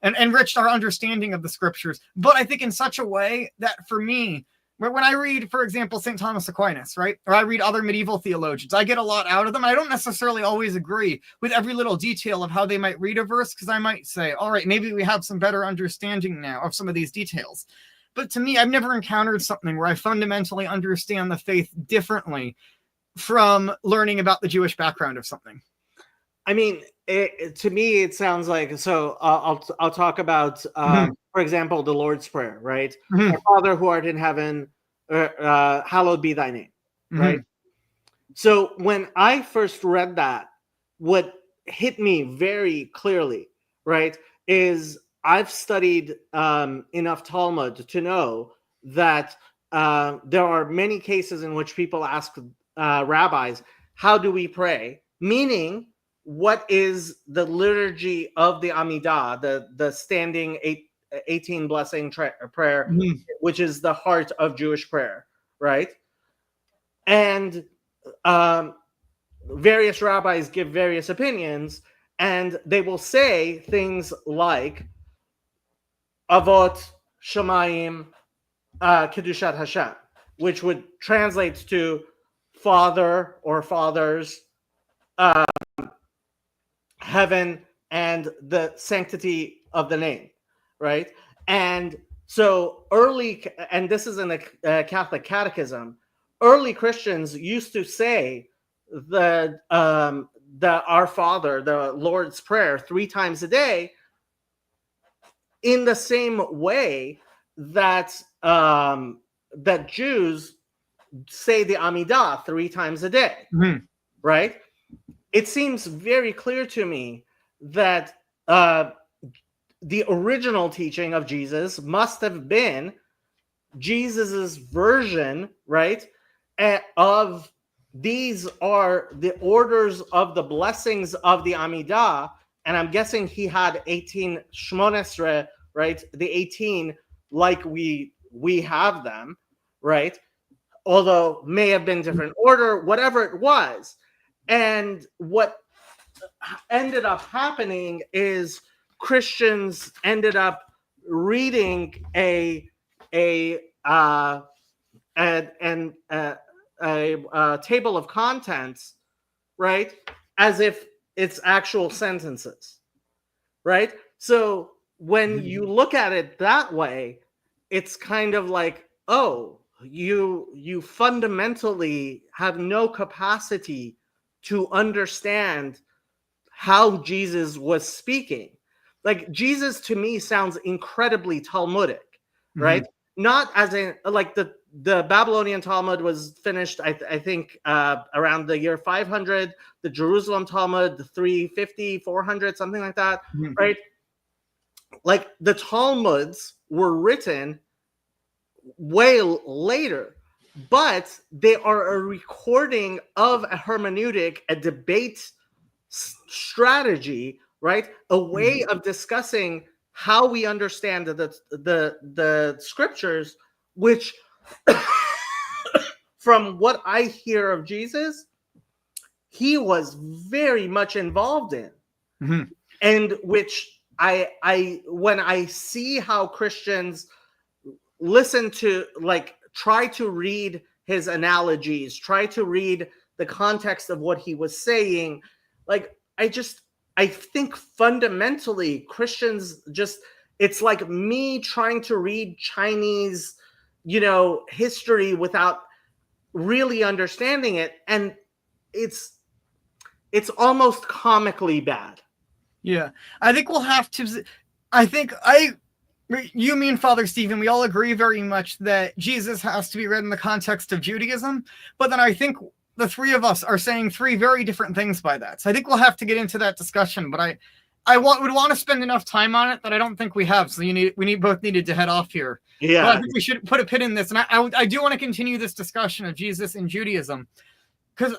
and enriched our understanding of the Scriptures. But I think in such a way that, for me, when I read, for example, St. Thomas Aquinas, right, or I read other medieval theologians, I get a lot out of them. I don't necessarily always agree with every little detail of how they might read a verse, because I might say, all right, maybe we have some better understanding now of some of these details. But to me, I've never encountered something where I fundamentally understand the faith differently from learning about the Jewish background of something. I mean, to me, it sounds like, so I'll talk about, for example, the Lord's Prayer, right? Our Father who art in heaven, hallowed be thy name, right? So when I first read that, what hit me very clearly, right, is I've studied enough Talmud to know that there are many cases in which people ask rabbis, how do we pray? Meaning, what is the liturgy of the Amidah, the standing 18 blessing prayer, which is the heart of Jewish prayer, right? And various rabbis give various opinions, and they will say things like Avot Shamayim Kedushat Hashem, which would translate to Father or Fathers, heaven, and the sanctity of the name, right? And so and this is in the Catholic Catechism, early Christians used to say the the Our Father, the Lord's Prayer 3 times a day, in the same way that that Jews say the Amidah 3 times a day, right? It seems very clear to me that the original teaching of Jesus must have been Jesus's version, right? Of these are the orders of the blessings of the Amidah, and I'm guessing he had 18 Shmonesre, right? The 18 like we have them, right? Although may have been different order, whatever it was. And what ended up happening is Christians ended up reading a table of contents, right, as if it's actual sentences, right? So when you look at it that way, it's kind of like, oh, you fundamentally have no capacity to understand how Jesus was speaking. Like, Jesus to me sounds incredibly Talmudic, right? Not as in like the Babylonian Talmud was finished, I think, around the year 500. The Jerusalem Talmud, the 350, 400, something like that, right? Like, the Talmuds were written way later, but they are a recording of a hermeneutic, a debate strategy, right? A way of discussing how we understand the scriptures, which from what I hear of Jesus, he was very much involved in, and which I when I see how Christians listen to, like, try to read his analogies, try to read the context of what he was saying, like, I think fundamentally Christians just, it's like me trying to read Chinese, history without really understanding it, and it's almost comically bad. Yeah, I think we'll have to. You, me, and Father Stephen, we all agree very much that Jesus has to be read in the context of Judaism, but then I think the three of us are saying 3 very different things by that. So I think we'll have to get into that discussion, but I would want to spend enough time on it that I don't think we have. So we both needed to head off here. Yeah, but I think we should put a pin in this, and I do want to continue this discussion of Jesus in Judaism, because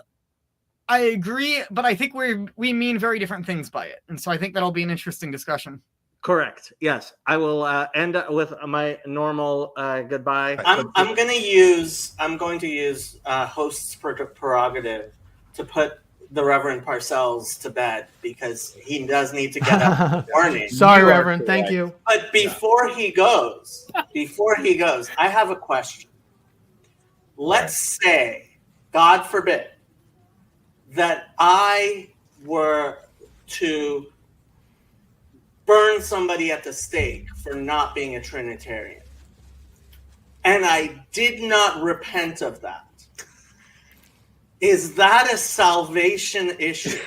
I agree, but I think we mean very different things by it, and so I think that'll be an interesting discussion. Correct. Yes, I will end with my normal goodbye. I'm going to use host's prerogative to put the Reverend Parcells to bed, because he does need to get up in the morning. Sorry, Reverend. Thank you. But before he goes, I have a question. Let's say, God forbid, that I were to burn somebody at the stake for not being a Trinitarian, and I did not repent of that. Is that a salvation issue?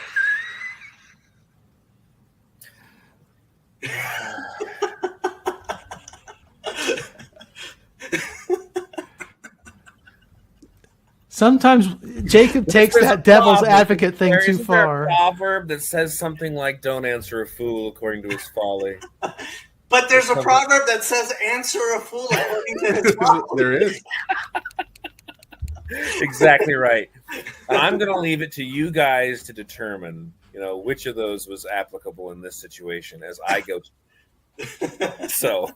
Sometimes Jacob takes that devil's advocate thing too far. There's a proverb that says something like, "Don't answer a fool according to his folly." But there's a proverb that says, "Answer a fool according to his folly." There is. Exactly right. I'm going to leave it to you guys to determine, which of those was applicable in this situation as I go. So,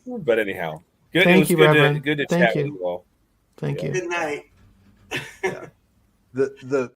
but anyhow, good. Thank you, Reverend. Good to Thank chat you. with you all. Thank you. Good night. The